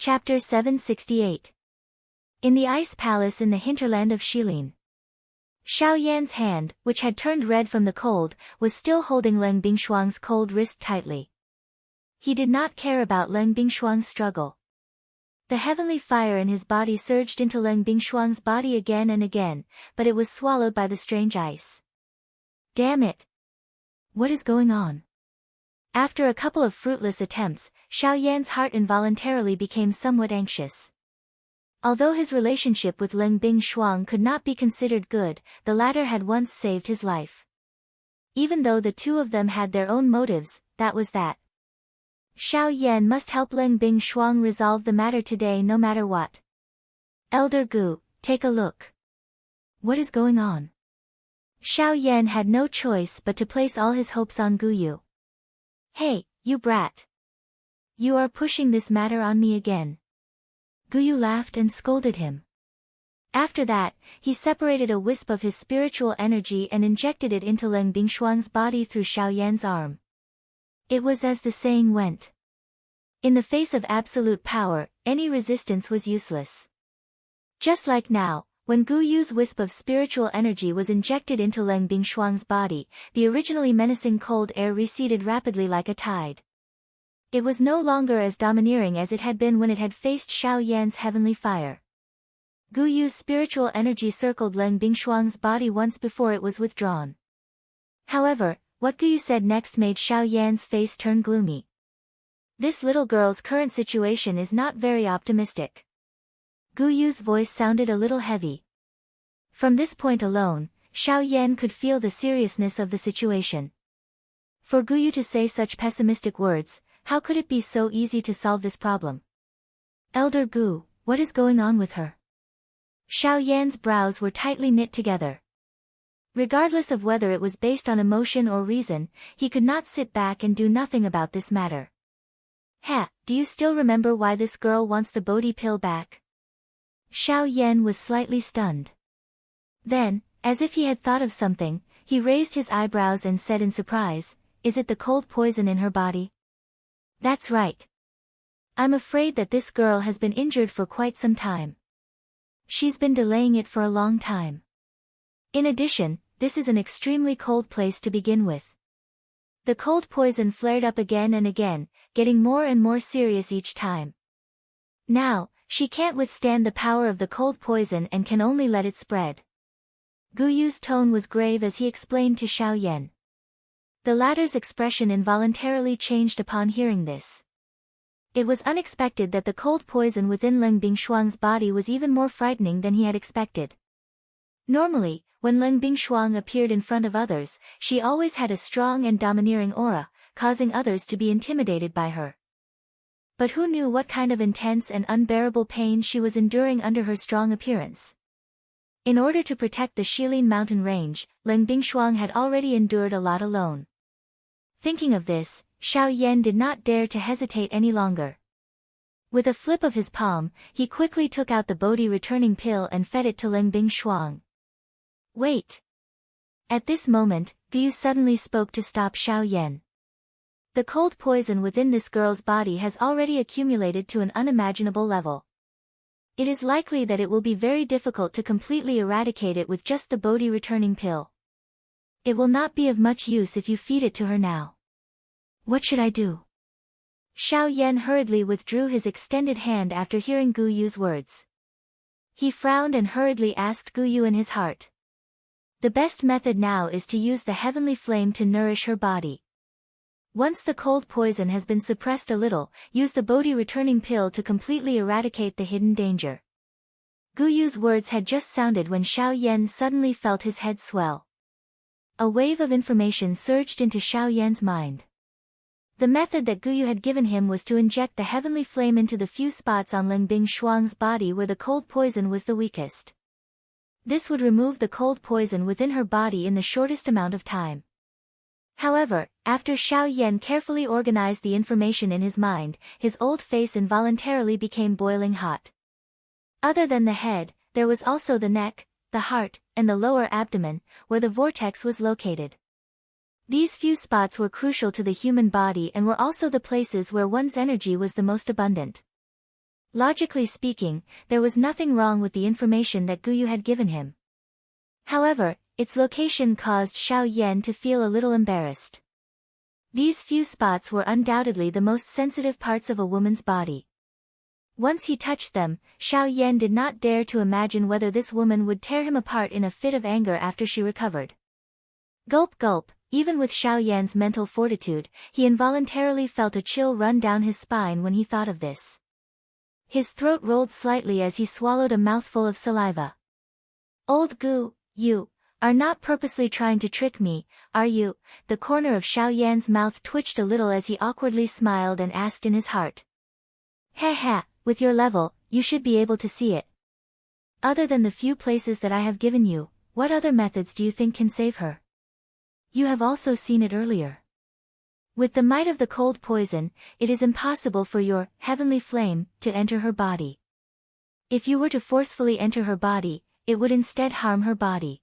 Chapter 768. In the ice palace in the hinterland of Shilin. Xiao Yan's hand, which had turned red from the cold, was still holding Leng Bingshuang's cold wrist tightly. He did not care about Leng Bingshuang's struggle. The heavenly fire in his body surged into Leng Bingshuang's body again and again, but it was swallowed by the strange ice. Damn it! What is going on? After a couple of fruitless attempts, Xiao Yan's heart involuntarily became somewhat anxious. Although his relationship with Leng Bingshuang could not be considered good, the latter had once saved his life. Even though the two of them had their own motives, that was that. Xiao Yan must help Leng Bingshuang resolve the matter today no matter what. Elder Gu, take a look. What is going on? Xiao Yan had no choice but to place all his hopes on Gu Yu. Hey, you brat. You are pushing this matter on me again. Gu Yu laughed and scolded him. After that, he separated a wisp of his spiritual energy and injected it into Leng Bingshuang's body through Xiao Yan's arm. It was as the saying went. In the face of absolute power, any resistance was useless. Just like now, when Gu Yu's wisp of spiritual energy was injected into Leng Bingshuang's body, the originally menacing cold air receded rapidly like a tide. It was no longer as domineering as it had been when it had faced Xiao Yan's heavenly fire. Gu Yu's spiritual energy circled Leng Bingshuang's body once before it was withdrawn. However, what Gu Yu said next made Xiao Yan's face turn gloomy. This little girl's current situation is not very optimistic. Gu Yu's voice sounded a little heavy. From this point alone, Xiao Yan could feel the seriousness of the situation. For Gu Yu to say such pessimistic words, how could it be so easy to solve this problem? Elder Gu, what is going on with her? Xiao Yan's brows were tightly knit together. Regardless of whether it was based on emotion or reason, he could not sit back and do nothing about this matter. Do you still remember why this girl wants the Bodhi pill back? Xiao Yan was slightly stunned. Then, as if he had thought of something, he raised his eyebrows and said in surprise, "Is it the cold poison in her body?" That's right. I'm afraid that this girl has been injured for quite some time. She's been delaying it for a long time. In addition, this is an extremely cold place to begin with. The cold poison flared up again and again, getting more and more serious each time. Now, she can't withstand the power of the cold poison and can only let it spread. Gu Yu's tone was grave as he explained to Xiao Yan. The latter's expression involuntarily changed upon hearing this. It was unexpected that the cold poison within Leng Bingshuang's body was even more frightening than he had expected. Normally, when Leng Bingshuang appeared in front of others, she always had a strong and domineering aura, causing others to be intimidated by her. But who knew what kind of intense and unbearable pain she was enduring under her strong appearance? In order to protect the Shilin mountain range, Leng Bingshuang had already endured a lot alone. Thinking of this, Xiao Yan did not dare to hesitate any longer. With a flip of his palm, he quickly took out the Bodhi returning pill and fed it to Leng Bingshuang. Wait! At this moment, Gu Yu suddenly spoke to stop Xiao Yan. The cold poison within this girl's body has already accumulated to an unimaginable level. It is likely that it will be very difficult to completely eradicate it with just the Bodhi returning pill. It will not be of much use if you feed it to her now. What should I do? Xiao Yan hurriedly withdrew his extended hand after hearing Gu Yu's words. He frowned and hurriedly asked Gu Yu in his heart. The best method now is to use the heavenly flame to nourish her body. Once the cold poison has been suppressed a little, use the Bodhi returning pill to completely eradicate the hidden danger. Gu Yu's words had just sounded when Xiao Yan suddenly felt his head swell. A wave of information surged into Xiao Yan's mind. The method that Gu Yu had given him was to inject the heavenly flame into the few spots on Leng Bingshuang's body where the cold poison was the weakest. This would remove the cold poison within her body in the shortest amount of time. However, after Xiao Yan carefully organized the information in his mind, his old face involuntarily became boiling hot. Other than the head, there was also the neck, the heart, and the lower abdomen, where the vortex was located. These few spots were crucial to the human body and were also the places where one's energy was the most abundant. Logically speaking, there was nothing wrong with the information that Guyu had given him. However, its location caused Xiao Yan to feel a little embarrassed. These few spots were undoubtedly the most sensitive parts of a woman's body. Once he touched them, Xiao Yan did not dare to imagine whether this woman would tear him apart in a fit of anger after she recovered. Gulp gulp, even with Xiao Yan's mental fortitude, he involuntarily felt a chill run down his spine when he thought of this. His throat rolled slightly as he swallowed a mouthful of saliva. Old Gu, you are not purposely trying to trick me, are you? The corner of Xiao Yan's mouth twitched a little as he awkwardly smiled and asked in his heart. Ha ha, with your level, you should be able to see it. Other than the few places that I have given you, what other methods do you think can save her? You have also seen it earlier. With the might of the cold poison, it is impossible for your heavenly flame to enter her body. If you were to forcefully enter her body, it would instead harm her body.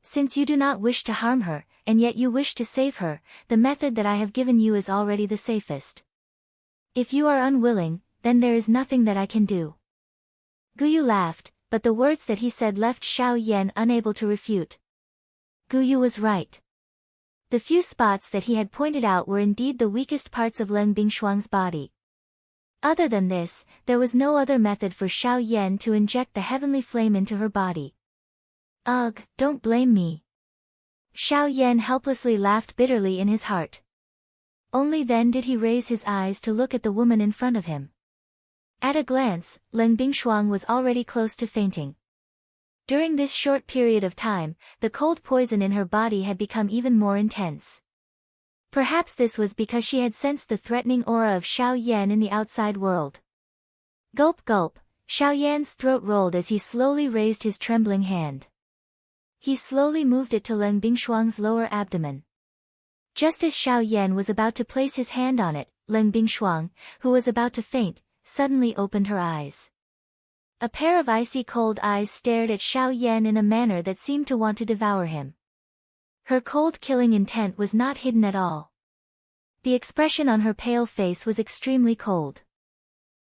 Since you do not wish to harm her, and yet you wish to save her, the method that I have given you is already the safest. If you are unwilling, then there is nothing that I can do. Guyu laughed, but the words that he said left Xiao Yan unable to refute. Guyu was right. The few spots that he had pointed out were indeed the weakest parts of Leng Bingshuang's body. Other than this, there was no other method for Xiao Yan to inject the heavenly flame into her body. Ugh, don't blame me. Xiao Yan helplessly laughed bitterly in his heart. Only then did he raise his eyes to look at the woman in front of him. At a glance, Leng Bingshuang was already close to fainting. During this short period of time, the cold poison in her body had become even more intense. Perhaps this was because she had sensed the threatening aura of Xiao Yan in the outside world. Gulp gulp, Xiao Yan's throat rolled as he slowly raised his trembling hand. He slowly moved it to Leng Bingshuang's lower abdomen. Just as Xiao Yan was about to place his hand on it, Leng Bingshuang, who was about to faint, suddenly opened her eyes. A pair of icy cold eyes stared at Xiao Yan in a manner that seemed to want to devour him. Her cold killing intent was not hidden at all. The expression on her pale face was extremely cold.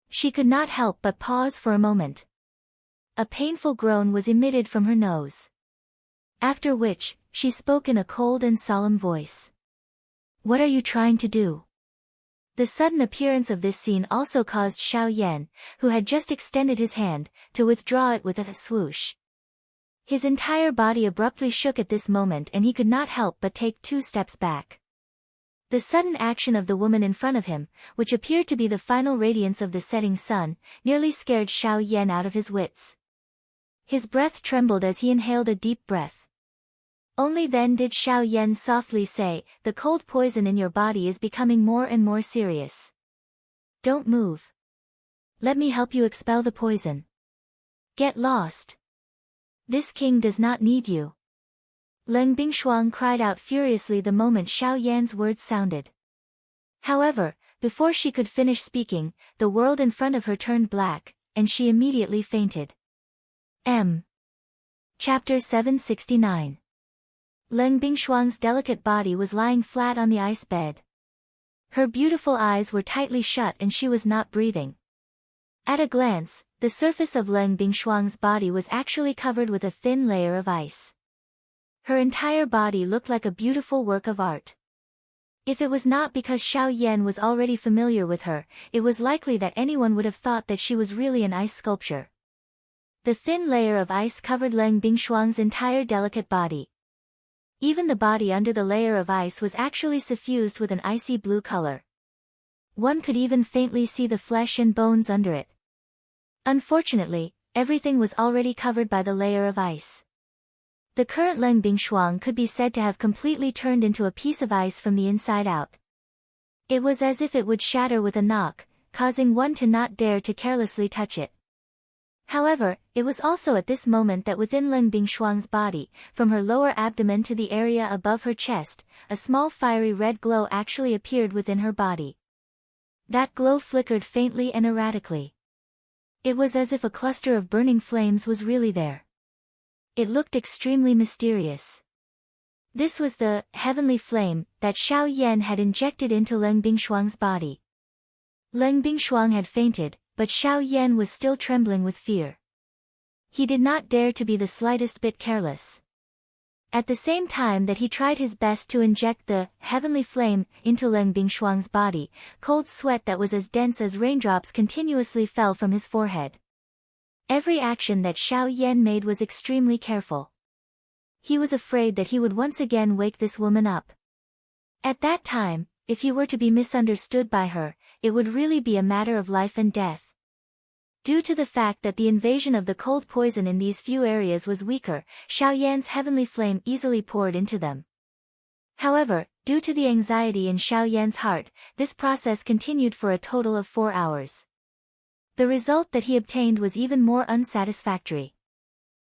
She could not help but pause for a moment. A painful groan was emitted from her nose. After which, she spoke in a cold and solemn voice. What are you trying to do? The sudden appearance of this scene also caused Xiao Yan, who had just extended his hand, to withdraw it with a swoosh. His entire body abruptly shook at this moment and he could not help but take 2 steps back. The sudden action of the woman in front of him, which appeared to be the final radiance of the setting sun, nearly scared Xiao Yan out of his wits. His breath trembled as he inhaled a deep breath. Only then did Xiao Yan softly say, the cold poison in your body is becoming more and more serious. Don't move. Let me help you expel the poison. Get lost. This king does not need you. Leng Bingshuang cried out furiously the moment Xiao Yan's words sounded. However, before she could finish speaking, the world in front of her turned black, and she immediately fainted. Chapter 769. Leng Bingshuang's delicate body was lying flat on the ice bed. Her beautiful eyes were tightly shut and she was not breathing. At a glance, the surface of Leng Bingshuang's body was actually covered with a thin layer of ice. Her entire body looked like a beautiful work of art. If it was not because Xiao Yan was already familiar with her, it was likely that anyone would have thought that she was really an ice sculpture. The thin layer of ice covered Leng Bingshuang's entire delicate body. Even the body under the layer of ice was actually suffused with an icy blue color. One could even faintly see the flesh and bones under it. Unfortunately, everything was already covered by the layer of ice. The current Leng Bingshuang could be said to have completely turned into a piece of ice from the inside out. It was as if it would shatter with a knock, causing one to not dare to carelessly touch it. However, it was also at this moment that within Leng Bingshuang's body, from her lower abdomen to the area above her chest, a small fiery red glow actually appeared within her body. That glow flickered faintly and erratically. It was as if a cluster of burning flames was really there. It looked extremely mysterious. This was the heavenly flame that Xiao Yan had injected into Leng Bingshuang's body. Leng Bingshuang had fainted, but Xiao Yan was still trembling with fear. He did not dare to be the slightest bit careless. At the same time that he tried his best to inject the heavenly flame into Leng Bingshuang's body, cold sweat that was as dense as raindrops continuously fell from his forehead. Every action that Xiao Yan made was extremely careful. He was afraid that he would once again wake this woman up. At that time, if he were to be misunderstood by her, it would really be a matter of life and death. Due to the fact that the invasion of the cold poison in these few areas was weaker, Xiao Yan's heavenly flame easily poured into them. However, due to the anxiety in Xiao Yan's heart, this process continued for a total of 4 hours. The result that he obtained was even more unsatisfactory.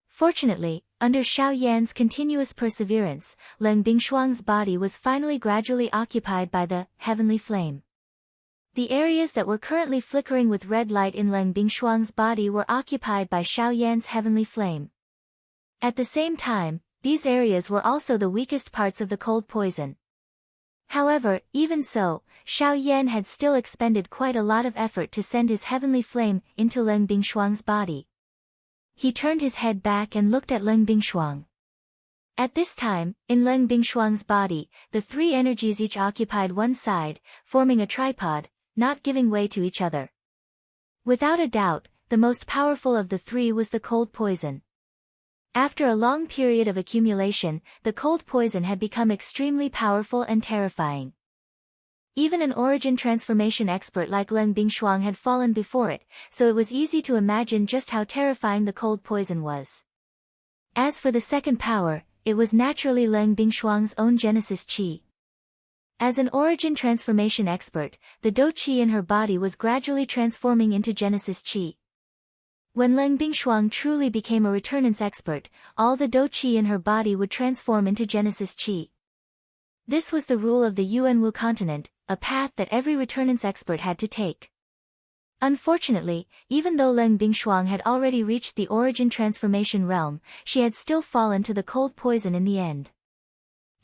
Fortunately, under Xiao Yan's continuous perseverance, Leng Bingshuang's body was finally gradually occupied by the heavenly flame. The areas that were currently flickering with red light in Leng Bingshuang's body were occupied by Xiao Yan's heavenly flame. At the same time, these areas were also the weakest parts of the cold poison. However, even so, Xiao Yan had still expended quite a lot of effort to send his heavenly flame into Leng Bingshuang's body. He turned his head back and looked at Leng Bingshuang. At this time, in Leng Bingshuang's body, the three energies each occupied one side, forming a tripod, not giving way to each other. Without a doubt, the most powerful of the three was the cold poison. After a long period of accumulation, the cold poison had become extremely powerful and terrifying. Even an origin transformation expert like Leng Bingshuang had fallen before it, so it was easy to imagine just how terrifying the cold poison was. As for the second power, it was naturally Leng Bingshuang's own Genesis Qi. As an origin transformation expert, the Do Qi in her body was gradually transforming into Genesis Qi. When Leng Bingshuang truly became a returnance expert, all the Do Qi in her body would transform into Genesis Qi. This was the rule of the Yuanwu continent, a path that every returnance expert had to take. Unfortunately, even though Leng Bingshuang had already reached the origin transformation realm, she had still fallen to the cold poison in the end.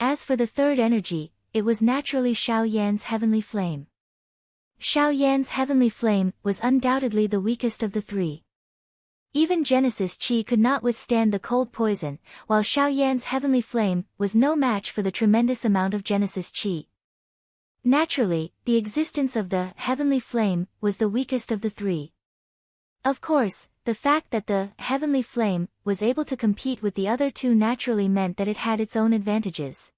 As for the third energy, it was naturally Xiao Yan's heavenly flame. Xiao Yan's heavenly flame was undoubtedly the weakest of the three. Even Genesis Qi could not withstand the cold poison, while Xiao Yan's heavenly flame was no match for the tremendous amount of Genesis Qi. Naturally, the existence of the heavenly flame was the weakest of the three. Of course, the fact that the heavenly flame was able to compete with the other two naturally meant that it had its own advantages.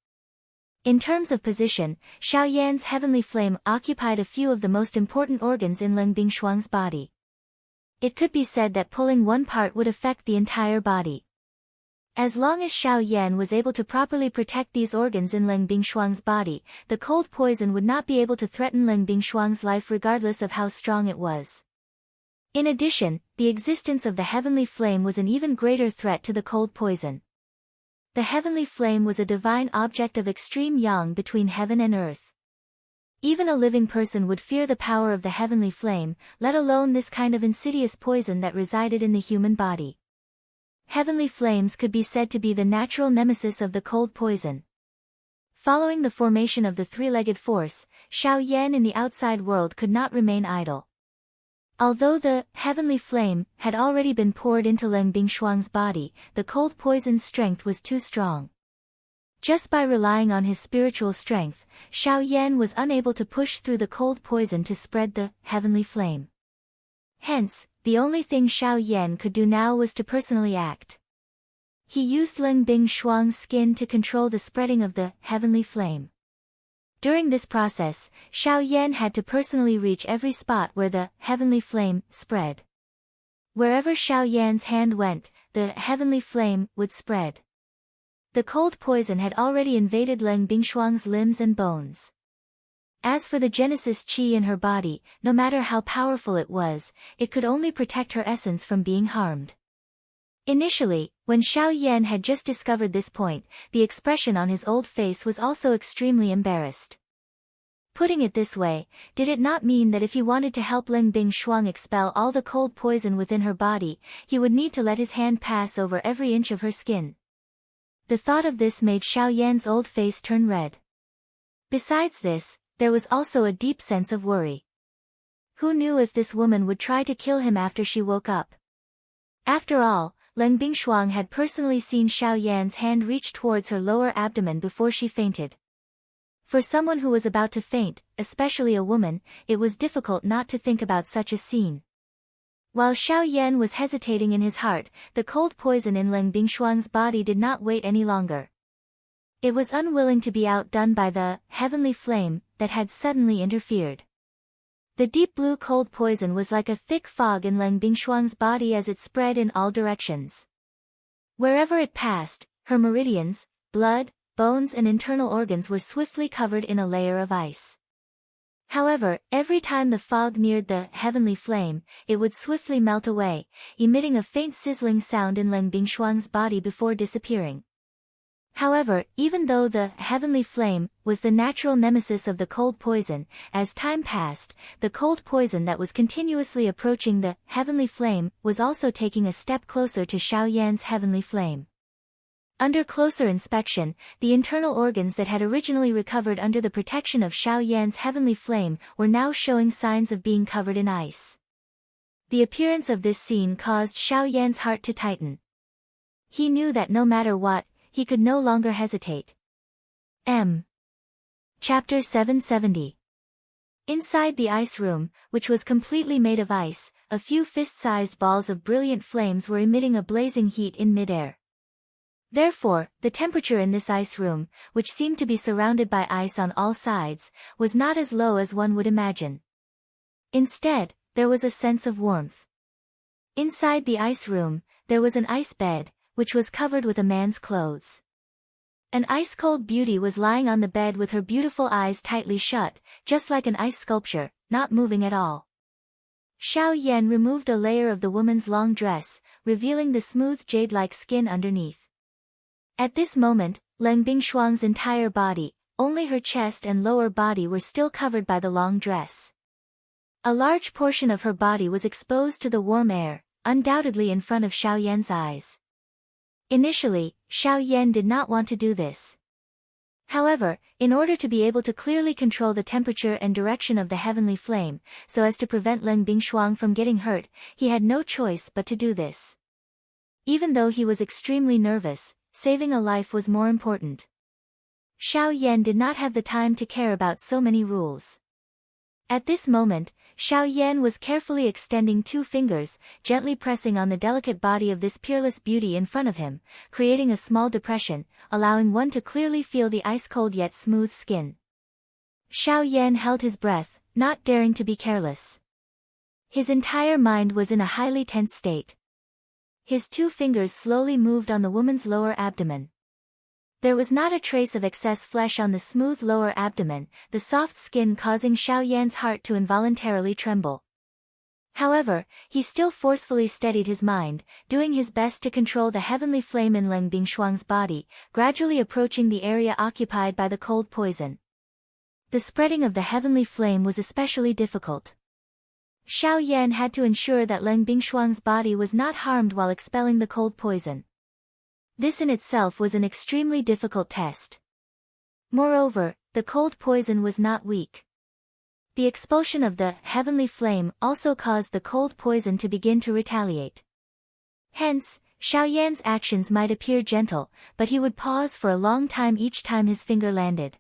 In terms of position, Xiao Yan's heavenly flame occupied a few of the most important organs in Leng Bingshuang's body. It could be said that pulling one part would affect the entire body. As long as Xiao Yan was able to properly protect these organs in Leng Bingshuang's body, the cold poison would not be able to threaten Leng Bingshuang's life regardless of how strong it was. In addition, the existence of the heavenly flame was an even greater threat to the cold poison. The heavenly flame was a divine object of extreme yang between heaven and earth. Even a living person would fear the power of the heavenly flame, let alone this kind of insidious poison that resided in the human body. Heavenly flames could be said to be the natural nemesis of the cold poison. Following the formation of the three-legged force, Xiao Yan in the outside world could not remain idle. Although the heavenly flame had already been poured into Leng Bingshuang's body, the cold poison's strength was too strong. Just by relying on his spiritual strength, Xiao Yan was unable to push through the cold poison to spread the heavenly flame. Hence, the only thing Xiao Yan could do now was to personally act. He used Leng Bingshuang's skin to control the spreading of the heavenly flame. During this process, Xiao Yan had to personally reach every spot where the heavenly flame spread. Wherever Xiao Yan's hand went, the heavenly flame would spread. The cold poison had already invaded Leng Bingshuang's limbs and bones. As for the Genesis Qi in her body, no matter how powerful it was, it could only protect her essence from being harmed. Initially, when Xiao Yan had just discovered this point, the expression on his old face was also extremely embarrassed. Putting it this way, did it not mean that if he wanted to help Leng Bingshuang expel all the cold poison within her body, he would need to let his hand pass over every inch of her skin? The thought of this made Xiao Yan's old face turn red. Besides this, there was also a deep sense of worry. Who knew if this woman would try to kill him after she woke up? After all, Leng Bingshuang had personally seen Xiao Yan's hand reach towards her lower abdomen before she fainted. For someone who was about to faint, especially a woman, it was difficult not to think about such a scene. While Xiao Yan was hesitating in his heart, the cold poison in Leng Bingshuang's body did not wait any longer. It was unwilling to be outdone by the heavenly flame that had suddenly interfered. The deep blue cold poison was like a thick fog in Leng Bingshuang's body as it spread in all directions. Wherever it passed, her meridians, blood, bones and internal organs were swiftly covered in a layer of ice. However, every time the fog neared the heavenly flame, it would swiftly melt away, emitting a faint sizzling sound in Leng Bingshuang's body before disappearing. However, even though the heavenly flame was the natural nemesis of the cold poison, as time passed, the cold poison that was continuously approaching the heavenly flame was also taking a step closer to Xiao Yan's heavenly flame. Under closer inspection, the internal organs that had originally recovered under the protection of Xiao Yan's heavenly flame were now showing signs of being covered in ice. The appearance of this scene caused Xiao Yan's heart to tighten. He knew that no matter what, he could no longer hesitate. Chapter 770. Inside the ice room, which was completely made of ice, a few fist-sized balls of brilliant flames were emitting a blazing heat in midair. Therefore, the temperature in this ice room, which seemed to be surrounded by ice on all sides, was not as low as one would imagine. Instead, there was a sense of warmth. Inside the ice room, there was an ice bed, which was covered with a man's clothes. An ice-cold beauty was lying on the bed with her beautiful eyes tightly shut, just like an ice sculpture, not moving at all. Xiao Yan removed a layer of the woman's long dress, revealing the smooth jade-like skin underneath. At this moment, Leng Bingshuang's entire body, only her chest and lower body were still covered by the long dress. A large portion of her body was exposed to the warm air, undoubtedly in front of Xiao Yan's eyes. Initially, Xiao Yan did not want to do this. However, in order to be able to clearly control the temperature and direction of the heavenly flame, so as to prevent Leng Bingshuang from getting hurt, he had no choice but to do this. Even though he was extremely nervous, saving a life was more important. Xiao Yan did not have the time to care about so many rules. At this moment, Xiao Yan was carefully extending 2 fingers, gently pressing on the delicate body of this peerless beauty in front of him, creating a small depression, allowing one to clearly feel the ice-cold yet smooth skin. Xiao Yan held his breath, not daring to be careless. His entire mind was in a highly tense state. His 2 fingers slowly moved on the woman's lower abdomen. There was not a trace of excess flesh on the smooth lower abdomen, the soft skin causing Xiao Yan's heart to involuntarily tremble. However, he still forcefully steadied his mind, doing his best to control the heavenly flame in Leng Bingshuang's body, gradually approaching the area occupied by the cold poison. The spreading of the heavenly flame was especially difficult. Xiao Yan had to ensure that Leng Bingshuang's body was not harmed while expelling the cold poison. This in itself was an extremely difficult test. Moreover, the cold poison was not weak. The expulsion of the heavenly flame also caused the cold poison to begin to retaliate. Hence, Xiao Yan's actions might appear gentle, but he would pause for a long time each time his finger landed.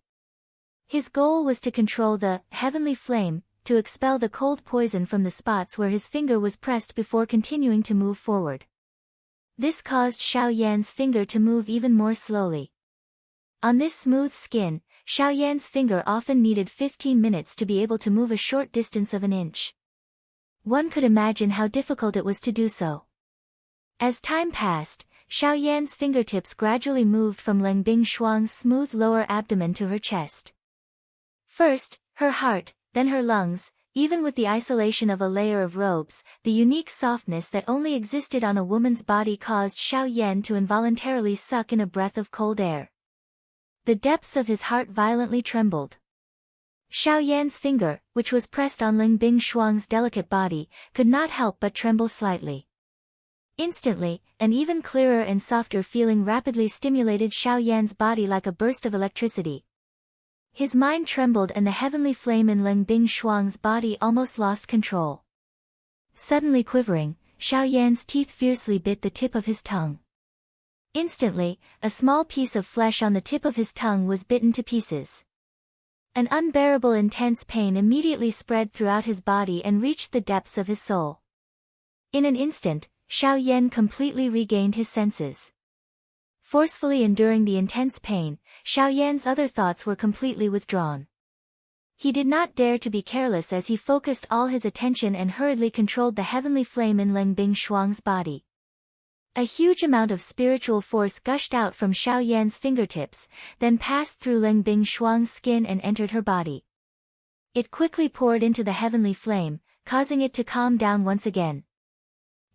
His goal was to control the heavenly flame, to expel the cold poison from the spots where his finger was pressed before continuing to move forward. This caused Xiao Yan's finger to move even more slowly. On this smooth skin, Xiao Yan's finger often needed 15 minutes to be able to move a short distance of an inch. One could imagine how difficult it was to do so. As time passed, Xiao Yan's fingertips gradually moved from Leng Bingshuang's smooth lower abdomen to her chest. First, her heart, then her lungs. Even with the isolation of a layer of robes, the unique softness that only existed on a woman's body caused Xiao Yan to involuntarily suck in a breath of cold air. The depths of his heart violently trembled. Xiao Yan's finger, which was pressed on Leng Bingshuang's delicate body, could not help but tremble slightly. Instantly, an even clearer and softer feeling rapidly stimulated Xiao Yan's body like a burst of electricity. His mind trembled and the heavenly flame in Leng Bingshuang's body almost lost control. Suddenly quivering, Xiao Yan's teeth fiercely bit the tip of his tongue. Instantly, a small piece of flesh on the tip of his tongue was bitten to pieces. An unbearable intense pain immediately spread throughout his body and reached the depths of his soul. In an instant, Xiao Yan completely regained his senses. Forcefully enduring the intense pain, Xiao Yan's other thoughts were completely withdrawn. He did not dare to be careless as he focused all his attention and hurriedly controlled the heavenly flame in Leng Bingshuang's body. A huge amount of spiritual force gushed out from Xiao Yan's fingertips, then passed through Leng Bingshuang's skin and entered her body. It quickly poured into the heavenly flame, causing it to calm down once again.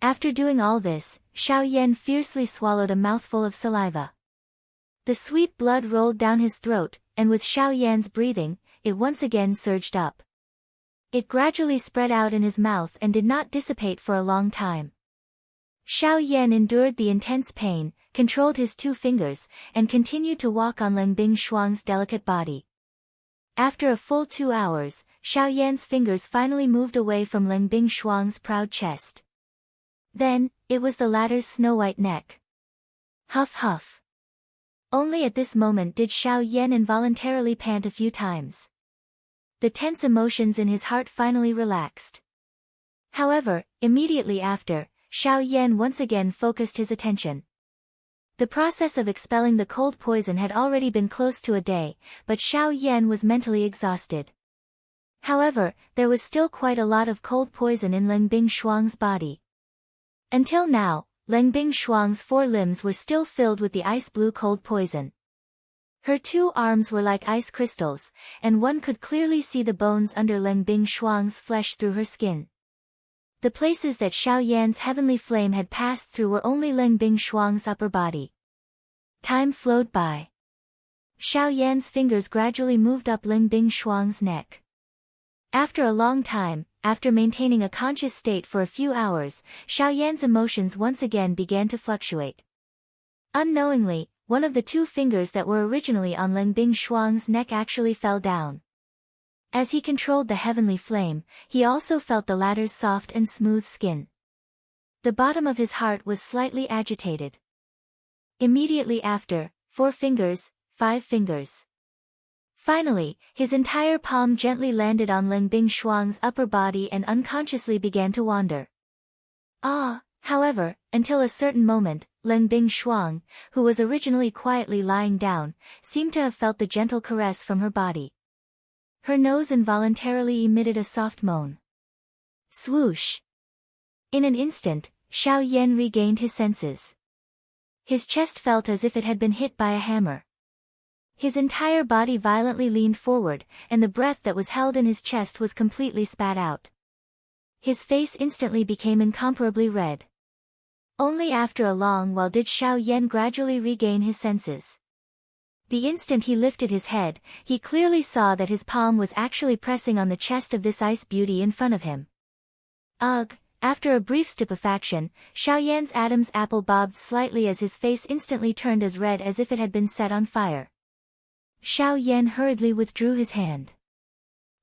After doing all this, Xiao Yan fiercely swallowed a mouthful of saliva. The sweet blood rolled down his throat, and with Xiao Yan's breathing, it once again surged up. It gradually spread out in his mouth and did not dissipate for a long time. Xiao Yan endured the intense pain, controlled his 2 fingers, and continued to walk on Leng Bingshuang's delicate body. After a full 2 hours, Xiao Yan's fingers finally moved away from Leng Bingshuang's proud chest. Then, it was the latter's snow-white neck. Huff huff. Only at this moment did Xiao Yan involuntarily pant a few times. The tense emotions in his heart finally relaxed. However, immediately after, Xiao Yan once again focused his attention. The process of expelling the cold poison had already been close to a day, but Xiao Yan was mentally exhausted. However, there was still quite a lot of cold poison in Leng Bingshuang's body. Until now, Leng Bingshuang's 4 limbs were still filled with the ice-blue cold poison. Her 2 arms were like ice crystals, and one could clearly see the bones under Leng Bingshuang's flesh through her skin. The places that Xiao Yan's heavenly flame had passed through were only Leng Bingshuang's upper body. Time flowed by. Xiao Yan's fingers gradually moved up Leng Bingshuang's neck. After a long time, after maintaining a conscious state for a few hours, Xiao Yan's emotions once again began to fluctuate. Unknowingly, one of the 2 fingers that were originally on Leng Bingshuang's neck actually fell down. As he controlled the heavenly flame, he also felt the latter's soft and smooth skin. The bottom of his heart was slightly agitated. Immediately after, 4 fingers, 5 fingers. Finally, his entire palm gently landed on Leng Bingshuang's upper body and unconsciously began to wander. However, until a certain moment, Leng Bingshuang, who was originally quietly lying down, seemed to have felt the gentle caress from her body. Her nose involuntarily emitted a soft moan. Swoosh! In an instant, Xiao Yan regained his senses. His chest felt as if it had been hit by a hammer. His entire body violently leaned forward, and the breath that was held in his chest was completely spat out. His face instantly became incomparably red. Only after a long while did Xiao Yan gradually regain his senses. The instant he lifted his head, he clearly saw that his palm was actually pressing on the chest of this ice beauty in front of him. Ugh! After a brief stupefaction, Xiao Yan's Adam's apple bobbed slightly as his face instantly turned as red as if it had been set on fire. Xiao Yan hurriedly withdrew his hand.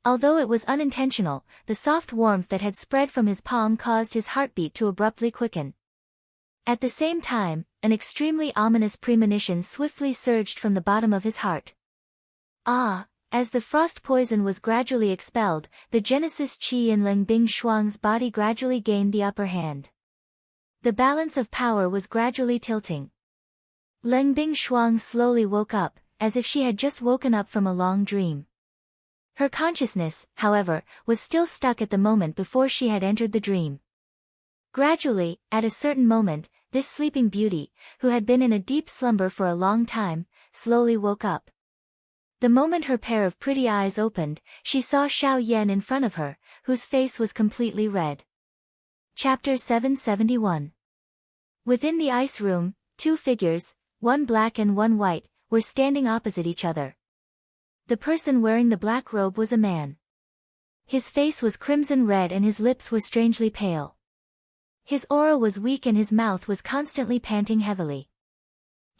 Although it was unintentional, the soft warmth that had spread from his palm caused his heartbeat to abruptly quicken. At the same time, an extremely ominous premonition swiftly surged from the bottom of his heart. As the frost poison was gradually expelled, the Genesis Qi in Leng Bingshuang's body gradually gained the upper hand. The balance of power was gradually tilting. Leng Bingshuang slowly woke up, as if she had just woken up from a long dream. Her consciousness, however, was still stuck at the moment before she had entered the dream. Gradually, at a certain moment, this sleeping beauty, who had been in a deep slumber for a long time, slowly woke up. The moment her pair of pretty eyes opened, she saw Xiao Yan in front of her, whose face was completely red. Chapter 771. Within the ice room, 2 figures, one black and one white, were standing opposite each other. The person wearing the black robe was a man. His face was crimson red and his lips were strangely pale. His aura was weak and his mouth was constantly panting heavily.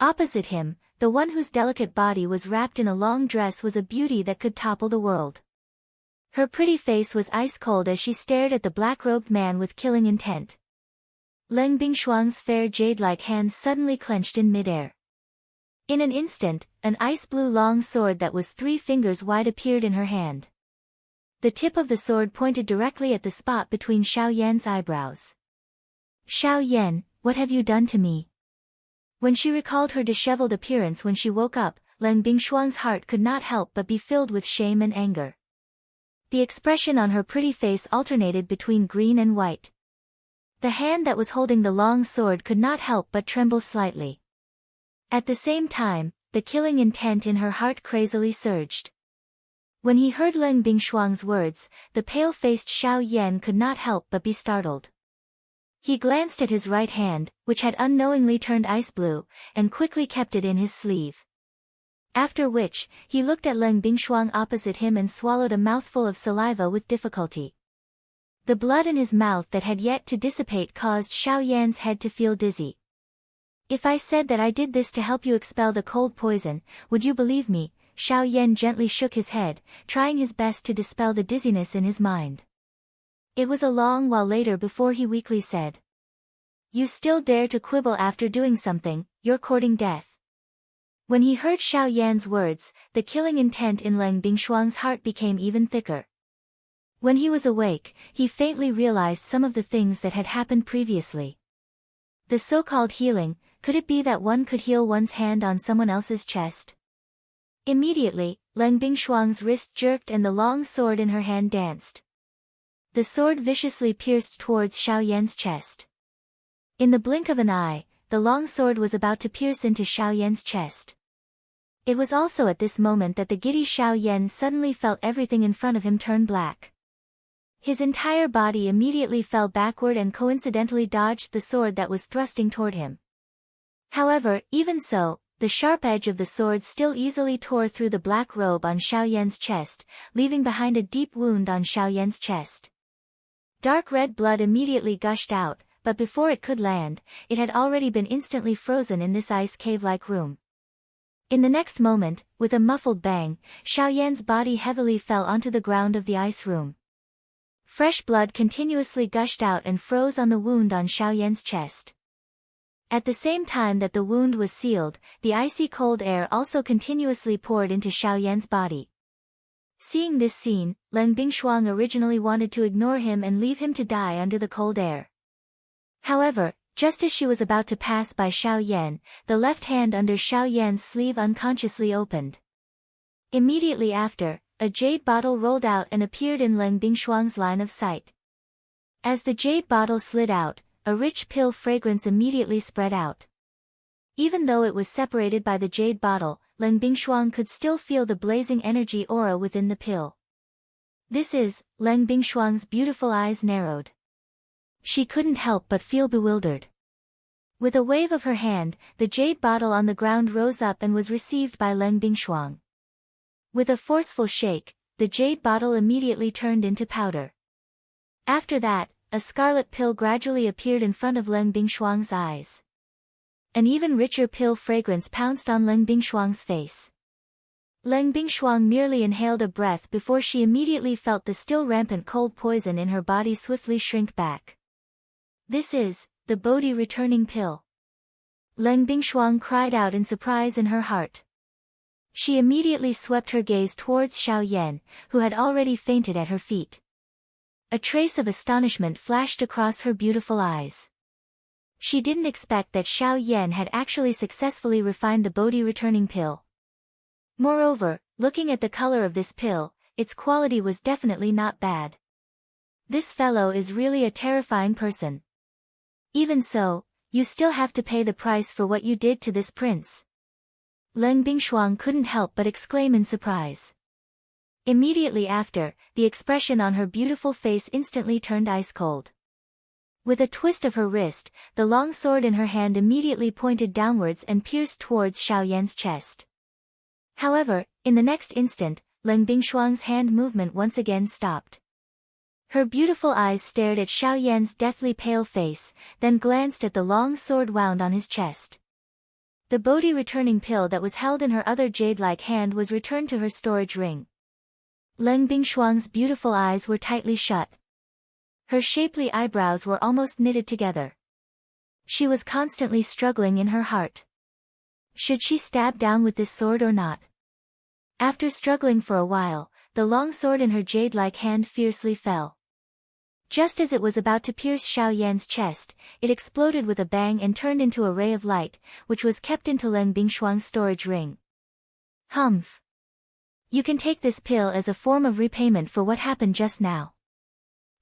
Opposite him, the one whose delicate body was wrapped in a long dress was a beauty that could topple the world. Her pretty face was ice-cold as she stared at the black-robed man with killing intent. Leng Bingshuang's fair jade-like hands suddenly clenched in midair. In an instant, an ice-blue long sword that was 3 fingers wide appeared in her hand. The tip of the sword pointed directly at the spot between Xiao Yan's eyebrows. "Xiao Yan, what have you done to me?" When she recalled her disheveled appearance when she woke up, Leng Bingshuang's heart could not help but be filled with shame and anger. The expression on her pretty face alternated between green and white. The hand that was holding the long sword could not help but tremble slightly. At the same time, the killing intent in her heart crazily surged. When he heard Leng Bingshuang's words, the pale-faced Xiao Yan could not help but be startled. He glanced at his right hand, which had unknowingly turned ice blue, and quickly kept it in his sleeve. After which, he looked at Leng Bingshuang opposite him and swallowed a mouthful of saliva with difficulty. The blood in his mouth that had yet to dissipate caused Xiao Yan's head to feel dizzy. "If I said that I did this to help you expel the cold poison, would you believe me?" Xiao Yan gently shook his head, trying his best to dispel the dizziness in his mind. It was a long while later before he weakly said, "You still dare to quibble after doing something, you're courting death." When he heard Xiao Yan's words, the killing intent in Leng Bingshuang's heart became even thicker. When he was awake, he faintly realized some of the things that had happened previously. The so-called healing, could it be that one could heal one's hand on someone else's chest? Immediately, Leng Bingshuang's wrist jerked and the long sword in her hand danced. The sword viciously pierced towards Xiao Yan's chest. In the blink of an eye, the long sword was about to pierce into Xiao Yan's chest. It was also at this moment that the giddy Xiao Yan suddenly felt everything in front of him turn black. His entire body immediately fell backward and coincidentally dodged the sword that was thrusting toward him. However, even so, the sharp edge of the sword still easily tore through the black robe on Xiao Yan's chest, leaving behind a deep wound on Xiao Yan's chest. Dark red blood immediately gushed out, but before it could land, it had already been instantly frozen in this ice cave-like room. In the next moment, with a muffled bang, Xiao Yan's body heavily fell onto the ground of the ice room. Fresh blood continuously gushed out and froze on the wound on Xiao Yan's chest. At the same time that the wound was sealed, the icy cold air also continuously poured into Xiao Yan's body. Seeing this scene, Leng Bingshuang originally wanted to ignore him and leave him to die under the cold air. However, just as she was about to pass by Xiao Yan, the left hand under Xiao Yan's sleeve unconsciously opened. Immediately after, a jade bottle rolled out and appeared in Leng Bingshuang's line of sight. As the jade bottle slid out, a rich pill fragrance immediately spread out. Even though it was separated by the jade bottle, Leng Bingshuang could still feel the blazing energy aura within the pill. "This is," Leng Bingshuang's beautiful eyes narrowed. She couldn't help but feel bewildered. With a wave of her hand, the jade bottle on the ground rose up and was received by Leng Bingshuang. With a forceful shake, the jade bottle immediately turned into powder. After that, a scarlet pill gradually appeared in front of Leng Bingshuang's eyes. An even richer pill fragrance pounced on Leng Bingshuang's face. Leng Bingshuang merely inhaled a breath before she immediately felt the still rampant cold poison in her body swiftly shrink back. "This is the Bodhi returning pill." Leng Bingshuang cried out in surprise in her heart. She immediately swept her gaze towards Xiao Yan, who had already fainted at her feet. A trace of astonishment flashed across her beautiful eyes. She didn't expect that Xiao Yan had actually successfully refined the Bodhi returning pill. Moreover, looking at the color of this pill, its quality was definitely not bad. This fellow is really a terrifying person. Even so, you still have to pay the price for what you did to this prince. Leng Bingshuang couldn't help but exclaim in surprise. Immediately after, the expression on her beautiful face instantly turned ice-cold. With a twist of her wrist, the long sword in her hand immediately pointed downwards and pierced towards Xiao Yan's chest. However, in the next instant, Leng Bingshuang's hand movement once again stopped. Her beautiful eyes stared at Xiao Yan's deathly pale face, then glanced at the long sword wound on his chest. The Bodhi returning pill that was held in her other jade-like hand was returned to her storage ring. Leng Bingshuang's beautiful eyes were tightly shut. Her shapely eyebrows were almost knitted together. She was constantly struggling in her heart. Should she stab down with this sword or not? After struggling for a while, the long sword in her jade-like hand fiercely fell. Just as it was about to pierce Xiao Yan's chest, it exploded with a bang and turned into a ray of light, which was kept into Leng Bingshuang's storage ring. Humph. You can take this pill as a form of repayment for what happened just now.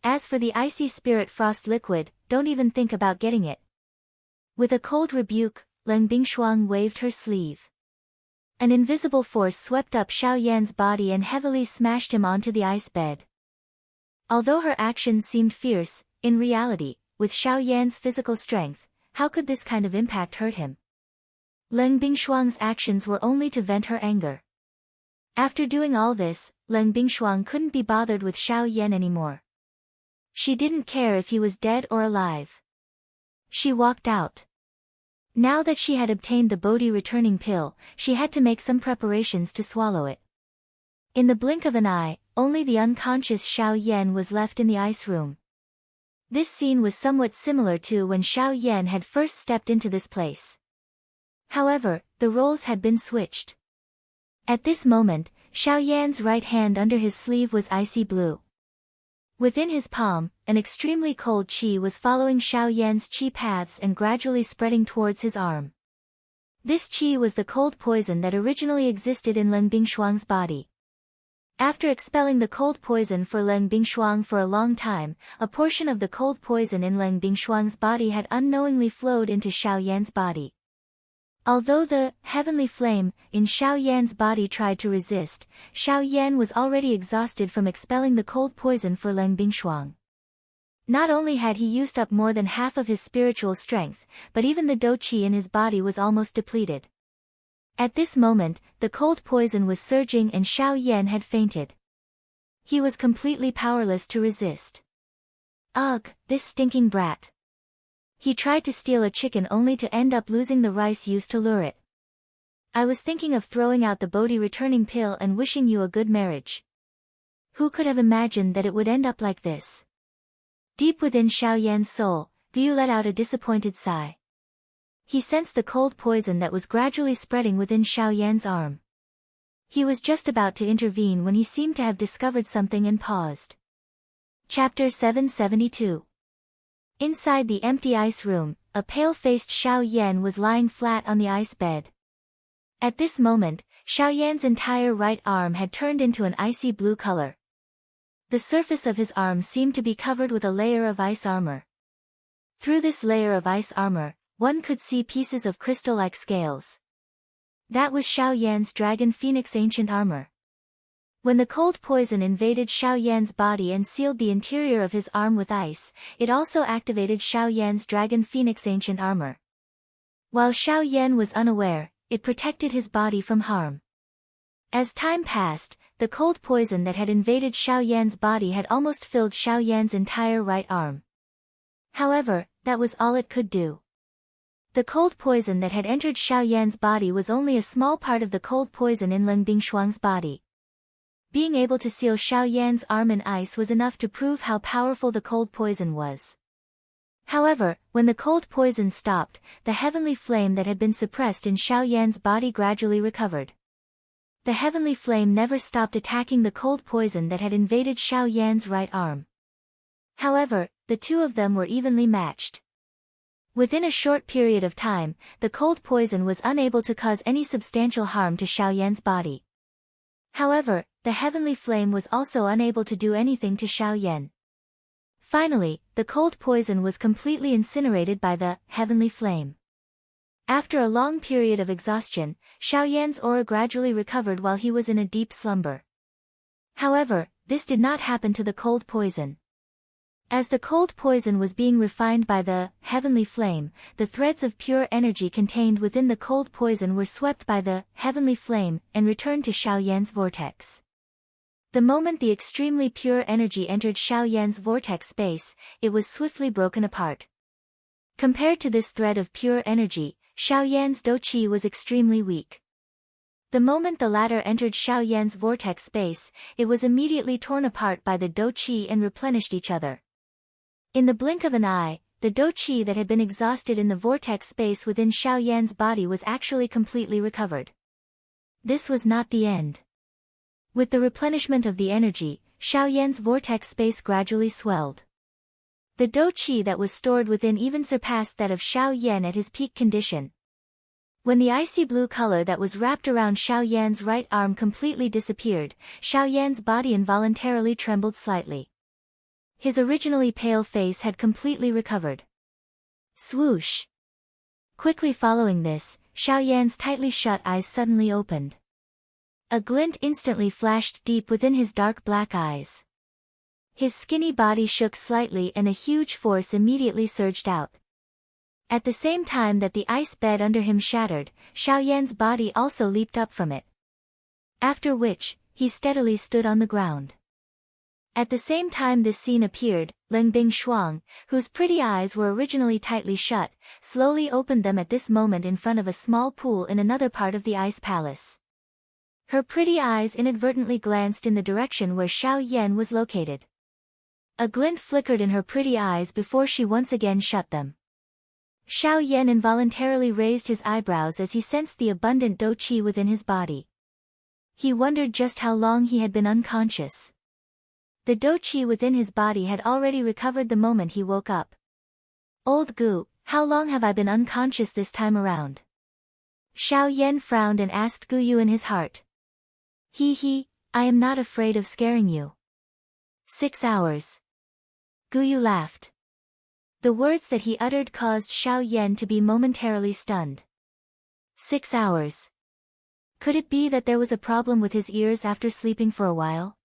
As for the icy spirit frost liquid, don't even think about getting it. With a cold rebuke, Leng Bingshuang waved her sleeve. An invisible force swept up Xiao Yan's body and heavily smashed him onto the ice bed. Although her actions seemed fierce, in reality, with Xiao Yan's physical strength, how could this kind of impact hurt him? Leng Bingshuang's actions were only to vent her anger. After doing all this, Leng Bingshuang couldn't be bothered with Xiao Yan anymore. She didn't care if he was dead or alive. She walked out. Now that she had obtained the Bodhi returning pill, she had to make some preparations to swallow it. In the blink of an eye, only the unconscious Xiao Yan was left in the ice room. This scene was somewhat similar to when Xiao Yan had first stepped into this place. However, the roles had been switched. At this moment, Xiao Yan's right hand under his sleeve was icy blue. Within his palm, an extremely cold qi was following Xiao Yan's qi paths and gradually spreading towards his arm. This qi was the cold poison that originally existed in Leng Bingshuang's body. After expelling the cold poison for Leng Bingshuang for a long time, a portion of the cold poison in Leng Bingshuang's body had unknowingly flowed into Xiao Yan's body. Although the heavenly flame in Xiao Yan's body tried to resist, Xiao Yan was already exhausted from expelling the cold poison for Leng Bingshuang. Not only had he used up more than half of his spiritual strength, but even the dou qi in his body was almost depleted. At this moment, the cold poison was surging and Xiao Yan had fainted. He was completely powerless to resist. Ugh, this stinking brat. He tried to steal a chicken only to end up losing the rice used to lure it. I was thinking of throwing out the Bodhi returning pill and wishing you a good marriage. Who could have imagined that it would end up like this? Deep within Xiao Yan's soul, Liu let out a disappointed sigh. He sensed the cold poison that was gradually spreading within Xiao Yan's arm. He was just about to intervene when he seemed to have discovered something and paused. Chapter 772. Inside the empty ice room, a pale-faced Xiao Yan was lying flat on the ice bed. At this moment, Xiao Yan's entire right arm had turned into an icy blue color. The surface of his arm seemed to be covered with a layer of ice armor. Through this layer of ice armor, one could see pieces of crystal-like scales. That was Xiao Yan's dragon phoenix ancient armor. When the cold poison invaded Xiao Yan's body and sealed the interior of his arm with ice, it also activated Xiao Yan's dragon phoenix ancient armor. While Xiao Yan was unaware, it protected his body from harm. As time passed, the cold poison that had invaded Xiao Yan's body had almost filled Xiao Yan's entire right arm. However, that was all it could do. The cold poison that had entered Xiao Yan's body was only a small part of the cold poison in Leng Bingshuang's body. Being able to seal Xiao Yan's arm in ice was enough to prove how powerful the cold poison was. However, when the cold poison stopped, the heavenly flame that had been suppressed in Xiao Yan's body gradually recovered. The heavenly flame never stopped attacking the cold poison that had invaded Xiao Yan's right arm. However, the two of them were evenly matched. Within a short period of time, the cold poison was unable to cause any substantial harm to Xiao Yan's body. However, the heavenly flame was also unable to do anything to Xiao Yan. Finally, the cold poison was completely incinerated by the heavenly flame. After a long period of exhaustion, Xiao Yan's aura gradually recovered while he was in a deep slumber. However, this did not happen to the cold poison. As the cold poison was being refined by the heavenly flame, the threads of pure energy contained within the cold poison were swept by the heavenly flame and returned to Xiao Yan's vortex. The moment the extremely pure energy entered Xiao Yan's vortex space, it was swiftly broken apart. Compared to this thread of pure energy, Xiao Yan's do qi was extremely weak. The moment the latter entered Xiao Yan's vortex space, it was immediately torn apart by the do qi and replenished each other. In the blink of an eye, the do qi that had been exhausted in the vortex space within Xiao Yan's body was actually completely recovered. This was not the end. With the replenishment of the energy, Xiao Yan's vortex space gradually swelled. The do qi that was stored within even surpassed that of Xiao Yan at his peak condition. When the icy blue color that was wrapped around Xiao Yan's right arm completely disappeared, Xiao Yan's body involuntarily trembled slightly. His originally pale face had completely recovered. Swoosh! Quickly following this, Xiao Yan's tightly shut eyes suddenly opened. A glint instantly flashed deep within his dark black eyes. His skinny body shook slightly and a huge force immediately surged out. At the same time that the ice bed under him shattered, Xiao Yan's body also leaped up from it. After which, he steadily stood on the ground. At the same time this scene appeared, Leng Bingshuang, whose pretty eyes were originally tightly shut, slowly opened them at this moment in front of a small pool in another part of the ice palace. Her pretty eyes inadvertently glanced in the direction where Xiao Yan was located. A glint flickered in her pretty eyes before she once again shut them. Xiao Yan involuntarily raised his eyebrows as he sensed the abundant do qi within his body. He wondered just how long he had been unconscious. The do qi within his body had already recovered the moment he woke up. Old Gu, how long have I been unconscious this time around? Xiao Yan frowned and asked Gu Yu in his heart. He, I am not afraid of scaring you. 6 hours. Gu Yu laughed. The words that he uttered caused Xiao Yan to be momentarily stunned. 6 hours. Could it be that there was a problem with his ears after sleeping for a while?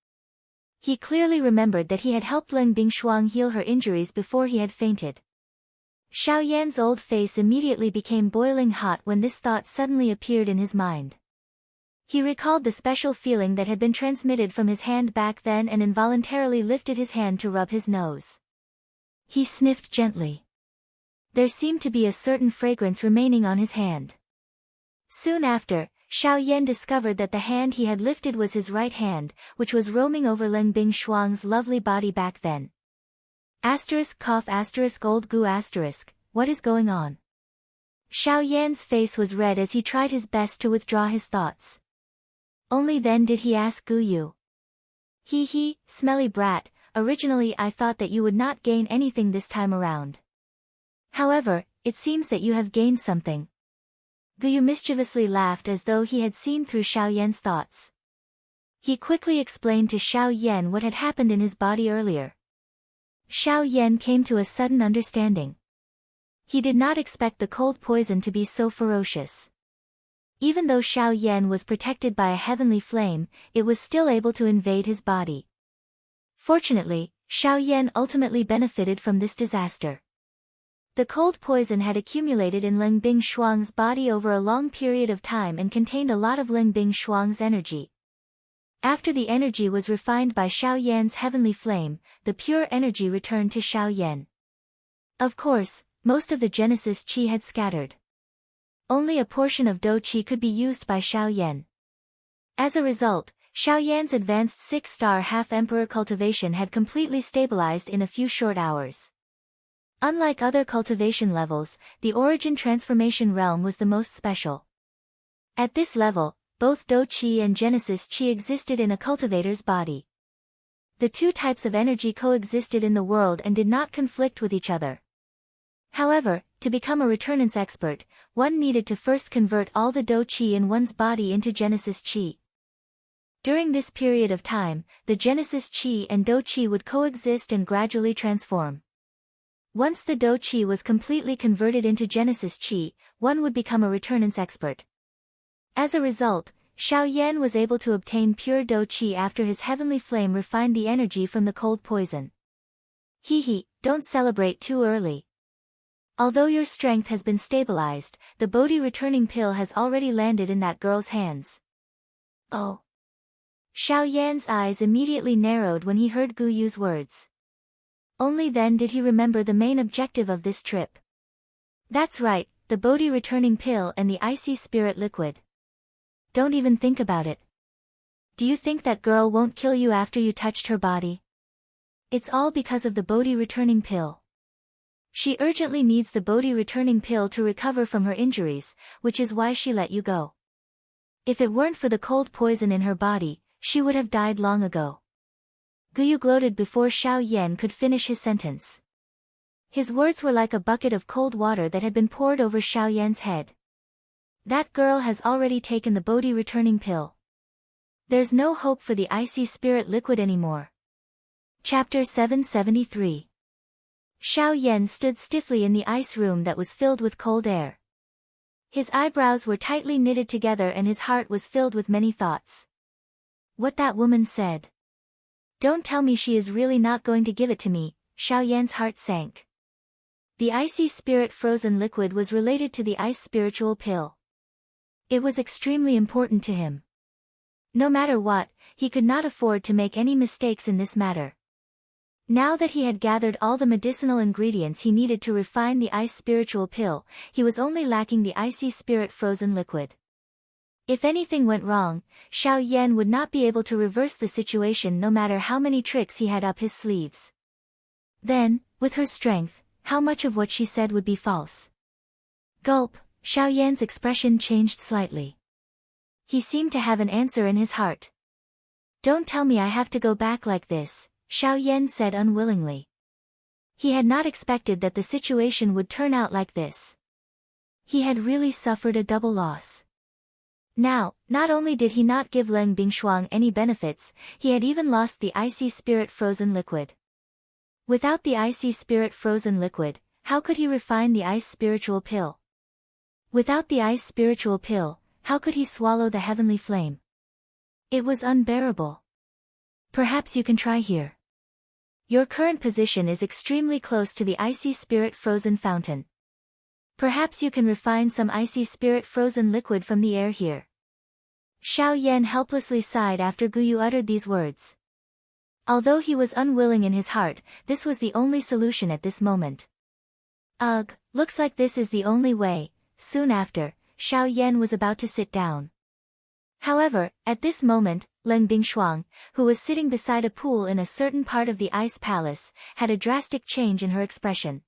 He clearly remembered that he had helped Leng Bingshuang heal her injuries before he had fainted. Xiao Yan's old face immediately became boiling hot when this thought suddenly appeared in his mind. He recalled the special feeling that had been transmitted from his hand back then and involuntarily lifted his hand to rub his nose. He sniffed gently. There seemed to be a certain fragrance remaining on his hand. Soon after, Xiao Yan discovered that the hand he had lifted was his right hand, which was roaming over Leng Bingshuang's lovely body back then. Old Gu *, what is going on? Xiao Yan's face was red as he tried his best to withdraw his thoughts. Only then did he ask Gu Yu. Smelly brat, originally I thought that you would not gain anything this time around. However, it seems that you have gained something. Gu Yu mischievously laughed as though he had seen through Xiao Yan's thoughts. He quickly explained to Xiao Yan what had happened in his body earlier. Xiao Yan came to a sudden understanding. He did not expect the cold poison to be so ferocious. Even though Xiao Yan was protected by a heavenly flame, it was still able to invade his body. Fortunately, Xiao Yan ultimately benefited from this disaster. The cold poison had accumulated in Leng Bingshuang's body over a long period of time and contained a lot of Leng Bingshuang's energy. After the energy was refined by Xiao Yan's heavenly flame, the pure energy returned to Xiao Yan. Of course, most of the Genesis Qi had scattered. Only a portion of Do Qi could be used by Xiao Yan. As a result, Xiao Yan's advanced 6-star half-emperor cultivation had completely stabilized in a few short hours. Unlike other cultivation levels, the origin transformation realm was the most special. At this level, both Do Qi and Genesis Qi existed in a cultivator's body. The two types of energy coexisted in the world and did not conflict with each other. However, to become a returnance expert, one needed to first convert all the Do Qi in one's body into Genesis Qi. During this period of time, the Genesis Qi and Do Qi would coexist and gradually transform. Once the Do Qi was completely converted into Genesis Qi, one would become a returnance expert. As a result, Xiao Yan was able to obtain pure Do Qi after his heavenly flame refined the energy from the cold poison. Don't celebrate too early. Although your strength has been stabilized, the Bodhi returning pill has already landed in that girl's hands. Oh. Xiao Yan's eyes immediately narrowed when he heard Gu Yu's words. Only then did he remember the main objective of this trip. That's right, the Bodhi returning pill and the icy spirit liquid. Don't even think about it. Do you think that girl won't kill you after you touched her body? It's all because of the Bodhi returning pill. She urgently needs the Bodhi returning pill to recover from her injuries, which is why she let you go. If it weren't for the cold poison in her body, she would have died long ago. Guyu gloated before Xiao Yan could finish his sentence. His words were like a bucket of cold water that had been poured over Xiao Yan's head. That girl has already taken the Bodhi returning pill. There's no hope for the icy spirit liquid anymore. Chapter 773. Xiao Yan stood stiffly in the ice room that was filled with cold air. His eyebrows were tightly knitted together and his heart was filled with many thoughts. What that woman said. Don't tell me she is really not going to give it to me. Xiao Yan's heart sank. The icy spirit frozen liquid was related to the ice spiritual pill. It was extremely important to him. No matter what, he could not afford to make any mistakes in this matter. Now that he had gathered all the medicinal ingredients he needed to refine the ice spiritual pill, he was only lacking the icy spirit frozen liquid. If anything went wrong, Xiao Yan would not be able to reverse the situation no matter how many tricks he had up his sleeves. Then, with her strength, how much of what she said would be false? Gulp, Xiao Yan's expression changed slightly. He seemed to have an answer in his heart. Don't tell me I have to go back like this, Xiao Yan said unwillingly. He had not expected that the situation would turn out like this. He had really suffered a double loss. Now, not only did he not give Leng Bingshuang any benefits, he had even lost the icy spirit frozen liquid. Without the icy spirit frozen liquid, how could he refine the ice spiritual pill? Without the ice spiritual pill, how could he swallow the heavenly flame? It was unbearable. Perhaps you can try here. Your current position is extremely close to the icy spirit frozen fountain. Perhaps you can refine some icy spirit frozen liquid from the air here. Xiao Yan helplessly sighed after Guyu uttered these words. Although he was unwilling in his heart, this was the only solution at this moment. Ugh, looks like this is the only way. Soon after, Xiao Yan was about to sit down. However, at this moment, Leng Bingshuang, who was sitting beside a pool in a certain part of the ice palace, had a drastic change in her expression.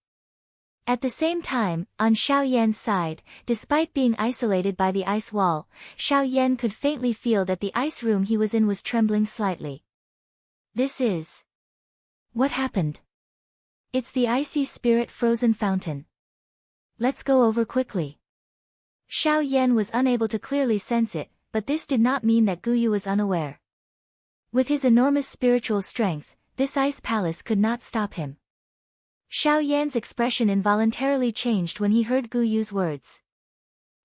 At the same time, on Xiao Yan's side, despite being isolated by the ice wall, Xiao Yan could faintly feel that the ice room he was in was trembling slightly. This is... What happened? It's the icy spirit frozen fountain. Let's go over quickly. Xiao Yan was unable to clearly sense it, but this did not mean that Guyu was unaware. With his enormous spiritual strength, this ice palace could not stop him. Xiao Yan's expression involuntarily changed when he heard Guyu's words.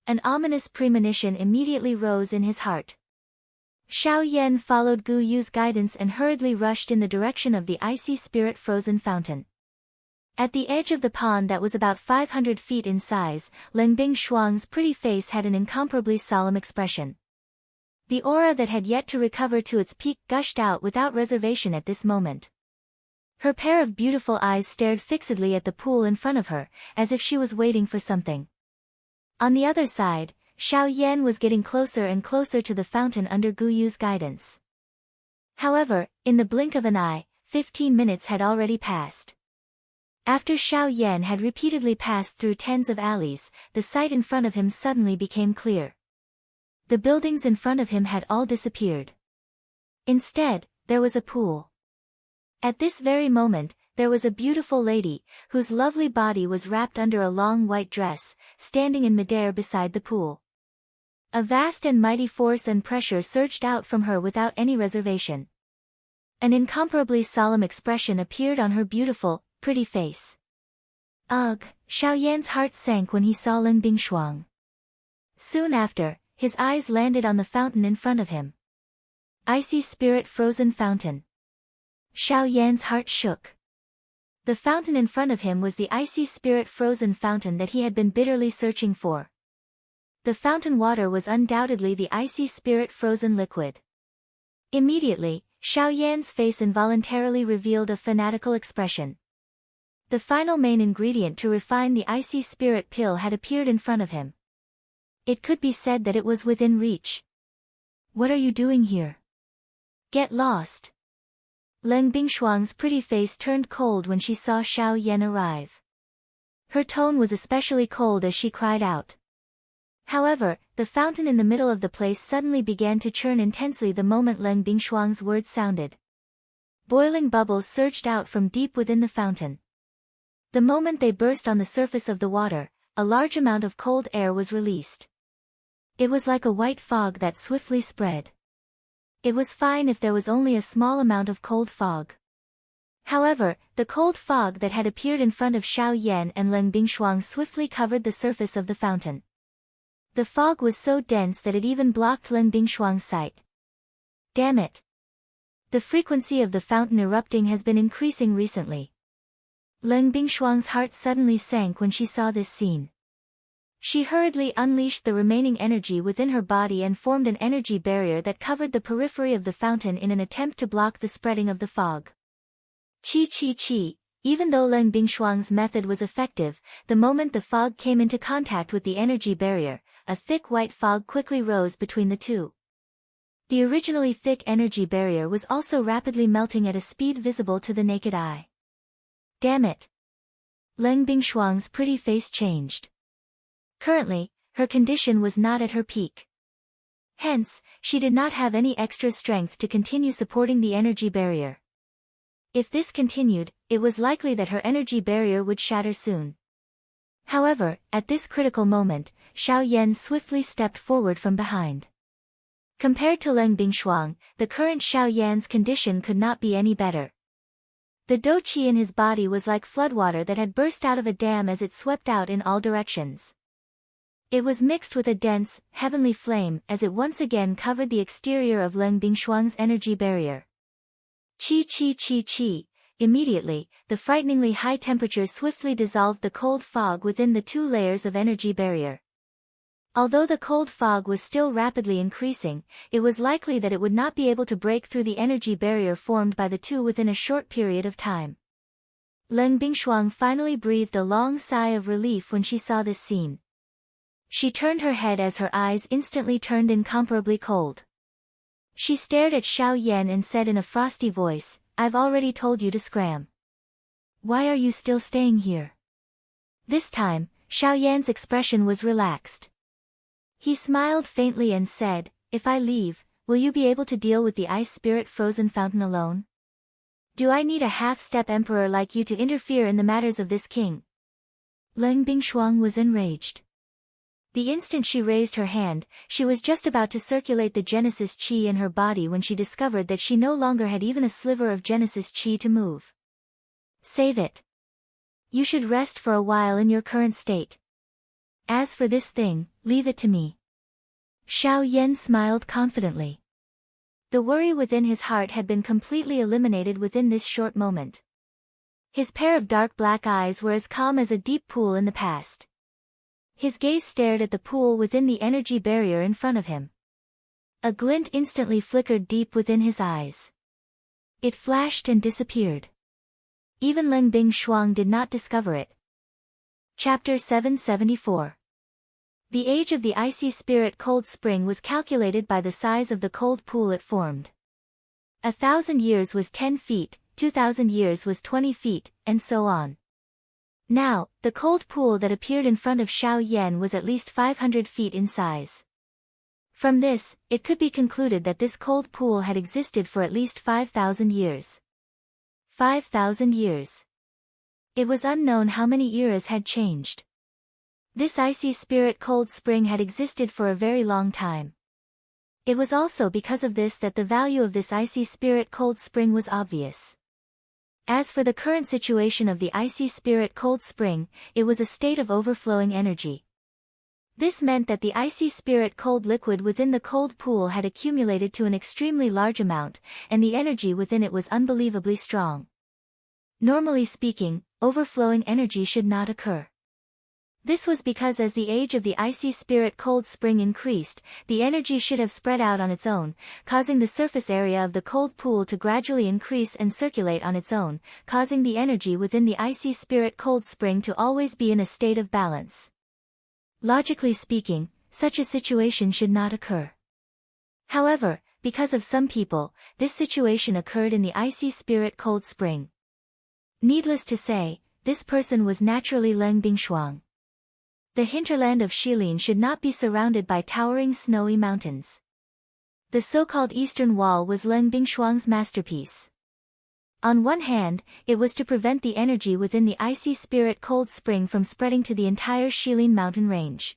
An ominous premonition immediately rose in his heart. Xiao Yan followed Guyu's guidance and hurriedly rushed in the direction of the icy spirit frozen fountain. At the edge of the pond that was about 500 feet in size, Leng Bingshuang's pretty face had an incomparably solemn expression. The aura that had yet to recover to its peak gushed out without reservation at this moment. Her pair of beautiful eyes stared fixedly at the pool in front of her, as if she was waiting for something. On the other side, Xiao Yan was getting closer and closer to the fountain under Guyu's guidance. However, in the blink of an eye, 15 minutes had already passed. After Xiao Yan had repeatedly passed through tens of alleys, the sight in front of him suddenly became clear. The buildings in front of him had all disappeared. Instead, there was a pool. At this very moment, there was a beautiful lady, whose lovely body was wrapped under a long white dress, standing in midair beside the pool. A vast and mighty force and pressure surged out from her without any reservation. An incomparably solemn expression appeared on her beautiful, pretty face. Ugh, Xiao Yan's heart sank when he saw Leng Bingshuang. Soon after, his eyes landed on the fountain in front of him. Icy spirit frozen fountain. Xiao Yan's heart shook. The fountain in front of him was the icy spirit frozen fountain that he had been bitterly searching for. The fountain water was undoubtedly the icy spirit frozen liquid. Immediately, Xiao Yan's face involuntarily revealed a fanatical expression. The final main ingredient to refine the icy spirit pill had appeared in front of him. It could be said that it was within reach. What are you doing here? Get lost. Leng Bingshuang's pretty face turned cold when she saw Xiao Yan arrive. Her tone was especially cold as she cried out. However, the fountain in the middle of the place suddenly began to churn intensely the moment Leng Bingshuang's words sounded. Boiling bubbles surged out from deep within the fountain. The moment they burst on the surface of the water, a large amount of cold air was released. It was like a white fog that swiftly spread. It was fine if there was only a small amount of cold fog. However, the cold fog that had appeared in front of Xiao Yan and Leng Bingshuang swiftly covered the surface of the fountain. The fog was so dense that it even blocked Leng Bingshuang's sight. Damn it! The frequency of the fountain erupting has been increasing recently. Leng Bingshuang's heart suddenly sank when she saw this scene. She hurriedly unleashed the remaining energy within her body and formed an energy barrier that covered the periphery of the fountain in an attempt to block the spreading of the fog. Chi. Even though Leng Bingshuang's method was effective, the moment the fog came into contact with the energy barrier, a thick white fog quickly rose between the two. The originally thick energy barrier was also rapidly melting at a speed visible to the naked eye. Damn it! Leng Bingshuang's pretty face changed. Currently, her condition was not at her peak. Hence, she did not have any extra strength to continue supporting the energy barrier. If this continued, it was likely that her energy barrier would shatter soon. However, at this critical moment, Xiao Yan swiftly stepped forward from behind. Compared to Leng Bingshuang, the current Xiao Yan's condition could not be any better. The dou qi in his body was like floodwater that had burst out of a dam as it swept out in all directions. It was mixed with a dense, heavenly flame as it once again covered the exterior of Leng Bingshuang's energy barrier. Chi. Immediately, the frighteningly high temperature swiftly dissolved the cold fog within the two layers of energy barrier. Although the cold fog was still rapidly increasing, it was likely that it would not be able to break through the energy barrier formed by the two within a short period of time. Leng Bingshuang finally breathed a long sigh of relief when she saw this scene. She turned her head as her eyes instantly turned incomparably cold. She stared at Xiao Yan and said in a frosty voice, "I've already told you to scram. Why are you still staying here?" This time, Xiao Yan's expression was relaxed. He smiled faintly and said, "If I leave, will you be able to deal with the ice spirit frozen fountain alone? Do I need a half-step emperor like you to interfere in the matters of this king?" Leng Bingshuang was enraged. The instant she raised her hand, she was just about to circulate the Genesis Qi in her body when she discovered that she no longer had even a sliver of Genesis Qi to move. "Save it. You should rest for a while in your current state. As for this thing, leave it to me." Xiao Yan smiled confidently. The worry within his heart had been completely eliminated within this short moment. His pair of dark black eyes were as calm as a deep pool in the past. His gaze stared at the pool within the energy barrier in front of him. A glint instantly flickered deep within his eyes. It flashed and disappeared. Even Leng Bingshuang did not discover it. Chapter 774. The age of the icy spirit cold spring was calculated by the size of the cold pool it formed. 1,000 years was 10 feet, 2,000 years was 20 feet, and so on. Now, the cold pool that appeared in front of Xiao Yan was at least 500 feet in size. From this, it could be concluded that this cold pool had existed for at least 5,000 years. 5,000 years. It was unknown how many eras had changed. This icy spirit cold spring had existed for a very long time. It was also because of this that the value of this icy spirit cold spring was obvious. As for the current situation of the icy spirit cold spring, it was a state of overflowing energy. This meant that the icy spirit cold liquid within the cold pool had accumulated to an extremely large amount, and the energy within it was unbelievably strong. Normally speaking, overflowing energy should not occur. This was because as the age of the icy spirit cold spring increased, the energy should have spread out on its own, causing the surface area of the cold pool to gradually increase and circulate on its own, causing the energy within the icy spirit cold spring to always be in a state of balance. Logically speaking, such a situation should not occur. However, because of some people, this situation occurred in the icy spirit cold spring. Needless to say, this person was naturally Leng Bingshuang. The hinterland of Shilin should not be surrounded by towering snowy mountains. The so-called Eastern Wall was Leng Bingshuang's masterpiece. On one hand, it was to prevent the energy within the icy spirit cold spring from spreading to the entire Shilin mountain range.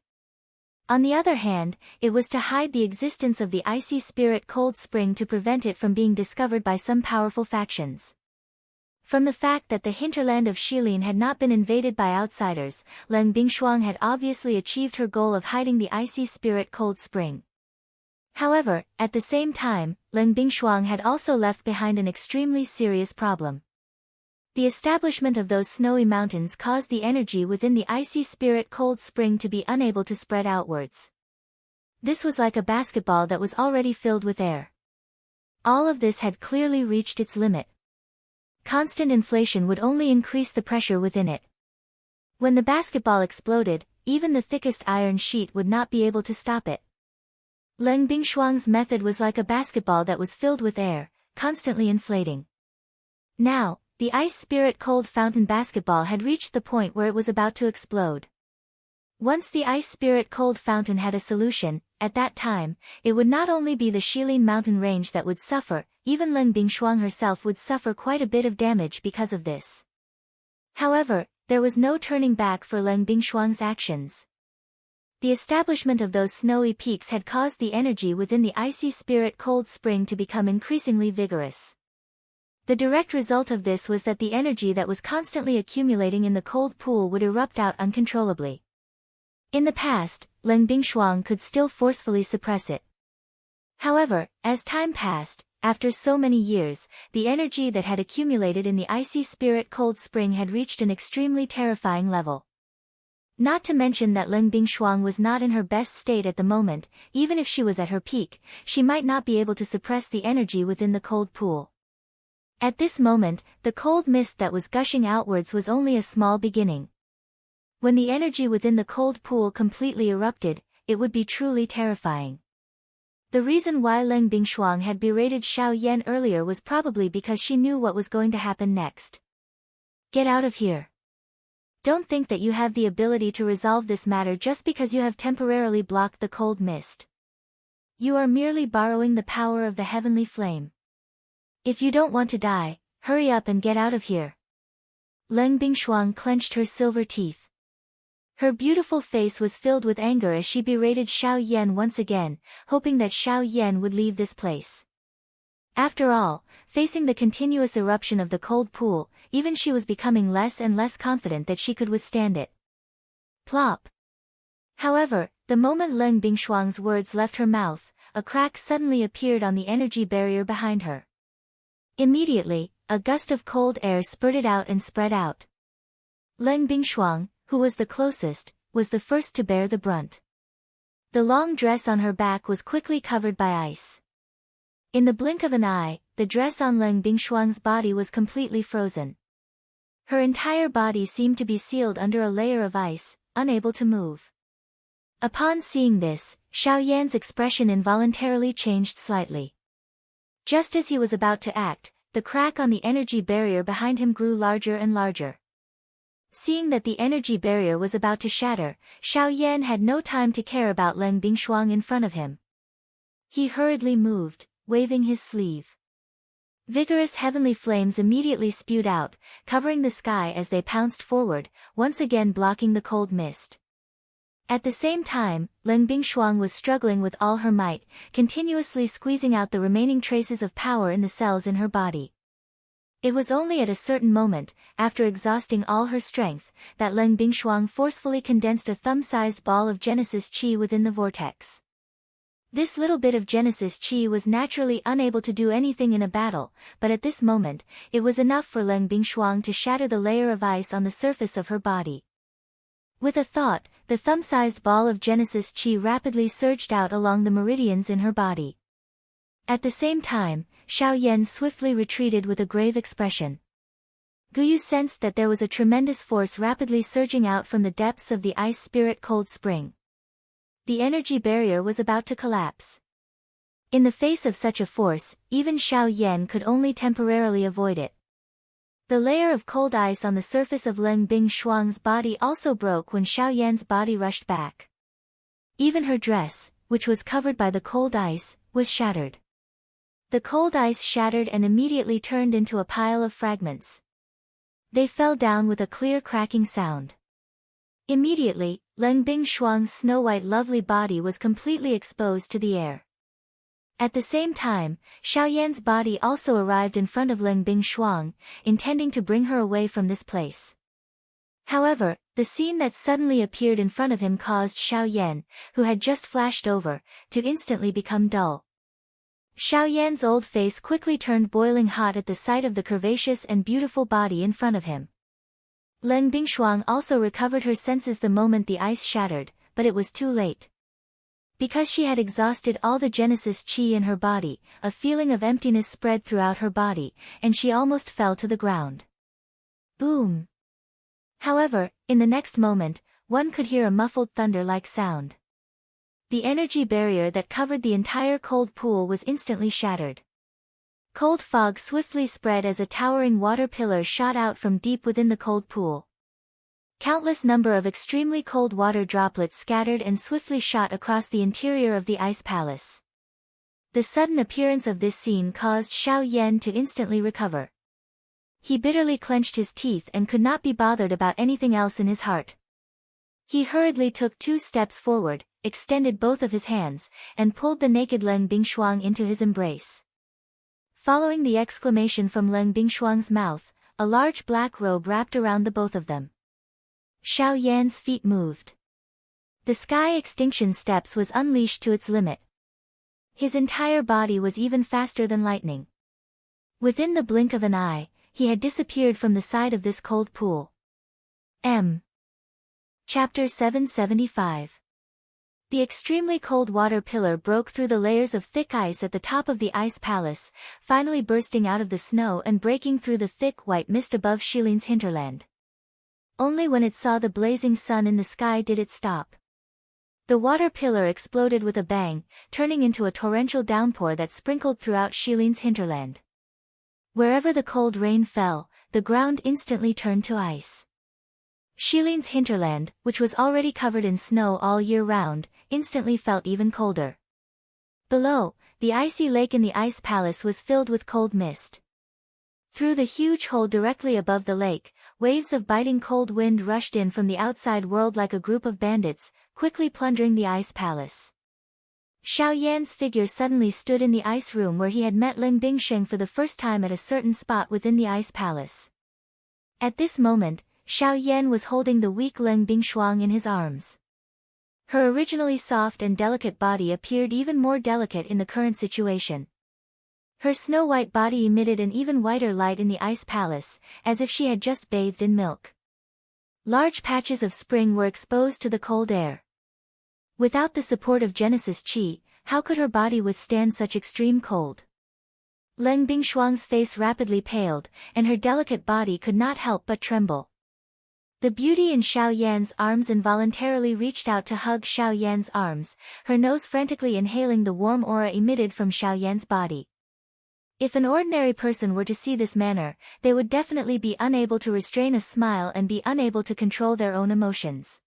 On the other hand, it was to hide the existence of the icy spirit cold spring to prevent it from being discovered by some powerful factions. From the fact that the hinterland of Shilin had not been invaded by outsiders, Leng Bingshuang had obviously achieved her goal of hiding the icy spirit cold spring. However, at the same time, Leng Bingshuang had also left behind an extremely serious problem. The establishment of those snowy mountains caused the energy within the icy spirit cold spring to be unable to spread outwards. This was like a basketball that was already filled with air. All of this had clearly reached its limit. Constant inflation would only increase the pressure within it. When the basketball exploded, even the thickest iron sheet would not be able to stop it. Leng Bingshuang's method was like a basketball that was filled with air, constantly inflating. Now, the ice spirit cold fountain basketball had reached the point where it was about to explode. Once the ice spirit cold fountain had a solution, at that time, it would not only be the Shilin mountain range that would suffer, even Leng Bingshuang herself would suffer quite a bit of damage because of this. However, there was no turning back for Leng Bingshuang's actions. The establishment of those snowy peaks had caused the energy within the icy spirit cold spring to become increasingly vigorous. The direct result of this was that the energy that was constantly accumulating in the cold pool would erupt out uncontrollably. In the past, Leng Bingshuang could still forcefully suppress it. However, as time passed, after so many years, the energy that had accumulated in the icy spirit cold spring had reached an extremely terrifying level. Not to mention that Leng Bingshuang was not in her best state at the moment. Even if she was at her peak, she might not be able to suppress the energy within the cold pool. At this moment, the cold mist that was gushing outwards was only a small beginning. When the energy within the cold pool completely erupted, it would be truly terrifying. The reason why Leng Bingshuang had berated Xiao Yan earlier was probably because she knew what was going to happen next. Get out of here. Don't think that you have the ability to resolve this matter just because you have temporarily blocked the cold mist. You are merely borrowing the power of the heavenly flame. If you don't want to die, hurry up and get out of here. Leng Bingshuang clenched her silver teeth. Her beautiful face was filled with anger as she berated Xiao Yan once again, hoping that Xiao Yan would leave this place. After all, facing the continuous eruption of the cold pool, even she was becoming less and less confident that she could withstand it. Plop. However, the moment Leng Bingshuang's words left her mouth, a crack suddenly appeared on the energy barrier behind her. Immediately, a gust of cold air spurted out and spread out. Leng Bingshuang, who was the closest, was the first to bear the brunt. The long dress on her back was quickly covered by ice. In the blink of an eye, the dress on Leng Bingshuang's body was completely frozen. Her entire body seemed to be sealed under a layer of ice, unable to move. Upon seeing this, Xiao Yan's expression involuntarily changed slightly. Just as he was about to act, the crack on the energy barrier behind him grew larger and larger. Seeing that the energy barrier was about to shatter, Xiao Yan had no time to care about Leng Bingshuang in front of him. He hurriedly moved, waving his sleeve. Vigorous heavenly flames immediately spewed out, covering the sky as they pounced forward, once again blocking the cold mist. At the same time, Leng Bingshuang was struggling with all her might, continuously squeezing out the remaining traces of power in the cells in her body. It was only at a certain moment, after exhausting all her strength, that Leng Bingshuang forcefully condensed a thumb-sized ball of Genesis Qi within the vortex. This little bit of Genesis Qi was naturally unable to do anything in a battle, but at this moment, it was enough for Leng Bingshuang to shatter the layer of ice on the surface of her body. With a thought, the thumb-sized ball of Genesis Chi rapidly surged out along the meridians in her body. At the same time, Xiao Yan swiftly retreated with a grave expression. Guyu sensed that there was a tremendous force rapidly surging out from the depths of the ice spirit cold spring. The energy barrier was about to collapse. In the face of such a force, even Xiao Yan could only temporarily avoid it. The layer of cold ice on the surface of Leng Bingshuang's body also broke when Xiao Yan's body rushed back. Even her dress, which was covered by the cold ice, was shattered. The cold ice shattered and immediately turned into a pile of fragments. They fell down with a clear cracking sound. Immediately, Leng Bingshuang's snow-white lovely body was completely exposed to the air. At the same time, Xiao Yan's body also arrived in front of Leng Bingshuang, intending to bring her away from this place. However, the scene that suddenly appeared in front of him caused Xiao Yan, who had just flashed over, to instantly become dull. Xiao Yan's old face quickly turned boiling hot at the sight of the curvaceous and beautiful body in front of him. Leng Bingshuang also recovered her senses the moment the ice shattered, but it was too late. Because she had exhausted all the Genesis Chi in her body, a feeling of emptiness spread throughout her body, and she almost fell to the ground. Boom! However, in the next moment, one could hear a muffled thunder-like sound. The energy barrier that covered the entire cold pool was instantly shattered. Cold fog swiftly spread as a towering water pillar shot out from deep within the cold pool. Countless number of extremely cold water droplets scattered and swiftly shot across the interior of the ice palace. The sudden appearance of this scene caused Xiao Yan to instantly recover. He bitterly clenched his teeth and could not be bothered about anything else in his heart. He hurriedly took 2 steps forward, extended both of his hands, and pulled the naked Leng Bingshuang into his embrace. Following the exclamation from Leng Bingshuang's mouth, a large black robe wrapped around the both of them. Xiao Yan's feet moved. The sky extinction steps was unleashed to its limit. His entire body was even faster than lightning. Within the blink of an eye, he had disappeared from the side of this cold pool. Chapter 775. The extremely cold water pillar broke through the layers of thick ice at the top of the ice palace, finally bursting out of the snow and breaking through the thick white mist above Shilin's hinterland. Only when it saw the blazing sun in the sky did it stop. The water pillar exploded with a bang, turning into a torrential downpour that sprinkled throughout Shilin's hinterland. Wherever the cold rain fell, the ground instantly turned to ice. Shilin's hinterland, which was already covered in snow all year round, instantly felt even colder. Below, the icy lake in the ice palace was filled with cold mist. Through the huge hole directly above the lake, waves of biting cold wind rushed in from the outside world like a group of bandits, quickly plundering the ice palace. Xiao Yan's figure suddenly stood in the ice room where he had met Leng Bingsheng for the first time at a certain spot within the ice palace. At this moment, Xiao Yan was holding the weak Leng Bingshuang in his arms. Her originally soft and delicate body appeared even more delicate in the current situation. Her snow-white body emitted an even whiter light in the ice palace, as if she had just bathed in milk. Large patches of spring were exposed to the cold air. Without the support of Genesis Chi, how could her body withstand such extreme cold? Leng Bingshuang's face rapidly paled, and her delicate body could not help but tremble. The beauty in Xiao Yan's arms involuntarily reached out to hug Xiao Yan's arms, her nose frantically inhaling the warm aura emitted from Xiao Yan's body. If an ordinary person were to see this manner, they would definitely be unable to restrain a smile and be unable to control their own emotions.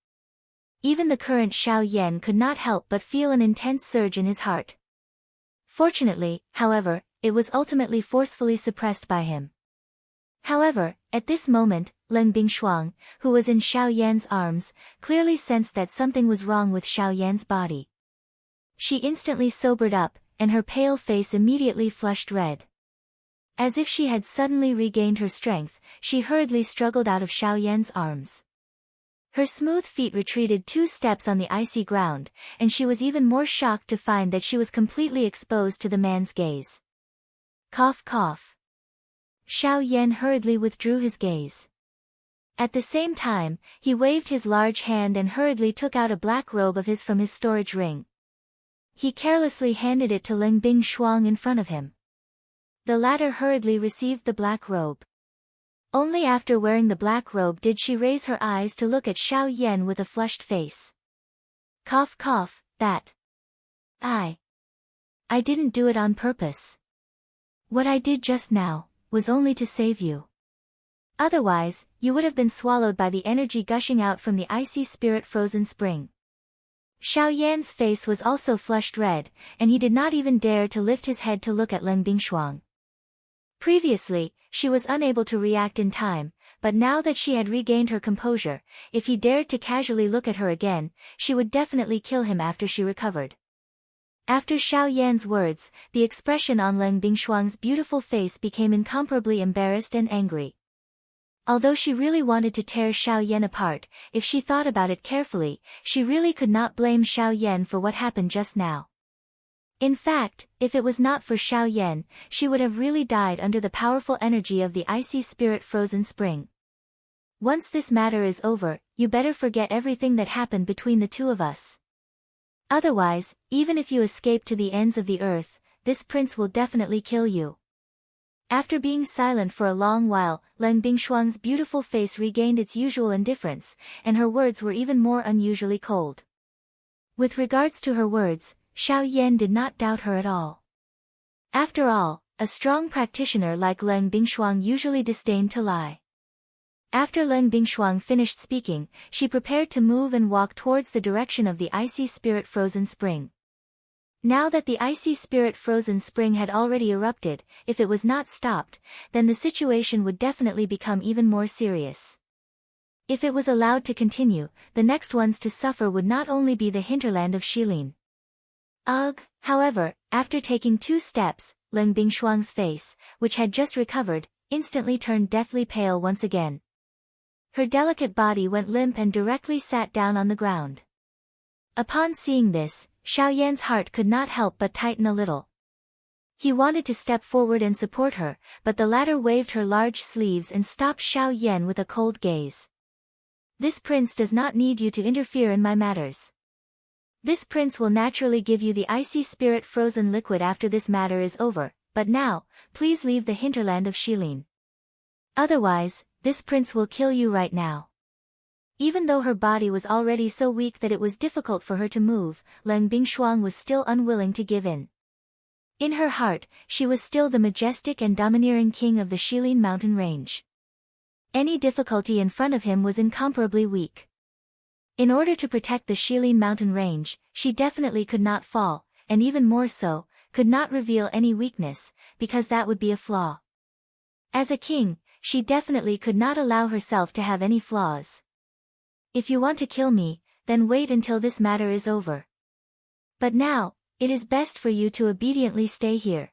Even the current Xiao Yan could not help but feel an intense surge in his heart. Fortunately, however, it was ultimately forcefully suppressed by him. However, at this moment, Leng Bingshuang, who was in Xiao Yan's arms, clearly sensed that something was wrong with Xiao Yan's body. She instantly sobered up, and her pale face immediately flushed red. As if she had suddenly regained her strength, she hurriedly struggled out of Xiao Yan's arms. Her smooth feet retreated 2 steps on the icy ground, and she was even more shocked to find that she was completely exposed to the man's gaze. Cough cough. Xiao Yan hurriedly withdrew his gaze. At the same time, he waved his large hand and hurriedly took out a black robe of his from his storage ring. He carelessly handed it to Leng Bingshuang in front of him. The latter hurriedly received the black robe. Only after wearing the black robe did she raise her eyes to look at Xiao Yan with a flushed face. Cough cough, that. I didn't do it on purpose. What I did just now was only to save you. Otherwise, you would have been swallowed by the energy gushing out from the icy spirit frozen spring. Xiao Yan's face was also flushed red, and he did not even dare to lift his head to look at Leng Bingshuang. Previously, she was unable to react in time, but now that she had regained her composure, if he dared to casually look at her again, she would definitely kill him after she recovered. After Xiao Yan's words, the expression on Leng Bingshuang's beautiful face became incomparably embarrassed and angry. Although she really wanted to tear Xiao Yan apart, if she thought about it carefully, she really could not blame Xiao Yan for what happened just now. In fact, if it was not for Xiao Yan, she would have really died under the powerful energy of the icy spirit frozen spring. Once this matter is over, you better forget everything that happened between the two of us. Otherwise, even if you escape to the ends of the earth, this prince will definitely kill you. After being silent for a long while, Leng Bingshuang's beautiful face regained its usual indifference, and her words were even more unusually cold. With regards to her words, Xiao Yan did not doubt her at all. After all, a strong practitioner like Leng Bingshuang usually disdained to lie. After Leng Bingshuang finished speaking, she prepared to move and walk towards the direction of the icy spirit frozen spring. Now that the icy spirit frozen spring had already erupted, if it was not stopped, then the situation would definitely become even more serious. If it was allowed to continue, the next ones to suffer would not only be the hinterland of Shilin. Ugh! However, after taking 2 steps, Leng Bingshuang's face, which had just recovered, instantly turned deathly pale once again. Her delicate body went limp and directly sat down on the ground. Upon seeing this, Xiao Yan's heart could not help but tighten a little. He wanted to step forward and support her, but the latter waved her large sleeves and stopped Xiao Yan with a cold gaze. This prince does not need you to interfere in my matters. This prince will naturally give you the icy spirit frozen liquid after this matter is over, but now, please leave the hinterland of Shilin. Otherwise, this prince will kill you right now. Even though her body was already so weak that it was difficult for her to move, Leng Bingshuang was still unwilling to give in. In her heart, she was still the majestic and domineering king of the Shilin mountain range. Any difficulty in front of him was incomparably weak. In order to protect the Shilin mountain range, she definitely could not fall, and even more so, could not reveal any weakness, because that would be a flaw. As a king, she definitely could not allow herself to have any flaws. If you want to kill me, then wait until this matter is over. But now, it is best for you to obediently stay here.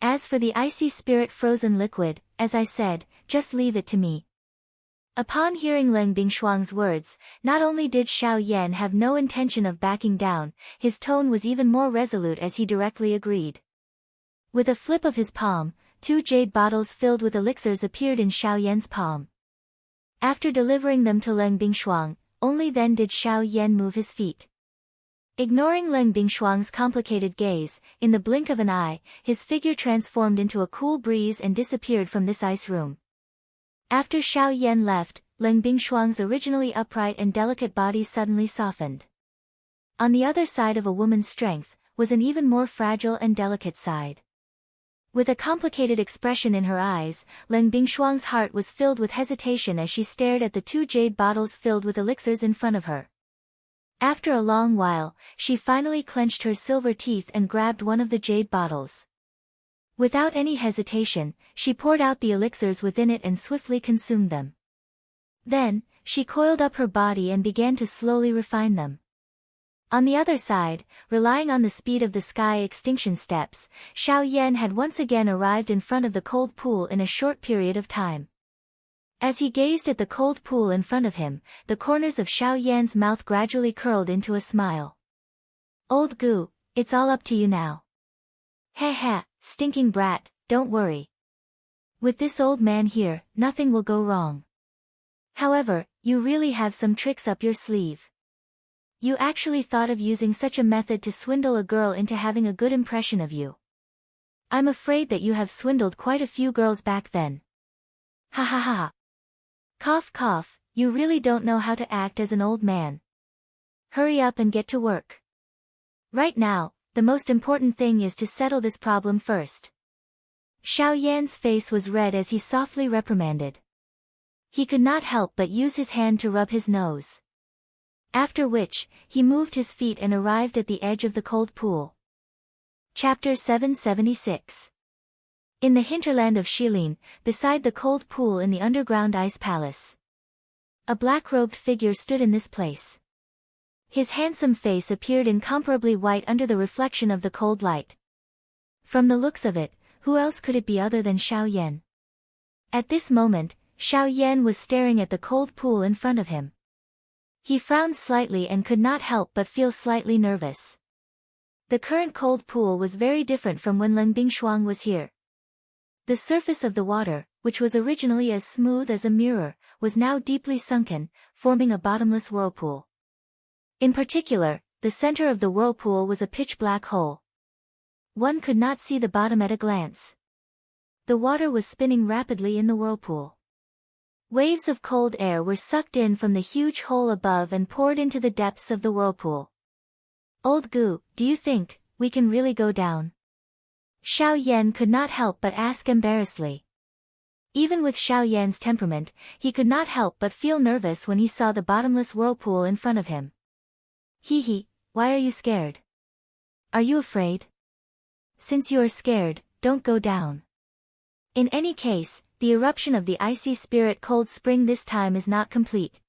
As for the icy spirit frozen liquid, as I said, just leave it to me. Upon hearing Leng Bingshuang's words, not only did Xiao Yan have no intention of backing down, his tone was even more resolute as he directly agreed. With a flip of his palm, 2 jade bottles filled with elixirs appeared in Xiao Yan's palm. After delivering them to Leng Bingshuang, only then did Xiao Yan move his feet. Ignoring Leng Bingshuang's complicated gaze, in the blink of an eye, his figure transformed into a cool breeze and disappeared from this ice room. After Xiao Yan left, Leng Bingshuang's originally upright and delicate body suddenly softened. On the other side of a woman's strength, was an even more fragile and delicate side. With a complicated expression in her eyes, Leng Bingshuang's heart was filled with hesitation as she stared at the 2 jade bottles filled with elixirs in front of her. After a long while, she finally clenched her silver teeth and grabbed one of the jade bottles. Without any hesitation, she poured out the elixirs within it and swiftly consumed them. Then, she coiled up her body and began to slowly refine them. On the other side, relying on the speed of the sky extinction steps, Xiao Yan had once again arrived in front of the cold pool in a short period of time. As he gazed at the cold pool in front of him, the corners of Xiao Yan's mouth gradually curled into a smile. Old Gu, it's all up to you now. Heh heh, stinking brat, don't worry. With this old man here, nothing will go wrong. However, you really have some tricks up your sleeve. You actually thought of using such a method to swindle a girl into having a good impression of you. I'm afraid that you have swindled quite a few girls back then. Ha ha ha. Cough cough, you really don't know how to act as an old man. Hurry up and get to work. Right now, the most important thing is to settle this problem first. Xiao Yan's face was red as he softly reprimanded. He could not help but use his hand to rub his nose. After which, he moved his feet and arrived at the edge of the cold pool. Chapter 776. In the hinterland of Shilin, beside the cold pool in the underground ice palace. A black-robed figure stood in this place. His handsome face appeared incomparably white under the reflection of the cold light. From the looks of it, who else could it be other than Xiao Yan? At this moment, Xiao Yan was staring at the cold pool in front of him. He frowned slightly and could not help but feel slightly nervous. The current cold pool was very different from when Leng Bingshuang was here. The surface of the water, which was originally as smooth as a mirror, was now deeply sunken, forming a bottomless whirlpool. In particular, the center of the whirlpool was a pitch-black hole. One could not see the bottom at a glance. The water was spinning rapidly in the whirlpool. Waves of cold air were sucked in from the huge hole above and poured into the depths of the whirlpool. Old Gu, do you think we can really go down? Xiao Yan could not help but ask embarrassedly. Even with Xiao Yan's temperament, he could not help but feel nervous when he saw the bottomless whirlpool in front of him. Hee, why are you scared? Are you afraid? Since you are scared, don't go down. In any case, the eruption of the icy spirit cold spring this time is not complete.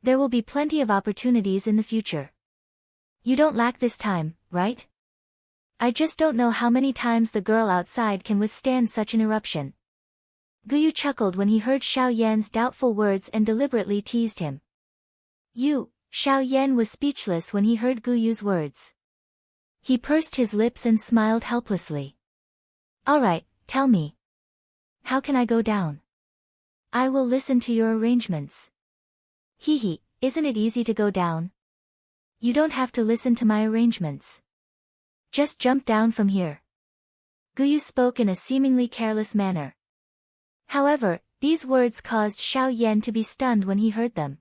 There will be plenty of opportunities in the future. You don't lack this time, right? I just don't know how many times the girl outside can withstand such an eruption. Guyu chuckled when he heard Xiao Yan's doubtful words and deliberately teased him. Xiao Yan was speechless when he heard Guyu's words. He pursed his lips and smiled helplessly. Alright, tell me. How can I go down? I will listen to your arrangements. Isn't it easy to go down? You don't have to listen to my arrangements. Just jump down from here. Guyu spoke in a seemingly careless manner. However, these words caused Xiao Yan to be stunned when he heard them.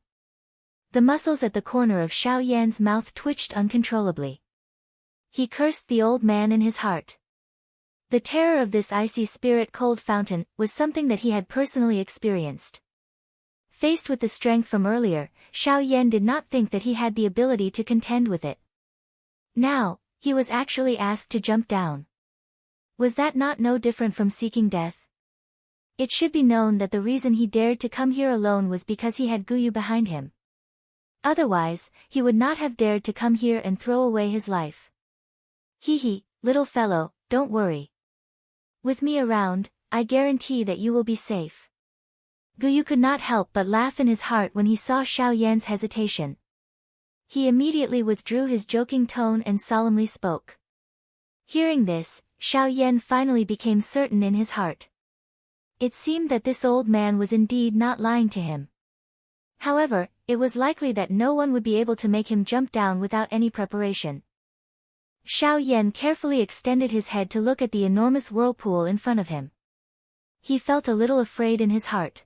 The muscles at the corner of Xiao Yan's mouth twitched uncontrollably. He cursed the old man in his heart. The terror of this icy spirit cold fountain was something that he had personally experienced. Faced with the strength from earlier, Xiao Yan did not think that he had the ability to contend with it. Now, he was actually asked to jump down. Was that not no different from seeking death? It should be known that the reason he dared to come here alone was because he had Guyu behind him. Otherwise, he would not have dared to come here and throw away his life. Little fellow, don't worry. With me around, I guarantee that you will be safe. Guyu could not help but laugh in his heart when he saw Xiao Yan's hesitation. He immediately withdrew his joking tone and solemnly spoke. Hearing this, Xiao Yan finally became certain in his heart. It seemed that this old man was indeed not lying to him. However, it was likely that no one would be able to make him jump down without any preparation. Xiao Yan carefully extended his head to look at the enormous whirlpool in front of him. He felt a little afraid in his heart.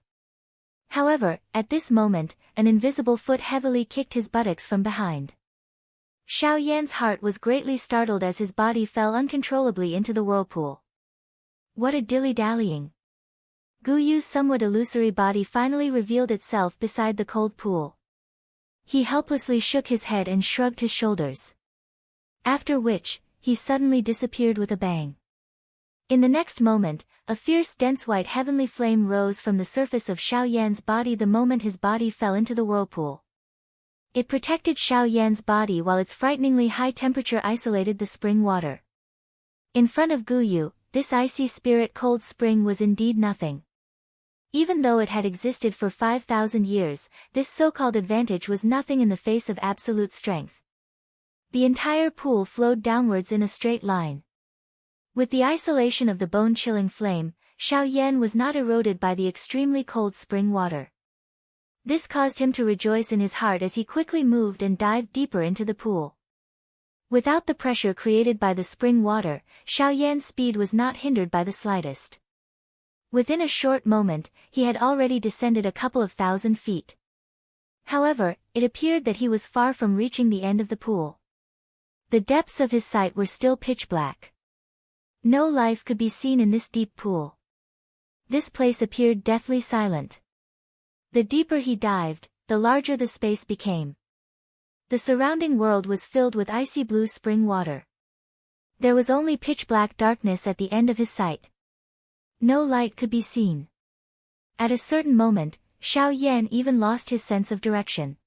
However, at this moment, an invisible foot heavily kicked his buttocks from behind. Xiao Yan's heart was greatly startled as his body fell uncontrollably into the whirlpool. What a dilly-dallying! Guyu's somewhat illusory body finally revealed itself beside the cold pool. He helplessly shook his head and shrugged his shoulders. After which, he suddenly disappeared with a bang. In the next moment, a fierce dense white heavenly flame rose from the surface of Xiao Yan's body the moment his body fell into the whirlpool. It protected Xiao Yan's body while its frighteningly high temperature isolated the spring water. In front of Guyu, this icy spirit cold spring was indeed nothing. Even though it had existed for 5,000 years, this so-called advantage was nothing in the face of absolute strength. The entire pool flowed downwards in a straight line. With the isolation of the bone-chilling flame, Xiao Yan was not eroded by the extremely cold spring water. This caused him to rejoice in his heart as he quickly moved and dived deeper into the pool. Without the pressure created by the spring water, Xiao Yan's speed was not hindered by the slightest. Within a short moment, he had already descended a couple of thousand feet. However, it appeared that he was far from reaching the end of the pool. The depths of his sight were still pitch black. No life could be seen in this deep pool. This place appeared deathly silent. The deeper he dived, the larger the space became. The surrounding world was filled with icy blue spring water. There was only pitch-black darkness at the end of his sight. No light could be seen. At a certain moment, Xiao Yan even lost his sense of direction.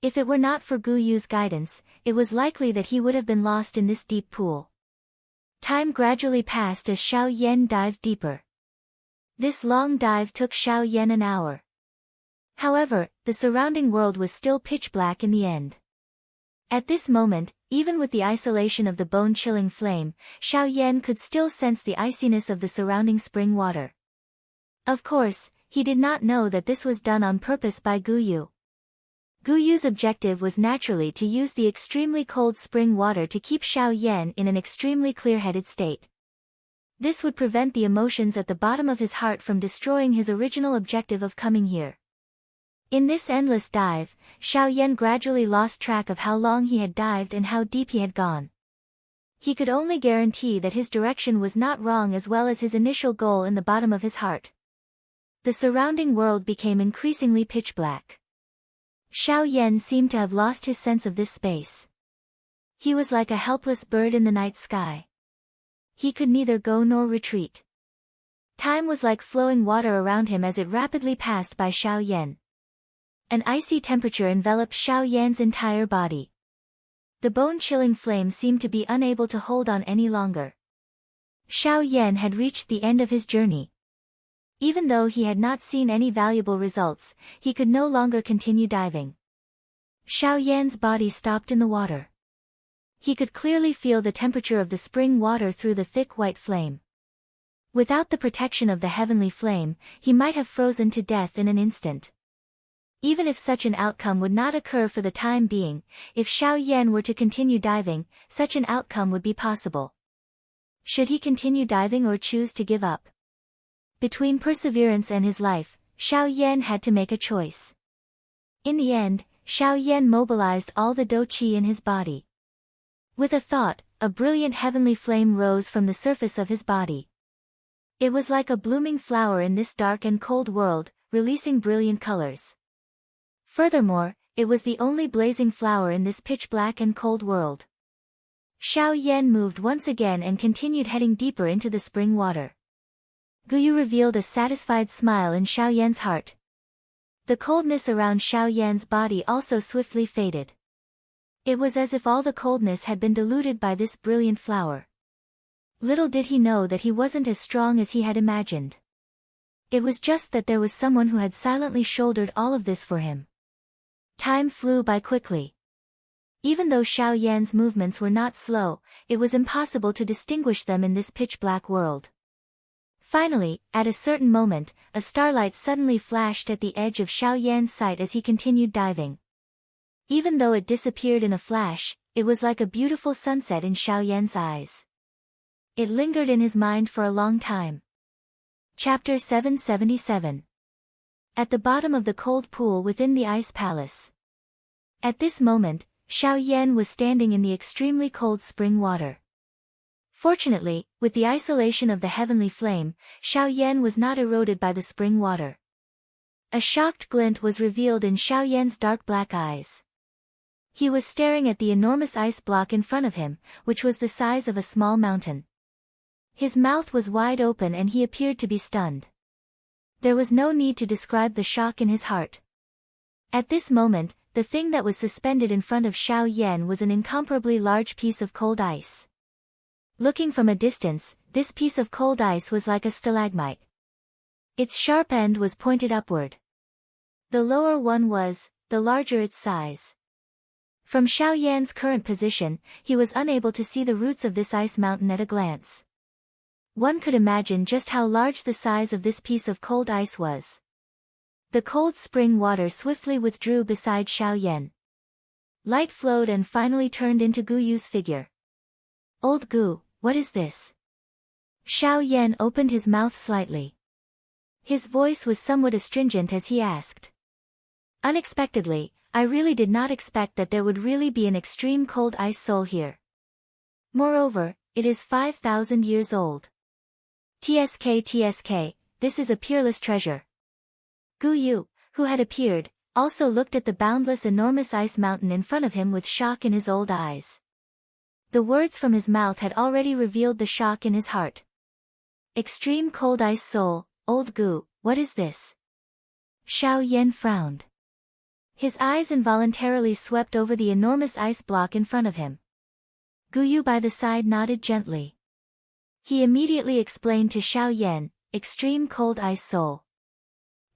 If it were not for Gu Yu's guidance, it was likely that he would have been lost in this deep pool. Time gradually passed as Xiao Yan dived deeper. This long dive took Xiao Yan an hour. However, the surrounding world was still pitch black in the end. At this moment, even with the isolation of the bone-chilling flame, Xiao Yan could still sense the iciness of the surrounding spring water. Of course, he did not know that this was done on purpose by Gu Yu. Gu Yu's objective was naturally to use the extremely cold spring water to keep Xiao Yan in an extremely clear-headed state. This would prevent the emotions at the bottom of his heart from destroying his original objective of coming here. In this endless dive, Xiao Yan gradually lost track of how long he had dived and how deep he had gone. He could only guarantee that his direction was not wrong as well as his initial goal in the bottom of his heart. The surrounding world became increasingly pitch black. Xiao Yan seemed to have lost his sense of this space. He was like a helpless bird in the night sky. He could neither go nor retreat. Time was like flowing water around him as it rapidly passed by Xiao Yan. An icy temperature enveloped Xiao Yan's entire body. The bone-chilling flame seemed to be unable to hold on any longer. Xiao Yan had reached the end of his journey. Even though he had not seen any valuable results, he could no longer continue diving. Xiao Yan's body stopped in the water. He could clearly feel the temperature of the spring water through the thick white flame. Without the protection of the heavenly flame, he might have frozen to death in an instant. Even if such an outcome would not occur for the time being, if Xiao Yan were to continue diving, such an outcome would be possible. Should he continue diving or choose to give up? Between perseverance and his life, Xiao Yan had to make a choice. In the end, Xiao Yan mobilized all the dou qi in his body. With a thought, a brilliant heavenly flame rose from the surface of his body. It was like a blooming flower in this dark and cold world, releasing brilliant colors. Furthermore, it was the only blazing flower in this pitch-black and cold world. Xiao Yan moved once again and continued heading deeper into the spring water. Gu Yu revealed a satisfied smile in Xiao Yan's heart. The coldness around Xiao Yan's body also swiftly faded. It was as if all the coldness had been diluted by this brilliant flower. Little did he know that he wasn't as strong as he had imagined. It was just that there was someone who had silently shouldered all of this for him. Time flew by quickly. Even though Xiao Yan's movements were not slow, it was impossible to distinguish them in this pitch-black world. Finally, at a certain moment, a starlight suddenly flashed at the edge of Xiao Yan's sight as he continued diving. Even though it disappeared in a flash, it was like a beautiful sunset in Xiao Yan's eyes. It lingered in his mind for a long time. Chapter 777. At the bottom of the cold pool within the ice palace. At this moment, Xiao Yan was standing in the extremely cold spring water. Fortunately, with the isolation of the heavenly flame, Xiao Yan was not eroded by the spring water. A shocked glint was revealed in Xiao Yan's dark black eyes. He was staring at the enormous ice block in front of him, which was the size of a small mountain. His mouth was wide open and he appeared to be stunned. There was no need to describe the shock in his heart. At this moment, the thing that was suspended in front of Xiao Yan was an incomparably large piece of cold ice. Looking from a distance, this piece of cold ice was like a stalagmite. Its sharp end was pointed upward. The lower one was, the larger its size. From Xiao Yan's current position, he was unable to see the roots of this ice mountain at a glance. One could imagine just how large the size of this piece of cold ice was. The cold spring water swiftly withdrew beside Xiao Yan. Light flowed and finally turned into Gu Yu's figure. Old Gu, what is this? Xiao Yan opened his mouth slightly. His voice was somewhat astringent as he asked. Unexpectedly, I really did not expect that there would really be an extreme cold ice soul here. Moreover, it is 5,000 years old. TSK, this is a peerless treasure. Gu Yu, who had appeared, also looked at the boundless enormous ice mountain in front of him with shock in his old eyes. The words from his mouth had already revealed the shock in his heart. Extreme cold ice soul, old Gu, what is this? Xiao Yan frowned. His eyes involuntarily swept over the enormous ice block in front of him. Gu Yu by the side nodded gently. He immediately explained to Xiao Yan, extreme cold ice soul.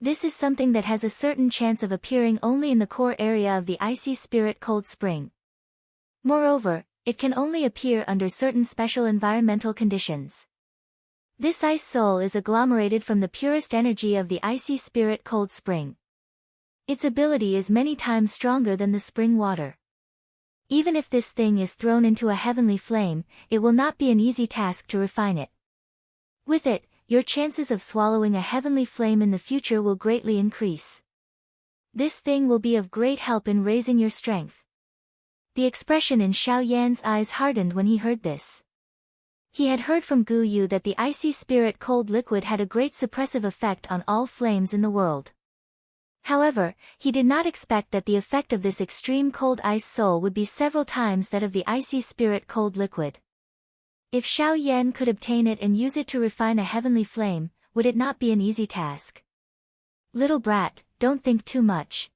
This is something that has a certain chance of appearing only in the core area of the icy spirit cold spring. Moreover, it can only appear under certain special environmental conditions. This ice soul is agglomerated from the purest energy of the icy spirit cold spring. Its ability is many times stronger than the spring water. Even if this thing is thrown into a heavenly flame, it will not be an easy task to refine it. With it, your chances of swallowing a heavenly flame in the future will greatly increase. This thing will be of great help in raising your strength. The expression in Xiao Yan's eyes hardened when he heard this. He had heard from Gu Yu that the icy spirit cold liquid had a great suppressive effect on all flames in the world. However, he did not expect that the effect of this extreme cold ice soul would be several times that of the icy spirit cold liquid. If Xiao Yan could obtain it and use it to refine a heavenly flame, would it not be an easy task? Little brat, don't think too much.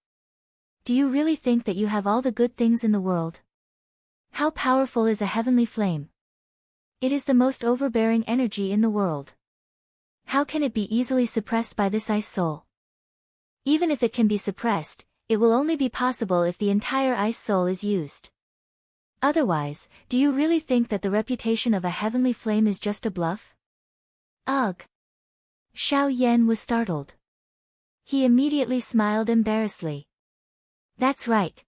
Do you really think that you have all the good things in the world? How powerful is a heavenly flame? It is the most overbearing energy in the world. How can it be easily suppressed by this ice soul? Even if it can be suppressed, it will only be possible if the entire ice soul is used. Otherwise, do you really think that the reputation of a heavenly flame is just a bluff? Ugh! Xiao Yan was startled. He immediately smiled embarrassedly. That's right.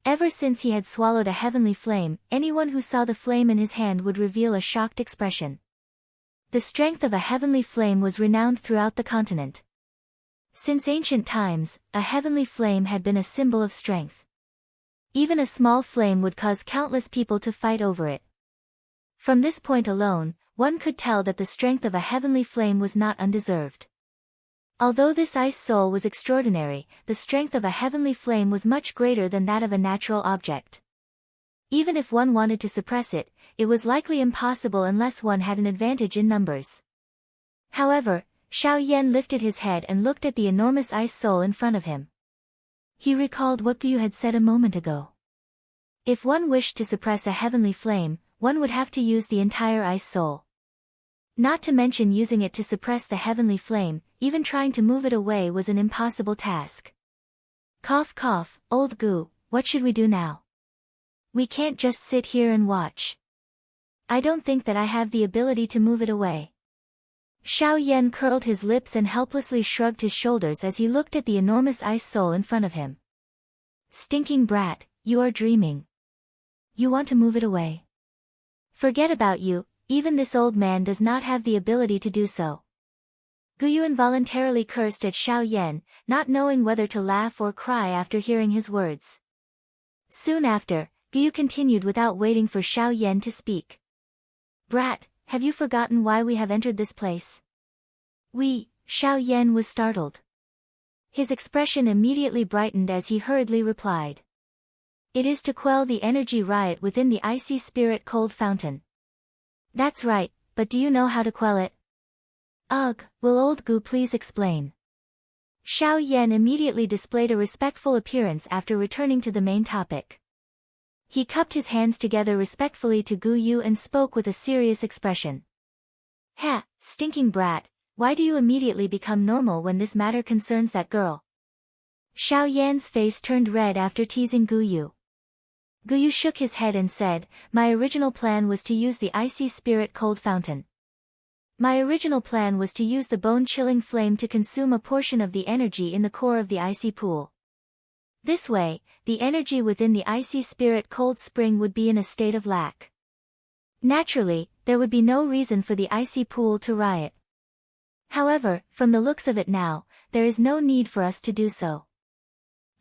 Ever since he had swallowed a heavenly flame, anyone who saw the flame in his hand would reveal a shocked expression. The strength of a heavenly flame was renowned throughout the continent. Since ancient times, a heavenly flame had been a symbol of strength. Even a small flame would cause countless people to fight over it. From this point alone, one could tell that the strength of a heavenly flame was not undeserved. Although this ice soul was extraordinary, the strength of a heavenly flame was much greater than that of a natural object. Even if one wanted to suppress it, it was likely impossible unless one had an advantage in numbers. However, Xiao Yan lifted his head and looked at the enormous ice soul in front of him. He recalled what Gu Yu had said a moment ago. If one wished to suppress a heavenly flame, one would have to use the entire ice soul. Not to mention using it to suppress the heavenly flame, even trying to move it away was an impossible task. Cough cough, old Gu, what should we do now? We can't just sit here and watch. I don't think that I have the ability to move it away. Xiao Yan curled his lips and helplessly shrugged his shoulders as he looked at the enormous ice soul in front of him. Stinking brat, you are dreaming. You want to move it away? Forget about you, even this old man does not have the ability to do so. Gu Yu involuntarily cursed at Xiao Yan, not knowing whether to laugh or cry after hearing his words. Soon after, Gu Yu continued without waiting for Xiao Yan to speak. Brat, have you forgotten why we have entered this place? Xiao Yan was startled. His expression immediately brightened as he hurriedly replied. It is to quell the energy riot within the icy spirit cold fountain. That's right, but do you know how to quell it? Ugh, will old Gu please explain? Xiao Yan immediately displayed a respectful appearance after returning to the main topic. He cupped his hands together respectfully to Gu Yu and spoke with a serious expression. Ha, stinking brat, why do you immediately become normal when this matter concerns that girl? Xiao Yan's face turned red after teasing Gu Yu. Gu Yu shook his head and said, my original plan was to use the icy spirit cold fountain. My original plan was to use the bone-chilling flame to consume a portion of the energy in the core of the icy pool. This way, the energy within the icy spirit cold spring would be in a state of lack. Naturally, there would be no reason for the icy pool to riot. However, from the looks of it now, there is no need for us to do so.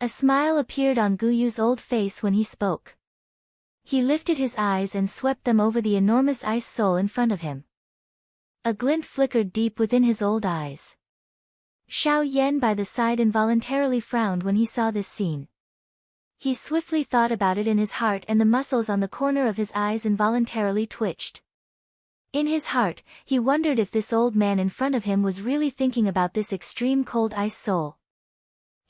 A smile appeared on Guyu's old face when he spoke. He lifted his eyes and swept them over the enormous ice soul in front of him. A glint flickered deep within his old eyes. Xiao Yan by the side involuntarily frowned when he saw this scene. He swiftly thought about it in his heart, and the muscles on the corner of his eyes involuntarily twitched. In his heart, he wondered if this old man in front of him was really thinking about this extreme cold ice soul.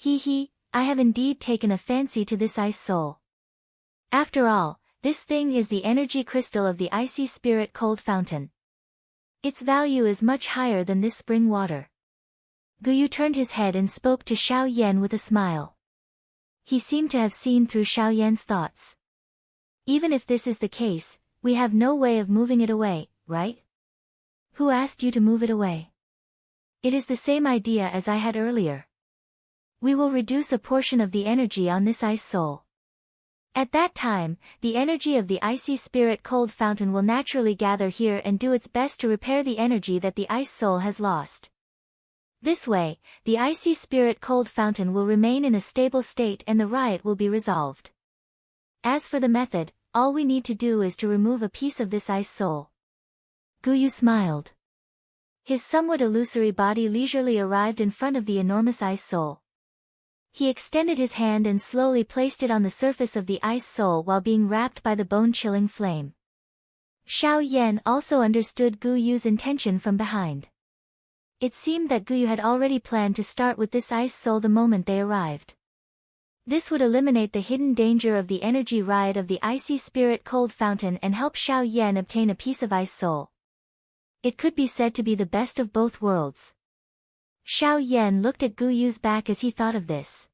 I have indeed taken a fancy to this ice soul. After all, this thing is the energy crystal of the icy spirit cold fountain. Its value is much higher than this spring water. Guyu turned his head and spoke to Xiao Yan with a smile. He seemed to have seen through Xiao Yan's thoughts. Even if this is the case, we have no way of moving it away, right? Who asked you to move it away? It is the same idea as I had earlier. We will reduce a portion of the energy on this ice soul. At that time, the energy of the icy spirit cold fountain will naturally gather here and do its best to repair the energy that the ice soul has lost. This way, the icy spirit cold fountain will remain in a stable state and the riot will be resolved. As for the method, all we need to do is to remove a piece of this ice soul. Guyu smiled. His somewhat illusory body leisurely arrived in front of the enormous ice soul. He extended his hand and slowly placed it on the surface of the ice soul while being wrapped by the bone-chilling flame. Xiao Yan also understood Guyu's intention from behind. It seemed that Guyu had already planned to start with this ice soul the moment they arrived. This would eliminate the hidden danger of the energy riot of the icy spirit cold fountain and help Xiao Yan obtain a piece of ice soul. It could be said to be the best of both worlds. Xiao Yan looked at Guyu's back as he thought of this.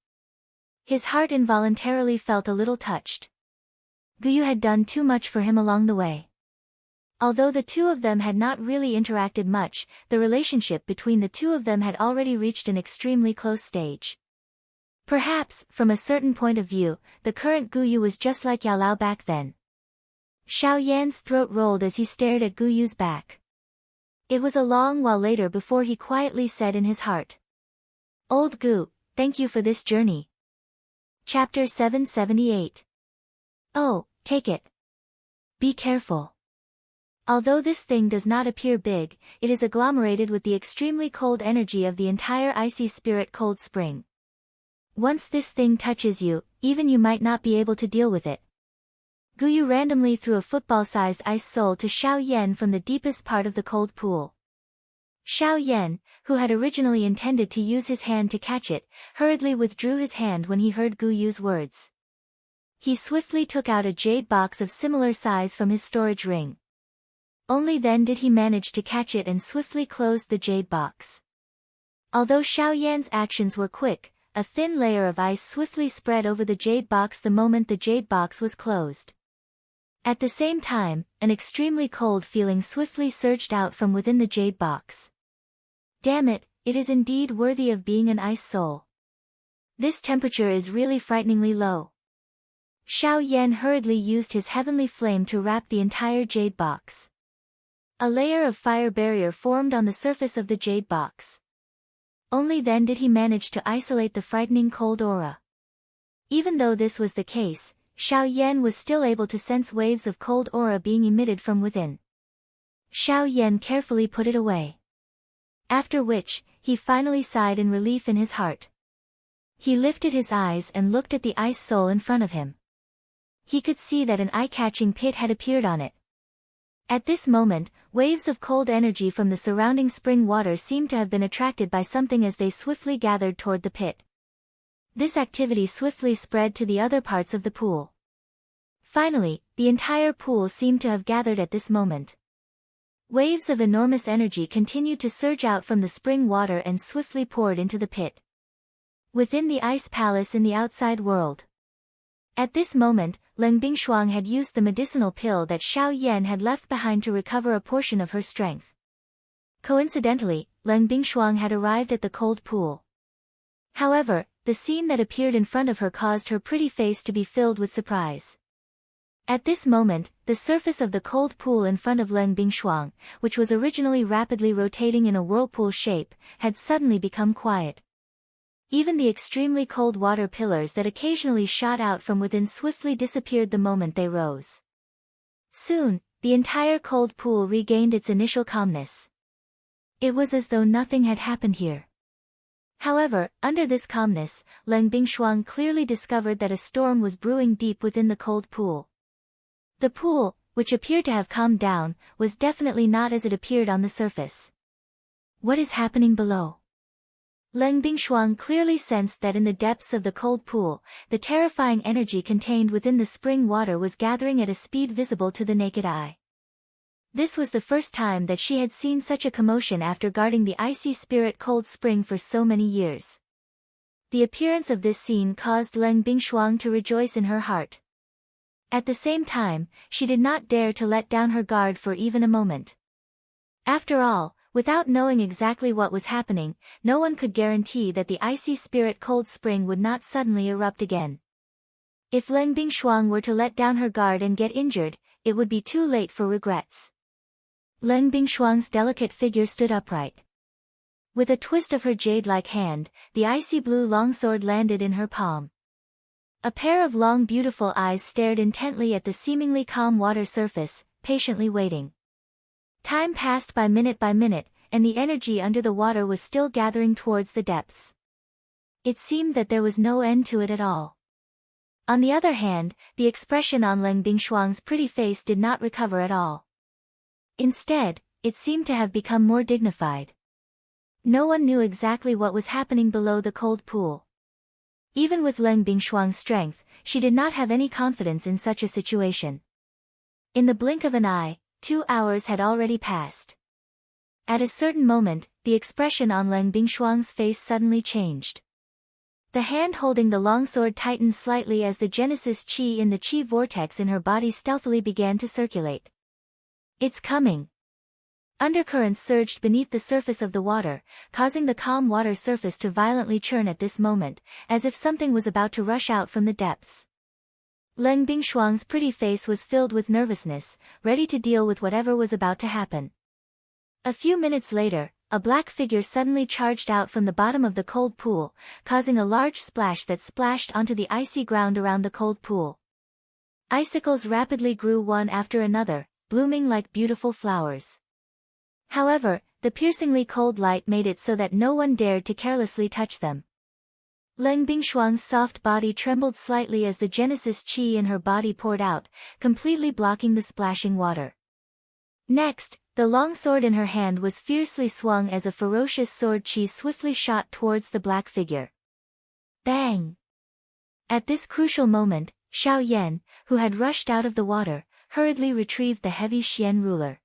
His heart involuntarily felt a little touched. Guyu had done too much for him along the way. Although the two of them had not really interacted much, the relationship between the two of them had already reached an extremely close stage. Perhaps, from a certain point of view, the current Guyu was just like Yalao back then. Xiao Yan's throat rolled as he stared at Guyu's back. It was a long while later before he quietly said in his heart. Old Gu, thank you for this journey. Chapter 778. Oh, take it. Be careful. Although this thing does not appear big, it is agglomerated with the extremely cold energy of the entire icy spirit cold spring. Once this thing touches you, even you might not be able to deal with it. Guyu randomly threw a football-sized ice soul to Xiao Yan from the deepest part of the cold pool. Xiao Yan, who had originally intended to use his hand to catch it, hurriedly withdrew his hand when he heard Guyu's words. He swiftly took out a jade box of similar size from his storage ring. Only then did he manage to catch it and swiftly closed the jade box. Although Xiao Yan's actions were quick, a thin layer of ice swiftly spread over the jade box the moment the jade box was closed. At the same time, an extremely cold feeling swiftly surged out from within the jade box. Damn it, it is indeed worthy of being an ice soul. This temperature is really frighteningly low. Xiao Yan hurriedly used his heavenly flame to wrap the entire jade box. A layer of fire barrier formed on the surface of the jade box. Only then did he manage to isolate the frightening cold aura. Even though this was the case, Xiao Yan was still able to sense waves of cold aura being emitted from within. Xiao Yan carefully put it away. After which, he finally sighed in relief in his heart. He lifted his eyes and looked at the ice soul in front of him. He could see that an eye-catching pit had appeared on it. At this moment, waves of cold energy from the surrounding spring water seemed to have been attracted by something as they swiftly gathered toward the pit. This activity swiftly spread to the other parts of the pool. Finally, the entire pool seemed to have gathered at this moment. Waves of enormous energy continued to surge out from the spring water and swiftly poured into the pit. Within the ice palace in the outside world. At this moment, Leng Bingshuang had used the medicinal pill that Xiao Yan had left behind to recover a portion of her strength. Coincidentally, Leng Bingshuang had arrived at the cold pool. However, the scene that appeared in front of her caused her pretty face to be filled with surprise. At this moment, the surface of the cold pool in front of Leng Bingshuang, which was originally rapidly rotating in a whirlpool shape, had suddenly become quiet. Even the extremely cold water pillars that occasionally shot out from within swiftly disappeared the moment they rose. Soon, the entire cold pool regained its initial calmness. It was as though nothing had happened here. However, under this calmness, Leng Bingshuang clearly discovered that a storm was brewing deep within the cold pool. The pool, which appeared to have calmed down, was definitely not as it appeared on the surface. What is happening below? Leng Bingshuang clearly sensed that in the depths of the cold pool, the terrifying energy contained within the spring water was gathering at a speed visible to the naked eye. This was the first time that she had seen such a commotion after guarding the icy spirit cold spring for so many years. The appearance of this scene caused Leng Bingshuang to rejoice in her heart. At the same time, she did not dare to let down her guard for even a moment. After all, without knowing exactly what was happening, no one could guarantee that the icy spirit cold spring would not suddenly erupt again. If Leng Bingshuang were to let down her guard and get injured, it would be too late for regrets. Leng Bingshuang's delicate figure stood upright. With a twist of her jade-like hand, the icy blue longsword landed in her palm. A pair of long beautiful eyes stared intently at the seemingly calm water surface, patiently waiting. Time passed by minute, and the energy under the water was still gathering towards the depths. It seemed that there was no end to it at all. On the other hand, the expression on Leng Bingshuang's pretty face did not recover at all. Instead, it seemed to have become more dignified. No one knew exactly what was happening below the cold pool. Even with Leng Bingshuang's strength, she did not have any confidence in such a situation. In the blink of an eye, 2 hours had already passed. At a certain moment, the expression on Leng Bingshuang's face suddenly changed. The hand holding the longsword tightened slightly as the Genesis Qi in the Qi vortex in her body stealthily began to circulate. It's coming. Undercurrents surged beneath the surface of the water, causing the calm water surface to violently churn at this moment, as if something was about to rush out from the depths. Leng Bingshuang's pretty face was filled with nervousness, ready to deal with whatever was about to happen. A few minutes later, a black figure suddenly charged out from the bottom of the cold pool, causing a large splash that splashed onto the icy ground around the cold pool. Icicles rapidly grew one after another, blooming like beautiful flowers. However, the piercingly cold light made it so that no one dared to carelessly touch them. Leng Bingshuang's soft body trembled slightly as the Genesis Qi in her body poured out, completely blocking the splashing water. Next, the long sword in her hand was fiercely swung as a ferocious sword Qi swiftly shot towards the black figure. Bang! At this crucial moment, Xiao Yan, who had rushed out of the water, hurriedly retrieved the heavy Xian ruler.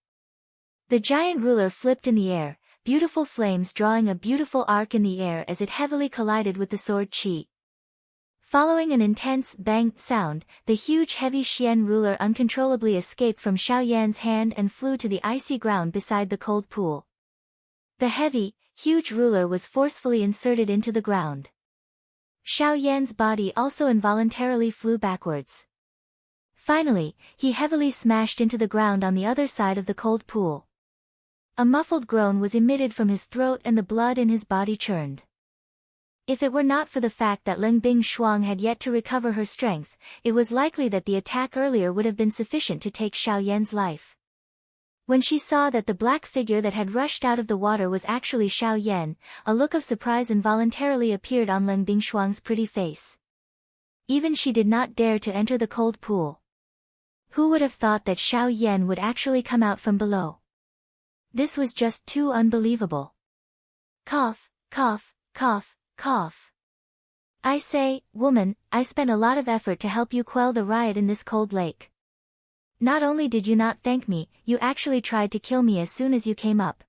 The giant ruler flipped in the air, beautiful flames drawing a beautiful arc in the air as it heavily collided with the sword Qi. Following an intense bang sound, the huge heavy Xian ruler uncontrollably escaped from Xiao Yan's hand and flew to the icy ground beside the cold pool. The heavy, huge ruler was forcefully inserted into the ground. Xiao Yan's body also involuntarily flew backwards. Finally, he heavily smashed into the ground on the other side of the cold pool. A muffled groan was emitted from his throat and the blood in his body churned. If it were not for the fact that Leng Bingshuang had yet to recover her strength, it was likely that the attack earlier would have been sufficient to take Xiao Yan's life. When she saw that the black figure that had rushed out of the water was actually Xiao Yan, a look of surprise involuntarily appeared on Leng Bingshuang's pretty face. Even she did not dare to enter the cold pool. Who would have thought that Xiao Yan would actually come out from below? This was just too unbelievable. Cough, cough, cough, cough. I say, woman, I spent a lot of effort to help you quell the riot in this cold lake. Not only did you not thank me, you actually tried to kill me as soon as you came up.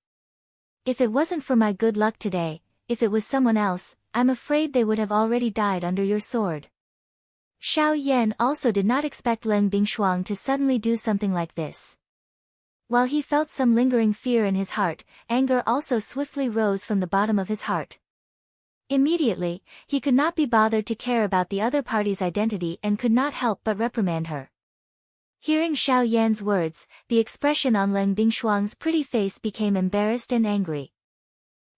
If it wasn't for my good luck today, if it was someone else, I'm afraid they would have already died under your sword. Xiao Yan also did not expect Leng Bingshuang to suddenly do something like this. While he felt some lingering fear in his heart, anger also swiftly rose from the bottom of his heart. Immediately, he could not be bothered to care about the other party's identity and could not help but reprimand her. Hearing Xiao Yan's words, the expression on Leng Bingshuang's pretty face became embarrassed and angry.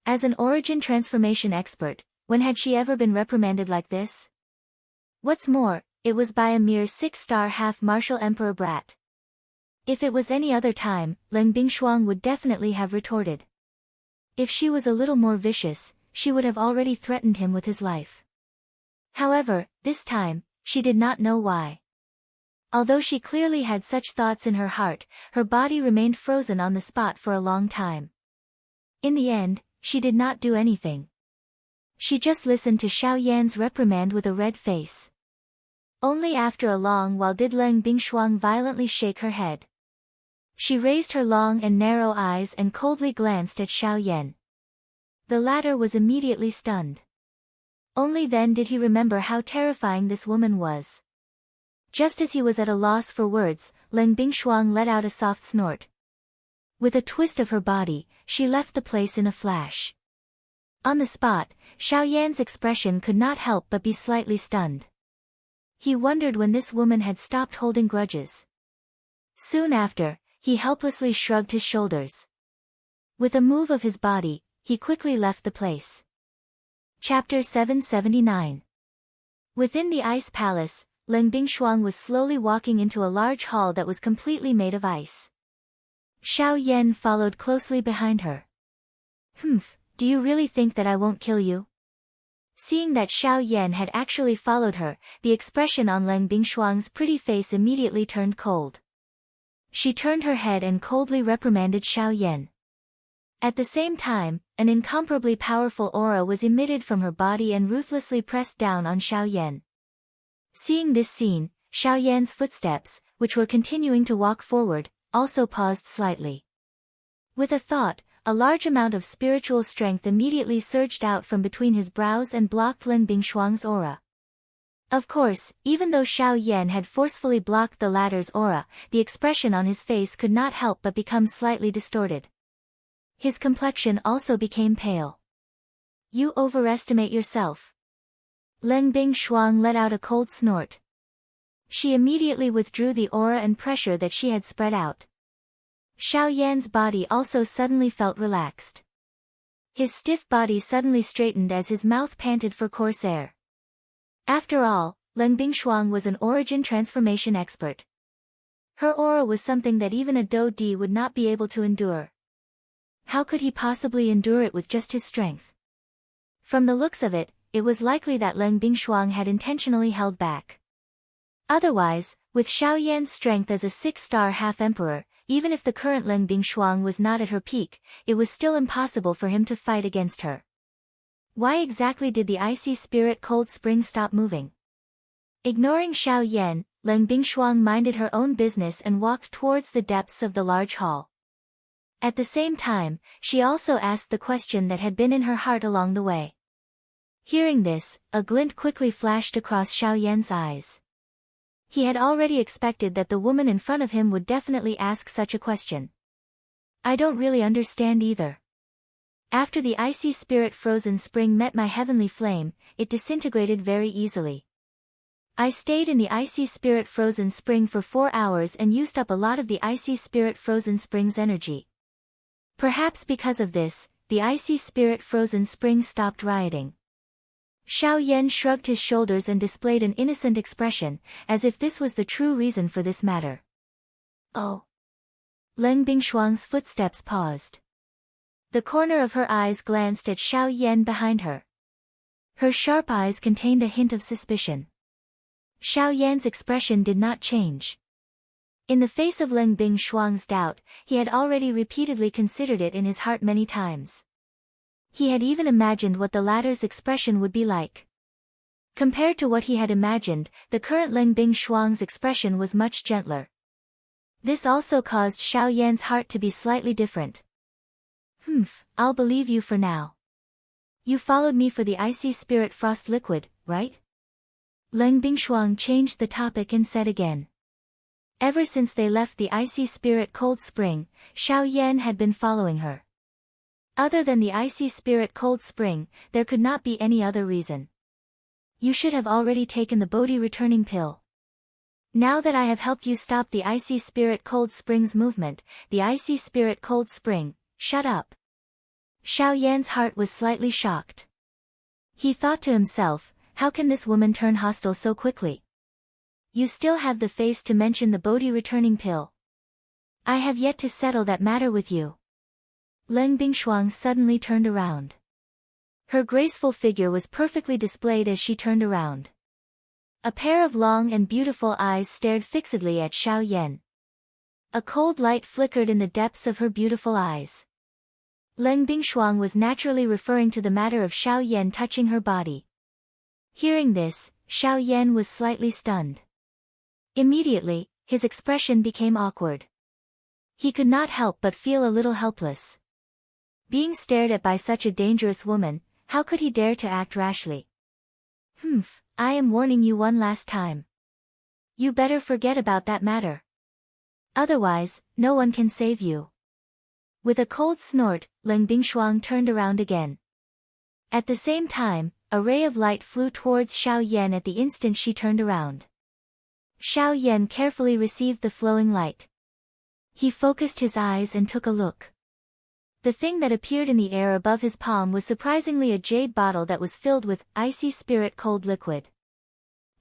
As an origin transformation expert, when had she ever been reprimanded like this? What's more, it was by a mere 6-star half-martial emperor brat. If it was any other time, Leng Bingshuang would definitely have retorted. If she was a little more vicious, she would have already threatened him with his life. However, this time, she did not know why. Although she clearly had such thoughts in her heart, her body remained frozen on the spot for a long time. In the end, she did not do anything. She just listened to Xiao Yan's reprimand with a red face. Only after a long while did Leng Bingshuang violently shake her head. She raised her long and narrow eyes and coldly glanced at Xiao Yan. The latter was immediately stunned. Only then did he remember how terrifying this woman was. Just as he was at a loss for words, Leng Bingshuang let out a soft snort. With a twist of her body, she left the place in a flash. On the spot, Xiao Yan's expression could not help but be slightly stunned. He wondered when this woman had stopped holding grudges. Soon after, he helplessly shrugged his shoulders. With a move of his body, he quickly left the place. Chapter 779. Within the ice palace, Leng Bingshuang was slowly walking into a large hall that was completely made of ice. Xiao Yan followed closely behind her. Do you really think that I won't kill you? Seeing that Xiao Yan had actually followed her, the expression on Leng Bingshuang's pretty face immediately turned cold. She turned her head and coldly reprimanded Xiao Yan. At the same time, an incomparably powerful aura was emitted from her body and ruthlessly pressed down on Xiao Yan. Seeing this scene, Xiao Yan's footsteps, which were continuing to walk forward, also paused slightly. With a thought, a large amount of spiritual strength immediately surged out from between his brows and blocked Leng Bingshuang's aura. Of course, even though Xiao Yan had forcefully blocked the latter's aura, the expression on his face could not help but become slightly distorted. His complexion also became pale. You overestimate yourself. Leng Bingshuang let out a cold snort. She immediately withdrew the aura and pressure that she had spread out. Xiao Yan's body also suddenly felt relaxed. His stiff body suddenly straightened as his mouth panted for coarse air. After all, Leng Bingshuang was an origin transformation expert. Her aura was something that even a Dou Di would not be able to endure. How could he possibly endure it with just his strength? From the looks of it, it was likely that Leng Bingshuang had intentionally held back. Otherwise, with Xiao Yan's strength as a 6-star half-emperor, even if the current Leng Bingshuang was not at her peak, it was still impossible for him to fight against her. Why exactly did the icy spirit cold spring stop moving? Ignoring Xiao Yan, Leng Bingshuang minded her own business and walked towards the depths of the large hall. At the same time, she also asked the question that had been in her heart along the way. Hearing this, a glint quickly flashed across Xiao Yan's eyes. He had already expected that the woman in front of him would definitely ask such a question. I don't really understand either. After the icy spirit frozen spring met my heavenly flame, it disintegrated very easily. I stayed in the icy spirit frozen spring for 4 hours and used up a lot of the icy spirit frozen spring's energy. Perhaps because of this, the icy spirit frozen spring stopped rioting. Xiao Yan shrugged his shoulders and displayed an innocent expression, as if this was the true reason for this matter. Oh. Leng Bingshuang's footsteps paused. The corner of her eyes glanced at Xiao Yan behind her. Her sharp eyes contained a hint of suspicion. Xiao Yan's expression did not change. In the face of Leng Bingshuang's doubt, he had already repeatedly considered it in his heart many times. He had even imagined what the latter's expression would be like. Compared to what he had imagined, the current Leng Bingshuang's expression was much gentler. This also caused Xiao Yan's heart to be slightly different. I'll believe you for now. You followed me for the icy spirit frost liquid, right? Leng Bingshuang changed the topic and said again. Ever since they left the icy spirit cold spring, Xiao Yan had been following her. Other than the icy spirit cold spring, there could not be any other reason. You should have already taken the Bodhi returning pill. Now that I have helped you stop the icy spirit cold spring's movement, the icy spirit cold spring, shut up. Xiao Yan's heart was slightly shocked. He thought to himself, how can this woman turn hostile so quickly? You still have the face to mention the Bodhi returning pill. I have yet to settle that matter with you. Leng Bingshuang suddenly turned around. Her graceful figure was perfectly displayed as she turned around. A pair of long and beautiful eyes stared fixedly at Xiao Yan. A cold light flickered in the depths of her beautiful eyes. Leng Bingshuang was naturally referring to the matter of Xiao Yan touching her body. Hearing this, Xiao Yan was slightly stunned. Immediately, his expression became awkward. He could not help but feel a little helpless. Being stared at by such a dangerous woman, how could he dare to act rashly? I am warning you one last time. You better forget about that matter. Otherwise, no one can save you. With a cold snort, Leng Bingshuang turned around again. At the same time, a ray of light flew towards Xiao Yan at the instant she turned around. Xiao Yan carefully received the flowing light. He focused his eyes and took a look. The thing that appeared in the air above his palm was surprisingly a jade bottle that was filled with icy spirit cold liquid.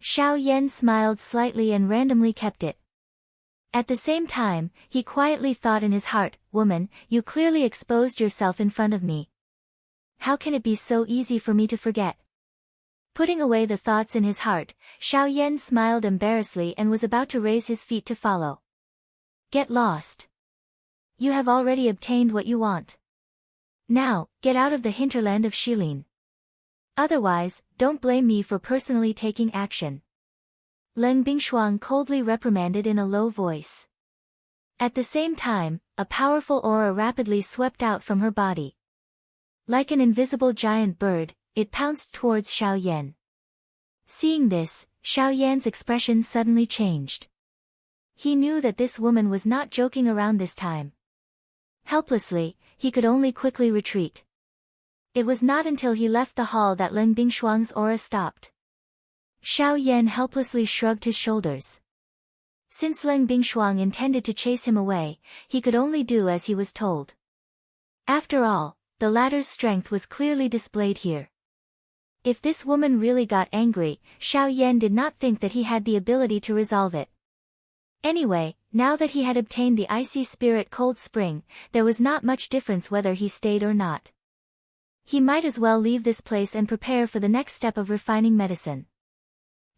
Xiao Yan smiled slightly and randomly kept it. At the same time, he quietly thought in his heart, woman, you clearly exposed yourself in front of me. How can it be so easy for me to forget? Putting away the thoughts in his heart, Xiao Yan smiled embarrassedly and was about to raise his feet to follow. Get lost. You have already obtained what you want. Now, get out of the hinterland of Shilin. Otherwise, don't blame me for personally taking action. Leng Bingshuang coldly reprimanded in a low voice. At the same time, a powerful aura rapidly swept out from her body. Like an invisible giant bird, it pounced towards Xiao Yan. Seeing this, Xiao Yan's expression suddenly changed. He knew that this woman was not joking around this time. Helplessly, he could only quickly retreat. It was not until he left the hall that Leng Bingshuang's aura stopped. Xiao Yan helplessly shrugged his shoulders. Since Leng Bingshuang intended to chase him away, he could only do as he was told. After all, the latter's strength was clearly displayed here. If this woman really got angry, Xiao Yan did not think that he had the ability to resolve it. Anyway, now that he had obtained the icy spirit cold spring, there was not much difference whether he stayed or not. He might as well leave this place and prepare for the next step of refining medicine.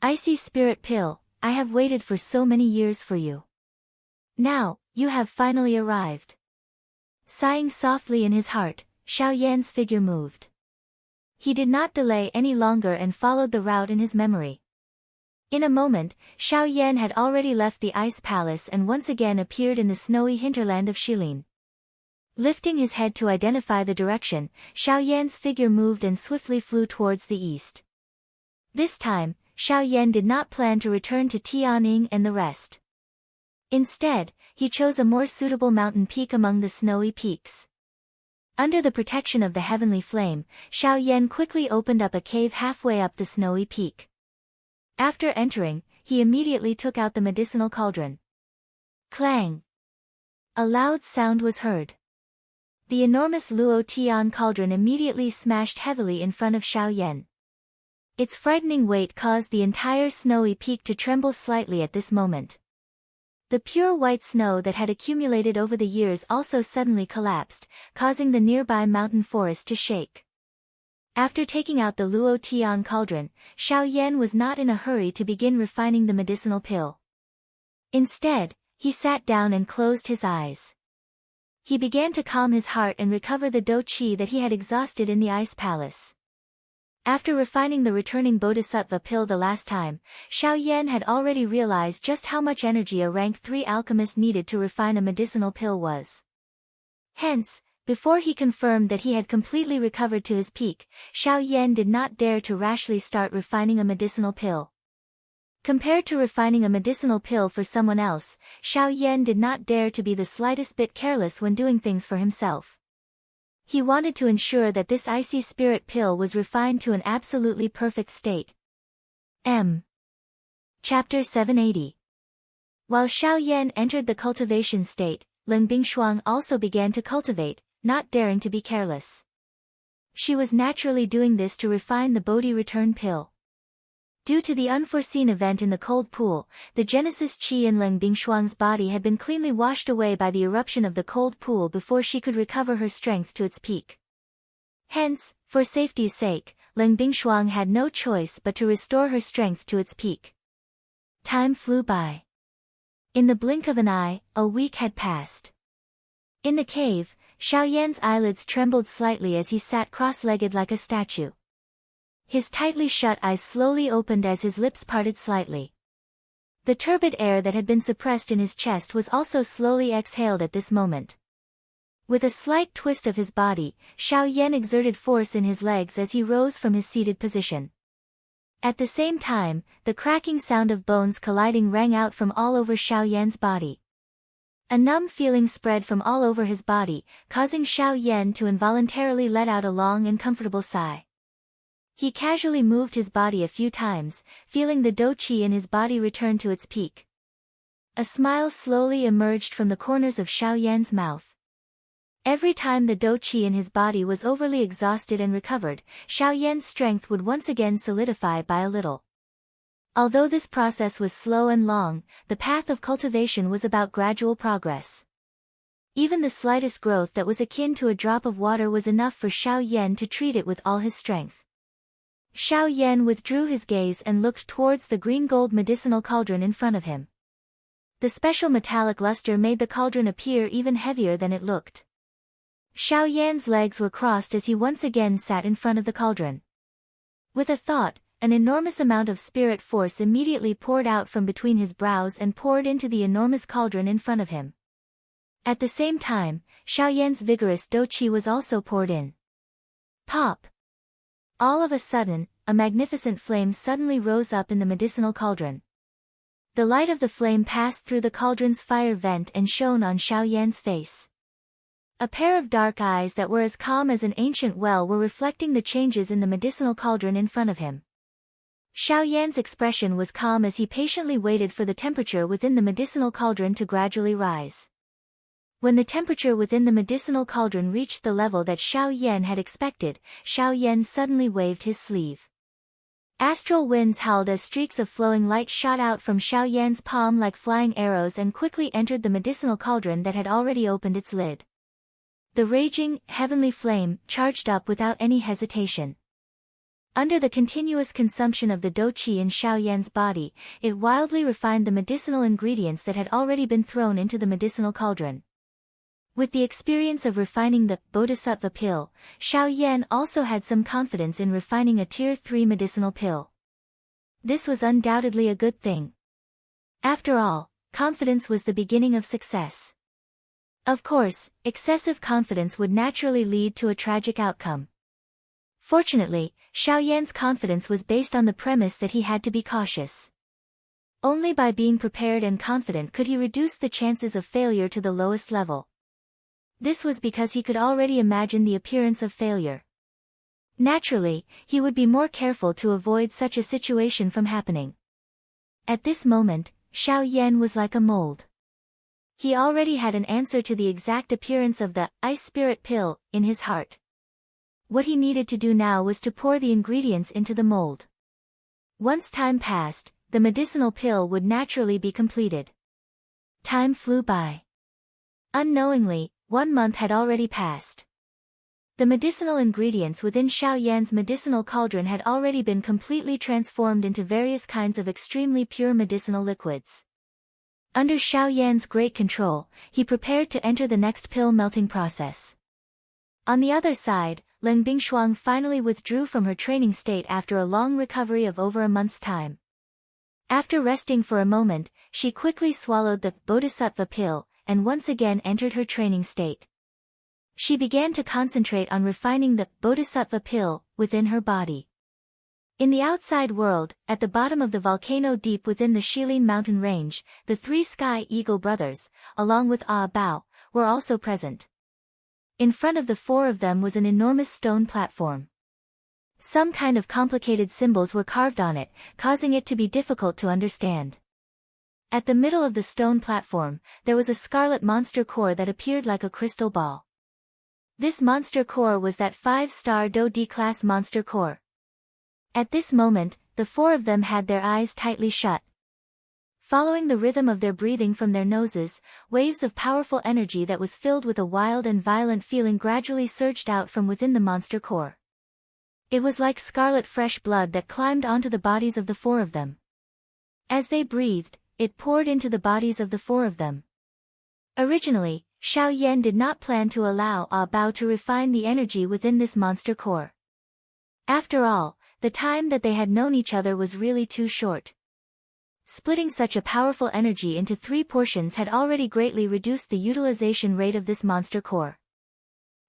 Icy spirit pill, I have waited for so many years for you. Now, you have finally arrived. Sighing softly in his heart, Xiao Yan's figure moved. He did not delay any longer and followed the route in his memory. In a moment, Xiao Yan had already left the ice palace and once again appeared in the snowy hinterland of Shilin. Lifting his head to identify the direction, Xiao Yan's figure moved and swiftly flew towards the east. This time, Xiao Yan did not plan to return to Tianning and the rest. Instead, he chose a more suitable mountain peak among the snowy peaks. Under the protection of the heavenly flame, Xiao Yan quickly opened up a cave halfway up the snowy peak. After entering, he immediately took out the medicinal cauldron. Clang! A loud sound was heard. The enormous Luo Tian cauldron immediately smashed heavily in front of Xiao Yan. Its frightening weight caused the entire snowy peak to tremble slightly at this moment. The pure white snow that had accumulated over the years also suddenly collapsed, causing the nearby mountain forest to shake. After taking out the Luo Tian cauldron, Xiao Yan was not in a hurry to begin refining the medicinal pill. Instead, he sat down and closed his eyes. He began to calm his heart and recover the Do Qi that he had exhausted in the ice palace. After refining the returning Bodhisattva pill the last time, Xiao Yan had already realized just how much energy a rank 3 alchemist needed to refine a medicinal pill was. Hence, before he confirmed that he had completely recovered to his peak, Xiao Yan did not dare to rashly start refining a medicinal pill. Compared to refining a medicinal pill for someone else, Xiao Yan did not dare to be the slightest bit careless when doing things for himself. He wanted to ensure that this icy spirit pill was refined to an absolutely perfect state. Chapter 780. While Xiao Yan entered the cultivation state, Leng Bingshuang also began to cultivate, not daring to be careless. She was naturally doing this to refine the Bodhi return pill. Due to the unforeseen event in the cold pool, the Genesis Qi in Leng Bingshuang's body had been cleanly washed away by the eruption of the cold pool before she could recover her strength to its peak. Hence, for safety's sake, Leng Bingshuang had no choice but to restore her strength to its peak. Time flew by. In the blink of an eye, a week had passed. In the cave, Xiao Yan's eyelids trembled slightly as he sat cross-legged like a statue. His tightly shut eyes slowly opened as his lips parted slightly. The turbid air that had been suppressed in his chest was also slowly exhaled at this moment. With a slight twist of his body, Xiao Yan exerted force in his legs as he rose from his seated position. At the same time, the cracking sound of bones colliding rang out from all over Xiao Yan's body. A numb feeling spread from all over his body, causing Xiao Yan to involuntarily let out a long and comfortable sigh. He casually moved his body a few times, feeling the dou qi in his body return to its peak. A smile slowly emerged from the corners of Xiao Yan's mouth. Every time the dou qi in his body was overly exhausted and recovered, Xiao Yan's strength would once again solidify by a little. Although this process was slow and long, the path of cultivation was about gradual progress. Even the slightest growth that was akin to a drop of water was enough for Xiao Yan to treat it with all his strength. Xiao Yan withdrew his gaze and looked towards the green-gold medicinal cauldron in front of him. The special metallic luster made the cauldron appear even heavier than it looked. Xiao Yan's legs were crossed as he once again sat in front of the cauldron. With a thought, an enormous amount of spirit force immediately poured out from between his brows and poured into the enormous cauldron in front of him. At the same time, Xiao Yan's vigorous dou qi was also poured in. Pop! All of a sudden, a magnificent flame suddenly rose up in the medicinal cauldron. The light of the flame passed through the cauldron's fire vent and shone on Xiao Yan's face. A pair of dark eyes that were as calm as an ancient well were reflecting the changes in the medicinal cauldron in front of him. Xiao Yan's expression was calm as he patiently waited for the temperature within the medicinal cauldron to gradually rise. When the temperature within the medicinal cauldron reached the level that Xiao Yan had expected, Xiao Yan suddenly waved his sleeve. Astral winds howled as streaks of flowing light shot out from Xiao Yan's palm like flying arrows and quickly entered the medicinal cauldron that had already opened its lid. The raging, heavenly flame charged up without any hesitation. Under the continuous consumption of the dou qi in Xiao Yan's body, it wildly refined the medicinal ingredients that had already been thrown into the medicinal cauldron. With the experience of refining the Bodhisattva pill, Xiao Yan also had some confidence in refining a Tier 3 medicinal pill. This was undoubtedly a good thing. After all, confidence was the beginning of success. Of course, excessive confidence would naturally lead to a tragic outcome. Fortunately, Xiao Yan's confidence was based on the premise that he had to be cautious. Only by being prepared and confident could he reduce the chances of failure to the lowest level. This was because he could already imagine the appearance of failure. Naturally, he would be more careful to avoid such a situation from happening. At this moment, Xiao Yan was like a mold. He already had an answer to the exact appearance of the ice spirit pill in his heart. What he needed to do now was to pour the ingredients into the mold. Once time passed, the medicinal pill would naturally be completed. Time flew by. Unknowingly, 1 month had already passed. The medicinal ingredients within Xiao Yan's medicinal cauldron had already been completely transformed into various kinds of extremely pure medicinal liquids. Under Xiao Yan's great control, he prepared to enter the next pill melting process. On the other side, Leng Bingshuang finally withdrew from her training state after a long recovery of over a month's time. After resting for a moment, she quickly swallowed the Bodhisattva pill, and once again entered her training state. She began to concentrate on refining the Bodhisattva pill within her body. In the outside world, at the bottom of the volcano deep within the Shilin mountain range, the three Sky Eagle brothers, along with Ah Bao, were also present. In front of the four of them was an enormous stone platform. Some kind of complicated symbols were carved on it, causing it to be difficult to understand. At the middle of the stone platform, there was a scarlet monster core that appeared like a crystal ball. This monster core was that 5-star Do D-class monster core. At this moment, the four of them had their eyes tightly shut. Following the rhythm of their breathing from their noses, waves of powerful energy that was filled with a wild and violent feeling gradually surged out from within the monster core. It was like scarlet fresh blood that climbed onto the bodies of the four of them. As they breathed, it poured into the bodies of the four of them. Originally, Xiao Yan did not plan to allow Ah Bao to refine the energy within this monster core. After all, the time that they had known each other was really too short. Splitting such a powerful energy into 3 portions had already greatly reduced the utilization rate of this monster core.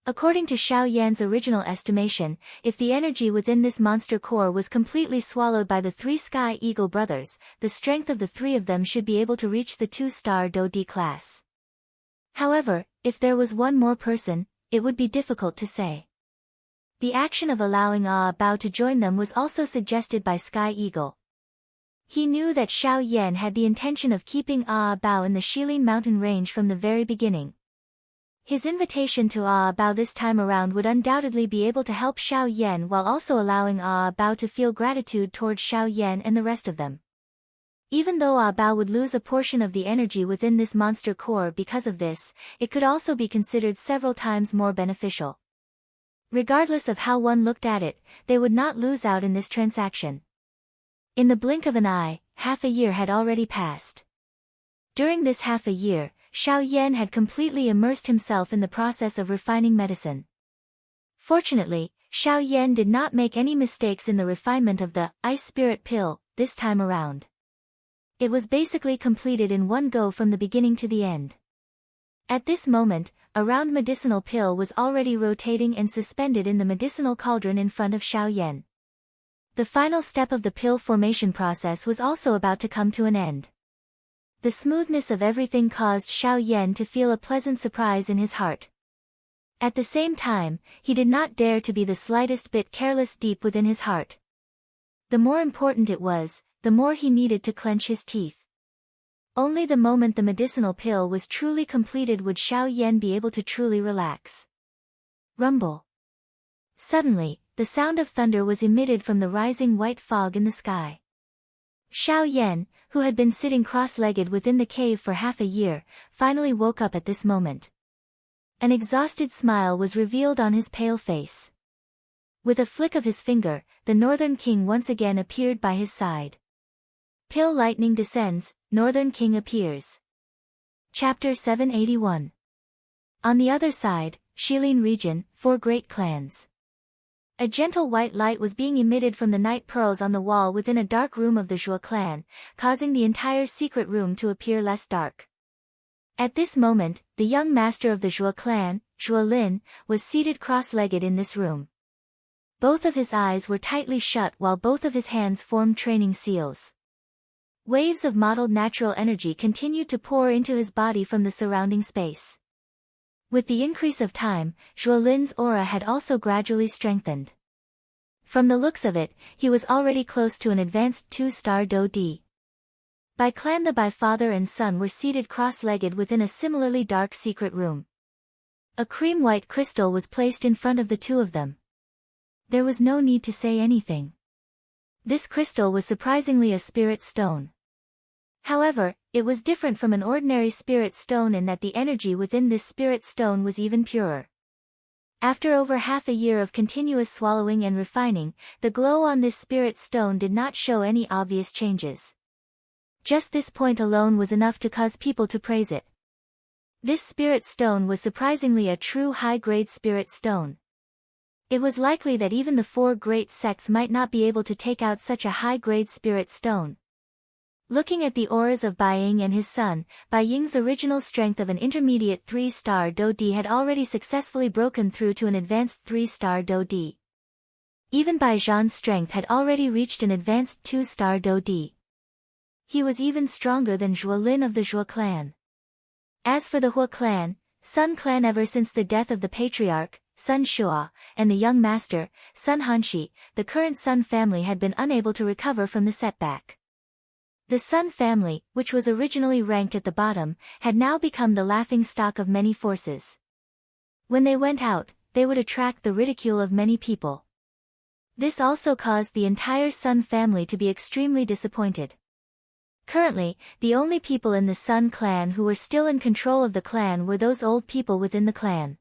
According to Xiao Yan's original estimation, if the energy within this monster core was completely swallowed by the 3 Sky Eagle brothers, the strength of the 3 of them should be able to reach the 2-star Do D class. However, if there was one more person, it would be difficult to say. The action of allowing Ah Bao to join them was also suggested by Sky Eagle. He knew that Xiao Yan had the intention of keeping Ah Bao in the Shilin mountain range from the very beginning. His invitation to Ah Bao this time around would undoubtedly be able to help Xiao Yan while also allowing Ah Bao to feel gratitude towards Xiao Yan and the rest of them. Even though Ah Bao would lose a portion of the energy within this monster core because of this, it could also be considered several times more beneficial. Regardless of how one looked at it, they would not lose out in this transaction. In the blink of an eye, half a year had already passed. During this half a year, Xiao Yan had completely immersed himself in the process of refining medicine. Fortunately, Xiao Yan did not make any mistakes in the refinement of the Ice Spirit Pill this time around. It was basically completed in one go from the beginning to the end. At this moment, a round medicinal pill was already rotating and suspended in the medicinal cauldron in front of Xiao Yan. The final step of the pill formation process was also about to come to an end. The smoothness of everything caused Xiao Yan to feel a pleasant surprise in his heart. At the same time, he did not dare to be the slightest bit careless deep within his heart. The more important it was, the more he needed to clench his teeth. Only the moment the medicinal pill was truly completed would Xiao Yan be able to truly relax. Rumble. Suddenly, the sound of thunder was emitted from the rising white fog in the sky. Xiao Yan, who had been sitting cross-legged within the cave for half a year, finally woke up at this moment. An exhausted smile was revealed on his pale face. With a flick of his finger, the Northern King once again appeared by his side. Pill lightning descends, Northern King appears. Chapter 781. On the other side, Shilin region, 4 great clans. A gentle white light was being emitted from the night pearls on the wall within a dark room of the Zhuo clan, causing the entire secret room to appear less dark. At this moment, the young master of the Zhuo clan, Zhuo Lin, was seated cross-legged in this room. Both of his eyes were tightly shut while both of his hands formed training seals. Waves of mottled natural energy continued to pour into his body from the surrounding space. With the increase of time, Zhuo Lin's aura had also gradually strengthened. From the looks of it, he was already close to an advanced 2-star Do D. By clan the Bai father and son were seated cross-legged within a similarly dark secret room. A cream-white crystal was placed in front of the two of them. There was no need to say anything. This crystal was surprisingly a spirit stone. However, it was different from an ordinary spirit stone in that the energy within this spirit stone was even purer. After over half a year of continuous swallowing and refining, the glow on this spirit stone did not show any obvious changes. Just this point alone was enough to cause people to praise it. This spirit stone was surprisingly a true high-grade spirit stone. It was likely that even the 4 great sects might not be able to take out such a high-grade spirit stone. Looking at the auras of Bai Ying and his son, Bai Ying's original strength of an intermediate 3-star Do D had already successfully broken through to an advanced 3-star Do D. Even Bai Zhan's strength had already reached an advanced 2-star Do D. He was even stronger than Zhuo Lin of the Zhuo clan. As for the Hua clan, Sun clan, ever since the death of the patriarch, Sun Shua, and the young master, Sun Hanshi, the current Sun family had been unable to recover from the setback. The Sun family, which was originally ranked at the bottom, had now become the laughingstock of many forces. When they went out, they would attract the ridicule of many people. This also caused the entire Sun family to be extremely disappointed. Currently, the only people in the Sun clan who were still in control of the clan were those old people within the clan.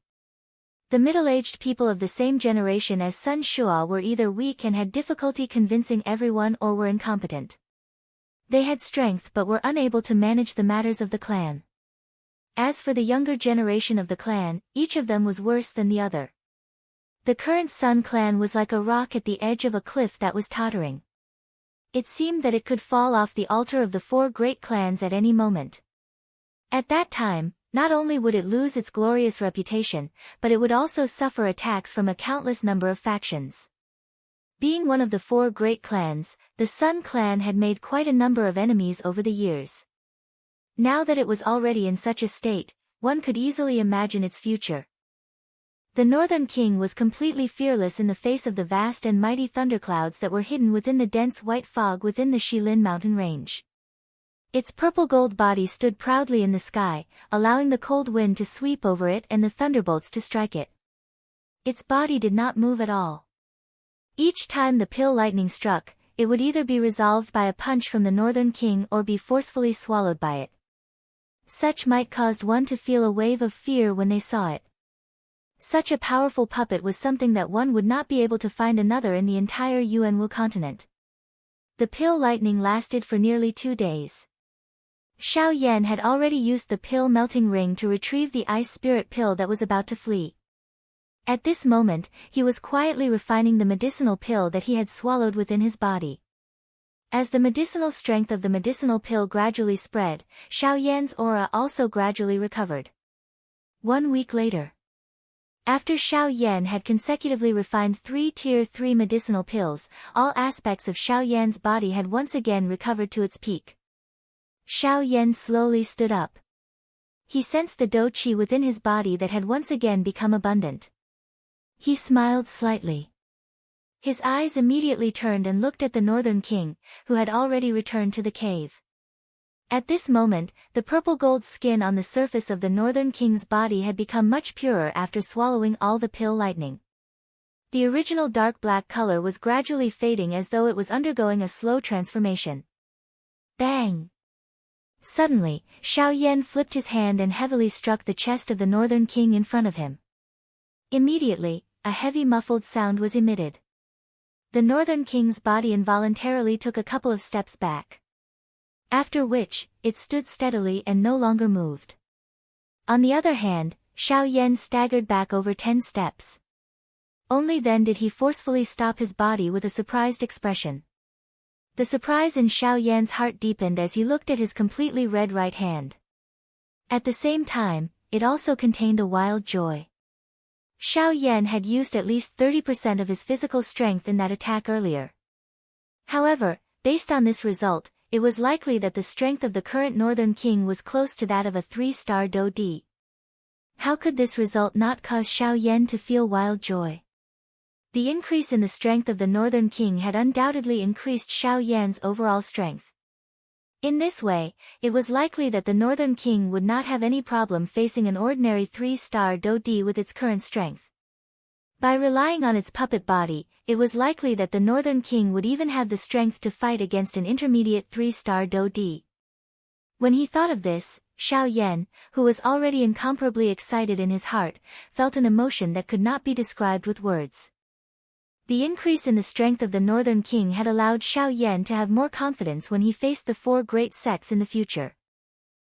The middle-aged people of the same generation as Sun Shua were either weak and had difficulty convincing everyone, or were incompetent. They had strength but were unable to manage the matters of the clan. As for the younger generation of the clan, each of them was worse than the other. The current Sun clan was like a rock at the edge of a cliff that was tottering. It seemed that it could fall off the altar of the 4 great clans at any moment. At that time, not only would it lose its glorious reputation, but it would also suffer attacks from a countless number of factions. Being one of the 4 great clans, the Sun clan had made quite a number of enemies over the years. Now that it was already in such a state, one could easily imagine its future. The Northern King was completely fearless in the face of the vast and mighty thunderclouds that were hidden within the dense white fog within the Shilin mountain range. Its purple-gold body stood proudly in the sky, allowing the cold wind to sweep over it and the thunderbolts to strike it. Its body did not move at all. Each time the pill lightning struck, it would either be resolved by a punch from the Northern King or be forcefully swallowed by it. Such might cause one to feel a wave of fear when they saw it. Such a powerful puppet was something that one would not be able to find another in the entire Yuanwu continent. The pill lightning lasted for nearly 2 days. Xiao Yan had already used the pill melting ring to retrieve the ice spirit pill that was about to flee. At this moment, he was quietly refining the medicinal pill that he had swallowed within his body. As the medicinal strength of the medicinal pill gradually spread, Xiao Yan's aura also gradually recovered. 1 week later. After Xiao Yan had consecutively refined 3 Tier 3 medicinal pills, all aspects of Xiao Yan's body had once again recovered to its peak. Xiao Yan slowly stood up. He sensed the Do Qi within his body that had once again become abundant. He smiled slightly. His eyes immediately turned and looked at the Northern King, who had already returned to the cave. At this moment, the purple-gold skin on the surface of the Northern King's body had become much purer after swallowing all the pill lightning. The original dark black color was gradually fading as though it was undergoing a slow transformation. Bang! Suddenly, Xiao Yan flipped his hand and heavily struck the chest of the Northern King in front of him. Immediately, a heavy muffled sound was emitted. The Northern King's body involuntarily took a couple of steps back. After which, it stood steadily and no longer moved. On the other hand, Xiao Yan staggered back over 10 steps. Only then did he forcefully stop his body with a surprised expression. The surprise in Xiao Yan's heart deepened as he looked at his completely red right hand. At the same time, it also contained a wild joy. Xiao Yan had used at least 30% of his physical strength in that attack earlier. However, based on this result, it was likely that the strength of the current Northern King was close to that of a 3-star Do D. How could this result not cause Xiao Yan to feel wild joy? The increase in the strength of the Northern King had undoubtedly increased Xiao Yan's overall strength. In this way, it was likely that the Northern King would not have any problem facing an ordinary 3-star Do D with its current strength. By relying on its puppet body, it was likely that the Northern King would even have the strength to fight against an intermediate 3-star Do D. When he thought of this, Xiao Yan, who was already incomparably excited in his heart, felt an emotion that could not be described with words. The increase in the strength of the Northern King had allowed Xiao Yan to have more confidence when he faced the 4 great sects in the future.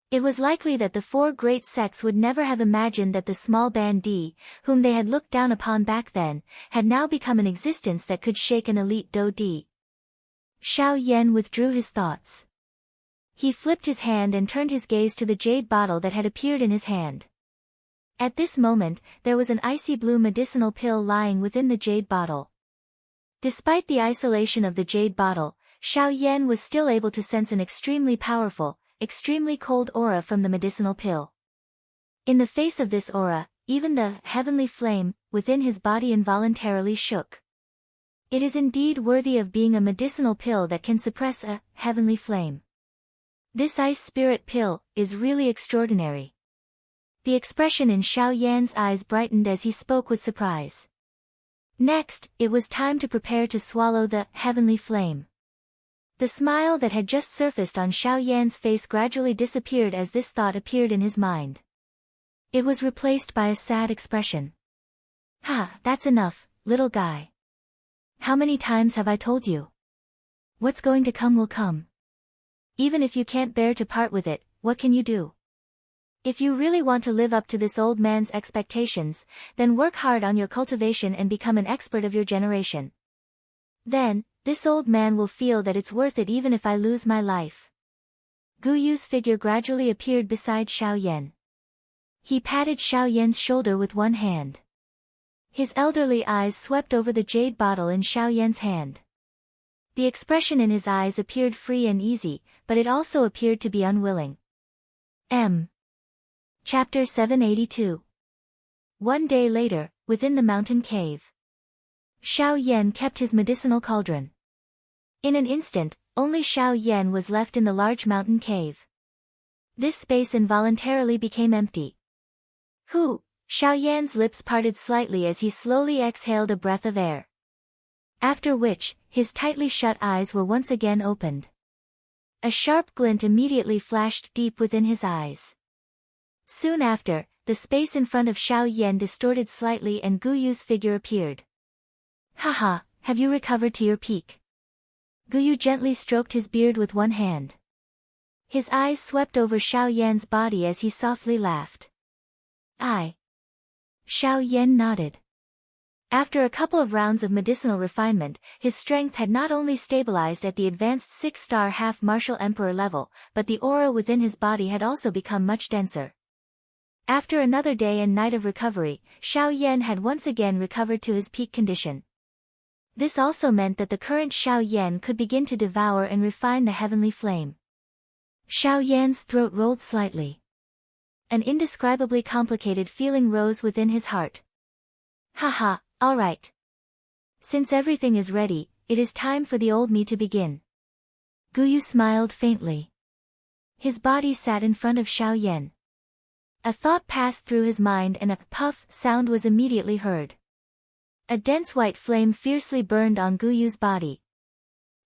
It was likely that the 4 great sects would never have imagined that the small band D, whom they had looked down upon back then, had now become an existence that could shake an elite Do D. Xiao Yan withdrew his thoughts. He flipped his hand and turned his gaze to the jade bottle that had appeared in his hand. At this moment, there was an icy blue medicinal pill lying within the jade bottle. Despite the isolation of the jade bottle, Xiao Yan was still able to sense an extremely powerful, extremely cold aura from the medicinal pill. In the face of this aura, even the heavenly flame within his body involuntarily shook. It is indeed worthy of being a medicinal pill that can suppress a heavenly flame. This ice spirit pill is really extraordinary. The expression in Xiao Yan's eyes brightened as he spoke with surprise. Next, it was time to prepare to swallow the heavenly flame. The smile that had just surfaced on Xiao Yan's face gradually disappeared as this thought appeared in his mind. It was replaced by a sad expression. That's enough, little guy. How many times have I told you? What's going to come will come. Even if you can't bear to part with it, what can you do? If you really want to live up to this old man's expectations, then work hard on your cultivation and become an expert of your generation. Then, this old man will feel that it's worth it even if I lose my life. Gu Yu's figure gradually appeared beside Xiao Yan. He patted Xiao Yan's shoulder with one hand. His elderly eyes swept over the jade bottle in Xiao Yan's hand. The expression in his eyes appeared free and easy, but it also appeared to be unwilling. Chapter 782. One day later, within the mountain cave. Xiao Yan kept his medicinal cauldron. In an instant, only Xiao Yan was left in the large mountain cave. This space involuntarily became empty. Xiao Yan's lips parted slightly as he slowly exhaled a breath of air. After which, his tightly shut eyes were once again opened. A sharp glint immediately flashed deep within his eyes. Soon after, the space in front of Xiao Yan distorted slightly and Gu Yu's figure appeared. Have you recovered to your peak? Gu Yu gently stroked his beard with one hand. His eyes swept over Xiao Yan's body as he softly laughed. Xiao Yan nodded. After a couple of rounds of medicinal refinement, his strength had not only stabilized at the advanced 6-star half-martial emperor level, but the aura within his body had also become much denser. After another day and night of recovery, Xiao Yan had once again recovered to his peak condition. This also meant that the current Xiao Yan could begin to devour and refine the heavenly flame. Xiao Yan's throat rolled slightly. An indescribably complicated feeling rose within his heart. All right. Since everything is ready, it is time for the old me to begin. Gu Yu smiled faintly. His body sat in front of Xiao Yan. A thought passed through his mind and a puff sound was immediately heard. A dense white flame fiercely burned on Gu Yu's body.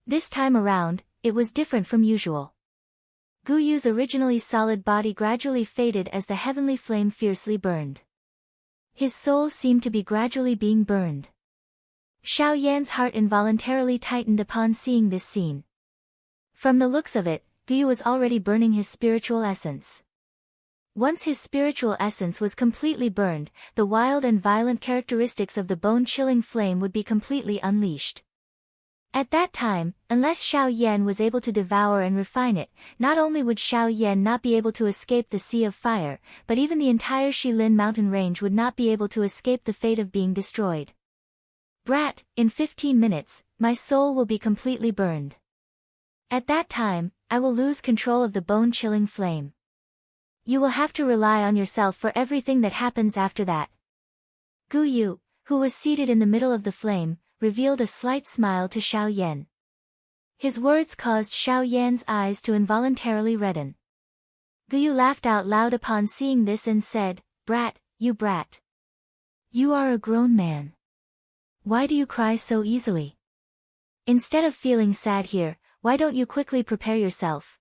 This time around, it was different from usual. Gu Yu's originally solid body gradually faded as the heavenly flame fiercely burned. His soul seemed to be gradually being burned. Xiao Yan's heart involuntarily tightened upon seeing this scene. From the looks of it, Gu Yu was already burning his spiritual essence. Once his spiritual essence was completely burned, the wild and violent characteristics of the bone-chilling flame would be completely unleashed. At that time, unless Xiao Yan was able to devour and refine it, not only would Xiao Yan not be able to escape the Sea of Fire, but even the entire Shilin mountain range would not be able to escape the fate of being destroyed. Brat, in 15 minutes, my soul will be completely burned. At that time, I will lose control of the bone-chilling flame. You will have to rely on yourself for everything that happens after that. Gu Yu, who was seated in the middle of the flame, revealed a slight smile to Xiao Yan. His words caused Xiao Yan's eyes to involuntarily redden. Gu Yu laughed out loud upon seeing this and said, Brat, you brat. You are a grown man. Why do you cry so easily? Instead of feeling sad here, why don't you quickly prepare yourself?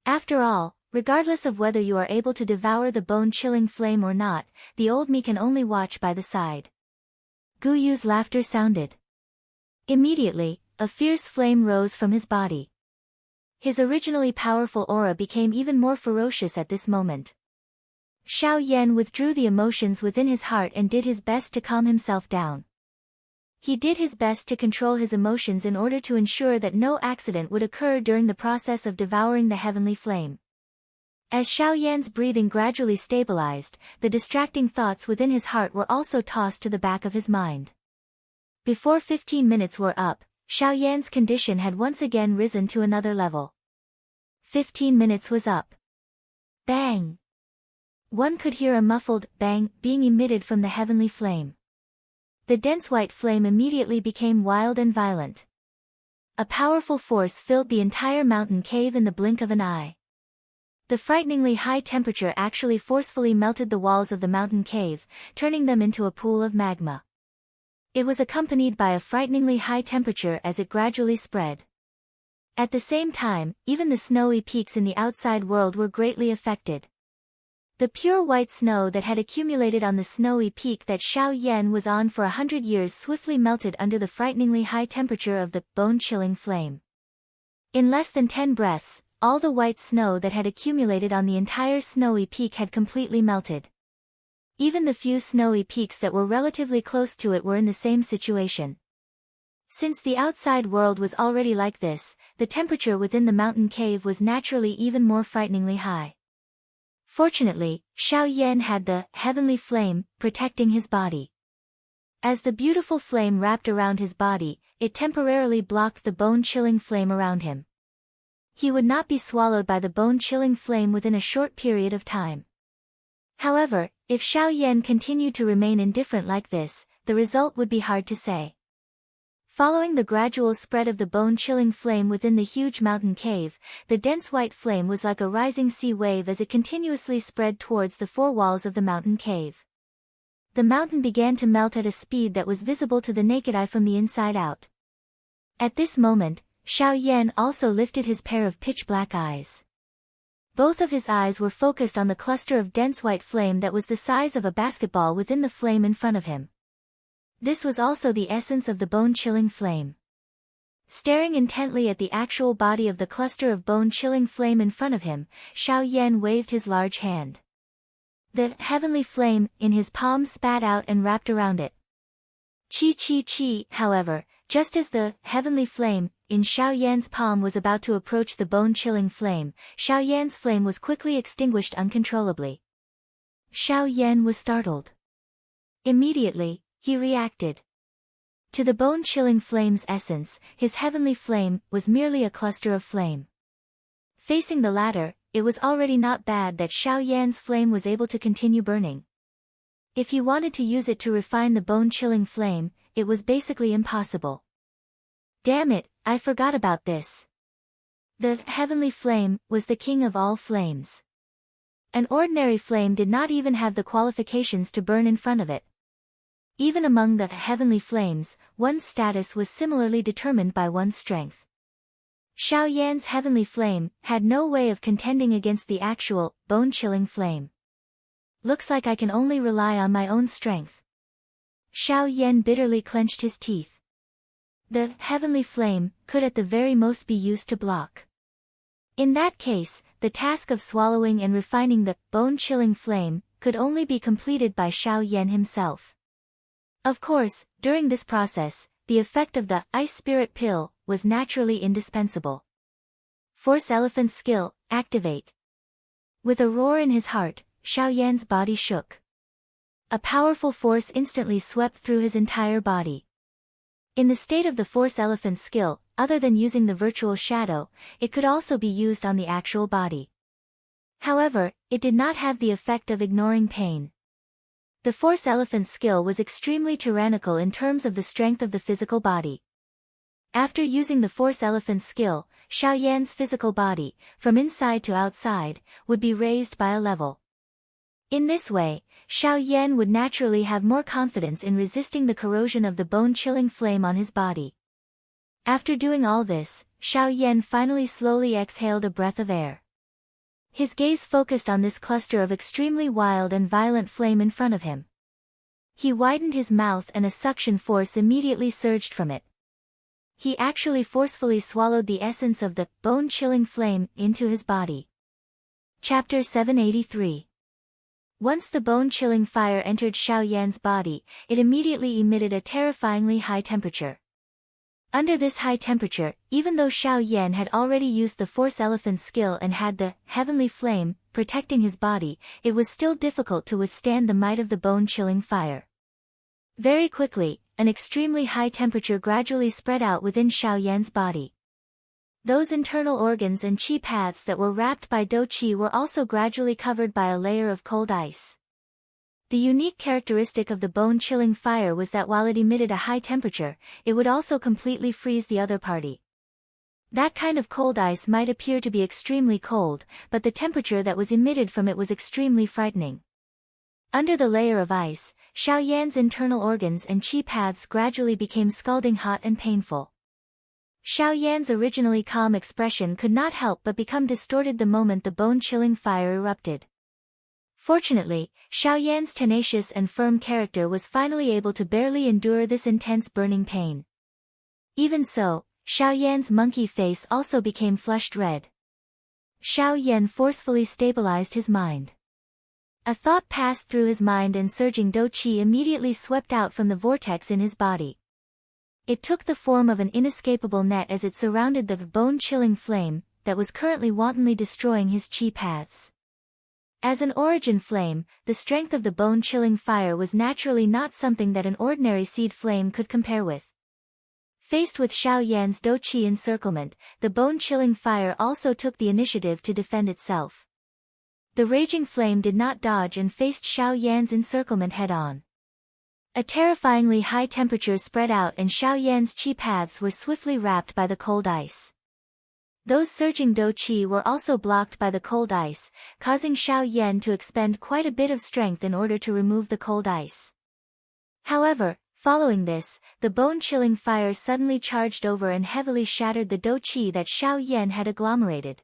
After all, regardless of whether you are able to devour the bone-chilling flame or not, the old me can only watch by the side. Gu Yu's laughter sounded. Immediately, a fierce flame rose from his body. His originally powerful aura became even more ferocious at this moment. Xiao Yan withdrew the emotions within his heart and did his best to calm himself down. He did his best to control his emotions in order to ensure that no accident would occur during the process of devouring the heavenly flame. As Xiao Yan's breathing gradually stabilized, the distracting thoughts within his heart were also tossed to the back of his mind. Before 15 minutes were up, Xiao Yan's condition had once again risen to another level. 15 minutes was up. Bang! One could hear a muffled bang being emitted from the heavenly flame. The dense white flame immediately became wild and violent. A powerful force filled the entire mountain cave in the blink of an eye. The frighteningly high temperature actually forcefully melted the walls of the mountain cave, turning them into a pool of magma. It was accompanied by a frighteningly high temperature as it gradually spread. At the same time, even the snowy peaks in the outside world were greatly affected. The pure white snow that had accumulated on the snowy peak that Xiao Yan was on for 100 years swiftly melted under the frighteningly high temperature of the bone-chilling flame. In less than 10 breaths, all the white snow that had accumulated on the entire snowy peak had completely melted. Even the few snowy peaks that were relatively close to it were in the same situation. Since the outside world was already like this, the temperature within the mountain cave was naturally even more frighteningly high. Fortunately, Xiao Yan had the heavenly flame protecting his body. As the beautiful flame wrapped around his body, it temporarily blocked the bone-chilling flame around him. He would not be swallowed by the bone-chilling flame within a short period of time. However, if Xiao Yan continued to remain indifferent like this, the result would be hard to say. Following the gradual spread of the bone-chilling flame within the huge mountain cave, the dense white flame was like a rising sea wave as it continuously spread towards the four walls of the mountain cave. The mountain began to melt at a speed that was visible to the naked eye from the inside out. At this moment, Xiao Yan also lifted his pair of pitch-black eyes. Both of his eyes were focused on the cluster of dense white flame that was the size of a basketball within the flame in front of him. This was also the essence of the bone-chilling flame. Staring intently at the actual body of the cluster of bone-chilling flame in front of him, Xiao Yan waved his large hand. The heavenly flame in his palm spat out and wrapped around it. Chi, however, just as the heavenly flame in Xiao Yan's palm was about to approach the bone-chilling flame, Xiao Yan's flame was quickly extinguished uncontrollably. Xiao Yan was startled. Immediately, he reacted. To the bone-chilling flame's essence, his heavenly flame was merely a cluster of flame. Facing the latter, it was already not bad that Xiao Yan's flame was able to continue burning. If he wanted to use it to refine the bone-chilling flame, it was basically impossible. Damn it, I forgot about this. The heavenly flame was the king of all flames. An ordinary flame did not even have the qualifications to burn in front of it. Even among the heavenly flames, one's status was similarly determined by one's strength. Xiao Yan's heavenly flame had no way of contending against the actual, bone-chilling flame. Looks like I can only rely on my own strength. Xiao Yan bitterly clenched his teeth. The heavenly flame could at the very most be used to block. In that case, the task of swallowing and refining the bone-chilling flame could only be completed by Xiao Yan himself. Of course, during this process, the effect of the ice spirit pill was naturally indispensable. Force elephant skill, activate. With a roar in his heart, Xiao Yan's body shook. A powerful force instantly swept through his entire body. In the state of the force elephant skill, other than using the virtual shadow, it could also be used on the actual body. However, it did not have the effect of ignoring pain. The force elephant skill was extremely tyrannical in terms of the strength of the physical body. After using the force elephant skill, Xiao Yan's physical body, from inside to outside, would be raised by a level. In this way, Xiao Yan would naturally have more confidence in resisting the corrosion of the bone-chilling flame on his body. After doing all this, Xiao Yan finally slowly exhaled a breath of air. His gaze focused on this cluster of extremely wild and violent flame in front of him. He widened his mouth and a suction force immediately surged from it. He actually forcefully swallowed the essence of the bone-chilling flame into his body. Chapter 783. Once the bone-chilling fire entered Xiao Yan's body, it immediately emitted a terrifyingly high temperature. Under this high temperature, even though Xiao Yan had already used the force elephant skill and had the heavenly flame protecting his body, it was still difficult to withstand the might of the bone-chilling fire. Very quickly, an extremely high temperature gradually spread out within Xiao Yan's body. Those internal organs and qi paths that were wrapped by dou qi were also gradually covered by a layer of cold ice. The unique characteristic of the bone-chilling fire was that while it emitted a high temperature, it would also completely freeze the other party. That kind of cold ice might appear to be extremely cold, but the temperature that was emitted from it was extremely frightening. Under the layer of ice, Xiao Yan's internal organs and qi paths gradually became scalding hot and painful. Xiao Yan's originally calm expression could not help but become distorted the moment the bone-chilling fire erupted. Fortunately, Xiao Yan's tenacious and firm character was finally able to barely endure this intense burning pain. Even so, Xiao Yan's monkey face also became flushed red. Xiao Yan forcefully stabilized his mind. A thought passed through his mind and surging dou qi immediately swept out from the vortex in his body. It took the form of an inescapable net as it surrounded the bone-chilling flame that was currently wantonly destroying his qi paths. As an origin flame, the strength of the bone-chilling fire was naturally not something that an ordinary seed flame could compare with. Faced with Xiao Yan's dou qi encirclement, the bone-chilling fire also took the initiative to defend itself. The raging flame did not dodge and faced Xiao Yan's encirclement head-on. A terrifyingly high temperature spread out and Xiao Yan's qi paths were swiftly wrapped by the cold ice. Those surging dou qi were also blocked by the cold ice, causing Xiao Yan to expend quite a bit of strength in order to remove the cold ice. However, following this, the bone-chilling fire suddenly charged over and heavily shattered the dou qi that Xiao Yan had agglomerated.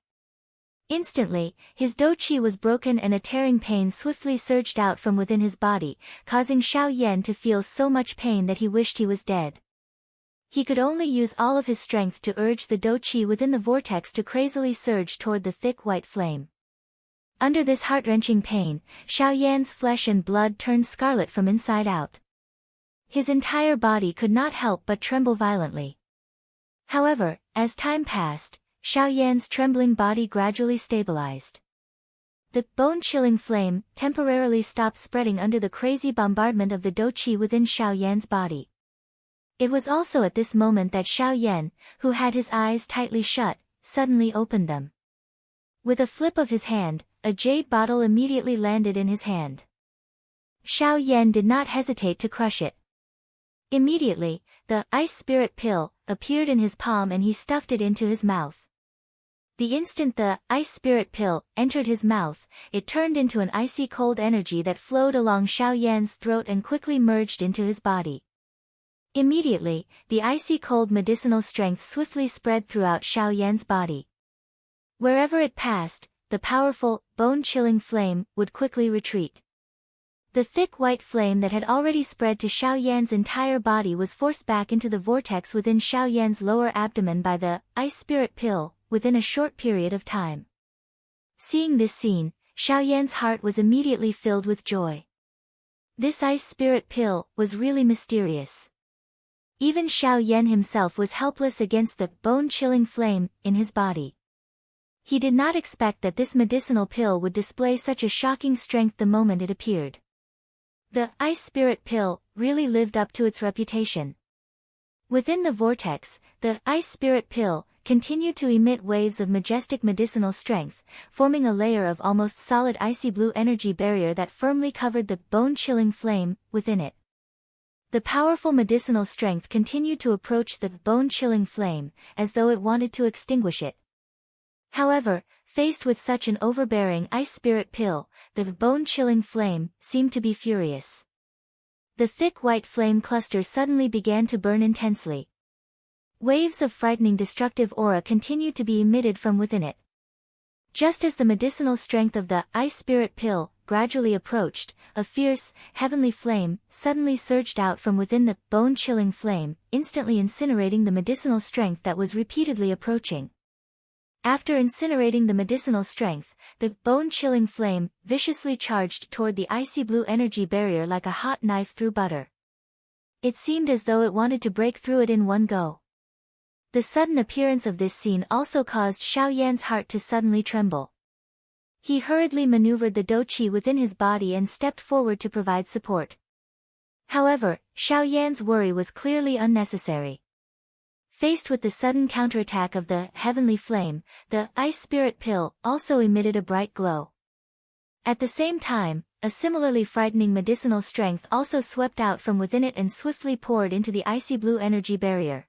Instantly, his dou qi was broken and a tearing pain swiftly surged out from within his body, causing Xiao Yan to feel so much pain that he wished he was dead. He could only use all of his strength to urge the dou qi within the vortex to crazily surge toward the thick white flame. Under this heart-wrenching pain, Xiao Yan's flesh and blood turned scarlet from inside out. His entire body could not help but tremble violently. However, as time passed, Xiao Yan's trembling body gradually stabilized. The bone-chilling flame temporarily stopped spreading under the crazy bombardment of the dou qi within Xiao Yan's body. It was also at this moment that Xiao Yan, who had his eyes tightly shut, suddenly opened them. With a flip of his hand, a jade bottle immediately landed in his hand. Xiao Yan did not hesitate to crush it. Immediately, the ice spirit pill appeared in his palm and he stuffed it into his mouth. The instant the ice spirit pill entered his mouth, it turned into an icy cold energy that flowed along Xiao Yan's throat and quickly merged into his body. Immediately, the icy cold medicinal strength swiftly spread throughout Xiao Yan's body. Wherever it passed, the powerful, bone-chilling flame would quickly retreat. The thick white flame that had already spread to Xiao Yan's entire body was forced back into the vortex within Xiao Yan's lower abdomen by the ice spirit pill, within a short period of time. Seeing this scene, Xiao Yan's heart was immediately filled with joy. This ice spirit pill was really mysterious. Even Xiao Yan himself was helpless against the bone-chilling flame in his body. He did not expect that this medicinal pill would display such a shocking strength the moment it appeared. The ice spirit pill really lived up to its reputation. Within the vortex, the ice spirit pill continued to emit waves of majestic medicinal strength, forming a layer of almost solid icy blue energy barrier that firmly covered the bone-chilling flame within it. The powerful medicinal strength continued to approach the bone-chilling flame, as though it wanted to extinguish it. However, faced with such an overbearing ice spirit pill, the bone-chilling flame seemed to be furious. The thick white flame cluster suddenly began to burn intensely. Waves of frightening destructive aura continued to be emitted from within it. Just as the medicinal strength of the ice spirit pill gradually approached, a fierce, heavenly flame suddenly surged out from within the bone-chilling flame, instantly incinerating the medicinal strength that was repeatedly approaching. After incinerating the medicinal strength, the bone-chilling flame viciously charged toward the icy blue energy barrier like a hot knife through butter. It seemed as though it wanted to break through it in one go. The sudden appearance of this scene also caused Xiao Yan's heart to suddenly tremble. He hurriedly maneuvered the dou qi within his body and stepped forward to provide support. However, Xiao Yan's worry was clearly unnecessary. Faced with the sudden counterattack of the heavenly flame, the ice spirit pill also emitted a bright glow. At the same time, a similarly frightening medicinal strength also swept out from within it and swiftly poured into the icy blue energy barrier.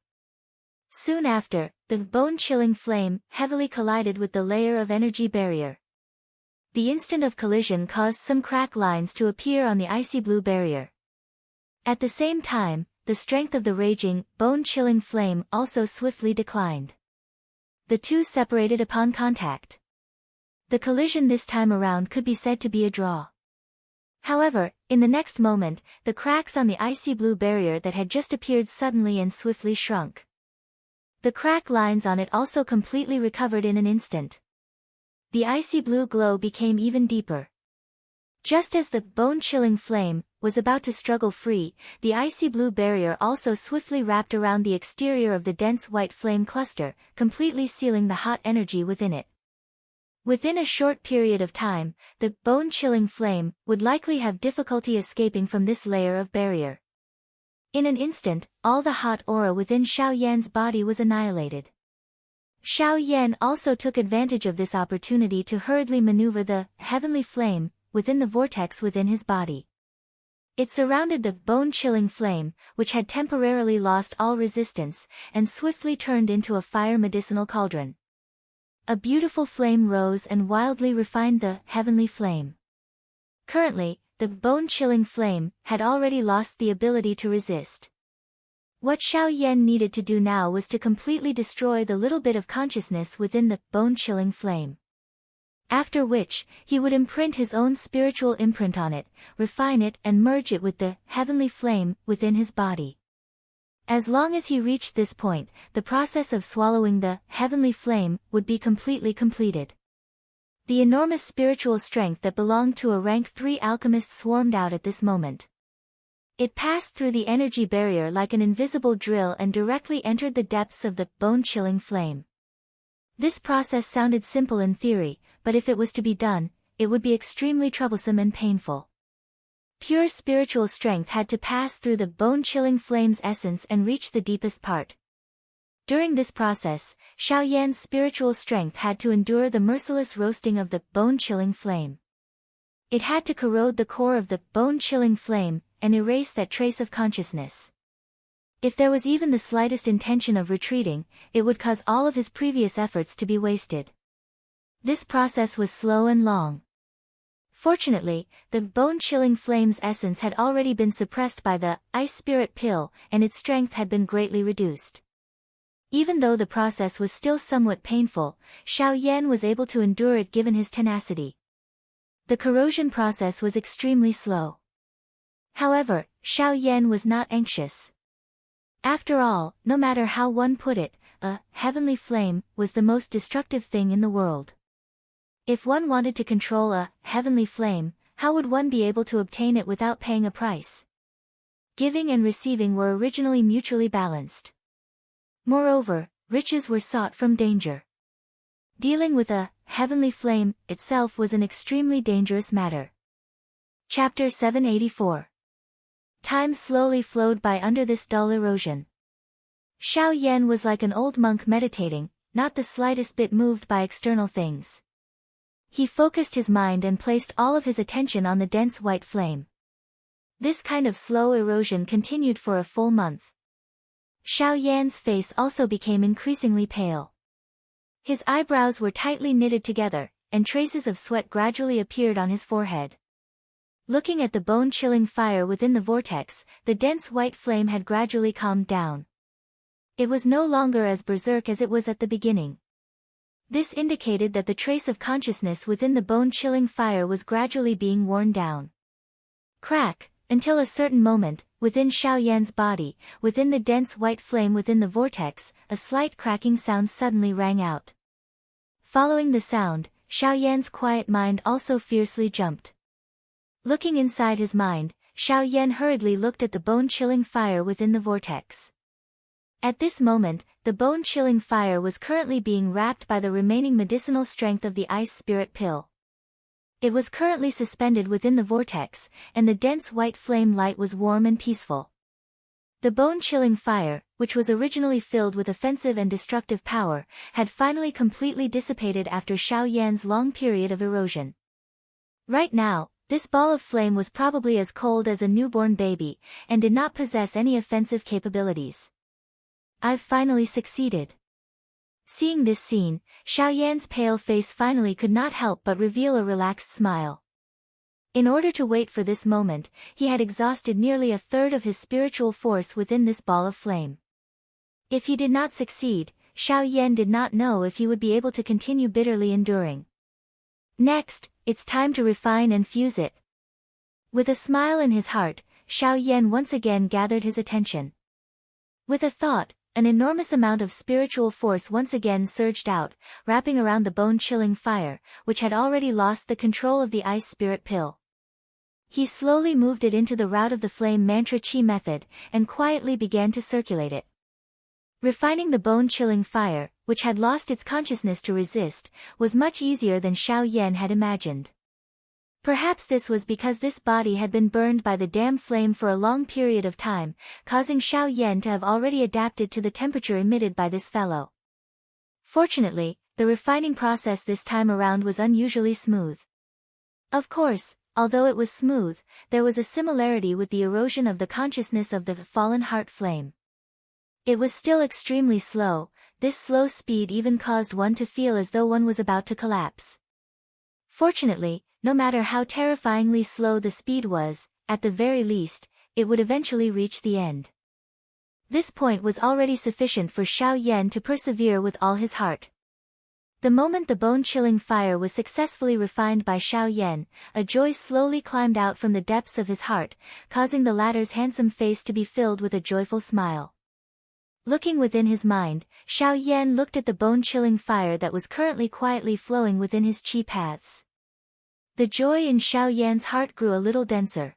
Soon after, the bone-chilling flame heavily collided with the layer of energy barrier. The instant of collision caused some crack lines to appear on the icy blue barrier. At the same time, the strength of the raging, bone-chilling flame also swiftly declined. The two separated upon contact. The collision this time around could be said to be a draw. However, in the next moment, the cracks on the icy blue barrier that had just appeared suddenly and swiftly shrunk. The crack lines on it also completely recovered in an instant. The icy blue glow became even deeper. Just as the bone-chilling flame was about to struggle free, the icy blue barrier also swiftly wrapped around the exterior of the dense white flame cluster, completely sealing the hot energy within it. Within a short period of time, the bone-chilling flame would likely have difficulty escaping from this layer of barrier. In an instant, all the hot aura within Xiao Yan's body was annihilated. Xiao Yan also took advantage of this opportunity to hurriedly maneuver the heavenly flame within the vortex within his body. It surrounded the bone-chilling flame, which had temporarily lost all resistance, and swiftly turned into a fire medicinal cauldron. A beautiful flame rose and wildly refined the heavenly flame. Currently, the bone-chilling flame had already lost the ability to resist. What Xiao Yan needed to do now was to completely destroy the little bit of consciousness within the bone-chilling flame. After which, he would imprint his own spiritual imprint on it, refine it and merge it with the heavenly flame within his body. As long as he reached this point, the process of swallowing the heavenly flame would be completely completed. The enormous spiritual strength that belonged to a rank 3 alchemist swarmed out at this moment. It passed through the energy barrier like an invisible drill and directly entered the depths of the bone-chilling flame. This process sounded simple in theory, but if it was to be done, it would be extremely troublesome and painful. Pure spiritual strength had to pass through the bone-chilling flame's essence and reach the deepest part. During this process, Xiao Yan's spiritual strength had to endure the merciless roasting of the bone-chilling flame. It had to corrode the core of the bone-chilling flame and erase that trace of consciousness. If there was even the slightest intention of retreating, it would cause all of his previous efforts to be wasted. This process was slow and long. Fortunately, the bone-chilling flame's essence had already been suppressed by the ice spirit pill, and its strength had been greatly reduced. Even though the process was still somewhat painful, Xiao Yan was able to endure it given his tenacity. The corrosion process was extremely slow. However, Xiao Yan was not anxious. After all, no matter how one put it, a heavenly flame was the most destructive thing in the world. If one wanted to control a heavenly flame, how would one be able to obtain it without paying a price? Giving and receiving were originally mutually balanced. Moreover, riches were sought from danger. Dealing with a heavenly flame itself was an extremely dangerous matter. Chapter 784. Time slowly flowed by under this dull erosion. Xiao Yan was like an old monk meditating, not the slightest bit moved by external things. He focused his mind and placed all of his attention on the dense white flame. This kind of slow erosion continued for a full month. Xiao Yan's face also became increasingly pale. His eyebrows were tightly knitted together, and traces of sweat gradually appeared on his forehead. Looking at the bone-chilling fire within the vortex, the dense white flame had gradually calmed down. It was no longer as berserk as it was at the beginning. This indicated that the trace of consciousness within the bone-chilling fire was gradually being worn down. Crack, until a certain moment, within Xiao Yan's body, within the dense white flame within the vortex, a slight cracking sound suddenly rang out. Following the sound, Xiao Yan's quiet mind also fiercely jumped. Looking inside his mind, Xiao Yan hurriedly looked at the bone-chilling fire within the vortex. At this moment, the bone-chilling fire was currently being wrapped by the remaining medicinal strength of the ice spirit pill. It was currently suspended within the vortex, and the dense white flame light was warm and peaceful. The bone-chilling fire, which was originally filled with offensive and destructive power, had finally completely dissipated after Xiao Yan's long period of erosion. Right now, this ball of flame was probably as cold as a newborn baby, and did not possess any offensive capabilities. I've finally succeeded. Seeing this scene, Xiao Yan's pale face finally could not help but reveal a relaxed smile. In order to wait for this moment, he had exhausted nearly a third of his spiritual force within this ball of flame. If he did not succeed, Xiao Yan did not know if he would be able to continue bitterly enduring. Next, it's time to refine and fuse it. With a smile in his heart, Xiao Yan once again gathered his attention. With a thought, an enormous amount of spiritual force once again surged out, wrapping around the bone-chilling fire, which had already lost the control of the ice spirit pill. He slowly moved it into the route of the flame mantra chi method, and quietly began to circulate it. Refining the bone-chilling fire, which had lost its consciousness to resist, was much easier than Xiao Yan had imagined. Perhaps this was because this body had been burned by the damn flame for a long period of time, causing Xiao Yan to have already adapted to the temperature emitted by this fellow. Fortunately, the refining process this time around was unusually smooth. Of course, although it was smooth, there was a similarity with the erosion of the consciousness of the fallen heart flame. It was still extremely slow. This slow speed even caused one to feel as though one was about to collapse. Fortunately, no matter how terrifyingly slow the speed was, at the very least, it would eventually reach the end. This point was already sufficient for Xiao Yan to persevere with all his heart. The moment the bone-chilling fire was successfully refined by Xiao Yan, a joy slowly climbed out from the depths of his heart, causing the latter's handsome face to be filled with a joyful smile. Looking within his mind, Xiao Yan looked at the bone-chilling fire that was currently quietly flowing within his chi paths. The joy in Xiao Yan's heart grew a little denser.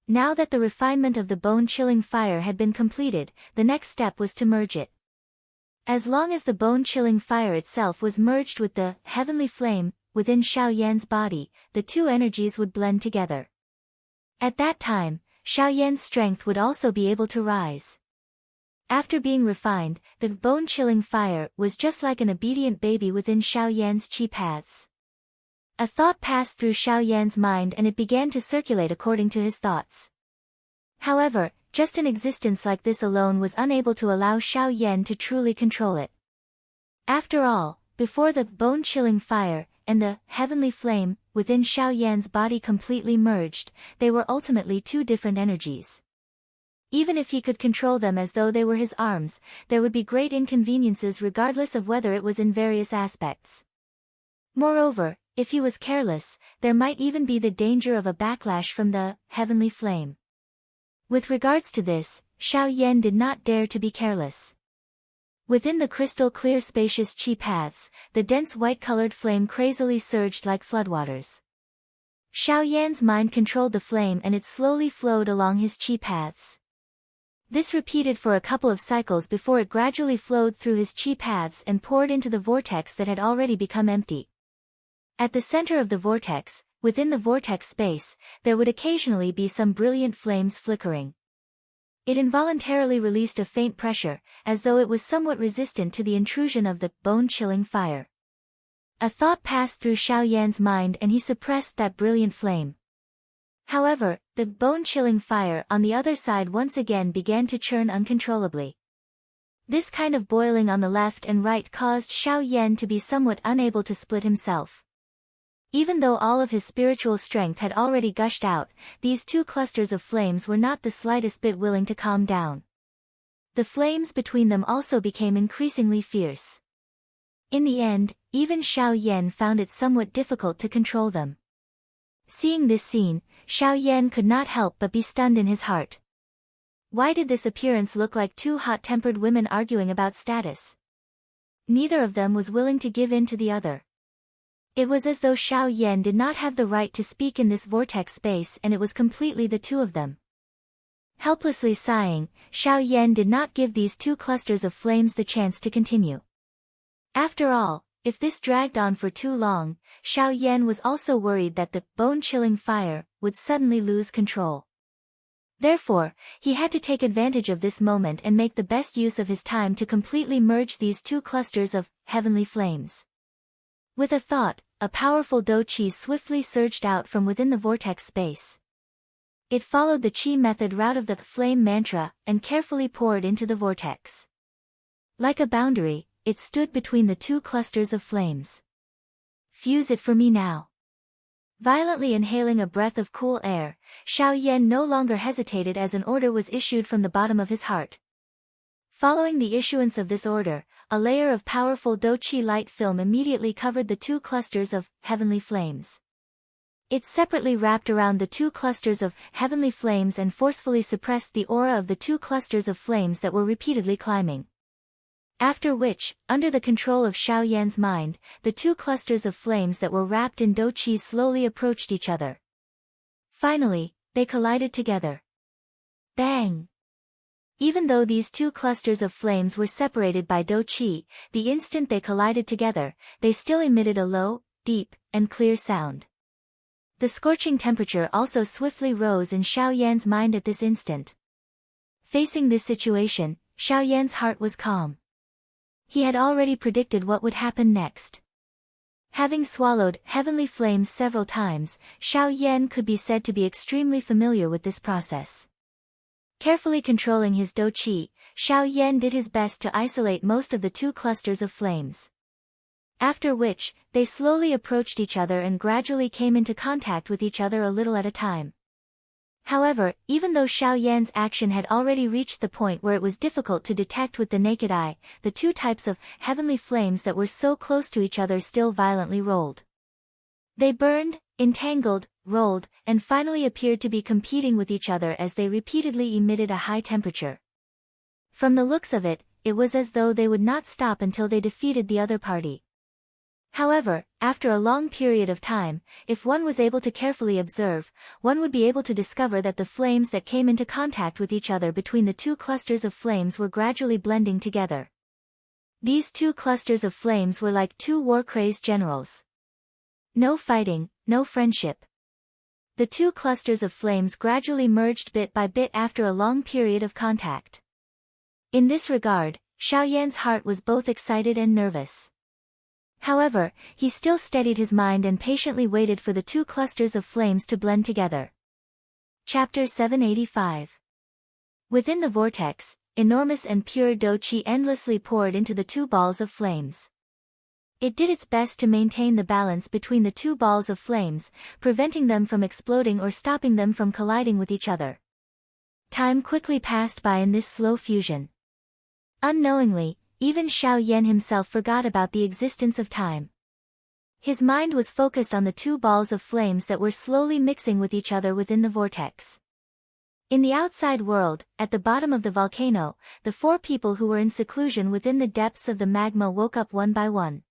Now that the refinement of the bone-chilling fire had been completed, the next step was to merge it. As long as the bone-chilling fire itself was merged with the heavenly flame within Xiao Yan's body, the two energies would blend together. At that time, Xiao Yan's strength would also be able to rise. After being refined, the bone-chilling fire was just like an obedient baby within Xiao Yan's chi paths. A thought passed through Xiao Yan's mind and it began to circulate according to his thoughts. However, just an existence like this alone was unable to allow Xiao Yan to truly control it. After all, before the bone-chilling fire and the heavenly flame within Xiao Yan's body completely merged, they were ultimately two different energies. Even if he could control them as though they were his arms, there would be great inconveniences regardless of whether it was in various aspects. Moreover, if he was careless, there might even be the danger of a backlash from the heavenly flame. With regards to this, Xiao Yan did not dare to be careless. Within the crystal-clear spacious chi paths, the dense white-colored flame crazily surged like floodwaters. Xiao Yan's mind controlled the flame and it slowly flowed along his chi paths. This repeated for a couple of cycles before it gradually flowed through his chi paths and poured into the vortex that had already become empty. At the center of the vortex, within the vortex space, there would occasionally be some brilliant flames flickering. It involuntarily released a faint pressure, as though it was somewhat resistant to the intrusion of the bone-chilling fire. A thought passed through Xiao Yan's mind and he suppressed that brilliant flame. However, the bone-chilling fire on the other side once again began to churn uncontrollably. This kind of boiling on the left and right caused Xiao Yan to be somewhat unable to split himself. Even though all of his spiritual strength had already gushed out, these two clusters of flames were not the slightest bit willing to calm down. The flames between them also became increasingly fierce. In the end, even Xiao Yan found it somewhat difficult to control them. Seeing this scene, Xiao Yan could not help but be stunned in his heart. Why did this appearance look like two hot-tempered women arguing about status? Neither of them was willing to give in to the other. It was as though Xiao Yan did not have the right to speak in this vortex space and it was completely the two of them. Helplessly sighing, Xiao Yan did not give these two clusters of flames the chance to continue. After all, if this dragged on for too long, Xiao Yan was also worried that the bone-chilling fire would suddenly lose control. Therefore, he had to take advantage of this moment and make the best use of his time to completely merge these two clusters of heavenly flames. With a thought, a powerful Do Qi swiftly surged out from within the vortex space. It followed the Qi method route of the flame mantra and carefully poured into the vortex. Like a boundary, it stood between the two clusters of flames. Fuse it for me now. Violently inhaling a breath of cool air, Xiao Yan no longer hesitated as an order was issued from the bottom of his heart. Following the issuance of this order, a layer of powerful Do Qi light film immediately covered the two clusters of heavenly flames. It separately wrapped around the two clusters of heavenly flames and forcefully suppressed the aura of the two clusters of flames that were repeatedly climbing. After which, under the control of Xiao Yan's mind, the two clusters of flames that were wrapped in Do Qi slowly approached each other. Finally, they collided together. Bang! Even though these two clusters of flames were separated by Do Qi, the instant they collided together, they still emitted a low, deep, and clear sound. The scorching temperature also swiftly rose in Xiao Yan's mind at this instant. Facing this situation, Xiao Yan's heart was calm. He had already predicted what would happen next. Having swallowed heavenly flames several times, Xiao Yan could be said to be extremely familiar with this process. Carefully controlling his Do Qi, Xiao Yan did his best to isolate most of the two clusters of flames. After which, they slowly approached each other and gradually came into contact with each other a little at a time. However, even though Xiao Yan's action had already reached the point where it was difficult to detect with the naked eye, the two types of heavenly flames that were so close to each other still violently rolled. They burned, entangled, rolled, and finally appeared to be competing with each other as they repeatedly emitted a high temperature. From the looks of it, it was as though they would not stop until they defeated the other party. However, after a long period of time, if one was able to carefully observe, one would be able to discover that the flames that came into contact with each other between the two clusters of flames were gradually blending together. These two clusters of flames were like two war-crazed generals. No fighting, no friendship. The two clusters of flames gradually merged bit by bit after a long period of contact. In this regard, Xiao Yan's heart was both excited and nervous. However, he still steadied his mind and patiently waited for the two clusters of flames to blend together. Chapter 785. Within the vortex, enormous and pure Do Qi endlessly poured into the two balls of flames. It did its best to maintain the balance between the two balls of flames, preventing them from exploding or stopping them from colliding with each other. Time quickly passed by in this slow fusion. Unknowingly, even Xiao Yan himself forgot about the existence of time. His mind was focused on the two balls of flames that were slowly mixing with each other within the vortex. In the outside world, at the bottom of the volcano, the four people who were in seclusion within the depths of the magma woke up one by one.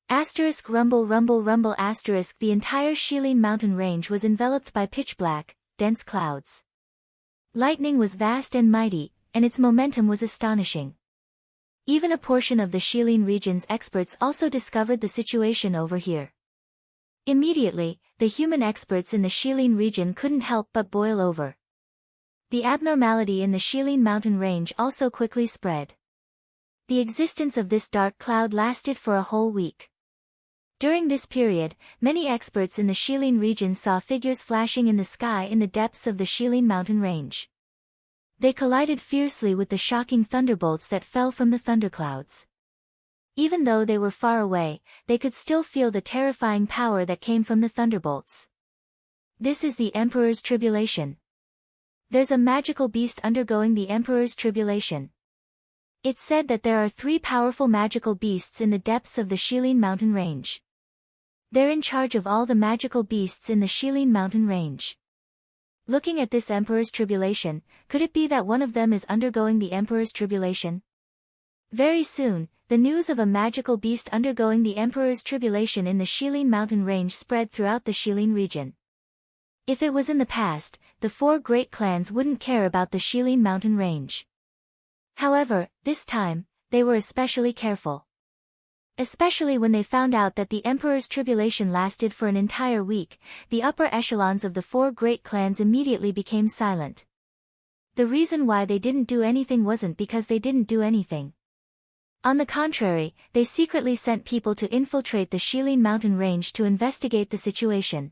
Asterisk rumble rumble rumble asterisk The entire Shilin mountain range was enveloped by pitch-black, dense clouds. Lightning was vast and mighty, and its momentum was astonishing. Even a portion of the Shilin region's experts also discovered the situation over here. Immediately, the human experts in the Shilin region couldn't help but boil over. The abnormality in the Shilin mountain range also quickly spread. The existence of this dark cloud lasted for a whole week. During this period, many experts in the Shilin region saw figures flashing in the sky in the depths of the Shilin mountain range. They collided fiercely with the shocking thunderbolts that fell from the thunderclouds. Even though they were far away, they could still feel the terrifying power that came from the thunderbolts. This is the Emperor's tribulation. There's a magical beast undergoing the Emperor's tribulation. It's said that there are 3 powerful magical beasts in the depths of the Shilin mountain range. They're in charge of all the magical beasts in the Shilin mountain range. Looking at this Emperor's tribulation, could it be that one of them is undergoing the Emperor's tribulation? Very soon, the news of a magical beast undergoing the Emperor's tribulation in the Shilin mountain range spread throughout the Shilin region. If it was in the past, the 4 great clans wouldn't care about the Shilin mountain range. However, this time, they were especially careful. Especially when they found out that the emperor's tribulation lasted for an entire week, the upper echelons of the four great clans immediately became silent. The reason why they didn't do anything wasn't because they didn't do anything. On the contrary, they secretly sent people to infiltrate the Shilin mountain range to investigate the situation.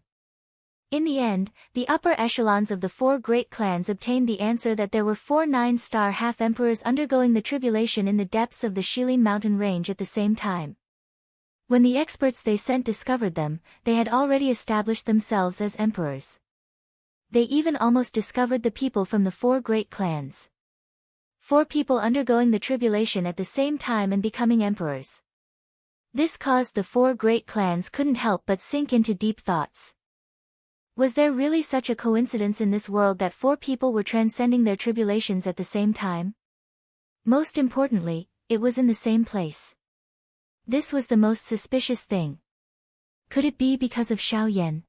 In the end, the upper echelons of the four great clans obtained the answer that there were 4 9-star half-emperors undergoing the tribulation in the depths of the Shilin mountain range at the same time. When the experts they sent discovered them, they had already established themselves as emperors. They even almost discovered the people from the four great clans. 4 people undergoing the tribulation at the same time and becoming emperors. This caused the 4 great clans couldn't help but sink into deep thoughts. Was there really such a coincidence in this world that 4 people were transcending their tribulations at the same time? Most importantly, it was in the same place. This was the most suspicious thing. Could it be because of Xiao Yan?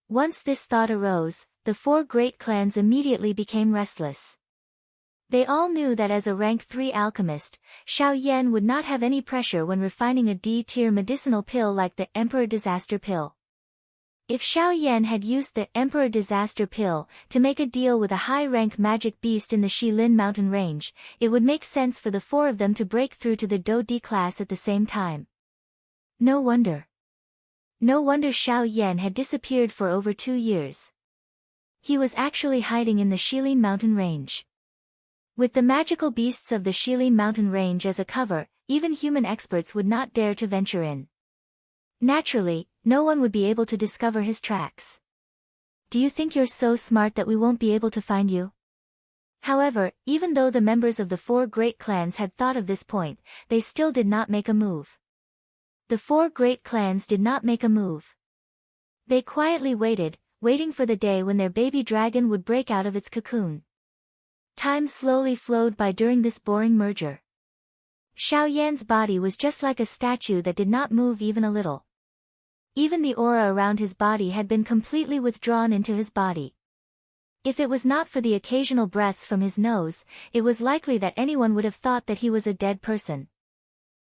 Once this thought arose, the 4 great clans immediately became restless. They all knew that as a rank 3 alchemist, Xiao Yan would not have any pressure when refining a D-tier medicinal pill like the Emperor Disaster Pill. If Xiao Yan had used the Emperor Disaster Pill to make a deal with a high-rank magic beast in the Shilin mountain range, it would make sense for the 4 of them to break through to the Do D class at the same time. No wonder. No wonder Xiao Yan had disappeared for over 2 years. He was actually hiding in the Shilin mountain range. With the magical beasts of the Shilin mountain range as a cover, even human experts would not dare to venture in. Naturally, no one would be able to discover his tracks. Do you think you're so smart that we won't be able to find you? However, even though the members of the 4 great clans had thought of this point, they still did not make a move. The 4 great clans did not make a move. They quietly waited, waiting for the day when their baby dragon would break out of its cocoon. Time slowly flowed by during this boring merger. Xiao Yan's body was just like a statue that did not move even a little. Even the aura around his body had been completely withdrawn into his body. If it was not for the occasional breaths from his nose, it was likely that anyone would have thought that he was a dead person.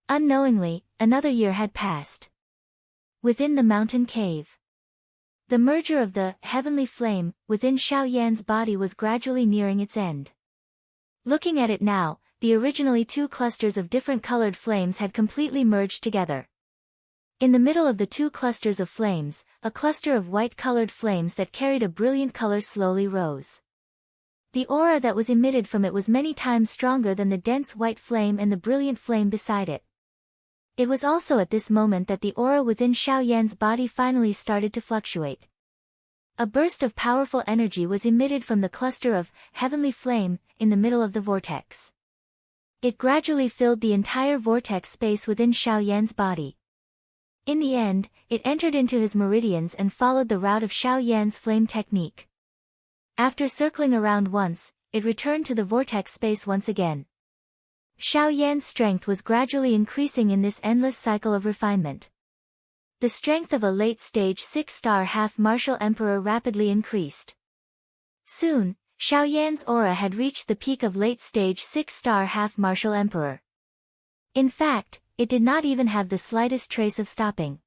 Unknowingly, another year had passed. Within the mountain cave. The merger of the heavenly flame within Xiao Yan's body was gradually nearing its end. Looking at it now, the originally 2 clusters of different colored flames had completely merged together. In the middle of the 2 clusters of flames, a cluster of white-colored flames that carried a brilliant color slowly rose. The aura that was emitted from it was many times stronger than the dense white flame and the brilliant flame beside it. It was also at this moment that the aura within Xiao Yan's body finally started to fluctuate. A burst of powerful energy was emitted from the cluster of heavenly flame in the middle of the vortex. It gradually filled the entire vortex space within Xiao Yan's body. In the end, it entered into his meridians and followed the route of Xiao Yan's flame technique. After circling around once, it returned to the vortex space once again. Xiao Yan's strength was gradually increasing in this endless cycle of refinement. The strength of a late-stage 6-star half-martial emperor rapidly increased. Soon, Xiao Yan's aura had reached the peak of late-stage 6-star half-martial emperor. In fact, it did not even have the slightest trace of stopping.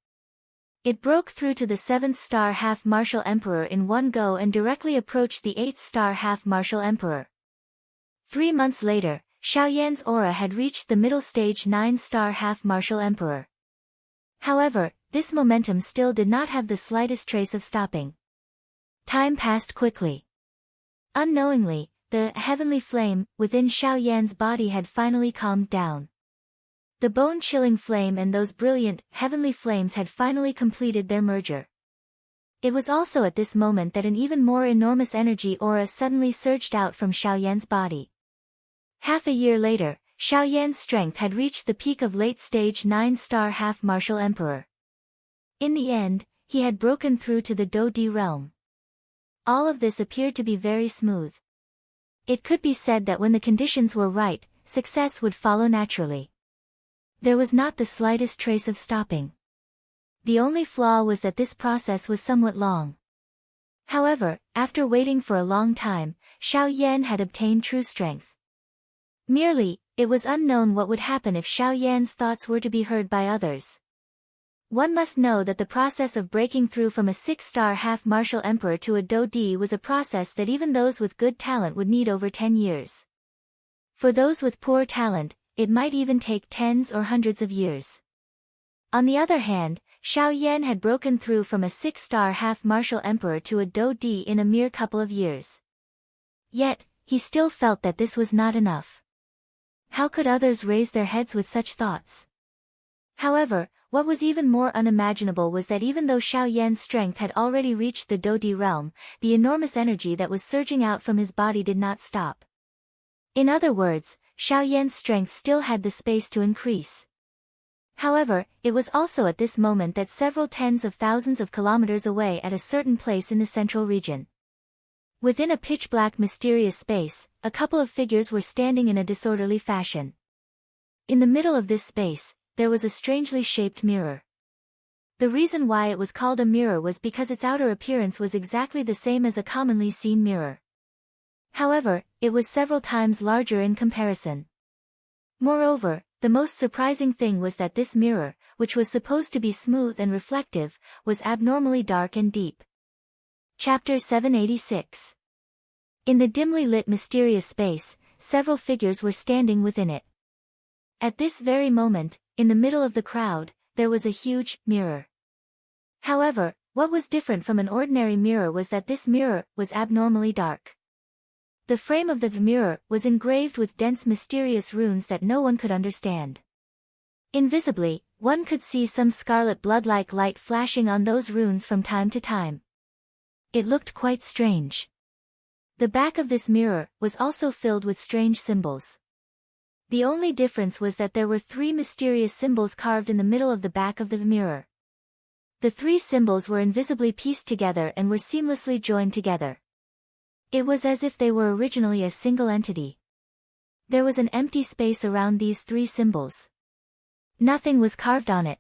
It broke through to the 7th-star half-martial emperor in one go and directly approached the 8th-star half-martial emperor. 3 months later, Xiao Yan's aura had reached the middle stage 9-star half-martial emperor. However, this momentum still did not have the slightest trace of stopping. Time passed quickly. Unknowingly, the heavenly flame within Xiao Yan's body had finally calmed down. The bone-chilling flame and those brilliant, heavenly flames had finally completed their merger. It was also at this moment that an even more enormous energy aura suddenly surged out from Xiao Yan's body. Half a year later, Xiao Yan's strength had reached the peak of late-stage 9-star half-martial emperor. In the end, he had broken through to the Do Di realm. All of this appeared to be very smooth. It could be said that when the conditions were right, success would follow naturally. There was not the slightest trace of stopping. The only flaw was that this process was somewhat long. However, after waiting for a long time, Xiao Yan had obtained true strength. Merely, it was unknown what would happen if Xiao Yan's thoughts were to be heard by others. One must know that the process of breaking through from a 6-star half-martial emperor to a Dodi was a process that even those with good talent would need over 10 years. For those with poor talent, it might even take tens or hundreds of years. On the other hand, Xiao Yan had broken through from a 6-star half-martial emperor to a Dodi in a mere couple of years. Yet, he still felt that this was not enough. How could others raise their heads with such thoughts? However, what was even more unimaginable was that even though Xiao Yan's strength had already reached the Dodi realm, the enormous energy that was surging out from his body did not stop. In other words, Xiao Yan's strength still had the space to increase. However, it was also at this moment that several tens of thousands of kilometers away at a certain place in the central region. Within a pitch-black mysterious space, a couple of figures were standing in a disorderly fashion. In the middle of this space, there was a strangely shaped mirror. The reason why it was called a mirror was because its outer appearance was exactly the same as a commonly seen mirror. However, it was several times larger in comparison. Moreover, the most surprising thing was that this mirror, which was supposed to be smooth and reflective, was abnormally dark and deep. Chapter 786. In the dimly lit mysterious space, several figures were standing within it. At this very moment, in the middle of the crowd, there was a huge mirror. However, what was different from an ordinary mirror was that this mirror was abnormally dark. The frame of the mirror was engraved with dense mysterious runes that no one could understand. Invisibly, one could see some scarlet blood-like light flashing on those runes from time to time. It looked quite strange. The back of this mirror was also filled with strange symbols. The only difference was that there were 3 mysterious symbols carved in the middle of the back of the mirror. The 3 symbols were invisibly pieced together and were seamlessly joined together. It was as if they were originally a single entity. There was an empty space around these 3 symbols. Nothing was carved on it.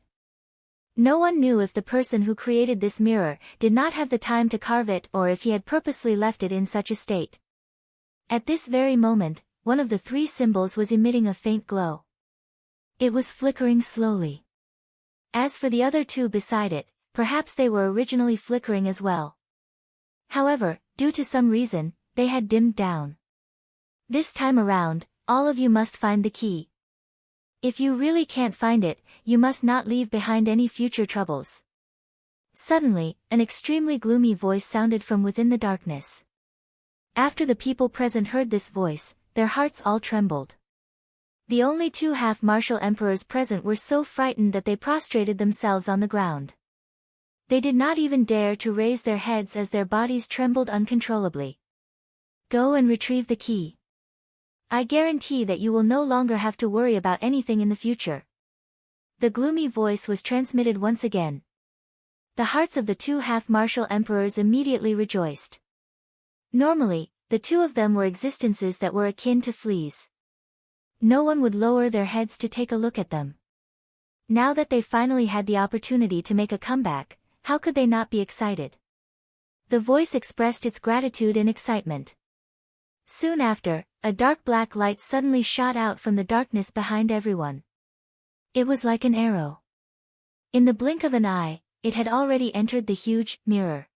No one knew if the person who created this mirror did not have the time to carve it or if he had purposely left it in such a state. At this very moment, one of the 3 symbols was emitting a faint glow. It was flickering slowly. As for the other 2 beside it, perhaps they were originally flickering as well. However, due to some reason, they had dimmed down. This time around, all of you must find the key. If you really can't find it, you must not leave behind any future troubles. Suddenly, an extremely gloomy voice sounded from within the darkness. After the people present heard this voice, their hearts all trembled. The only 2 half-martial emperors present were so frightened that they prostrated themselves on the ground. They did not even dare to raise their heads as their bodies trembled uncontrollably. Go and retrieve the key. I guarantee that you will no longer have to worry about anything in the future. The gloomy voice was transmitted once again. The hearts of the 2 half-martial emperors immediately rejoiced. Normally, the 2 of them were existences that were akin to fleas. No one would lower their heads to take a look at them. Now that they finally had the opportunity to make a comeback, how could they not be excited? The voice expressed its gratitude and excitement. Soon after, a dark black light suddenly shot out from the darkness behind everyone. It was like an arrow. In the blink of an eye, it had already entered the huge mirror.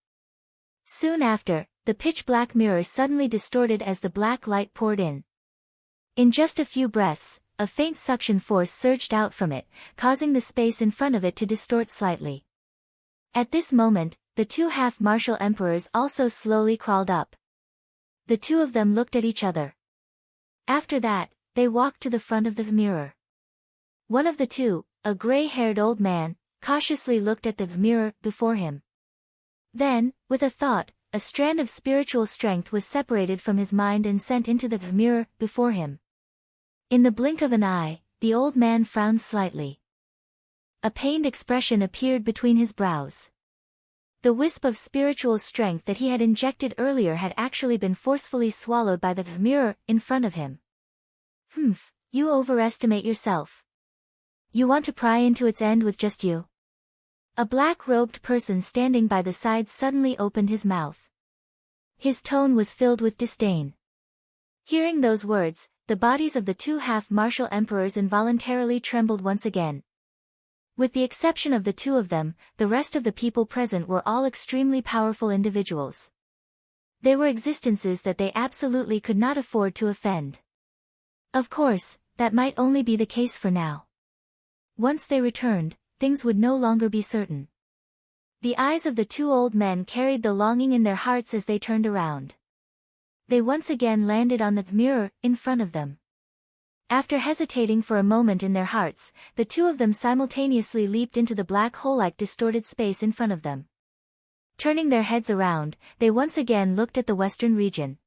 Soon after, the pitch-black mirror suddenly distorted as the black light poured in. In just a few breaths, a faint suction force surged out from it, causing the space in front of it to distort slightly. At this moment, the 2 half-martial emperors also slowly crawled up. The 2 of them looked at each other. After that, they walked to the front of the mirror. One of the 2, a gray-haired old man, cautiously looked at the mirror before him. Then, with a thought, a strand of spiritual strength was separated from his mind and sent into the mirror before him. In the blink of an eye, the old man frowned slightly. A pained expression appeared between his brows. The wisp of spiritual strength that he had injected earlier had actually been forcefully swallowed by the mirror in front of him. You overestimate yourself. You want to pry into its end with just you? A black-robed person standing by the side suddenly opened his mouth. His tone was filled with disdain. Hearing those words, the bodies of the two half-martial emperors involuntarily trembled once again. With the exception of the two of them, the rest of the people present were all extremely powerful individuals. They were existences that they absolutely could not afford to offend. Of course, that might only be the case for now. Once they returned, things would no longer be certain. The eyes of the two old men carried the longing in their hearts as they turned around. They once again landed on the mirror in front of them. After hesitating for a moment in their hearts, the two of them simultaneously leaped into the black hole-like distorted space in front of them. Turning their heads around, they once again looked at the western region.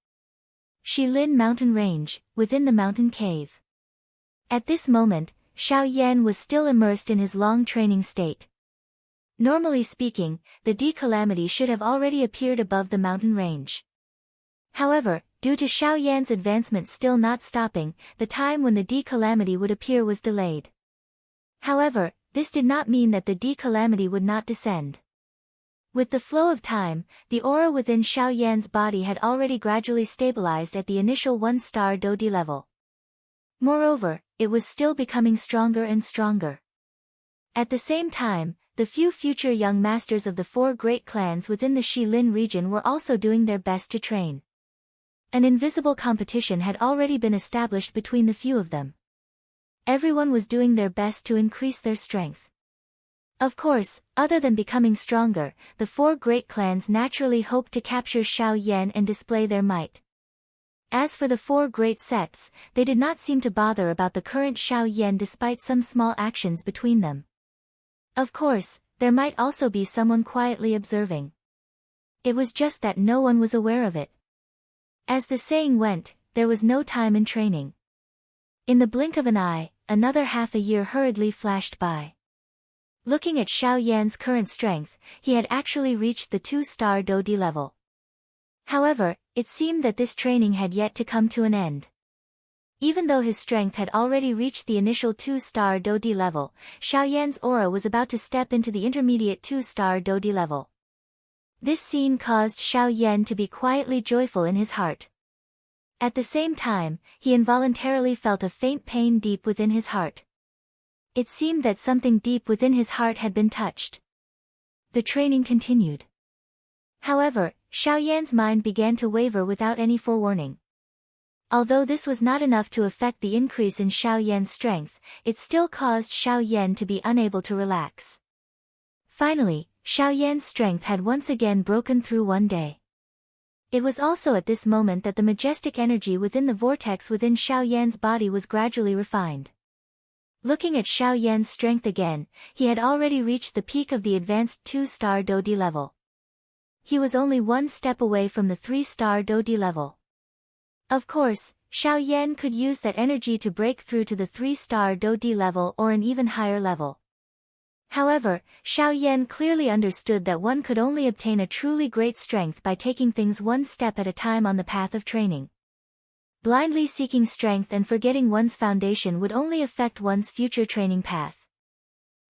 Shilin Mountain Range, within the mountain cave. At this moment, Xiao Yan was still immersed in his long training state. Normally speaking, the D-calamity should have already appeared above the mountain range. However, due to Xiao Yan's advancement still not stopping, the time when the D-calamity would appear was delayed. However, this did not mean that the D-calamity would not descend. With the flow of time, the aura within Xiao Yan's body had already gradually stabilized at the initial 1-star Do-D level. Moreover, it was still becoming stronger and stronger. At the same time, the few future young masters of the 4 great clans within the Shilin region were also doing their best to train. An invisible competition had already been established between the few of them. Everyone was doing their best to increase their strength. Of course, other than becoming stronger, the 4 great clans naturally hoped to capture Xiao Yan and display their might. As for the 4 great sects, they did not seem to bother about the current Xiao Yan despite some small actions between them. Of course, there might also be someone quietly observing. It was just that no one was aware of it. As the saying went, there was no time in training. In the blink of an eye, another half a year hurriedly flashed by. Looking at Xiao Yan's current strength, he had actually reached the 2-star Do-D level. However, it seemed that this training had yet to come to an end. Even though his strength had already reached the initial 2-star Do-D level, Xiao Yan's aura was about to step into the intermediate 2-star Do-D level. This scene caused Xiao Yan to be quietly joyful in his heart. At the same time, he involuntarily felt a faint pain deep within his heart. It seemed that something deep within his heart had been touched. The training continued. However, Xiao Yan's mind began to waver without any forewarning. Although this was not enough to affect the increase in Xiao Yan's strength, it still caused Xiao Yan to be unable to relax. Finally, Xiao Yan's strength had once again broken through one day. It was also at this moment that the majestic energy within the vortex within Xiao Yan's body was gradually refined. Looking at Xiao Yan's strength again, he had already reached the peak of the advanced 2-star Do-D level. He was only 1 step away from the 3-star Do-D level. Of course, Xiao Yan could use that energy to break through to the 3-star Do-D level or an even higher level. However, Xiao Yan clearly understood that one could only obtain a truly great strength by taking things 1 step at a time on the path of training. Blindly seeking strength and forgetting one's foundation would only affect one's future training path.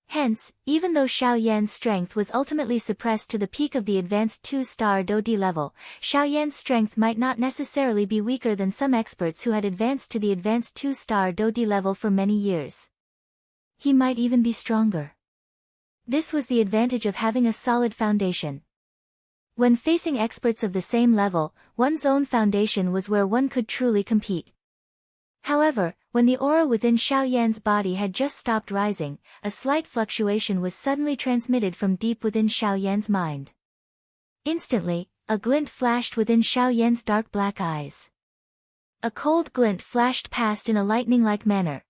Hence, even though Xiao Yan's strength was ultimately suppressed to the peak of the advanced 2-star Do-D level, Xiao Yan's strength might not necessarily be weaker than some experts who had advanced to the advanced 2-star Do-D level for many years. He might even be stronger. This was the advantage of having a solid foundation. When facing experts of the same level, one's own foundation was where one could truly compete. However, when the aura within Xiao Yan's body had just stopped rising, a slight fluctuation was suddenly transmitted from deep within Xiao Yan's mind. Instantly, a glint flashed within Xiao Yan's dark black eyes. A cold glint flashed past in a lightning-like manner.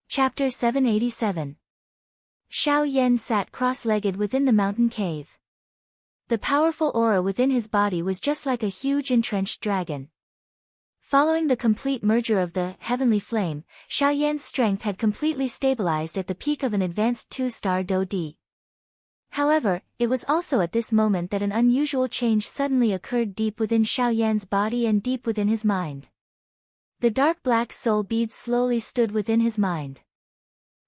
Chapter 787. Xiao Yan sat cross-legged within the mountain cave. The powerful aura within his body was just like a huge entrenched dragon. Following the complete merger of the heavenly flame, Xiao Yan's strength had completely stabilized at the peak of an advanced 2-star Do-D. However, it was also at this moment that an unusual change suddenly occurred deep within Xiao Yan's body and deep within his mind. The dark black soul bead slowly stood within his mind.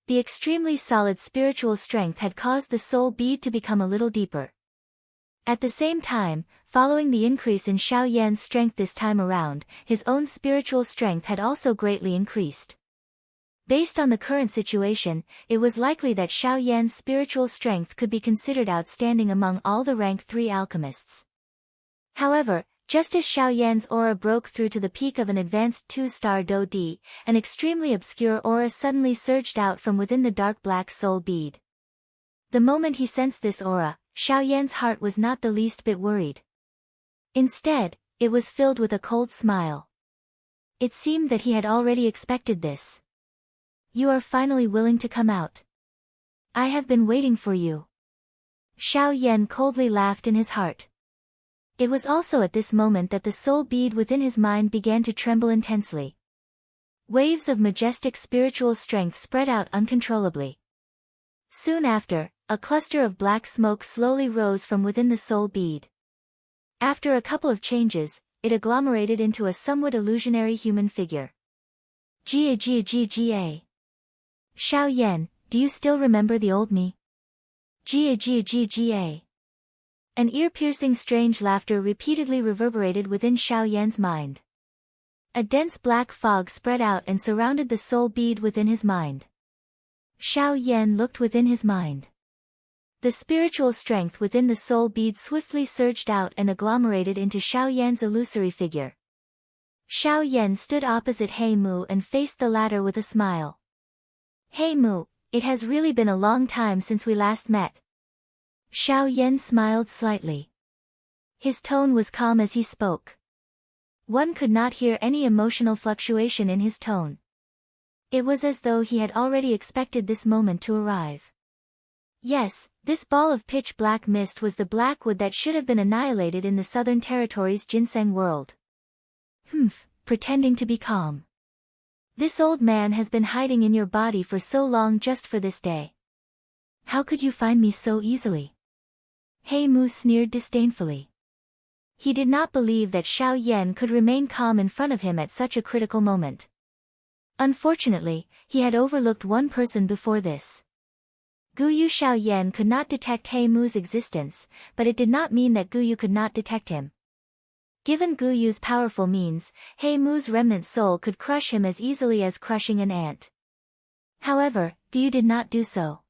The extremely solid spiritual strength had caused the soul bead to become a little deeper. At the same time, following the increase in Xiao Yan's strength this time around, his own spiritual strength had also greatly increased. Based on the current situation, it was likely that Xiao Yan's spiritual strength could be considered outstanding among all the rank 3 alchemists. However, just as Xiao Yan's aura broke through to the peak of an advanced 2-star Do Di, an extremely obscure aura suddenly surged out from within the dark black soul bead. The moment he sensed this aura, Xiao Yan's heart was not the least bit worried. Instead, it was filled with a cold smile. It seemed that he had already expected this. You are finally willing to come out. I have been waiting for you. Xiao Yan coldly laughed in his heart. It was also at this moment that the soul bead within his mind began to tremble intensely. Waves of majestic spiritual strength spread out uncontrollably. Soon after, a cluster of black smoke slowly rose from within the soul bead. After a couple of changes, it agglomerated into a somewhat illusionary human figure. Gia. Xiao Yan, do you still remember the old me? Gia. An ear-piercing strange laughter repeatedly reverberated within Xiao Yan's mind. A dense black fog spread out and surrounded the soul bead within his mind. Xiao Yan looked within his mind. The spiritual strength within the soul bead swiftly surged out and agglomerated into Xiao Yan's illusory figure. Xiao Yan stood opposite He Mu and faced the latter with a smile. He Mu, it has really been a long time since we last met. Xiao Yan smiled slightly. His tone was calm as he spoke. One could not hear any emotional fluctuation in his tone. It was as though he had already expected this moment to arrive. Yes, this ball of pitch-black mist was the black wood that should have been annihilated in the Southern Territories' ginseng world. Pretending to be calm. This old man has been hiding in your body for so long just for this day. How could you find me so easily? He Mu sneered disdainfully. He did not believe that Xiao Yan could remain calm in front of him at such a critical moment. Unfortunately, he had overlooked one person before this. Guyu Xiao Yan could not detect He Mu's existence, but it did not mean that Guyu could not detect him. Given Guyu's powerful means, He Mu's remnant soul could crush him as easily as crushing an ant. However, Guyu did not do so.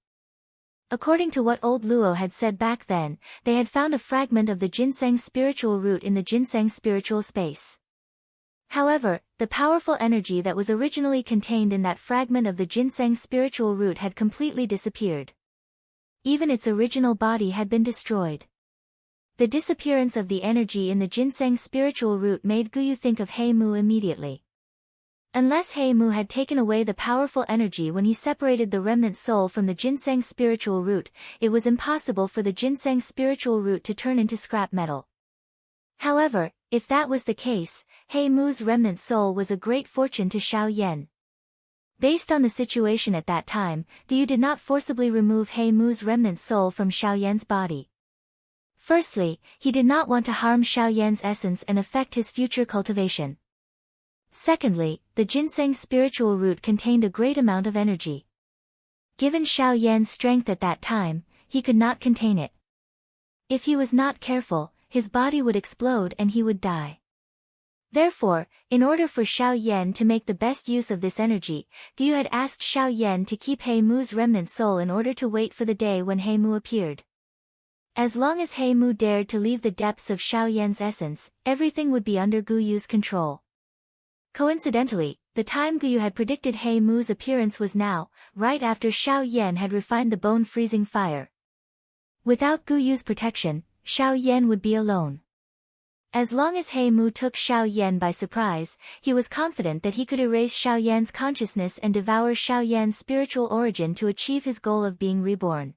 According to what old Luo had said back then, they had found a fragment of the ginseng spiritual root in the ginseng spiritual space. However, the powerful energy that was originally contained in that fragment of the ginseng spiritual root had completely disappeared. Even its original body had been destroyed. The disappearance of the energy in the ginseng spiritual root made Guyu think of He Mu immediately. Unless He Mu had taken away the powerful energy when he separated the remnant soul from the ginseng spiritual root, it was impossible for the ginseng spiritual root to turn into scrap metal. However, if that was the case, He Mu's remnant soul was a great fortune to Xiao Yan. Based on the situation at that time, Guyu did not forcibly remove He Mu's remnant soul from Xiao Yan's body. Firstly, he did not want to harm Xiao Yan's essence and affect his future cultivation. Secondly, the ginseng spiritual root contained a great amount of energy. Given Xiao Yan's strength at that time, he could not contain it. If he was not careful, his body would explode and he would die. Therefore, in order for Xiao Yan to make the best use of this energy, Guyu had asked Xiao Yan to keep He Mu's remnant soul in order to wait for the day when He Mu appeared. As long as He Mu dared to leave the depths of Xiao Yan's essence, everything would be under Guyu's control. Coincidentally, the time Guyu had predicted He Mu's appearance was now, right after Xiao Yan had refined the bone-freezing fire. Without Guyu's protection, Xiao Yan would be alone. As long as He Mu took Xiao Yan by surprise, he was confident that he could erase Xiao Yan's consciousness and devour Xiao Yan's spiritual origin to achieve his goal of being reborn.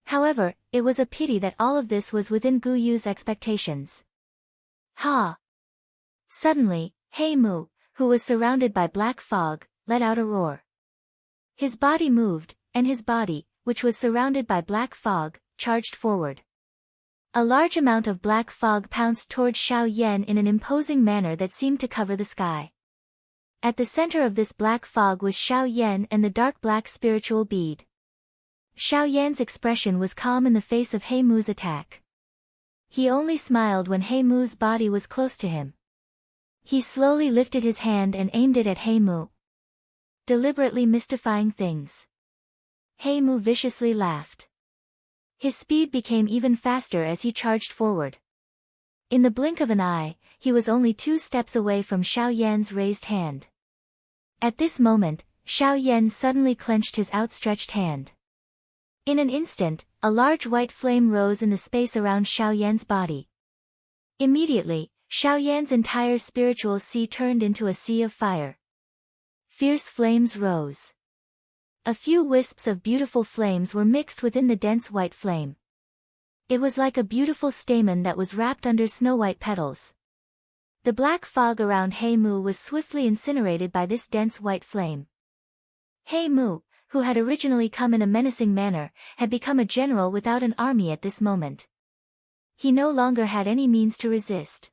However, it was a pity that all of this was within Guyu's expectations. Suddenly, He Mu, who was surrounded by black fog, let out a roar. His body moved, and his body, which was surrounded by black fog, charged forward. A large amount of black fog pounced toward Xiao Yan in an imposing manner that seemed to cover the sky. At the center of this black fog was Xiao Yan and the dark black spiritual bead. Xiao Yan's expression was calm in the face of He Mu's attack. He only smiled when He Mu's body was close to him. He slowly lifted his hand and aimed it at He Mu, deliberately mystifying things. He Mu viciously laughed. His speed became even faster as he charged forward. In the blink of an eye, he was only 2 steps away from Xiao Yan's raised hand. At this moment, Xiao Yan suddenly clenched his outstretched hand. In an instant, a large white flame rose in the space around Xiao Yan's body. Immediately, Xiao Yan's entire spiritual sea turned into a sea of fire. Fierce flames rose. A few wisps of beautiful flames were mixed within the dense white flame. It was like a beautiful stamen that was wrapped under snow-white petals. The black fog around He Mu was swiftly incinerated by this dense white flame. He Mu, who had originally come in a menacing manner, had become a general without an army at this moment. He no longer had any means to resist.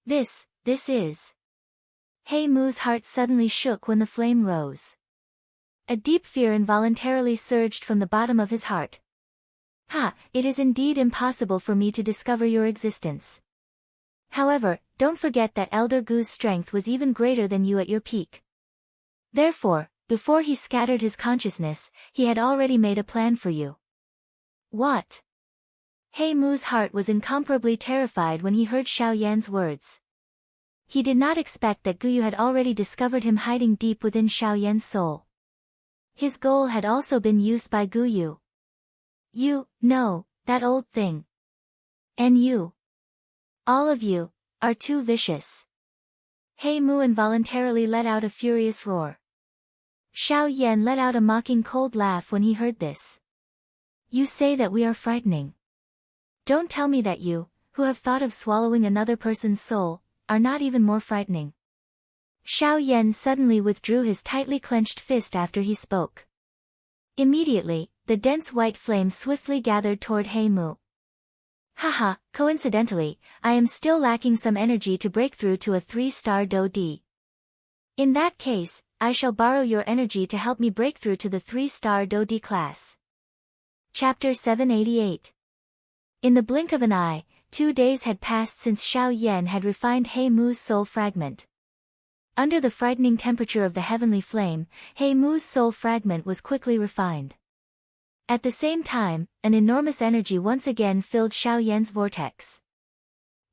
This is... He Mu's heart suddenly shook when the flame rose. A deep fear involuntarily surged from the bottom of his heart. It is indeed impossible for me to discover your existence. However, don't forget that Elder Gu's strength was even greater than you at your peak. Therefore, before he scattered his consciousness, he had already made a plan for you. What? He Mu's heart was incomparably terrified when he heard Xiao Yan's words. He did not expect that Guyu had already discovered him hiding deep within Xiao Yan's soul. His goal had also been used by Guyu. You, no, that old thing. And you. All of you, are too vicious. He Mu involuntarily let out a furious roar. Xiao Yan let out a mocking cold laugh when he heard this. You say that we are frightening. Don't tell me that you, who have thought of swallowing another person's soul, are not even more frightening. Xiao Yan suddenly withdrew his tightly clenched fist after he spoke. Immediately, the dense white flame swiftly gathered toward He Mu. Coincidentally, I am still lacking some energy to break through to a 3-star Do D. In that case, I shall borrow your energy to help me break through to the 3-star Do D class. Chapter 788. In the blink of an eye, 2 days had passed since Xiao Yan had refined He Mu's soul fragment. Under the frightening temperature of the heavenly flame, He Mu's soul fragment was quickly refined. At the same time, an enormous energy once again filled Xiao Yan's vortex.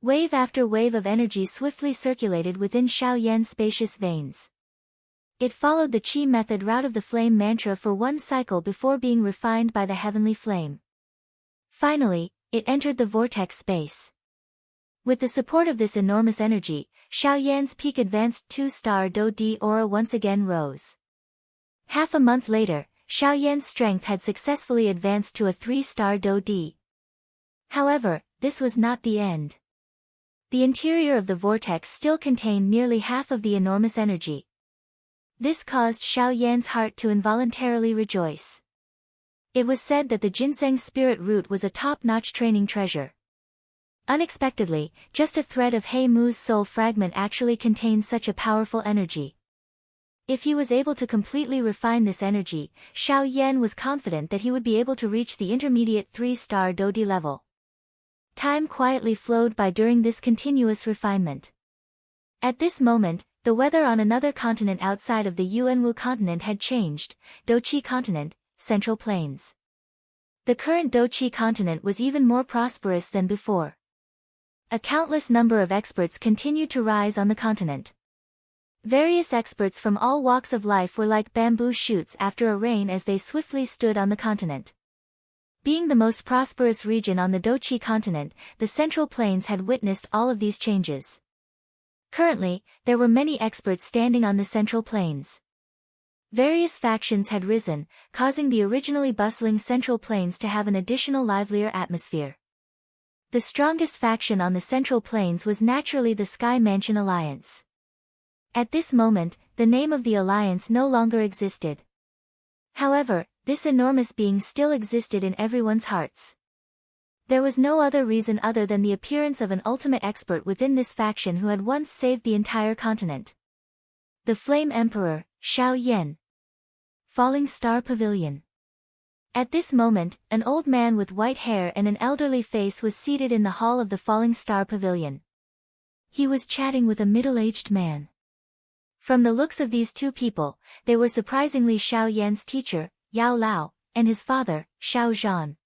Wave after wave of energy swiftly circulated within Xiao Yan's spacious veins. It followed the Qi method route of the flame mantra for 1 cycle before being refined by the heavenly flame. Finally, it entered the vortex space. With the support of this enormous energy, Xiao Yan's peak advanced 2-star Do D aura once again rose. Half a month later, Xiao Yan's strength had successfully advanced to a 3-star Do D. However, this was not the end. The interior of the vortex still contained nearly half of the enormous energy. This caused Xiao Yan's heart to involuntarily rejoice. It was said that the ginseng spirit root was a top-notch training treasure. Unexpectedly, just a thread of He Mu's soul fragment actually contained such a powerful energy. If he was able to completely refine this energy, Xiao Yan was confident that he would be able to reach the intermediate 3-star Do D level. Time quietly flowed by during this continuous refinement. At this moment, the weather on another continent outside of the Yuanwu continent had changed, Doqi continent, Central Plains. The current Doqi continent was even more prosperous than before. A countless number of experts continued to rise on the continent. Various experts from all walks of life were like bamboo shoots after a rain as they swiftly stood on the continent. Being the most prosperous region on the Doqi continent, the Central Plains had witnessed all of these changes. Currently, there were many experts standing on the Central Plains. Various factions had risen, causing the originally bustling Central Plains to have an additional livelier atmosphere. The strongest faction on the Central Plains was naturally the Sky Mansion Alliance. At this moment, the name of the alliance no longer existed. However, this enormous being still existed in everyone's hearts. There was no other reason other than the appearance of an ultimate expert within this faction who had once saved the entire continent. The Flame Emperor, Xiao Yan. Falling Star Pavilion. At this moment, an old man with white hair and an elderly face was seated in the hall of the Falling Star Pavilion. He was chatting with a middle-aged man. From the looks of these two people, they were surprisingly Xiao Yan's teacher, Yao Lao, and his father, Xiao Zhan.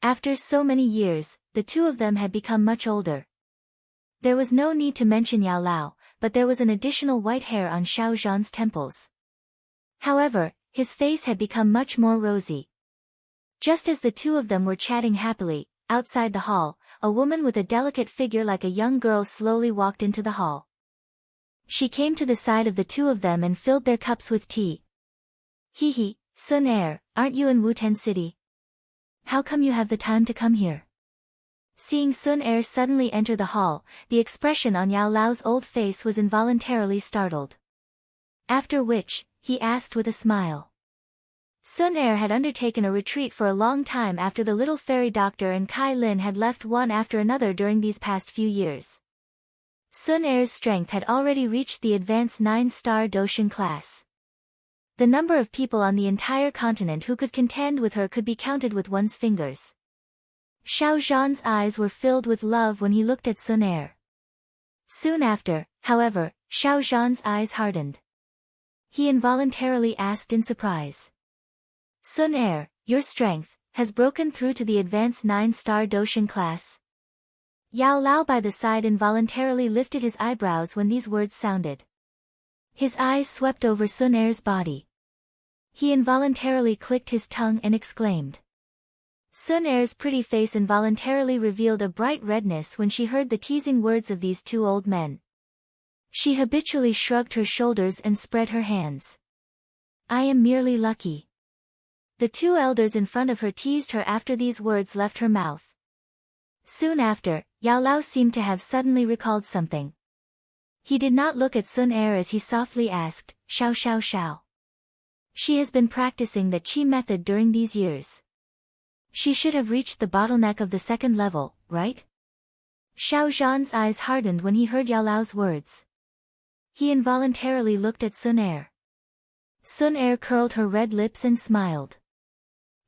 After so many years, the two of them had become much older. There was no need to mention Yao Lao, but there was an additional white hair on Xiao Zhan's temples. However, his face had become much more rosy. Just as the two of them were chatting happily, outside the hall, a woman with a delicate figure like a young girl slowly walked into the hall. She came to the side of the two of them and filled their cups with tea. Hee, Sun Er, aren't you in Wuten City? How come you have the time to come here? Seeing Sun Er suddenly enter the hall, the expression on Yao Lao's old face was involuntarily startled. After which, he asked with a smile. Sun Er had undertaken a retreat for a long time after the little fairy doctor and Kai Lin had left one after another during these past few years. Sun Er's strength had already reached the advanced 9-star Doshin class. The number of people on the entire continent who could contend with her could be counted with one's fingers. Xiao Zhan's eyes were filled with love when he looked at Sun Er. Soon after, however, Xiao Zhan's eyes hardened. He involuntarily asked in surprise. Sun Er, your strength has broken through to the advanced 9-star Doshin class. Yao Lao by the side involuntarily lifted his eyebrows when these words sounded. His eyes swept over Sun Er's body. He involuntarily clicked his tongue and exclaimed. Sun Er's pretty face involuntarily revealed a bright redness when she heard the teasing words of these two old men. She habitually shrugged her shoulders and spread her hands. I am merely lucky. The two elders in front of her teased her after these words left her mouth. Soon after, Yao Lao seemed to have suddenly recalled something. He did not look at Sun Er as he softly asked, Xiao. She has been practicing the Qi method during these years. She should have reached the bottleneck of the second level, right? Xiao Zhan's eyes hardened when he heard Yao Lao's words. He involuntarily looked at Sun Er. Sun Er curled her red lips and smiled.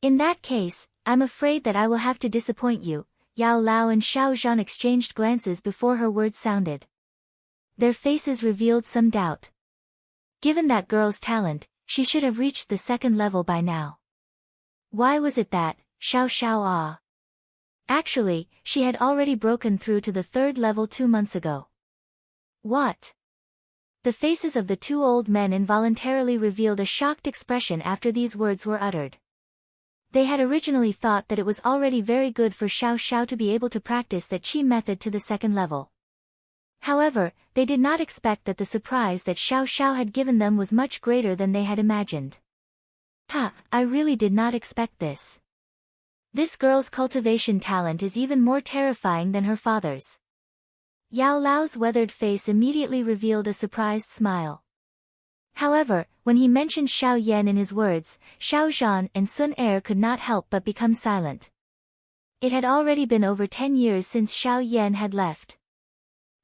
In that case, I'm afraid that I will have to disappoint you. Yao Lao and Xiao Zhan exchanged glances before her words sounded. Their faces revealed some doubt. Given that girl's talent, she should have reached the second level by now. Why was it that, Xiao? Actually, she had already broken through to the third level 2 months ago. What? The faces of the two old men involuntarily revealed a shocked expression after these words were uttered. They had originally thought that it was already very good for Xiao to be able to practice that Qi method to the second level. However, they did not expect that the surprise that Xiao had given them was much greater than they had imagined. I really did not expect this. This girl's cultivation talent is even more terrifying than her father's. Yao Lao's weathered face immediately revealed a surprised smile. However, when he mentioned Xiao Yan in his words, Xiao Zhan and Sun Er could not help but become silent. It had already been over 10 years since Xiao Yan had left.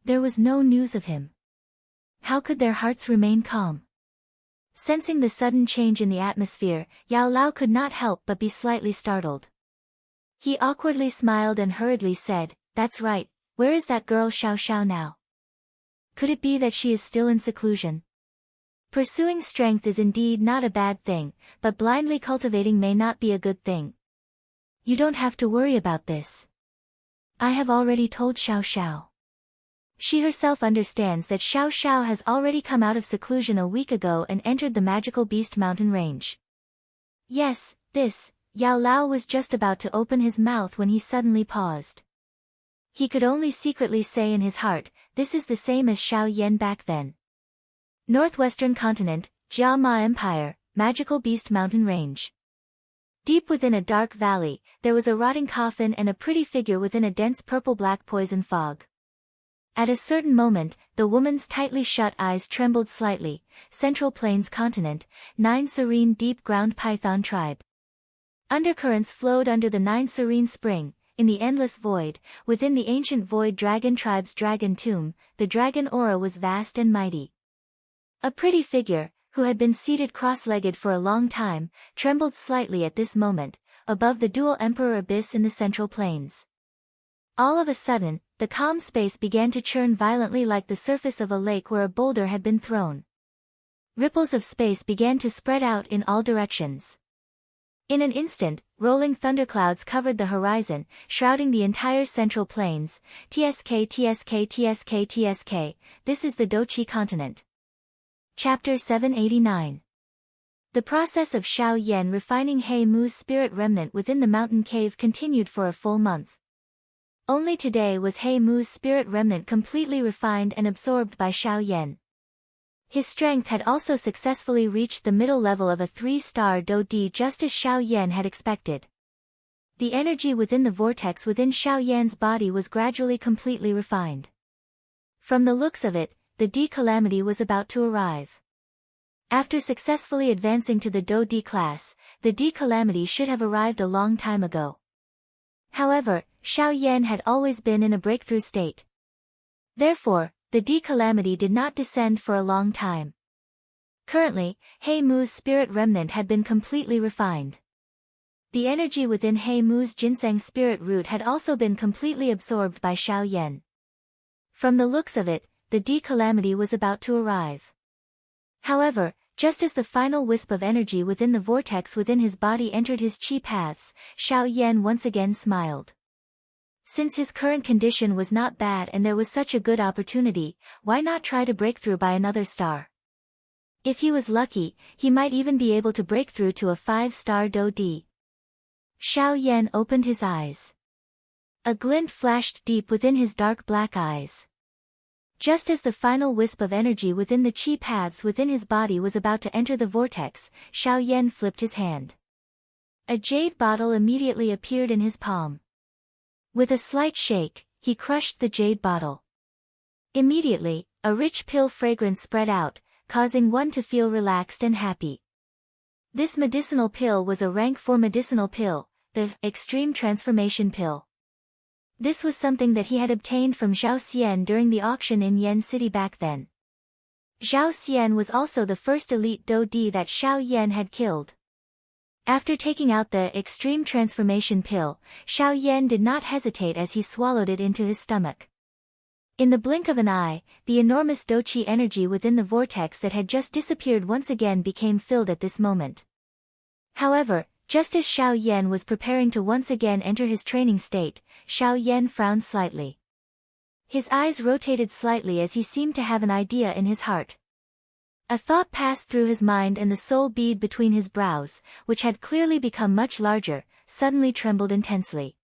There was no news of him. How could their hearts remain calm? Sensing the sudden change in the atmosphere, Yao Lao could not help but be slightly startled. He awkwardly smiled and hurriedly said, That's right, where is that girl Xiao now? Could it be that she is still in seclusion? Pursuing strength is indeed not a bad thing, but blindly cultivating may not be a good thing. You don't have to worry about this. I have already told Xiao. She herself understands that Xiao has already come out of seclusion a week ago and entered the magical beast mountain range. Yes, this, Yao Lao was just about to open his mouth when he suddenly paused. He could only secretly say in his heart, this is the same as Xiao Yan back then. Northwestern Continent, Jia Ma Empire, Magical Beast Mountain Range. Deep within a dark valley, there was a rotting coffin and a pretty figure within a dense purple-black poison fog. At a certain moment, the woman's tightly shut eyes trembled slightly. Central Plains Continent, 9 Serene Deep Ground Python Tribe. Undercurrents flowed under the 9 Serene Spring, in the endless void, within the ancient Void Dragon Tribe's dragon tomb, the dragon aura was vast and mighty. A pretty figure, who had been seated cross-legged for a long time, trembled slightly at this moment, above the dual emperor abyss in the central plains. All of a sudden, the calm space began to churn violently like the surface of a lake where a boulder had been thrown. Ripples of space began to spread out in all directions. In an instant, rolling thunderclouds covered the horizon, shrouding the entire central plains. TSK TSK TSK TSK, this is the Dochi continent. Chapter 789. The process of Xiao Yan refining He Mu's spirit remnant within the mountain cave continued for a full month. Only today was He Mu's spirit remnant completely refined and absorbed by Xiao Yan. His strength had also successfully reached the middle level of a 3-star Do Di just as Xiao Yan had expected. The energy within the vortex within Xiao Yan's body was gradually completely refined. From the looks of it, the D calamity was about to arrive. After successfully advancing to the Do Di class, the D calamity should have arrived a long time ago. However, Xiao Yan had always been in a breakthrough state. Therefore, the D calamity did not descend for a long time. Currently, He Mu's spirit remnant had been completely refined. The energy within He Mu's ginseng spirit root had also been completely absorbed by Xiao Yan. From the looks of it, the D calamity was about to arrive. However, just as the final wisp of energy within the vortex within his body entered his qi paths, Xiao Yan once again smiled. Since his current condition was not bad and there was such a good opportunity, why not try to break through by another star? If he was lucky, he might even be able to break through to a 5-star Do Di. Xiao Yan opened his eyes. A glint flashed deep within his dark black eyes. Just as the final wisp of energy within the qi paths within his body was about to enter the vortex, Xiao Yan flipped his hand. A jade bottle immediately appeared in his palm. With a slight shake, he crushed the jade bottle. Immediately, a rich pill fragrance spread out, causing one to feel relaxed and happy. This medicinal pill was a rank 4 medicinal pill, the Extreme Transformation Pill. This was something that he had obtained from Zhao Xian during the auction in Yen City back then. Zhao Xian was also the first elite Do Di that Xiao Yan had killed. After taking out the Extreme Transformation Pill, Xiao Yan did not hesitate as he swallowed it into his stomach. In the blink of an eye, the enormous Doqi energy within the vortex that had just disappeared once again became filled at this moment. However, just as Xiao Yan was preparing to once again enter his training state, Xiao Yan frowned slightly. His eyes rotated slightly as he seemed to have an idea in his heart. A thought passed through his mind and the soul bead between his brows, which had clearly become much larger, suddenly trembled intensely.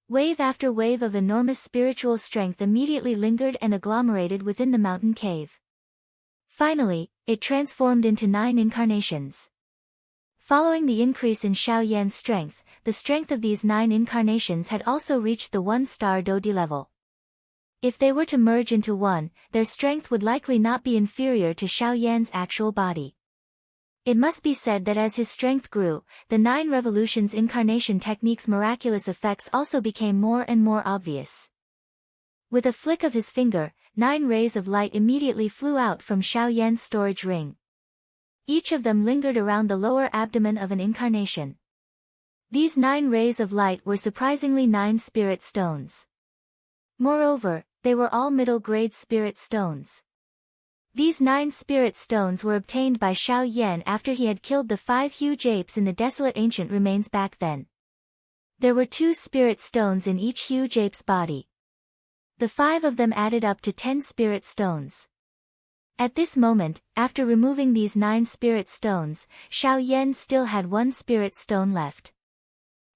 Wave after wave of enormous spiritual strength immediately lingered and agglomerated within the mountain cave. Finally, it transformed into 9 incarnations. Following the increase in Xiao Yan's strength, the strength of these 9 incarnations had also reached the 1-star Do Di level. If they were to merge into one, their strength would likely not be inferior to Xiao Yan's actual body. It must be said that as his strength grew, the 9 revolutions incarnation technique's miraculous effects also became more and more obvious. With a flick of his finger, 9 rays of light immediately flew out from Xiao Yan's storage ring. Each of them lingered around the lower abdomen of an incarnation. These 9 rays of light were surprisingly 9 spirit stones. Moreover, they were all middle-grade spirit stones. These 9 spirit stones were obtained by Xiao Yan after he had killed the 5 huge apes in the desolate ancient remains back then. There were 2 spirit stones in each huge ape's body. The 5 of them added up to 10 spirit stones. At this moment, after removing these 9 spirit stones, Xiao Yan still had 1 spirit stone left.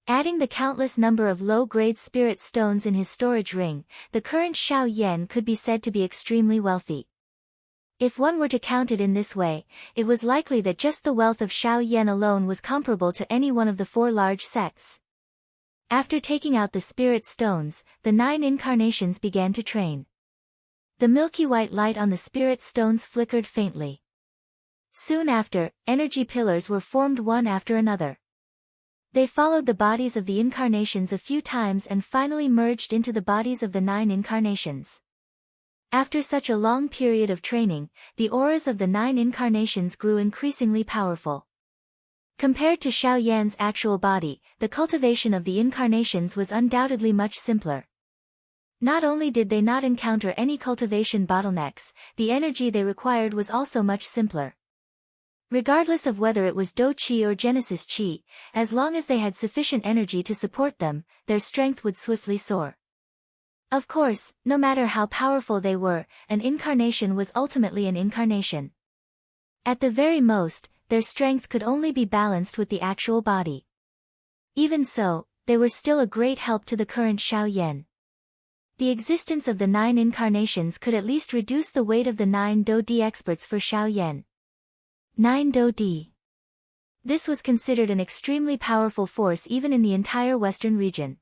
Adding the countless number of low-grade spirit stones in his storage ring, the current Xiao Yan could be said to be extremely wealthy. If one were to count it in this way, it was likely that just the wealth of Xiao Yan alone was comparable to any one of the 4 large sects. After taking out the spirit stones, the 9 incarnations began to train. The milky white light on the spirit stones flickered faintly. Soon after, energy pillars were formed one after another. They followed the bodies of the incarnations a few times and finally merged into the bodies of the 9 incarnations. After such a long period of training, the auras of the 9 incarnations grew increasingly powerful. Compared to Xiao Yan's actual body, the cultivation of the incarnations was undoubtedly much simpler. Not only did they not encounter any cultivation bottlenecks, the energy they required was also much simpler. Regardless of whether it was Do Qi or Genesis Qi, as long as they had sufficient energy to support them, their strength would swiftly soar. Of course, no matter how powerful they were, an incarnation was ultimately an incarnation. At the very most, their strength could only be balanced with the actual body. Even so, they were still a great help to the current Xiao Yan. The existence of the 9 incarnations could at least reduce the weight of the 9 Do Di experts for Xiao Yan. 9 Do Di. This was considered an extremely powerful force even in the entire Western region.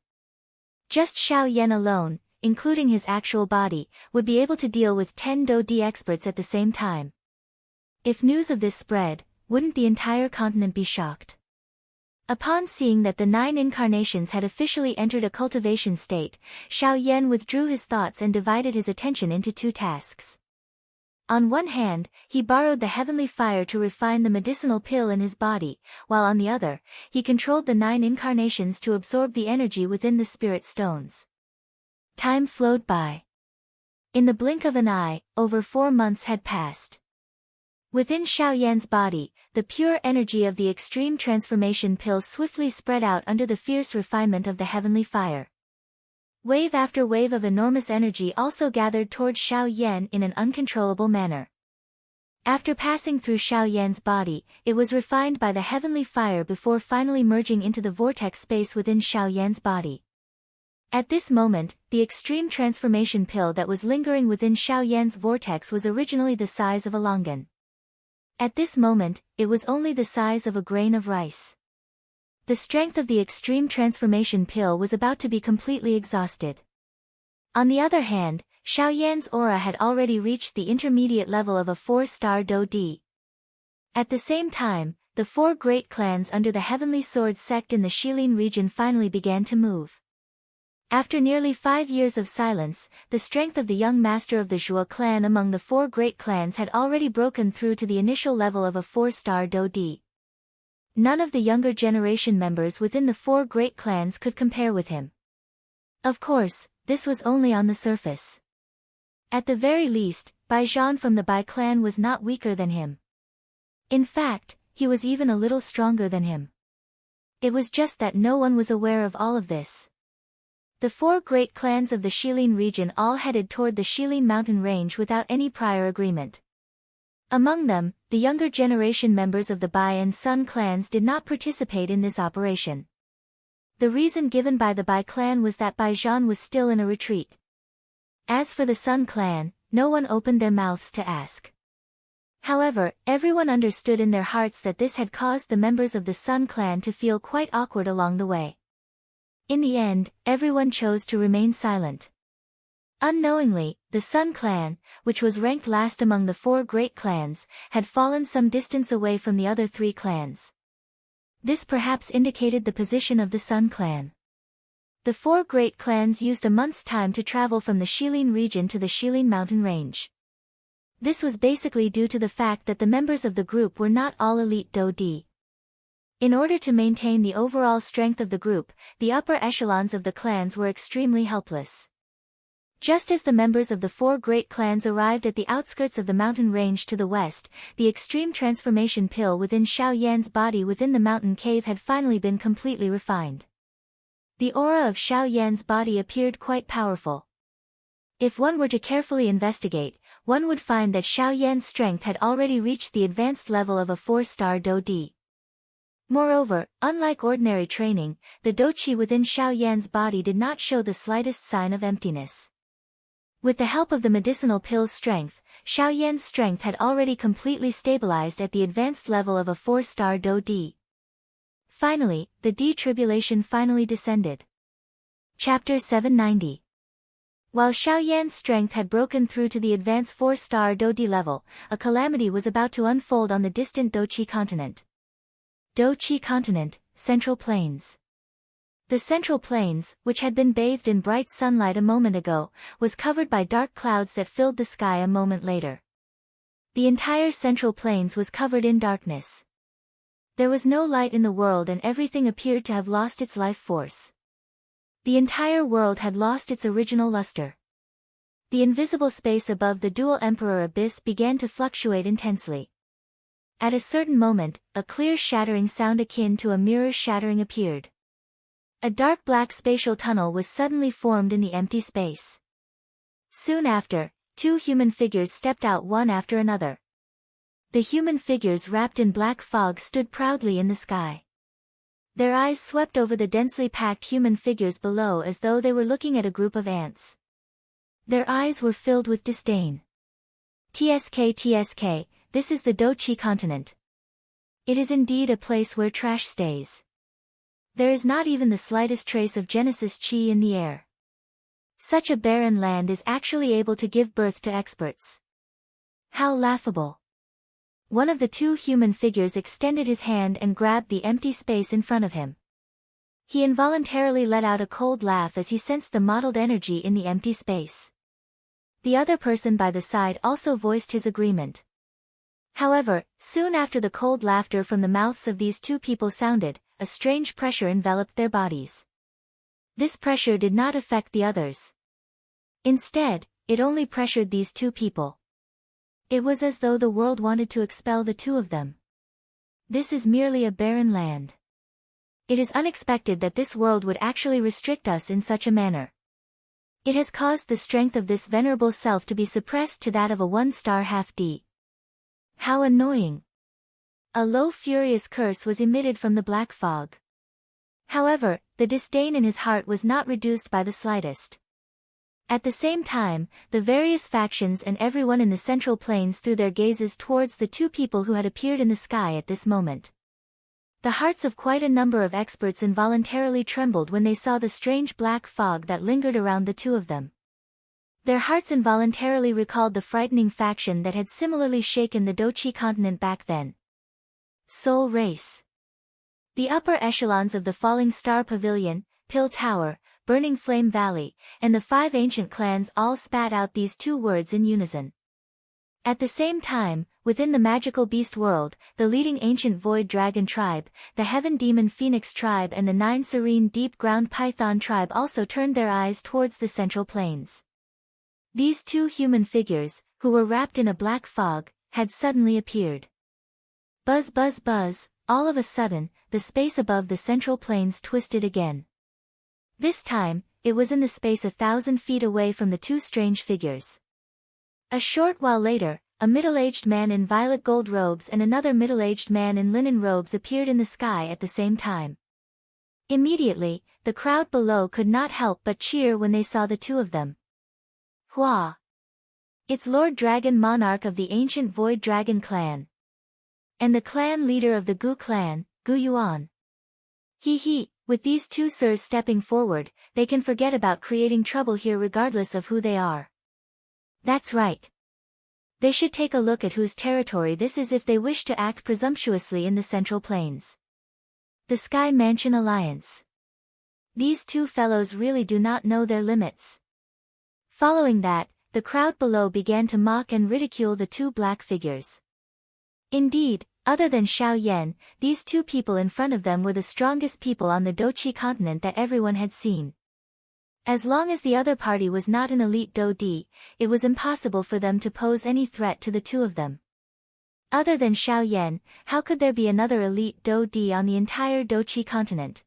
Just Xiao Yan alone, including his actual body, would be able to deal with 10 Do Di experts at the same time. If news of this spread, wouldn't the entire continent be shocked? Upon seeing that the 9 incarnations had officially entered a cultivation state, Xiao Yan withdrew his thoughts and divided his attention into 2 tasks. On one hand, he borrowed the heavenly fire to refine the medicinal pill in his body, while on the other, he controlled the 9 incarnations to absorb the energy within the spirit stones. Time flowed by. In the blink of an eye, over 4 months had passed. Within Xiao Yan's body, the pure energy of the extreme transformation pill swiftly spread out under the fierce refinement of the heavenly fire. Wave after wave of enormous energy also gathered toward Xiao Yan in an uncontrollable manner. After passing through Xiao Yan's body, it was refined by the heavenly fire before finally merging into the vortex space within Xiao Yan's body. At this moment, the extreme transformation pill that was lingering within Xiao Yan's vortex was originally the size of a longan. At this moment, it was only the size of a grain of rice. The strength of the extreme transformation pill was about to be completely exhausted. On the other hand, Xiao Yan's aura had already reached the intermediate level of a 4-star Do Di. At the same time, the 4 great clans under the Heavenly Sword sect in the Shilin region finally began to move. After nearly 5 years of silence, the strength of the young master of the Zhuo clan among the 4 great clans had already broken through to the initial level of a 4-star Do Di. None of the younger generation members within the 4 great clans could compare with him. Of course, this was only on the surface. At the very least, Bai Zhan from the Bai clan was not weaker than him. In fact, he was even a little stronger than him. It was just that no one was aware of all of this. The 4 great clans of the Shilin region all headed toward the Shilin mountain range without any prior agreement. Among them, the younger generation members of the Bai and Sun clans did not participate in this operation. The reason given by the Bai clan was that Bai Zhan was still in a retreat. As for the Sun clan, no one opened their mouths to ask. However, everyone understood in their hearts that this had caused the members of the Sun clan to feel quite awkward along the way. In the end, everyone chose to remain silent. Unknowingly, the Sun clan, which was ranked last among the 4 great clans, had fallen some distance away from the other 3 clans. This perhaps indicated the position of the Sun clan. The 4 great clans used a month's time to travel from the Shilin region to the Shilin mountain range. This was basically due to the fact that the members of the group were not all elite Do Di. In order to maintain the overall strength of the group, the upper echelons of the clans were extremely helpless. Just as the members of the 4 great clans arrived at the outskirts of the mountain range to the west, the extreme transformation pill within Xiao Yan's body within the mountain cave had finally been completely refined. The aura of Xiao Yan's body appeared quite powerful. If one were to carefully investigate, one would find that Xiao Yan's strength had already reached the advanced level of a 4-star Do Di. Moreover, unlike ordinary training, the Do Qi within Xiao Yan's body did not show the slightest sign of emptiness. With the help of the medicinal pill's strength, Xiao Yan's strength had already completely stabilized at the advanced level of a 4-star Do Di. Finally, the detribulation finally descended. Chapter 790. While Xiao Yan's strength had broken through to the advanced 4-star Do Di level, a calamity was about to unfold on the distant Do Qi continent. Do Qi continent, Central Plains. The central plains, which had been bathed in bright sunlight a moment ago, was covered by dark clouds that filled the sky a moment later. The entire central plains was covered in darkness. There was no light in the world and everything appeared to have lost its life force. The entire world had lost its original luster. The invisible space above the dual emperor abyss began to fluctuate intensely. At a certain moment, a clear shattering sound akin to a mirror shattering appeared. A dark black spatial tunnel was suddenly formed in the empty space. Soon after, two human figures stepped out one after another. The human figures wrapped in black fog stood proudly in the sky. Their eyes swept over the densely packed human figures below as though they were looking at a group of ants. Their eyes were filled with disdain. TSK, this is the Do-Chi continent. It is indeed a place where trash stays. There is not even the slightest trace of Genesis Chi in the air. Such a barren land is actually able to give birth to experts. How laughable. One of the two human figures extended his hand and grabbed the empty space in front of him. He involuntarily let out a cold laugh as he sensed the mottled energy in the empty space. The other person by the side also voiced his agreement. However, soon after the cold laughter from the mouths of these two people sounded, a strange pressure enveloped their bodies. This pressure did not affect the others. Instead, it only pressured these two people. It was as though the world wanted to expel the two of them. This is merely a barren land. It is unexpected that this world would actually restrict us in such a manner. It has caused the strength of this venerable self to be suppressed to that of a 1-star half-D. How annoying! A low furious curse was emitted from the black fog. However, the disdain in his heart was not reduced by the slightest. At the same time, the various factions and everyone in the central plains threw their gazes towards the two people who had appeared in the sky at this moment. The hearts of quite a number of experts involuntarily trembled when they saw the strange black fog that lingered around the two of them. Their hearts involuntarily recalled the frightening faction that had similarly shaken the Do-Chi continent back then. Soul Race. The upper echelons of the Falling Star Pavilion, Pill Tower, Burning Flame Valley, and the 5 ancient clans all spat out these two words in unison. At the same time, within the magical beast world, the leading ancient void dragon tribe, the heaven demon phoenix tribe and the 9 serene deep ground python tribe also turned their eyes towards the central plains. These two human figures, who were wrapped in a black fog, had suddenly appeared. Buzz buzz buzz, all of a sudden, the space above the central plains twisted again. This time, it was in the space 1,000 feet away from the two strange figures. A short while later, a middle-aged man in violet gold robes and another middle-aged man in linen robes appeared in the sky at the same time. Immediately, the crowd below could not help but cheer when they saw the two of them. Hua! It's Lord Dragon Monarch of the ancient Void Dragon clan. And the clan leader of the Gu clan, Gu Yuan. He. With these two sirs stepping forward, they can forget about creating trouble here regardless of who they are. That's right. They should take a look at whose territory this is if they wish to act presumptuously in the Central Plains. The Sky Mansion Alliance. These two fellows really do not know their limits. Following that, the crowd below began to mock and ridicule the two black figures. Indeed, other than Xiao Yan, these two people in front of them were the strongest people on the Do-Chi continent that everyone had seen. As long as the other party was not an elite Do-Di, it was impossible for them to pose any threat to the two of them. Other than Xiao Yan, how could there be another elite Do-Di on the entire Do-Chi continent?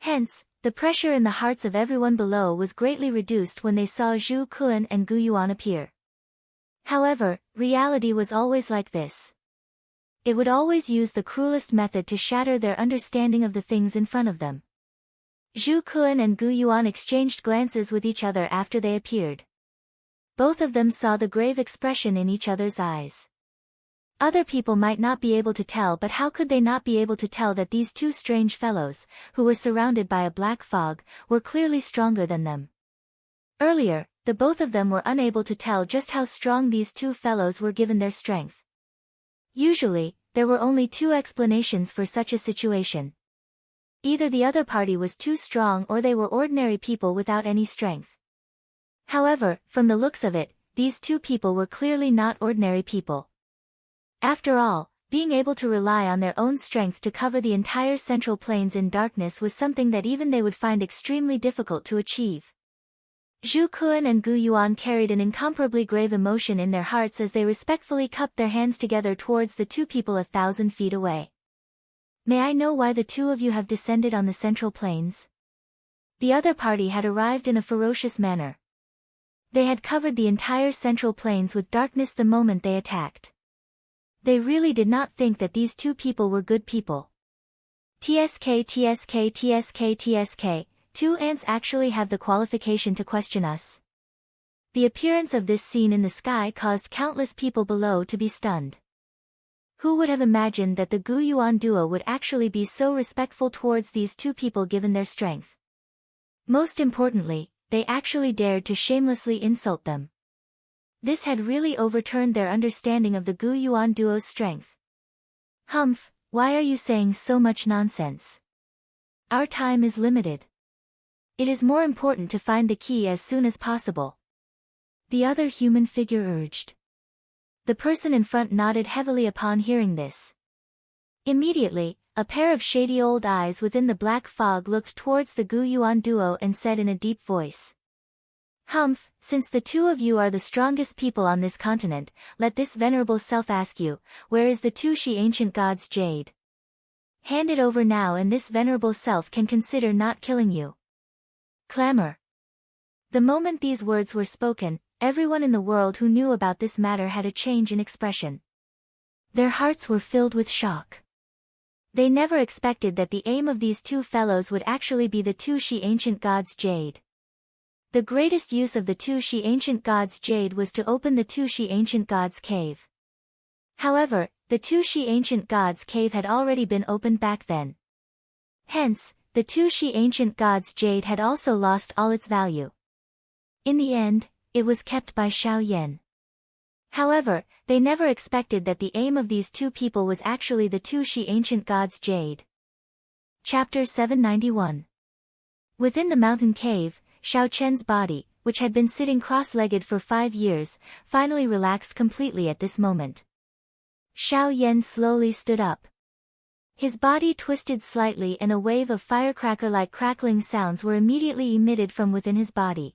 Hence, the pressure in the hearts of everyone below was greatly reduced when they saw Zhu Kun and Gu Yuan appear. However, reality was always like this. It would always use the cruelest method to shatter their understanding of the things in front of them. Zhu Kun and Gu Yuan exchanged glances with each other after they appeared. Both of them saw the grave expression in each other's eyes. Other people might not be able to tell, but how could they not be able to tell that these two strange fellows, who were surrounded by a black fog, were clearly stronger than them? Earlier, the both of them were unable to tell just how strong these two fellows were given their strength. Usually, there were only two explanations for such a situation. Either the other party was too strong or they were ordinary people without any strength. However, from the looks of it, these two people were clearly not ordinary people. After all, being able to rely on their own strength to cover the entire central plains in darkness was something that even they would find extremely difficult to achieve. Zhu Kuan and Gu Yuan carried an incomparably grave emotion in their hearts as they respectfully cupped their hands together towards the two people 1,000 feet away. May I know why the two of you have descended on the central plains? The other party had arrived in a ferocious manner. They had covered the entire central plains with darkness the moment they attacked. They really did not think that these two people were good people. TSK. Two ants actually have the qualification to question us. The appearance of this scene in the sky caused countless people below to be stunned. Who would have imagined that the Gu Yuan duo would actually be so respectful towards these two people given their strength? Most importantly, they actually dared to shamelessly insult them. This had really overturned their understanding of the Gu Yuan duo's strength. Humph, why are you saying so much nonsense? Our time is limited. It is more important to find the key as soon as possible. The other human figure urged. The person in front nodded heavily upon hearing this. Immediately, a pair of shady old eyes within the black fog looked towards the Gu Yuan duo and said in a deep voice. Humph, since the two of you are the strongest people on this continent, let this venerable self ask you, where is the Tushi ancient god's jade? Hand it over now and this venerable self can consider not killing you. Clamor. The moment these words were spoken, everyone in the world who knew about this matter had a change in expression. Their hearts were filled with shock. They never expected that the aim of these two fellows would actually be the Tushi ancient god's jade. The greatest use of the Tushi ancient god's jade was to open the Tushi ancient god's cave. However, the Tushi ancient god's cave had already been opened back then. Hence, the Tushi ancient god's jade had also lost all its value. In the end, it was kept by Xiao Yan. However, they never expected that the aim of these two people was actually the Tushi ancient god's jade. Chapter 791. Within the mountain cave, Xiao Chen's body, which had been sitting cross-legged for 5 years, finally relaxed completely at this moment. Xiao Yan slowly stood up. His body twisted slightly and a wave of firecracker-like crackling sounds were immediately emitted from within his body.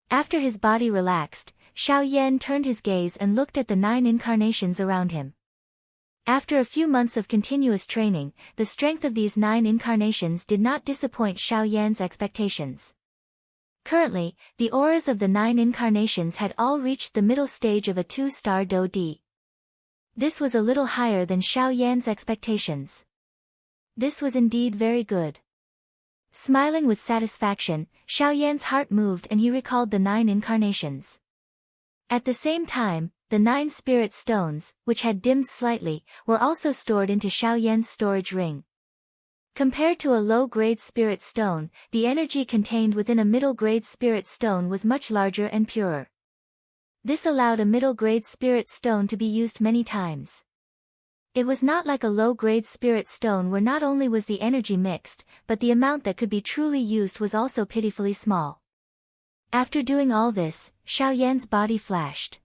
After his body relaxed, Xiao Yan turned his gaze and looked at the 9 incarnations around him. After a few months of continuous training, the strength of these 9 incarnations did not disappoint Xiao Yan's expectations. Currently, the auras of the 9 incarnations had all reached the middle stage of a 2-star Do Di. This was a little higher than Xiao Yan's expectations. This was indeed very good. Smiling with satisfaction, Xiao Yan's heart moved and he recalled the 9 incarnations. At the same time, the 9 spirit stones, which had dimmed slightly, were also stored into Xiao Yan's storage ring. Compared to a low-grade spirit stone, the energy contained within a middle-grade spirit stone was much larger and purer. This allowed a middle-grade spirit stone to be used many times. It was not like a low-grade spirit stone where not only was the energy mixed, but the amount that could be truly used was also pitifully small. After doing all this, Xiao Yan's body flashed.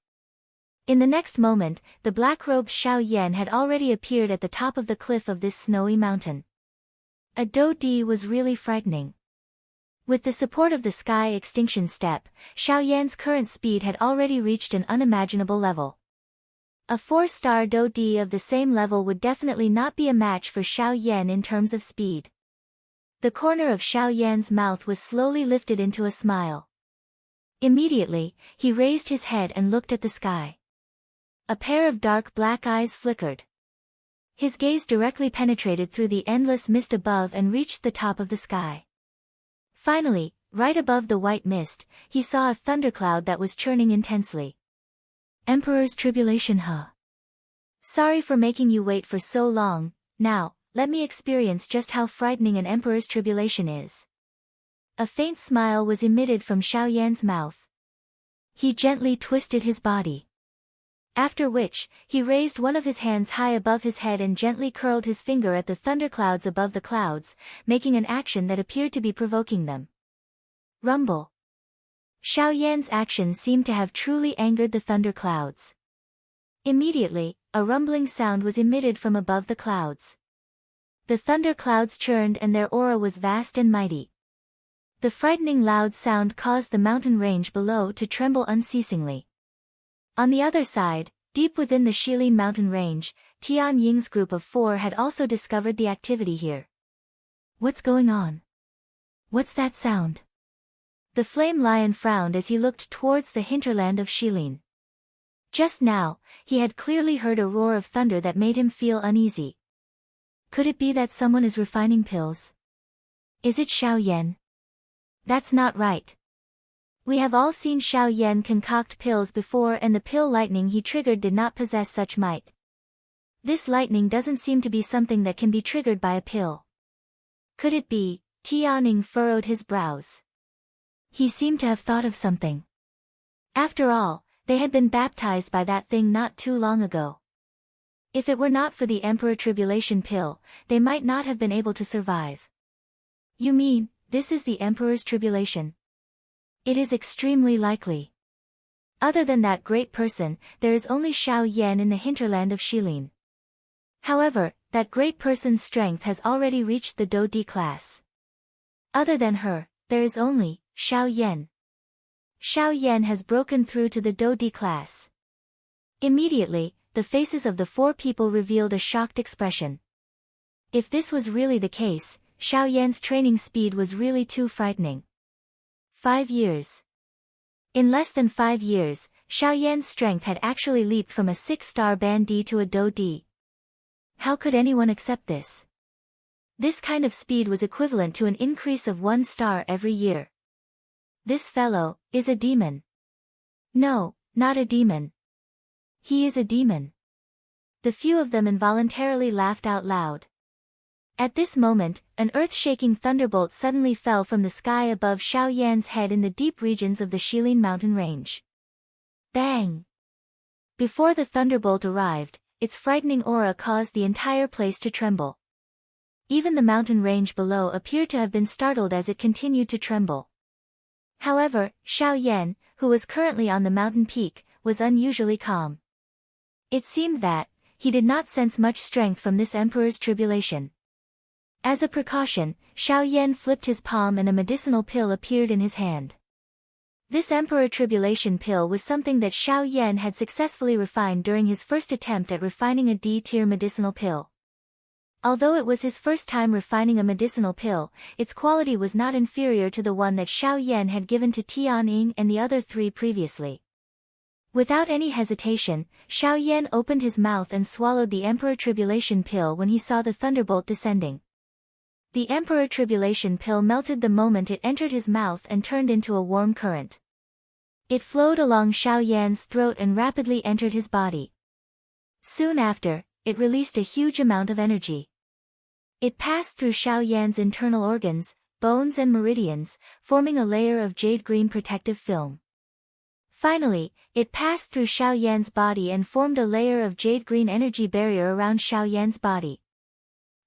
In the next moment, the black-robed Xiao Yan had already appeared at the top of the cliff of this snowy mountain. A Do Di was really frightening. With the support of the sky extinction step, Xiao Yan's current speed had already reached an unimaginable level. A 4-star Do Di of the same level would definitely not be a match for Xiao Yan in terms of speed. The corner of Xiao Yan's mouth was slowly lifted into a smile. Immediately, he raised his head and looked at the sky. A pair of dark black eyes flickered. His gaze directly penetrated through the endless mist above and reached the top of the sky. Finally, right above the white mist, he saw a thundercloud that was churning intensely. Emperor's Tribulation, huh? Sorry for making you wait for so long. Now, let me experience just how frightening an Emperor's Tribulation is. A faint smile was emitted from Xiao Yan's mouth. He gently twisted his body. After which, he raised one of his hands high above his head and gently curled his finger at the thunderclouds above the clouds, making an action that appeared to be provoking them. Rumble. Xiao Yan's action seemed to have truly angered the thunderclouds. Immediately, a rumbling sound was emitted from above the clouds. The thunderclouds churned and their aura was vast and mighty. The frightening loud sound caused the mountain range below to tremble unceasingly. On the other side, deep within the Shilin mountain range, Tian Ying's group of 4 had also discovered the activity here. What's going on? What's that sound? The flame lion frowned as he looked towards the hinterland of Shilin. Just now, he had clearly heard a roar of thunder that made him feel uneasy. Could it be that someone is refining pills? Is it Xiao Yan? That's not right. We have all seen Xiao Yan concoct pills before, and the pill lightning he triggered did not possess such might. This lightning doesn't seem to be something that can be triggered by a pill. Could it be? Tianning furrowed his brows. He seemed to have thought of something. After all, they had been baptized by that thing not too long ago. If it were not for the Emperor Tribulation pill, they might not have been able to survive. You mean, this is the Emperor's Tribulation? It is extremely likely. Other than that great person, there is only Xiao Yan in the hinterland of Shilin. However, that great person's strength has already reached the Do D class. Other than her, there is only Xiao Yan. Xiao Yan has broken through to the Do D class. Immediately, the faces of the 4 people revealed a shocked expression. If this was really the case, Xiao Yan's training speed was really too frightening. 5 years. In less than 5 years, Xiao Yan's strength had actually leaped from a 6-star band D to a Do D. How could anyone accept this? This kind of speed was equivalent to an increase of 1 star every year. This fellow is a demon. No, not a demon. He is a demon. The few of them involuntarily laughed out loud. At this moment, an earth-shaking thunderbolt suddenly fell from the sky above Xiao Yan's head in the deep regions of the Shilin mountain range. Bang! Before the thunderbolt arrived, its frightening aura caused the entire place to tremble. Even the mountain range below appeared to have been startled as it continued to tremble. However, Xiao Yan, who was currently on the mountain peak, was unusually calm. It seemed that he did not sense much strength from this Emperor's Tribulation. As a precaution, Xiao Yan flipped his palm and a medicinal pill appeared in his hand. This Emperor Tribulation pill was something that Xiao Yan had successfully refined during his first attempt at refining a D-tier medicinal pill. Although it was his first time refining a medicinal pill, its quality was not inferior to the one that Xiao Yan had given to Tian Ying and the other 3 previously. Without any hesitation, Xiao Yan opened his mouth and swallowed the Emperor Tribulation pill when he saw the thunderbolt descending. The Emperor Tribulation pill melted the moment it entered his mouth and turned into a warm current. It flowed along Xiao Yan's throat and rapidly entered his body. Soon after, it released a huge amount of energy. It passed through Xiao Yan's internal organs, bones and meridians, forming a layer of jade-green protective film. Finally, it passed through Xiao Yan's body and formed a layer of jade-green energy barrier around Xiao Yan's body.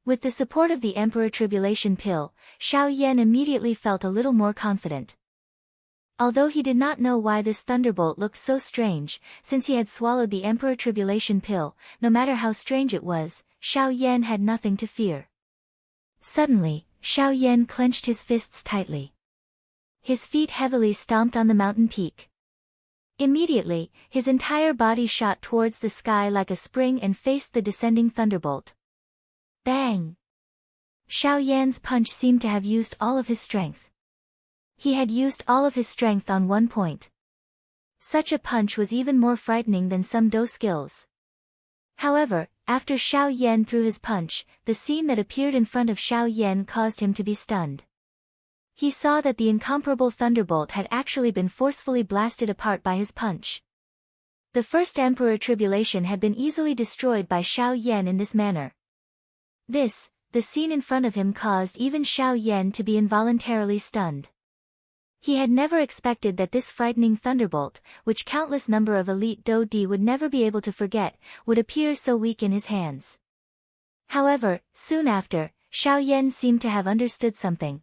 With the support of the Emperor Tribulation pill, Xiao Yan immediately felt a little more confident. Although he did not know why this thunderbolt looked so strange, since he had swallowed the Emperor Tribulation pill, no matter how strange it was, Xiao Yan had nothing to fear. Suddenly, Xiao Yan clenched his fists tightly. His feet heavily stomped on the mountain peak. Immediately, his entire body shot towards the sky like a spring and faced the descending thunderbolt. Bang! Xiao Yan's punch seemed to have used all of his strength. He had used all of his strength on one point. Such a punch was even more frightening than some Do skills. However, after Xiao Yan threw his punch, the scene that appeared in front of Xiao Yan caused him to be stunned. He saw that the incomparable thunderbolt had actually been forcefully blasted apart by his punch. The first Emperor Tribulation had been easily destroyed by Xiao Yan in this manner. The scene in front of him caused even Xiao Yan to be involuntarily stunned. He had never expected that this frightening thunderbolt, which countless number of elite Do Di would never be able to forget, would appear so weak in his hands. However, soon after, Xiao Yan seemed to have understood something.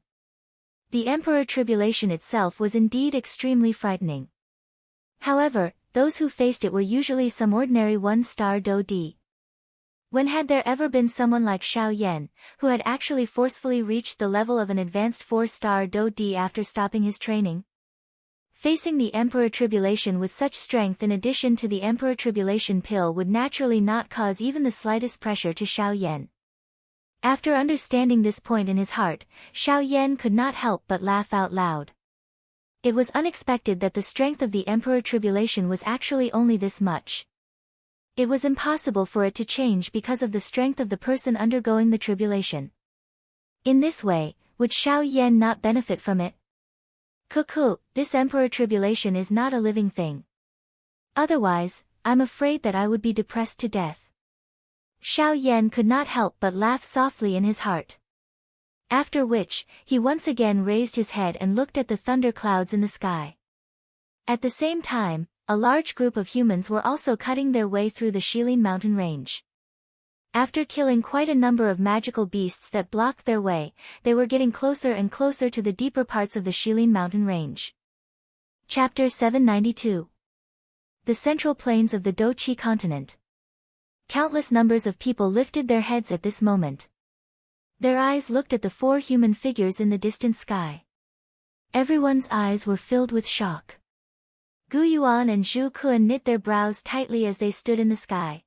The Emperor Tribulation itself was indeed extremely frightening. However, those who faced it were usually some ordinary one-star Do Di. When had there ever been someone like Xiao Yan, who had actually forcefully reached the level of an advanced 4-star Do Di after stopping his training? Facing the Emperor Tribulation with such strength in addition to the Emperor Tribulation pill would naturally not cause even the slightest pressure to Xiao Yan. After understanding this point in his heart, Xiao Yan could not help but laugh out loud. It was unexpected that the strength of the Emperor Tribulation was actually only this much. It was impossible for it to change because of the strength of the person undergoing the tribulation. In this way, would Xiao Yan not benefit from it? Cuckoo, this Emperor Tribulation is not a living thing. Otherwise, I'm afraid that I would be depressed to death. Xiao Yan could not help but laugh softly in his heart. After which, he once again raised his head and looked at the thunder clouds in the sky. At the same time, a large group of humans were also cutting their way through the Shilin mountain range. After killing quite a number of magical beasts that blocked their way, they were getting closer and closer to the deeper parts of the Shilin mountain range. Chapter 792. The Central Plains of the Doqi continent. Countless numbers of people lifted their heads at this moment. Their eyes looked at the 4 human figures in the distant sky. Everyone's eyes were filled with shock. Gu Yuan and Zhu Kun knit their brows tightly as they stood in the sky.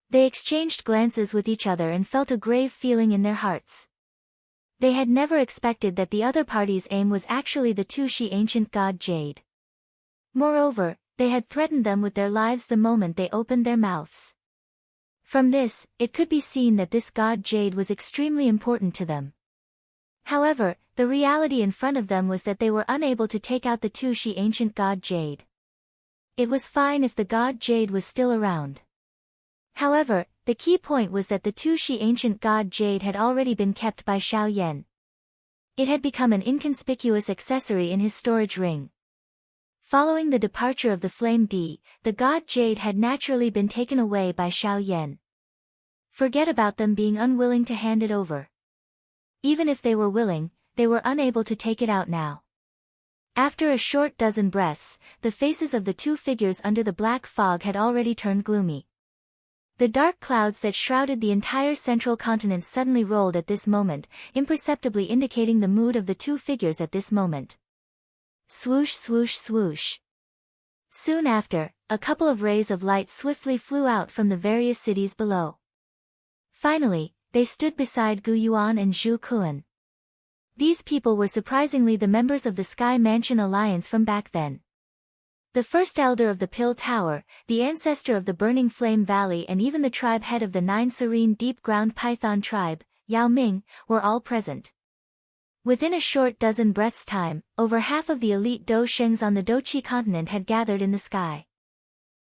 They exchanged glances with each other and felt a grave feeling in their hearts. They had never expected that the other party's aim was actually the Tushi ancient god Jade. Moreover, they had threatened them with their lives the moment they opened their mouths. From this, it could be seen that this god Jade was extremely important to them. However, the reality in front of them was that they were unable to take out the Tushi ancient god Jade. It was fine if the god Jade was still around. However, the key point was that the Tushi ancient god Jade had already been kept by Xiao Yan. It had become an inconspicuous accessory in his storage ring. Following the departure of the Flame D, the god Jade had naturally been taken away by Xiao Yan. Forget about them being unwilling to hand it over. Even if they were willing, they were unable to take it out now. After a short dozen breaths, the faces of the 2 figures under the black fog had already turned gloomy. The dark clouds that shrouded the entire central continent suddenly rolled at this moment, imperceptibly indicating the mood of the 2 figures at this moment. Swoosh swoosh swoosh. Soon after, a couple of rays of light swiftly flew out from the various cities below. Finally, they stood beside Gu Yuan and Zhu Kun. These people were surprisingly the members of the Sky Mansion Alliance from back then. The first elder of the Pill Tower, the ancestor of the Burning Flame Valley and even the tribe head of the 9 serene deep-ground Python tribe, Yao Ming, were all present. Within a short dozen breaths' time, over half of the elite Do Shengs on the Doqi continent had gathered in the sky.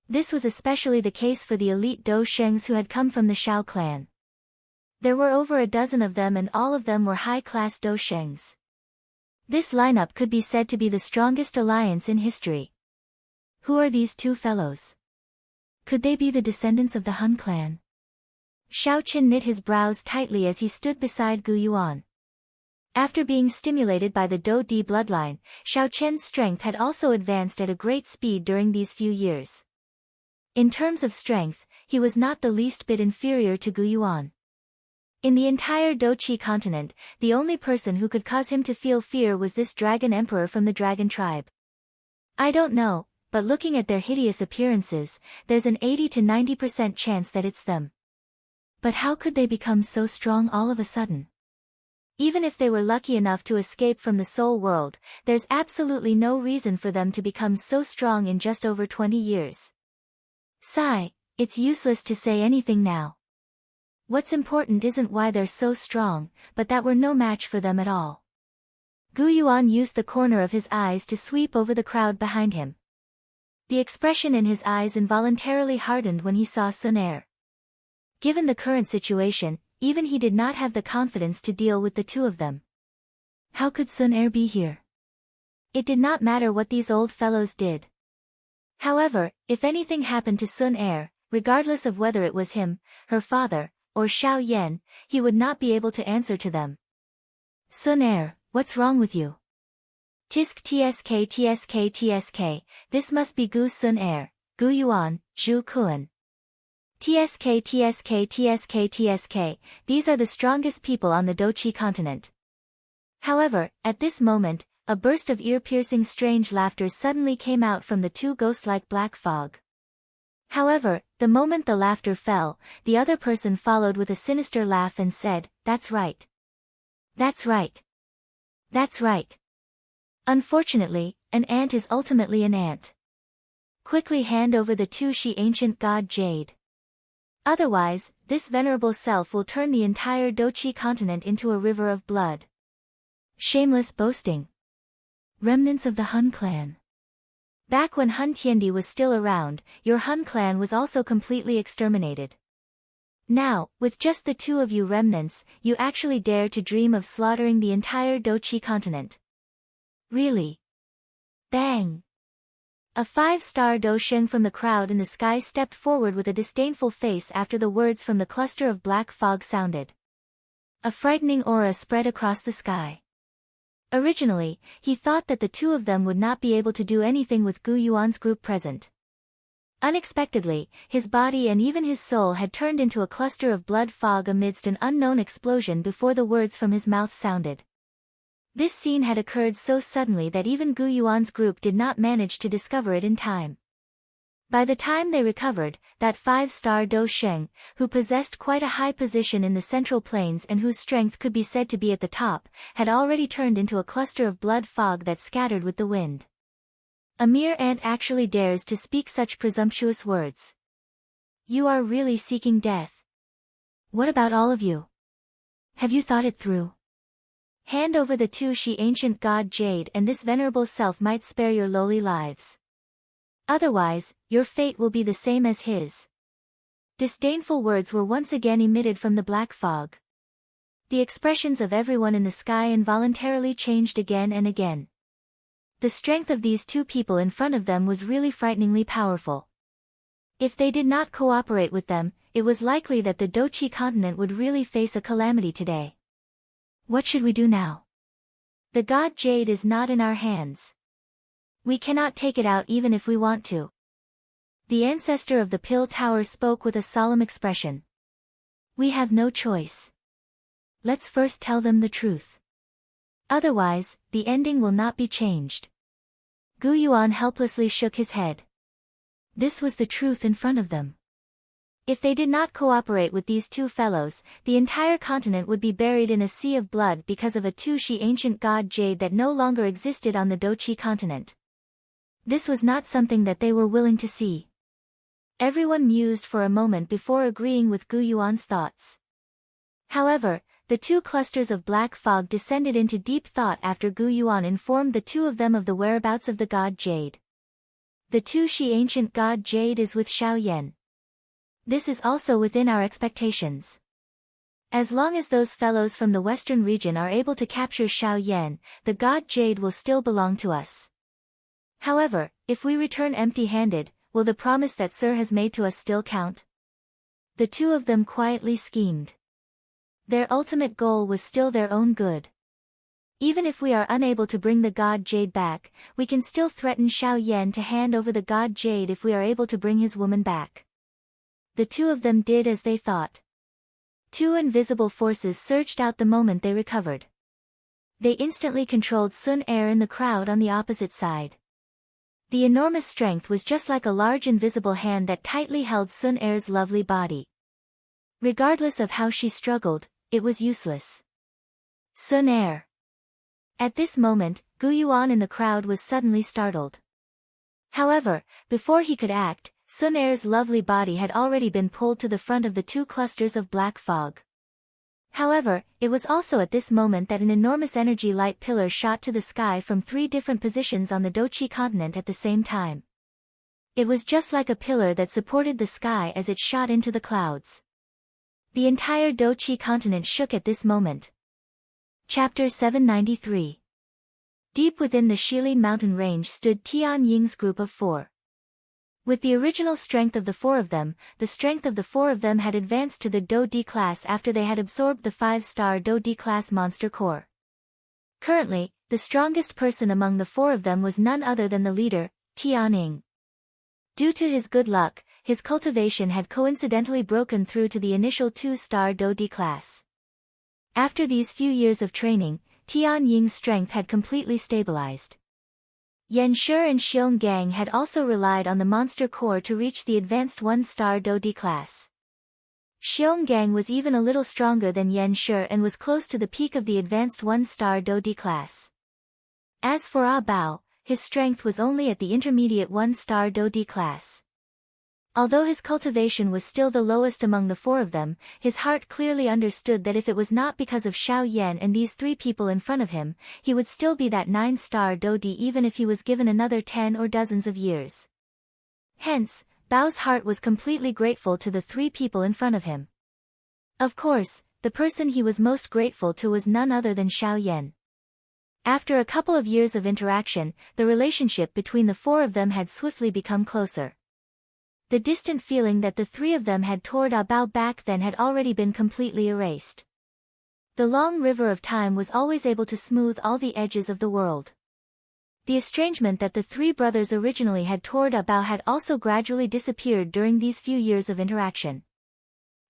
This was especially the case for the elite Do Shengs who had come from the Shao clan. There were over a dozen of them and all of them were high-class Do Shengs. This lineup could be said to be the strongest alliance in history. Who are these 2 fellows? Could they be the descendants of the Hun clan? Xiao Qin knit his brows tightly as he stood beside Gu Yuan. After being stimulated by the Do Di bloodline, Xiao Qian's strength had also advanced at a great speed during these few years. In terms of strength, he was not the least bit inferior to Gu Yuan. In the entire Doqi continent, the only person who could cause him to feel fear was this dragon emperor from the dragon tribe. I don't know, but looking at their hideous appearances, there's an 80 to 90% chance that it's them. But how could they become so strong all of a sudden? Even if they were lucky enough to escape from the soul world, there's absolutely no reason for them to become so strong in just over 20 years. Sigh, it's useless to say anything now. What's important isn't why they're so strong, but that we're no match for them at all. Gu Yuan used the corner of his eyes to sweep over the crowd behind him. The expression in his eyes involuntarily hardened when he saw Sun Er. Given the current situation, even he did not have the confidence to deal with the 2 of them. How could Sun Er be here? It did not matter what these old fellows did. However, if anything happened to Sun Er, regardless of whether it was him, her father, or Xiao Yan, he would not be able to answer to them. Sun Er, what's wrong with you? Tisk tsk tsk tsk, this must be Gu Sun Er, Gu Yuan, Zhu Kuan. Tsk tsk tsk tsk, these are the strongest people on the Doqi continent. However, at this moment, a burst of ear-piercing strange laughter suddenly came out from the two ghost-like black fog. However, the moment the laughter fell, the other person followed with a sinister laugh and said, "That's right. That's right. That's right. Unfortunately, an ant is ultimately an ant. Quickly hand over the Tushi ancient god Jade. Otherwise, this venerable self will turn the entire Doqi continent into a river of blood." Shameless boasting. Remnants of the Hun clan. Back when Hun Tiendi was still around, your Hun clan was also completely exterminated. Now, with just the two of you remnants, you actually dare to dream of slaughtering the entire Doqi continent. Really? Bang! A 5-star Do Sheng from the crowd in the sky stepped forward with a disdainful face after the words from the cluster of black fog sounded. A frightening aura spread across the sky. Originally, he thought that the two of them would not be able to do anything with Gu Yuan's group present. Unexpectedly, his body and even his soul had turned into a cluster of blood fog amidst an unknown explosion before the words from his mouth sounded. This scene had occurred so suddenly that even Gu Yuan's group did not manage to discover it in time. By the time they recovered, that 5-star Do Sheng, who possessed quite a high position in the Central Plains and whose strength could be said to be at the top, had already turned into a cluster of blood fog that scattered with the wind. A mere ant actually dares to speak such presumptuous words. You are really seeking death. What about all of you? Have you thought it through? Hand over the Tushi ancient god Jade and this venerable self might spare your lowly lives. Otherwise, your fate will be the same as his. Disdainful words were once again emitted from the black fog. The expressions of everyone in the sky involuntarily changed again and again. The strength of these two people in front of them was really frighteningly powerful. If they did not cooperate with them, it was likely that the Doqi continent would really face a calamity today. What should we do now? The god Jade is not in our hands. We cannot take it out even if we want to. The ancestor of the Pill Tower spoke with a solemn expression. We have no choice. Let's first tell them the truth. Otherwise, the ending will not be changed. Gu Yuan helplessly shook his head. This was the truth in front of them. If they did not cooperate with these two fellows, the entire continent would be buried in a sea of blood because of a Tushi ancient god Jade that no longer existed on the Doqi continent. This was not something that they were willing to see. Everyone mused for a moment before agreeing with Gu Yuan's thoughts. However, the two clusters of black fog descended into deep thought after Gu Yuan informed the two of them of the whereabouts of the god Jade. The Tushi ancient god Jade is with Xiao Yan. This is also within our expectations. As long as those fellows from the western region are able to capture Xiao Yan, the god Jade will still belong to us. However, if we return empty-handed, will the promise that Sir has made to us still count? The two of them quietly schemed. Their ultimate goal was still their own good. Even if we are unable to bring the god Jade back, we can still threaten Xiao Yan to hand over the god Jade if we are able to bring his woman back. The two of them did as they thought. Two invisible forces surged out the moment they recovered. They instantly controlled Sun Er in the crowd on the opposite side. The enormous strength was just like a large invisible hand that tightly held Sun Er's lovely body. Regardless of how she struggled, it was useless. Sun Er. At this moment, Gu Yuan in the crowd was suddenly startled. However, before he could act, Sun Er's lovely body had already been pulled to the front of the two clusters of black fog. However, it was also at this moment that an enormous energy light pillar shot to the sky from 3 different positions on the Doqi continent at the same time. It was just like a pillar that supported the sky as it shot into the clouds. The entire Doqi continent shook at this moment. Chapter 793. Deep within the Shilin mountain range stood Tian Ying's group of 4. With the original strength of the 4 of them, the strength of the 4 of them had advanced to the Do D class after they had absorbed the 5-star Do D class monster core. Currently, the strongest person among the 4 of them was none other than the leader, Tian Ying. Due to his good luck, his cultivation had coincidentally broken through to the initial 2-star Do D class. After these few years of training, Tian Ying's strength had completely stabilized. Yan Shi and Xiong Gang had also relied on the monster core to reach the advanced 1-star Do D class. Xiong Gang was even a little stronger than Yan Shi and was close to the peak of the advanced 1-star Do D class. As for Ah Bao, his strength was only at the intermediate 1-star Do D class. Although his cultivation was still the lowest among the 4 of them, his heart clearly understood that if it was not because of Xiao Yan and these 3 people in front of him, he would still be that 9-star Do D even if he was given another 10 or dozens of years. Hence, Bao's heart was completely grateful to the 3 people in front of him. Of course, the person he was most grateful to was none other than Xiao Yan. After a couple of years of interaction, the relationship between the 4 of them had swiftly become closer. The distant feeling that the 3 of them had toward Ah Bao back then had already been completely erased. The long river of time was always able to smooth all the edges of the world. The estrangement that the 3 brothers originally had toward Ah Bao had also gradually disappeared during these few years of interaction.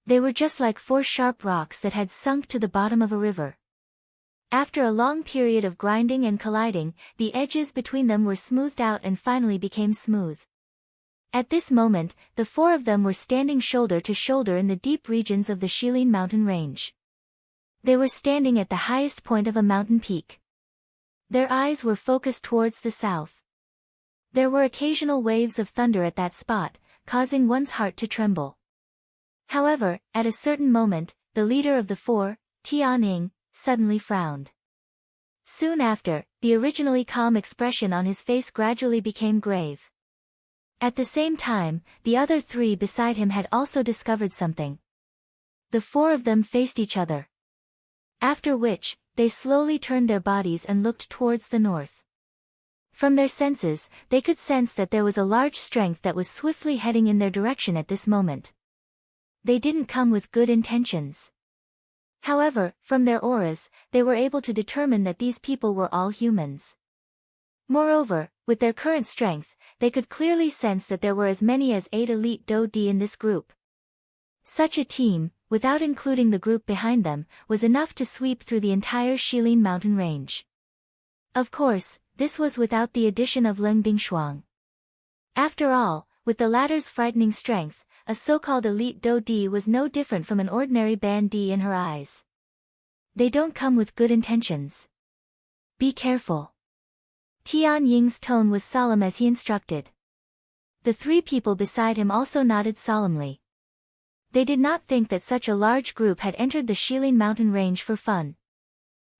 They were just like 4 sharp rocks that had sunk to the bottom of a river. After a long period of grinding and colliding, the edges between them were smoothed out and finally became smooth. At this moment, the 4 of them were standing shoulder to shoulder in the deep regions of the Shilin mountain range. They were standing at the highest point of a mountain peak. Their eyes were focused towards the south. There were occasional waves of thunder at that spot, causing one's heart to tremble. However, at a certain moment, the leader of the 4, Tian Ying, suddenly frowned. Soon after, the originally calm expression on his face gradually became grave. At the same time, the other 3 beside him had also discovered something. The 4 of them faced each other. After which, they slowly turned their bodies and looked towards the north. From their senses, they could sense that there was a large strength that was swiftly heading in their direction at this moment. They didn't come with good intentions. However, from their auras, they were able to determine that these people were all humans. Moreover, with their current strength, they could clearly sense that there were as many as 8 elite Do D in this group. Such a team, without including the group behind them, was enough to sweep through the entire Shilin mountain range. Of course, this was without the addition of Leng Bingshuang. After all, with the latter's frightening strength, a so-called elite Do D was no different from an ordinary Ban D in her eyes. They don't come with good intentions. Be careful. Tian Ying's tone was solemn as he instructed. The 3 people beside him also nodded solemnly. They did not think that such a large group had entered the Shilin mountain range for fun.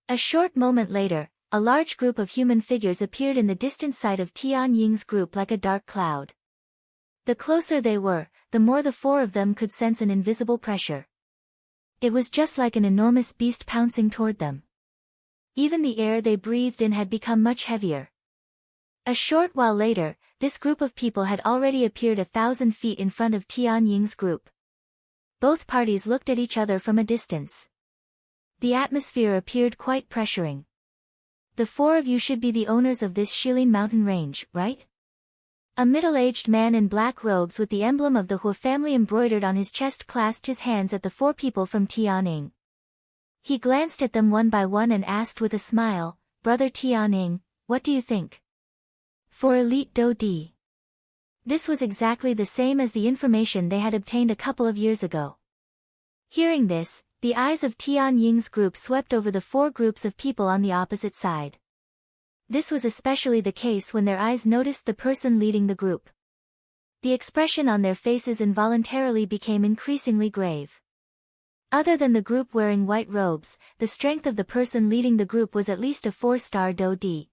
A short moment later, a large group of human figures appeared in the distant sight of Tian Ying's group like a dark cloud. The closer they were, the more the 4 of them could sense an invisible pressure. It was just like an enormous beast pouncing toward them. Even the air they breathed in had become much heavier. A short while later, this group of people had already appeared 1,000 feet in front of Tian Ying's group. Both parties looked at each other from a distance. The atmosphere appeared quite pressuring. The 4 of you should be the owners of this Shilin mountain range, right? A middle-aged man in black robes with the emblem of the Hua family embroidered on his chest clasped his hands at the 4 people from Tian Ying. He glanced at them one by one and asked with a smile, "Brother Tian Ying, what do you think?" For elite Do D. This was exactly the same as the information they had obtained a couple of years ago. Hearing this, the eyes of Tian Ying's group swept over the 4 groups of people on the opposite side. This was especially the case when their eyes noticed the person leading the group. The expression on their faces involuntarily became increasingly grave. Other than the group wearing white robes, the strength of the person leading the group was at least a 4-star Do D.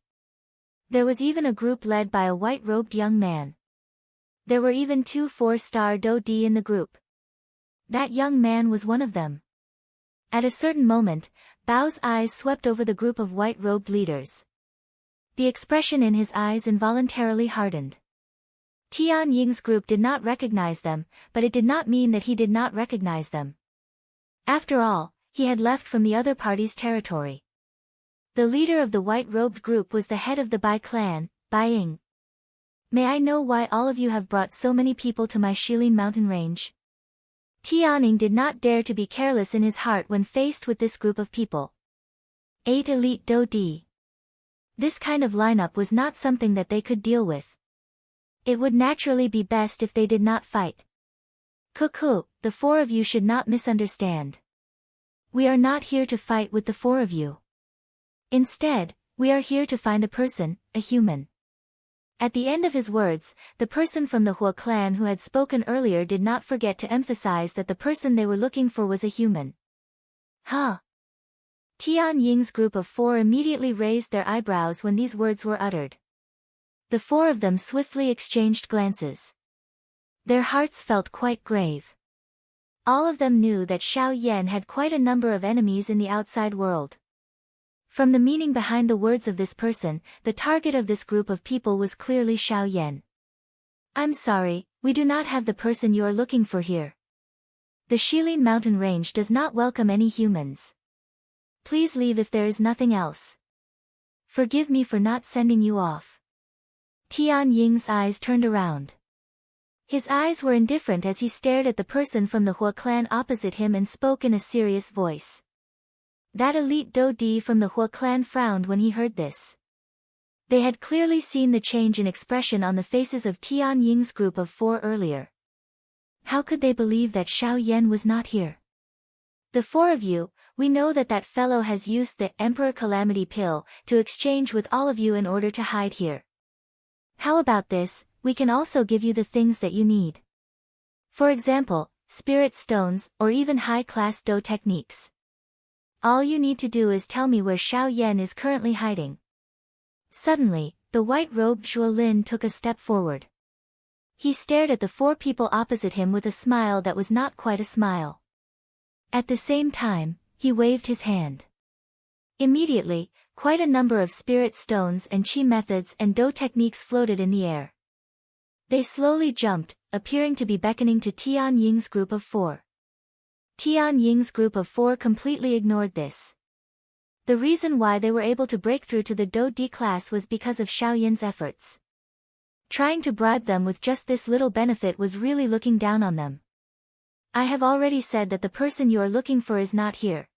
There was even a group led by a white-robed young man. There were even 2 4-star Do D in the group. That young man was one of them. At a certain moment, Bao's eyes swept over the group of white-robed leaders. The expression in his eyes involuntarily hardened. Tian Ying's group did not recognize them, but it did not mean that he did not recognize them. After all, he had left from the other party's territory. The leader of the white-robed group was the head of the Bai clan, Bai Ying. May I know why all of you have brought so many people to my Shilin mountain range? Tianning did not dare to be careless in his heart when faced with this group of people. 8 elite Do Di. This kind of lineup was not something that they could deal with. It would naturally be best if they did not fight. Cuckoo, the 4 of you should not misunderstand. We are not here to fight with the 4 of you. Instead, we are here to find a person, a human. At the end of his words, the person from the Hua clan who had spoken earlier did not forget to emphasize that the person they were looking for was a human. Huh? Tian Ying's group of 4 immediately raised their eyebrows when these words were uttered. The 4 of them swiftly exchanged glances. Their hearts felt quite grave. All of them knew that Xiao Yan had quite a number of enemies in the outside world. From the meaning behind the words of this person, the target of this group of people was clearly Xiao Yan. I'm sorry, we do not have the person you are looking for here. The Shilin mountain range does not welcome any humans. Please leave if there is nothing else. Forgive me for not sending you off. Tian Ying's eyes turned around. His eyes were indifferent as he stared at the person from the Hua clan opposite him and spoke in a serious voice. That elite Do Di from the Hua clan frowned when he heard this. They had clearly seen the change in expression on the faces of Tian Ying's group of 4 earlier. How could they believe that Xiao Yan was not here? The 4 of you, we know that that fellow has used the Emperor Calamity Pill to exchange with all of you in order to hide here. How about this, we can also give you the things that you need. For example, spirit stones or even high-class Do techniques. All you need to do is tell me where Xiao Yan is currently hiding. Suddenly, the white-robed Zhuo Lin took a step forward. He stared at the 4 people opposite him with a smile that was not quite a smile. At the same time, he waved his hand. Immediately, quite a number of spirit stones and chi methods and Do techniques floated in the air. They slowly jumped, appearing to be beckoning to Tian Ying's group of 4. Tian Ying's group of 4 completely ignored this. The reason why they were able to break through to the Do Di class was because of Xiao Yan's efforts. Trying to bribe them with just this little benefit was really looking down on them. I have already said that the person you are looking for is not here.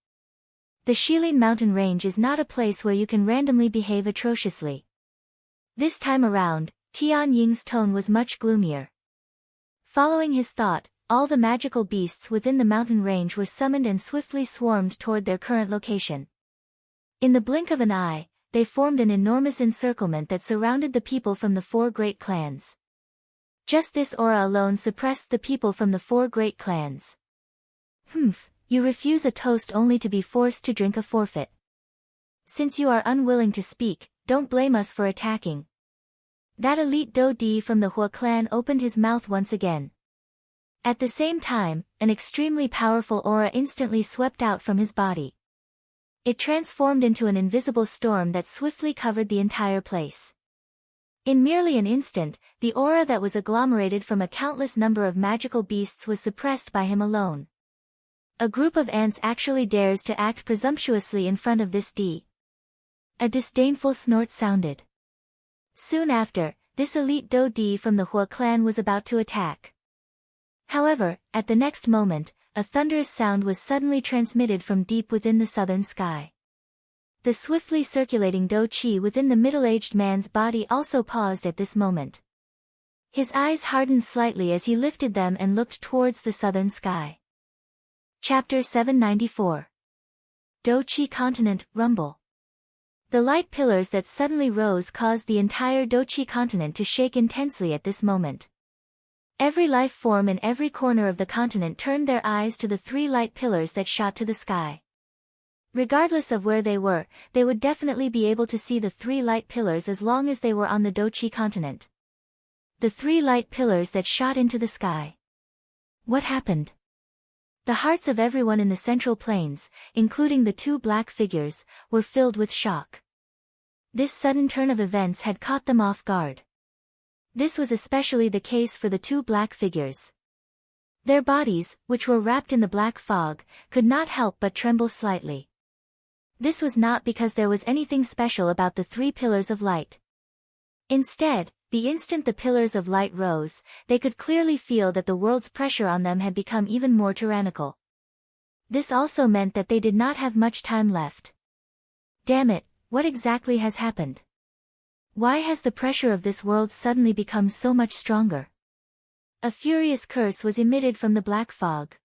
The Shilin mountain range is not a place where you can randomly behave atrociously. This time around, Tian Ying's tone was much gloomier. Following his thought, all the magical beasts within the mountain range were summoned and swiftly swarmed toward their current location. In the blink of an eye, they formed an enormous encirclement that surrounded the people from the 4 great clans. Just this aura alone suppressed the people from the 4 great clans. You refuse a toast only to be forced to drink a forfeit. Since you are unwilling to speak, don't blame us for attacking. That elite Do Di from the Hua clan opened his mouth once again. At the same time, an extremely powerful aura instantly swept out from his body. It transformed into an invisible storm that swiftly covered the entire place. In merely an instant, the aura that was agglomerated from a countless number of magical beasts was suppressed by him alone. A group of ants actually dares to act presumptuously in front of this D. A disdainful snort sounded. Soon after, this elite Do Di from the Hua clan was about to attack. However, at the next moment, a thunderous sound was suddenly transmitted from deep within the southern sky. The swiftly circulating Do Qi within the middle-aged man's body also paused at this moment. His eyes hardened slightly as he lifted them and looked towards the southern sky. Chapter 794. Do Qi Continent, Rumble. The light pillars that suddenly rose caused the entire Do Qi continent to shake intensely at this moment. Every life form in every corner of the continent turned their eyes to the 3 light pillars that shot to the sky. Regardless of where they were, they would definitely be able to see the 3 light pillars as long as they were on the Do Qi continent. The 3 light pillars that shot into the sky. What happened? The hearts of everyone in the central plains, including the 2 black figures, were filled with shock. This sudden turn of events had caught them off guard. This was especially the case for the two black figures. Their bodies, which were wrapped in the black fog, could not help but tremble slightly. This was not because there was anything special about the three pillars of light. Instead, the instant the pillars of light rose, they could clearly feel that the world's pressure on them had become even more tyrannical. This also meant that they did not have much time left. Damn it, what exactly has happened? Why has the pressure of this world suddenly become so much stronger? A furious curse was emitted from the black fog.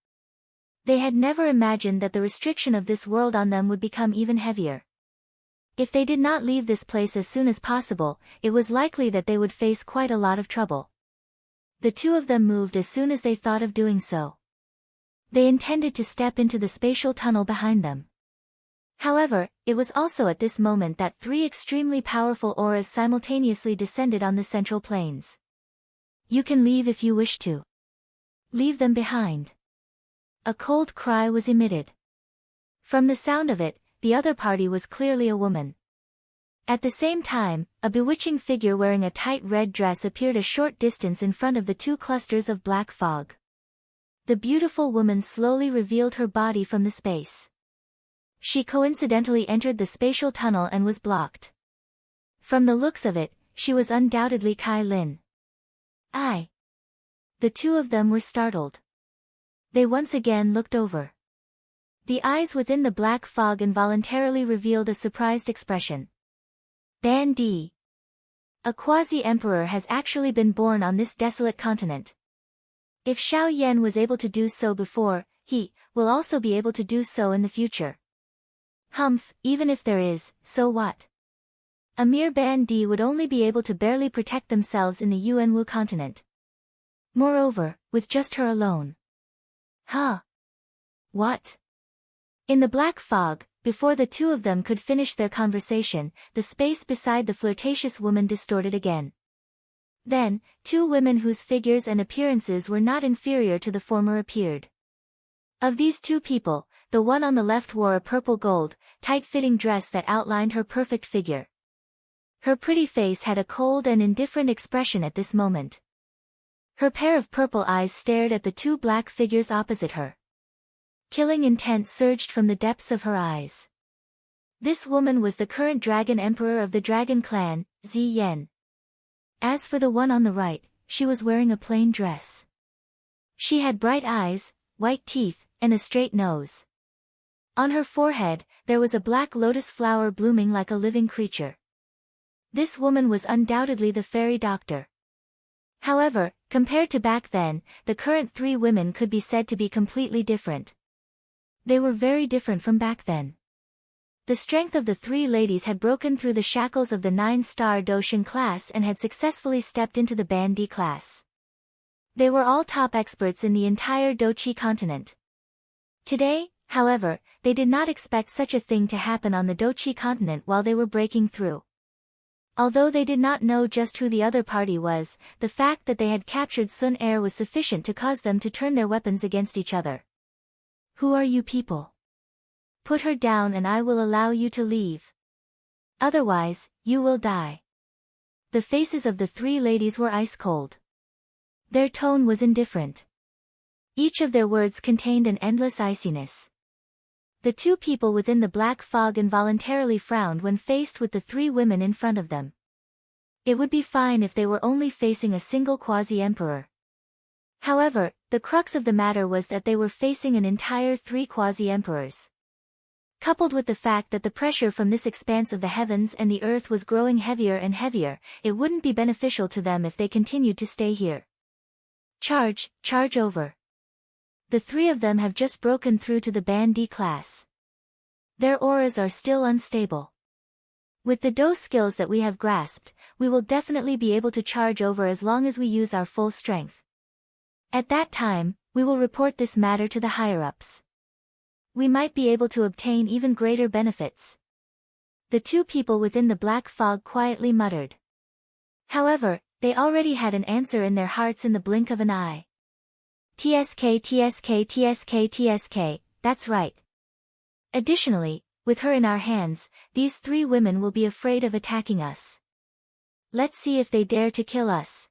They had never imagined that the restriction of this world on them would become even heavier. If they did not leave this place as soon as possible, it was likely that they would face quite a lot of trouble. The two of them moved as soon as they thought of doing so. They intended to step into the spatial tunnel behind them. However, it was also at this moment that three extremely powerful auras simultaneously descended on the central plains. You can leave if you wish to. Leave them behind. A cold cry was emitted. From the sound of it, the other party was clearly a woman. At the same time, a bewitching figure wearing a tight red dress appeared a short distance in front of the two clusters of black fog. The beautiful woman slowly revealed her body from the space. She coincidentally entered the spatial tunnel and was blocked. From the looks of it, she was undoubtedly Kai Lin. The two of them were startled. They once again looked over. The eyes within the black fog involuntarily revealed a surprised expression. Ban Di. A quasi-emperor has actually been born on this desolate continent. If Xiao Yan was able to do so before, he will also be able to do so in the future. Humph, even if there is, so what? A mere Ban Di would only be able to barely protect themselves in the Yuanwu continent. Moreover, with just her alone. What? In the black fog, before the two of them could finish their conversation, the space beside the flirtatious woman distorted again. Then, two women whose figures and appearances were not inferior to the former appeared. Of these two people, the one on the left wore a purple gold, tight-fitting dress that outlined her perfect figure. Her pretty face had a cold and indifferent expression at this moment. Her pair of purple eyes stared at the two black figures opposite her. Killing intent surged from the depths of her eyes. This woman was the current dragon emperor of the dragon clan, Zi Yen. As for the one on the right, she was wearing a plain dress. She had bright eyes, white teeth, and a straight nose. On her forehead, there was a black lotus flower blooming like a living creature. This woman was undoubtedly the fairy doctor. However, compared to back then, the current three women could be said to be completely different. They were very different from back then. The strength of the three ladies had broken through the shackles of the 9-star Doshin class and had successfully stepped into the Ban Di class. They were all top experts in the entire Dochi continent. Today, however, they did not expect such a thing to happen on the Dochi continent while they were breaking through. Although they did not know just who the other party was, the fact that they had captured Sun Er was sufficient to cause them to turn their weapons against each other. Who are you people? Put her down and I will allow you to leave. Otherwise, you will die. The faces of the three ladies were ice cold. Their tone was indifferent. Each of their words contained an endless iciness. The two people within the black fog involuntarily frowned when faced with the three women in front of them. It would be fine if they were only facing a single quasi-emperor. However, the crux of the matter was that they were facing an entire three quasi-emperors. Coupled with the fact that the pressure from this expanse of the heavens and the earth was growing heavier and heavier, it wouldn't be beneficial to them if they continued to stay here. Charge over. The three of them have just broken through to the Ban Di class. Their auras are still unstable. With the Do skills that we have grasped, we will definitely be able to charge over as long as we use our full strength. At that time, we will report this matter to the higher-ups. We might be able to obtain even greater benefits. The two people within the black fog quietly muttered. However, they already had an answer in their hearts in the blink of an eye. TSK, that's right. Additionally, with her in our hands, these 3 women will be afraid of attacking us. Let's see if they dare to kill us.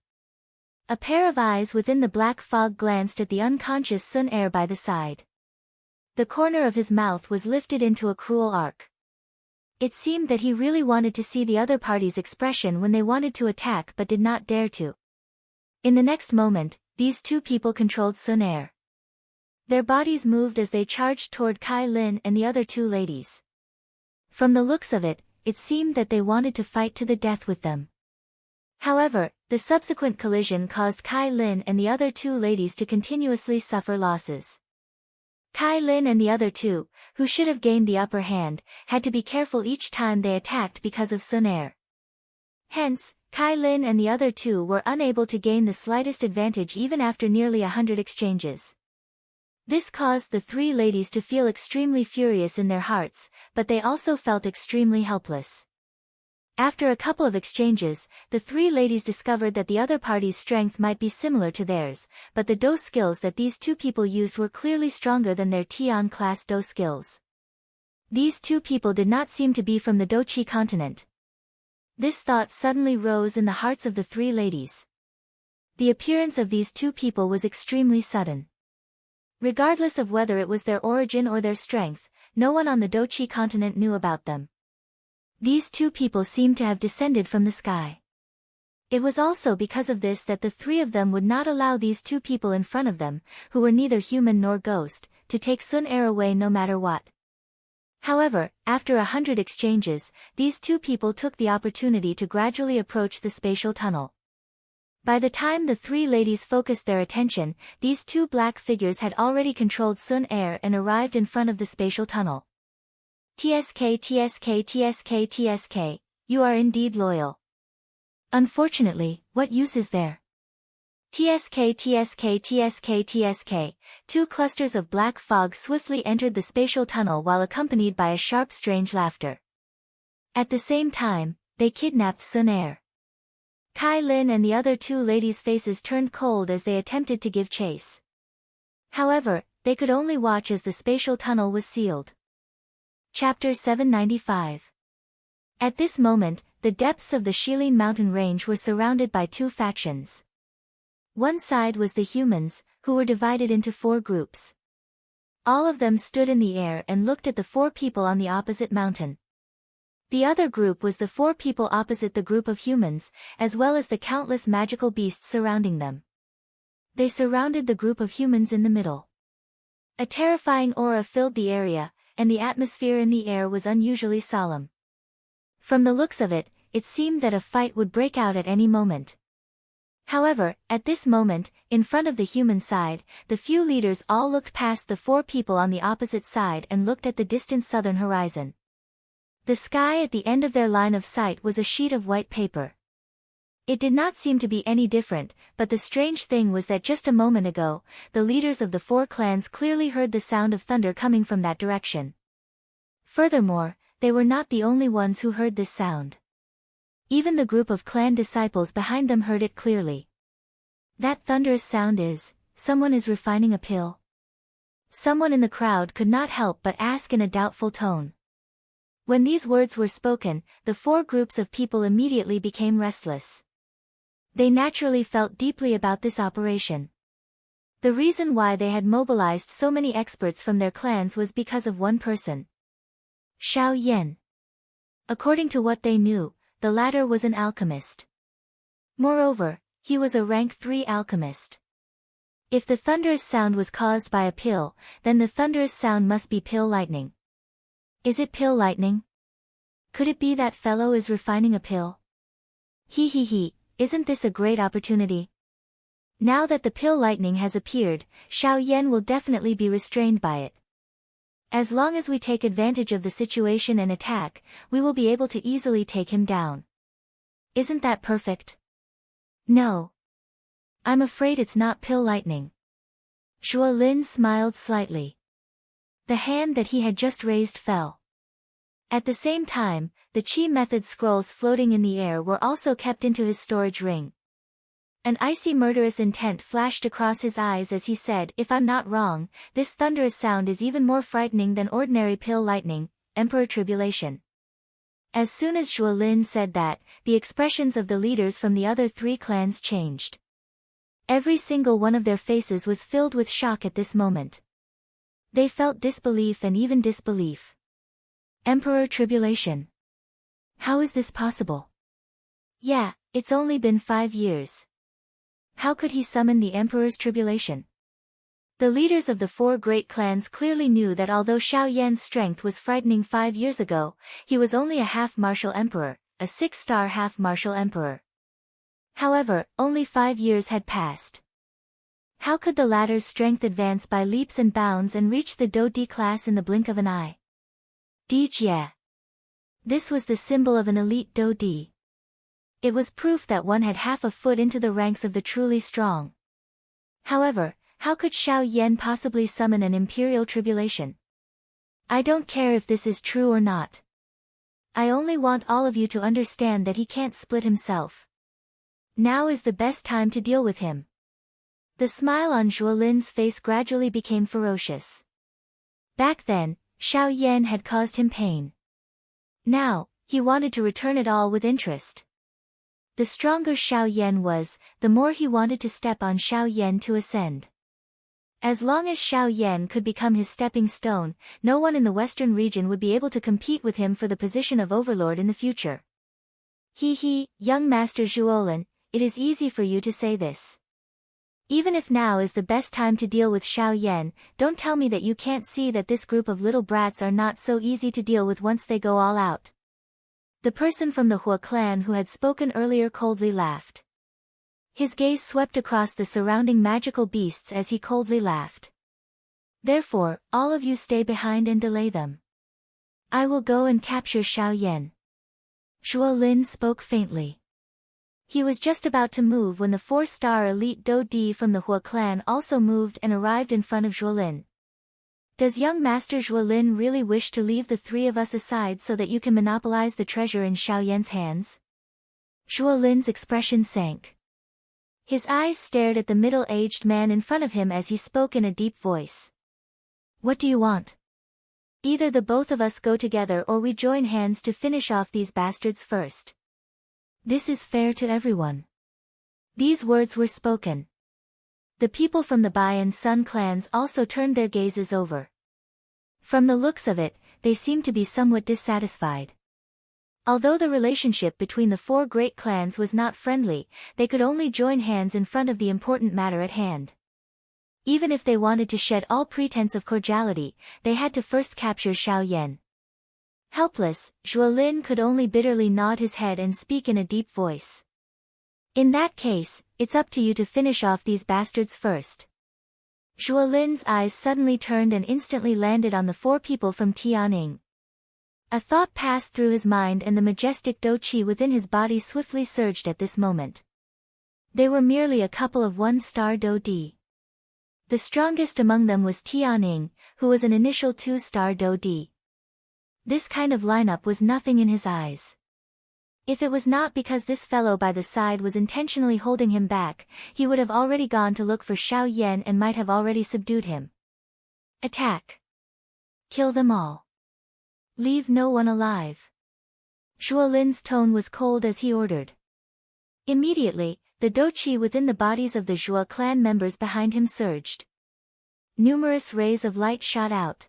A pair of eyes within the black fog glanced at the unconscious Sun Er by the side. The corner of his mouth was lifted into a cruel arc. It seemed that he really wanted to see the other party's expression when they wanted to attack but did not dare to. In the next moment, these 2 people controlled Sun Er. Their bodies moved as they charged toward Kai Lin and the other 2 ladies. From the looks of it, it seemed that they wanted to fight to the death with them. However, the subsequent collision caused Kai Lin and the other 2 ladies to continuously suffer losses. Kai Lin and the other 2, who should have gained the upper hand, had to be careful each time they attacked because of Sun Er. Hence, Kai Lin and the other 2 were unable to gain the slightest advantage even after nearly 100 exchanges. This caused the 3 ladies to feel extremely furious in their hearts, but they also felt extremely helpless. After a couple of exchanges, the 3 ladies discovered that the other party's strength might be similar to theirs, but the Do skills that these 2 people used were clearly stronger than their Tian class Do skills. These 2 people did not seem to be from the Do-Chi continent. This thought suddenly rose in the hearts of the 3 ladies. The appearance of these 2 people was extremely sudden. Regardless of whether it was their origin or their strength, no one on the Do-Chi continent knew about them. These 2 people seemed to have descended from the sky. It was also because of this that the 3 of them would not allow these 2 people in front of them, who were neither human nor ghost, to take Sun Er away no matter what. However, after 100 exchanges, these 2 people took the opportunity to gradually approach the spatial tunnel. By the time the 3 ladies focused their attention, these 2 black figures had already controlled Sun Er and arrived in front of the spatial tunnel. TSK TSK TSK TSK, you are indeed loyal. Unfortunately, what use is there? TSK TSK TSK TSK, 2 clusters of black fog swiftly entered the spatial tunnel while accompanied by a sharp strange laughter. At the same time, they kidnapped Sun Er. Kai Lin and the other 2 ladies' faces turned cold as they attempted to give chase. However, they could only watch as the spatial tunnel was sealed. Chapter 795. At this moment, the depths of the Shilin mountain range were surrounded by 2 factions. One side was the humans, who were divided into 4 groups. All of them stood in the air and looked at the 4 people on the opposite mountain. The other group was the 4 people opposite the group of humans, as well as the countless magical beasts surrounding them. They surrounded the group of humans in the middle. A terrifying aura filled the area, and the atmosphere in the air was unusually solemn. From the looks of it, it seemed that a fight would break out at any moment. However, at this moment, in front of the human side, the few leaders all looked past the 4 people on the opposite side and looked at the distant southern horizon. The sky at the end of their line of sight was a sheet of white paper. It did not seem to be any different, but the strange thing was that just a moment ago, the leaders of the 4 clans clearly heard the sound of thunder coming from that direction. Furthermore, they were not the only ones who heard this sound. Even the group of clan disciples behind them heard it clearly. That thunderous sound is, someone is refining a pill. Someone in the crowd could not help but ask in a doubtful tone. When these words were spoken, the 4 groups of people immediately became restless. They naturally felt deeply about this operation. The reason why they had mobilized so many experts from their clans was because of one person. Xiao Yan. According to what they knew, the latter was an alchemist. Moreover, he was a rank 3 alchemist. If the thunderous sound was caused by a pill, then the thunderous sound must be pill lightning. Is it pill lightning? Could it be that fellow is refining a pill? He, isn't this a great opportunity? Now that the pill lightning has appeared, Xiao Yan will definitely be restrained by it. As long as we take advantage of the situation and attack, we will be able to easily take him down. Isn't that perfect? No. I'm afraid it's not pill lightning. Zhuo Lin smiled slightly. The hand that he had just raised fell. At the same time, the Qi method scrolls floating in the air were also kept into his storage ring. An icy murderous intent flashed across his eyes as he said, "If I'm not wrong, this thunderous sound is even more frightening than ordinary pill lightning, Emperor Tribulation. As soon as Zhuo Lin said that, the expressions of the leaders from the other three clans changed. Every single one of their faces was filled with shock at this moment. They felt disbelief and even disbelief. Emperor Tribulation. How is this possible? Yeah, it's only been 5 years. How could he summon the Emperor's Tribulation? The leaders of the 4 great clans clearly knew that although Xiao Yan's strength was frightening 5 years ago, he was only a half-martial emperor, a 6-star half-martial emperor. However, only 5 years had passed. How could the latter's strength advance by leaps and bounds and reach the Do Di class in the blink of an eye? Dijie. This was the symbol of an elite Do Di. It was proof that one had half a foot into the ranks of the truly strong. However, how could Xiao Yan possibly summon an imperial tribulation? I don't care if this is true or not. I only want all of you to understand that he can't split himself. Now is the best time to deal with him. The smile on Zhuo Lin's face gradually became ferocious. Back then, Xiao Yan had caused him pain. Now, he wanted to return it all with interest. The stronger Xiao Yan was, the more he wanted to step on Xiao Yan to ascend. As long as Xiao Yan could become his stepping stone, no one in the western region would be able to compete with him for the position of overlord in the future. Young Master Zhuolin, it is easy for you to say this. Even if now is the best time to deal with Xiao Yan, don't tell me that you can't see that this group of little brats are not so easy to deal with once they go all out. The person from the Hua clan who had spoken earlier coldly laughed. His gaze swept across the surrounding magical beasts as he coldly laughed. Therefore, all of you stay behind and delay them. I will go and capture Xiao Yan. Zhuo Lin spoke faintly. He was just about to move when the 4-star elite Do Di from the Hua clan also moved and arrived in front of Zhuo Lin. Does young Master Zhuo Lin really wish to leave the 3 of us aside so that you can monopolize the treasure in Xiao Yan's hands? Zhuo Lin's expression sank. His eyes stared at the middle-aged man in front of him as he spoke in a deep voice. What do you want? Either the both of us go together or we join hands to finish off these bastards first. This is fair to everyone. These words were spoken. The people from the Bai and Sun clans also turned their gazes over. From the looks of it, they seemed to be somewhat dissatisfied. Although the relationship between the 4 great clans was not friendly, they could only join hands in front of the important matter at hand. Even if they wanted to shed all pretense of cordiality, they had to first capture Xiao Yan. Helpless, Zhuo Lin could only bitterly nod his head and speak in a deep voice. In that case, it's up to you to finish off these bastards first. Zhuo Lin's eyes suddenly turned and instantly landed on the 4 people from Tianning. A thought passed through his mind and the majestic Do Qi within his body swiftly surged at this moment. They were merely a couple of 1-star Do Di. The strongest among them was Tianning, who was an initial 2-star Do Di. This kind of lineup was nothing in his eyes. If it was not because this fellow by the side was intentionally holding him back, he would have already gone to look for Xiao Yan and might have already subdued him. Attack! Kill them all. Leave no one alive. Zhuo Lin's tone was cold as he ordered. Immediately, the Do Qi within the bodies of the Zhuo clan members behind him surged. Numerous rays of light shot out.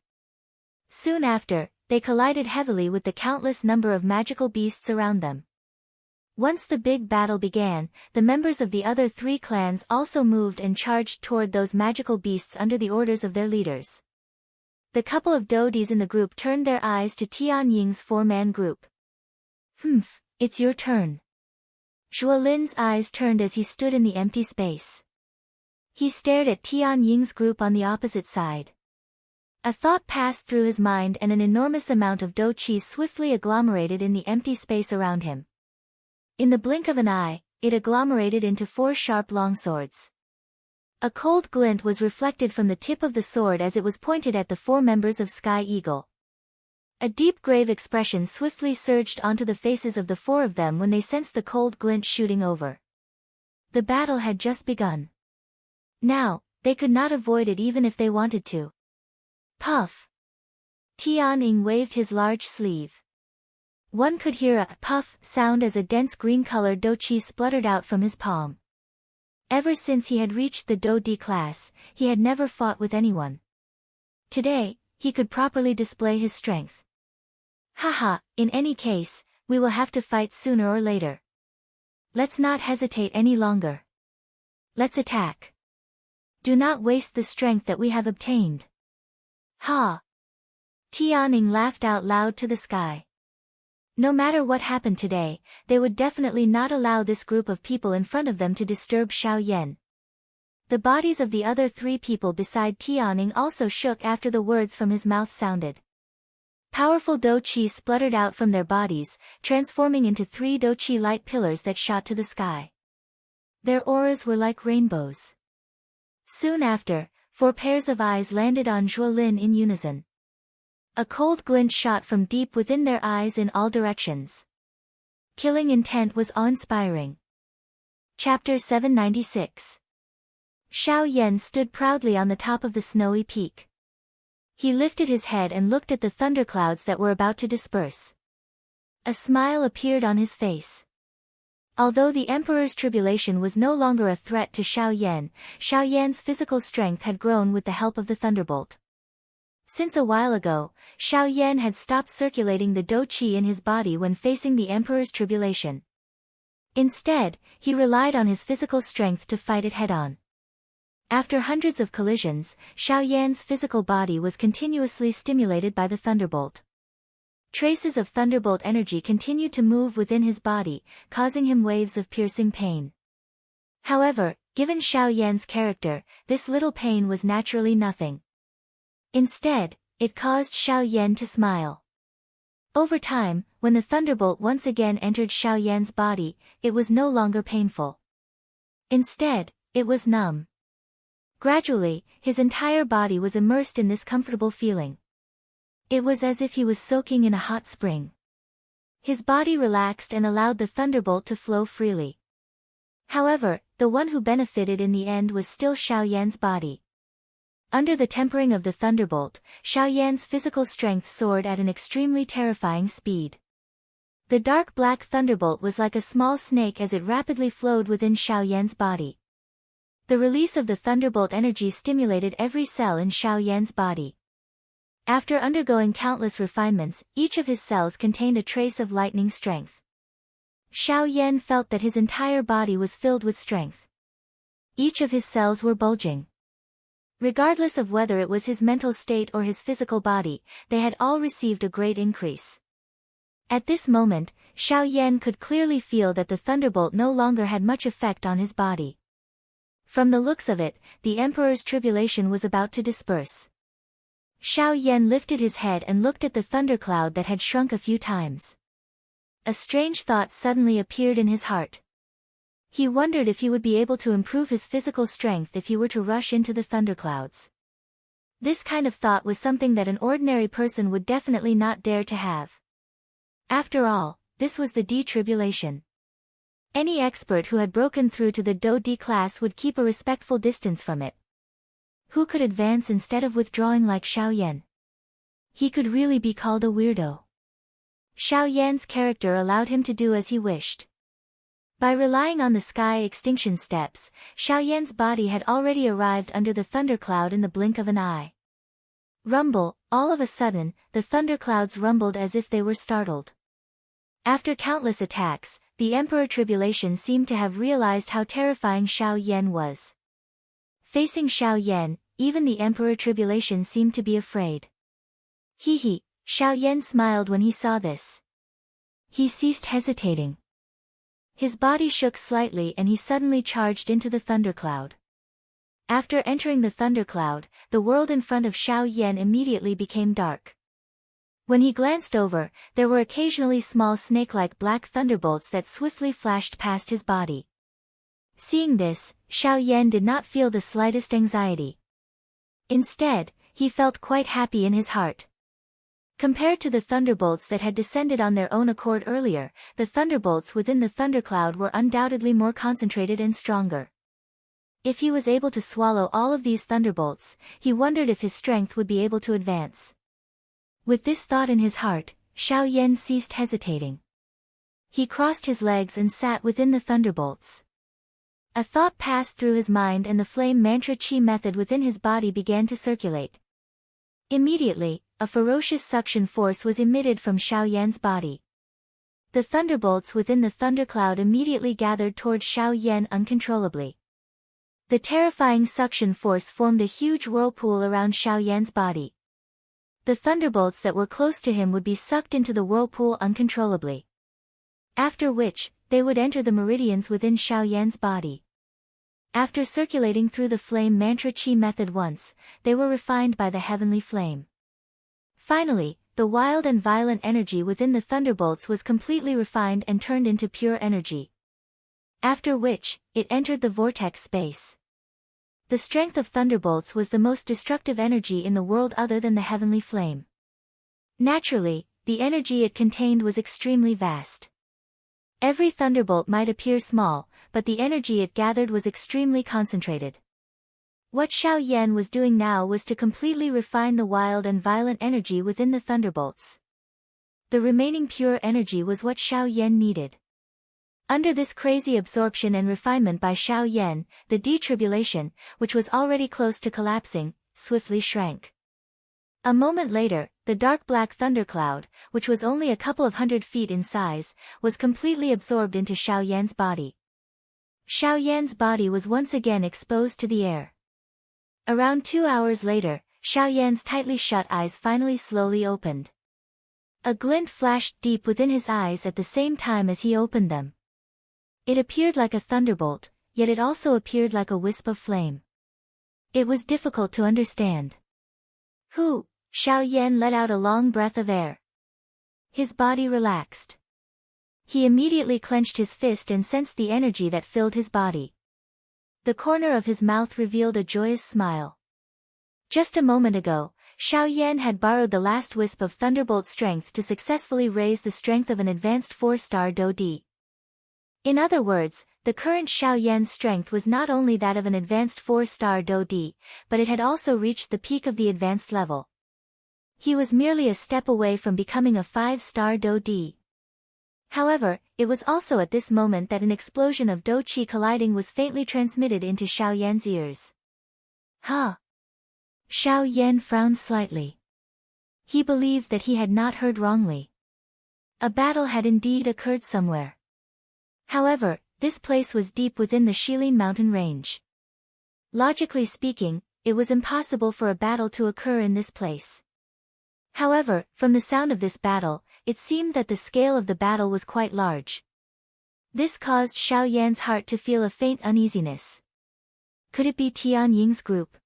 Soon after, they collided heavily with the countless number of magical beasts around them. Once the big battle began, the members of the other 3 clans also moved and charged toward those magical beasts under the orders of their leaders. The couple of dodis in the group turned their eyes to Tian Ying's 4-man group. It's your turn. Zhuo Lin's eyes turned as he stood in the empty space. He stared at Tian Ying's group on the opposite side. A thought passed through his mind and an enormous amount of Do Qi swiftly agglomerated in the empty space around him. In the blink of an eye, it agglomerated into 4 sharp longswords. A cold glint was reflected from the tip of the sword as it was pointed at the 4 members of Sky Eagle. A deep grave expression swiftly surged onto the faces of the 4 of them when they sensed the cold glint shooting over. The battle had just begun. Now, they could not avoid it even if they wanted to. Puff! Tianning waved his large sleeve. One could hear a puff sound as a dense green-colored douqi spluttered out from his palm. Ever since he had reached the Do D class, he had never fought with anyone. Today, he could properly display his strength. Haha, in any case, we will have to fight sooner or later. Let's not hesitate any longer. Let's attack. Do not waste the strength that we have obtained. Ha! Tianning laughed out loud to the sky. No matter what happened today, they would definitely not allow this group of people in front of them to disturb Xiao Yan. The bodies of the other 3 people beside Tianning also shook after the words from his mouth sounded. Powerful douqi spluttered out from their bodies, transforming into 3 douqi light pillars that shot to the sky. Their auras were like rainbows. Soon after, 4 pairs of eyes landed on Zhuolin in unison. A cold glint shot from deep within their eyes in all directions. Killing intent was awe-inspiring. Chapter 796. Xiao Yan stood proudly on the top of the snowy peak. He lifted his head and looked at the thunderclouds that were about to disperse. A smile appeared on his face. Although the Emperor's tribulation was no longer a threat to Xiao Yan's physical strength had grown with the help of the thunderbolt. Since a while ago, Xiao Yan had stopped circulating the douqi in his body when facing the Emperor's tribulation. Instead, he relied on his physical strength to fight it head-on. After hundreds of collisions, Xiao Yan's physical body was continuously stimulated by the thunderbolt. Traces of thunderbolt energy continued to move within his body, causing him waves of piercing pain. However, given Xiao Yan's character, this little pain was naturally nothing. Instead, it caused Xiao Yan to smile. Over time, when the thunderbolt once again entered Xiao Yan's body, it was no longer painful. Instead, it was numb. Gradually, his entire body was immersed in this comfortable feeling. It was as if he was soaking in a hot spring. His body relaxed and allowed the thunderbolt to flow freely. However, the one who benefited in the end was still Xiao Yan's body. Under the tempering of the thunderbolt, Xiao Yan's physical strength soared at an extremely terrifying speed. The dark black thunderbolt was like a small snake as it rapidly flowed within Xiao Yan's body. The release of the thunderbolt energy stimulated every cell in Xiao Yan's body. After undergoing countless refinements, each of his cells contained a trace of lightning strength. Xiao Yan felt that his entire body was filled with strength. Each of his cells were bulging. Regardless of whether it was his mental state or his physical body, they had all received a great increase. At this moment, Xiao Yan could clearly feel that the thunderbolt no longer had much effect on his body. From the looks of it, the Emperor's tribulation was about to disperse. Xiao Yan lifted his head and looked at the thundercloud that had shrunk a few times. A strange thought suddenly appeared in his heart. He wondered if he would be able to improve his physical strength if he were to rush into the thunderclouds. This kind of thought was something that an ordinary person would definitely not dare to have. After all, this was the D-tribulation. Any expert who had broken through to the Do D class would keep a respectful distance from it. Who could advance instead of withdrawing like Xiao Yan? He could really be called a weirdo. Xiao Yan's character allowed him to do as he wished. By relying on the sky extinction steps, Xiao Yan's body had already arrived under the thundercloud in the blink of an eye. Rumble, all of a sudden, the thunderclouds rumbled as if they were startled. After countless attacks, the Emperor Tribulation seemed to have realized how terrifying Xiao Yan was. Facing Xiao Yan, even the Emperor Tribulation seemed to be afraid. Hee, Xiao Yan smiled when he saw this. He ceased hesitating. His body shook slightly and he suddenly charged into the thundercloud. After entering the thundercloud, the world in front of Xiao Yan immediately became dark. When he glanced over, there were occasionally small snake-like black thunderbolts that swiftly flashed past his body. Seeing this, Xiao Yan did not feel the slightest anxiety. Instead, he felt quite happy in his heart. Compared to the thunderbolts that had descended on their own accord earlier, the thunderbolts within the thundercloud were undoubtedly more concentrated and stronger. If he was able to swallow all of these thunderbolts, he wondered if his strength would be able to advance. With this thought in his heart, Xiao Yan ceased hesitating. He crossed his legs and sat within the thunderbolts. A thought passed through his mind and the flame mantra chi method within his body began to circulate. Immediately, a ferocious suction force was emitted from Xiao Yan's body. The thunderbolts within the thundercloud immediately gathered toward Xiao Yan uncontrollably. The terrifying suction force formed a huge whirlpool around Xiao Yan's body. The thunderbolts that were close to him would be sucked into the whirlpool uncontrollably. After which, they would enter the meridians within Xiao Yan's body. After circulating through the flame mantra chi method once, they were refined by the heavenly flame. Finally, the wild and violent energy within the thunderbolts was completely refined and turned into pure energy. After which, it entered the vortex space. The strength of thunderbolts was the most destructive energy in the world other than the heavenly flame. Naturally, the energy it contained was extremely vast. Every thunderbolt might appear small, but the energy it gathered was extremely concentrated. What Xiao Yan was doing now was to completely refine the wild and violent energy within the thunderbolts. The remaining pure energy was what Xiao Yan needed. Under this crazy absorption and refinement by Xiao Yan, the detribulation, which was already close to collapsing, swiftly shrank. A moment later, the dark black thundercloud, which was only a couple of 100 feet in size, was completely absorbed into Xiao Yan's body. Xiao Yan's body was once again exposed to the air. Around 2 hours later, Xiao Yan's tightly shut eyes finally slowly opened. A glint flashed deep within his eyes at the same time as he opened them. It appeared like a thunderbolt, yet it also appeared like a wisp of flame. It was difficult to understand. Who? Xiao Yan let out a long breath of air. His body relaxed. He immediately clenched his fist and sensed the energy that filled his body. The corner of his mouth revealed a joyous smile. Just a moment ago, Xiao Yan had borrowed the last wisp of thunderbolt strength to successfully raise the strength of an advanced 4-star Do Di. In other words, the current Xiao Yan's strength was not only that of an advanced 4-star Do Di, but it had also reached the peak of the advanced level. He was merely a step away from becoming a 5-star Do Di. However, it was also at this moment that an explosion of Do Qi colliding was faintly transmitted into Xiao Yan's ears. Huh? Xiao Yan frowned slightly. He believed that he had not heard wrongly. A battle had indeed occurred somewhere. However, this place was deep within the Shilin mountain range. Logically speaking, it was impossible for a battle to occur in this place. However, from the sound of this battle, it seemed that the scale of the battle was quite large. This caused Xiao Yan's heart to feel a faint uneasiness. Could it be Tian Ying's group?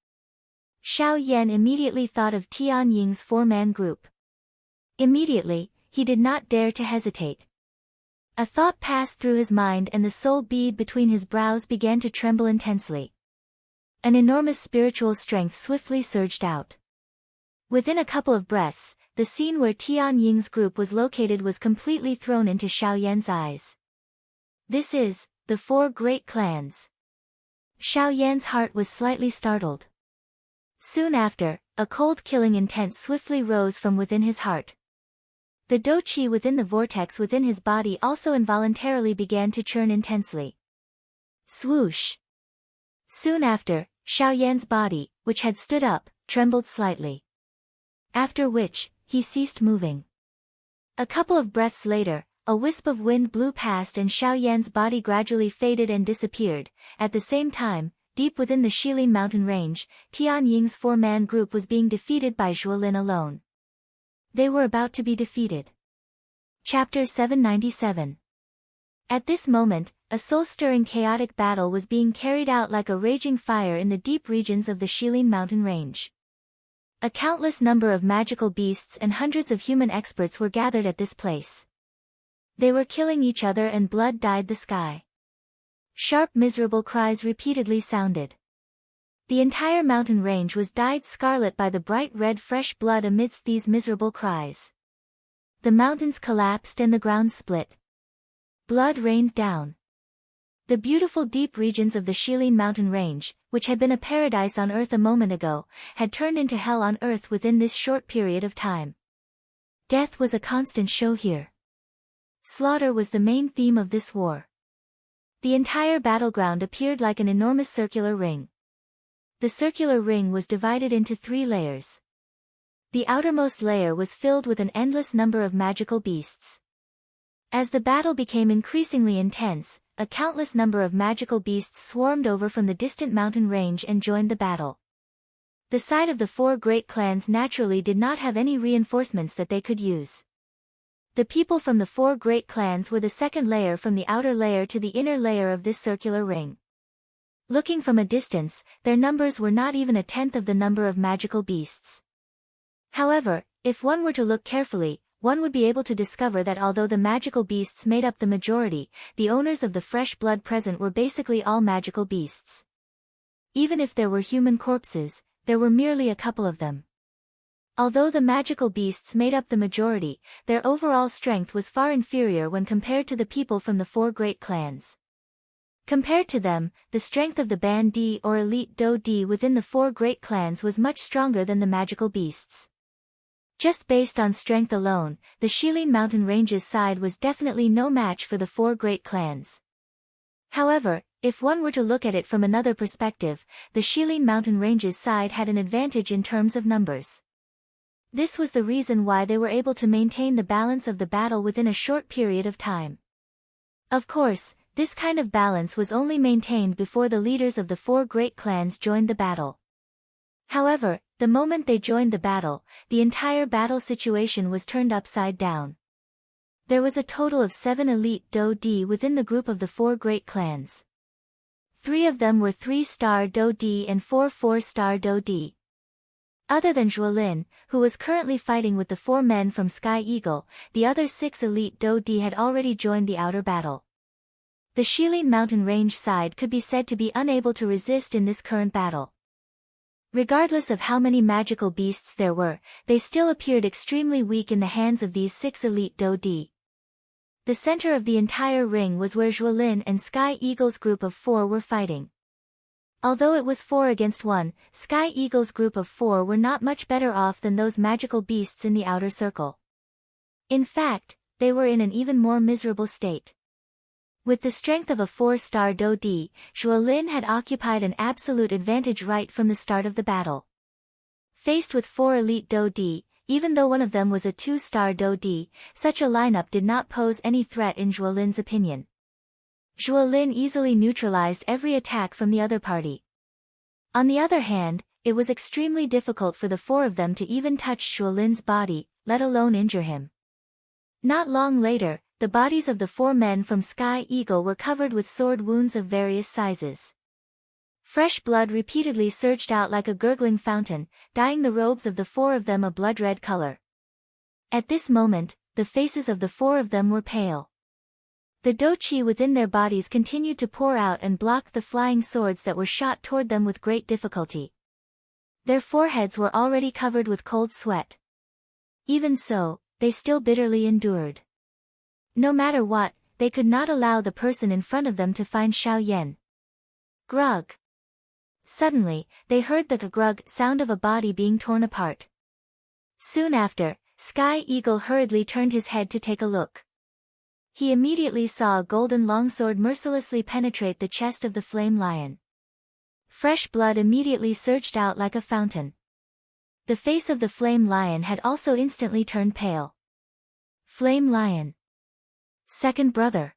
Xiao Yan immediately thought of Tian Ying's 4-man group. Immediately, he did not dare to hesitate. A thought passed through his mind and the soul bead between his brows began to tremble intensely. An enormous spiritual strength swiftly surged out. Within a couple of breaths, the scene where Tian Ying's group was located was completely thrown into Xiao Yan's eyes. This is, the 4 great clans. Xiao Yan's heart was slightly startled. Soon after, a cold-killing intent swiftly rose from within his heart. The Do Qi within the vortex within his body also involuntarily began to churn intensely. Swoosh! Soon after, Xiao Yan's body, which had stood up, trembled slightly. After which, he ceased moving. A couple of breaths later, a wisp of wind blew past and Xiao Yan's body gradually faded and disappeared. At the same time, deep within the Shilin mountain range, Tian Ying's 4-man group was being defeated by Zhuolin alone. They were about to be defeated. Chapter 797. At this moment, a soul-stirring chaotic battle was being carried out like a raging fire in the deep regions of the Shilin mountain range. A countless number of magical beasts and hundreds of human experts were gathered at this place. They were killing each other and blood dyed the sky. Sharp miserable cries repeatedly sounded. The entire mountain range was dyed scarlet by the bright red fresh blood amidst these miserable cries. The mountains collapsed and the ground split. Blood rained down. The beautiful deep regions of the Shilin mountain range, which had been a paradise on earth a moment ago, had turned into hell on earth within this short period of time. Death was a constant show here. Slaughter was the main theme of this war. The entire battleground appeared like an enormous circular ring. The circular ring was divided into 3 layers. The outermost layer was filled with an endless number of magical beasts. As the battle became increasingly intense, a countless number of magical beasts swarmed over from the distant mountain range and joined the battle. The side of the 4 great clans naturally did not have any reinforcements that they could use. The people from the 4 great clans were the second layer from the outer layer to the inner layer of this circular ring. Looking from a distance, their numbers were not even a tenth of the number of magical beasts. However, if one were to look carefully, one would be able to discover that although the magical beasts made up the majority, the owners of the fresh blood present were basically all magical beasts. Even if there were human corpses, there were merely a couple of them. Although the magical beasts made up the majority, their overall strength was far inferior when compared to the people from the 4 great clans. Compared to them, the strength of the Ban Di or elite Do Di within the 4 great clans was much stronger than the magical beasts. Just based on strength alone, the Shilin mountain ranges side was definitely no match for the 4 great clans. However, if one were to look at it from another perspective, the Shilin mountain ranges side had an advantage in terms of numbers. This was the reason why they were able to maintain the balance of the battle within a short period of time. Of course, this kind of balance was only maintained before the leaders of the 4 great clans joined the battle. However, the moment they joined the battle, the entire battle situation was turned upside down. There was a total of 7 elite Do Di within the group of the 4 great clans. 3 of them were 3-star Do Di and 4 4-star Do Di. Other than Zhuolin, who was currently fighting with the 4 men from Sky Eagle, the other 6 elite Do Di had already joined the outer battle. The Shilin mountain range side could be said to be unable to resist in this current battle. Regardless of how many magical beasts there were, they still appeared extremely weak in the hands of these 6 elite Do Di. The center of the entire ring was where Zhuolin and Sky Eagle's group of 4 were fighting. Although it was 4 against 1, Sky Eagle's group of 4 were not much better off than those magical beasts in the outer circle. In fact, they were in an even more miserable state. With the strength of a 4-star Do Di, Zhuolin had occupied an absolute advantage right from the start of the battle. Faced with 4 elite Do Di, even though one of them was a 2-star Do Di, such a lineup did not pose any threat in Zhuolin's opinion. Zhuolin easily neutralized every attack from the other party. On the other hand, it was extremely difficult for the 4 of them to even touch Zhuolin's body, let alone injure him. Not long later, the bodies of the 4 men from Sky Eagle were covered with sword wounds of various sizes. Fresh blood repeatedly surged out like a gurgling fountain, dyeing the robes of the 4 of them a blood-red color. At this moment, the faces of the 4 of them were pale. The Do Chi within their bodies continued to pour out and blocked the flying swords that were shot toward them with great difficulty. Their foreheads were already covered with cold sweat. Even so, they still bitterly endured. No matter what, they could not allow the person in front of them to find Xiao Yan. Grug. Suddenly, they heard the grug sound of a body being torn apart. Soon after, Sky Eagle hurriedly turned his head to take a look. He immediately saw a golden longsword mercilessly penetrate the chest of the flame lion. Fresh blood immediately surged out like a fountain. The face of the flame lion had also instantly turned pale. Flame lion. Second brother.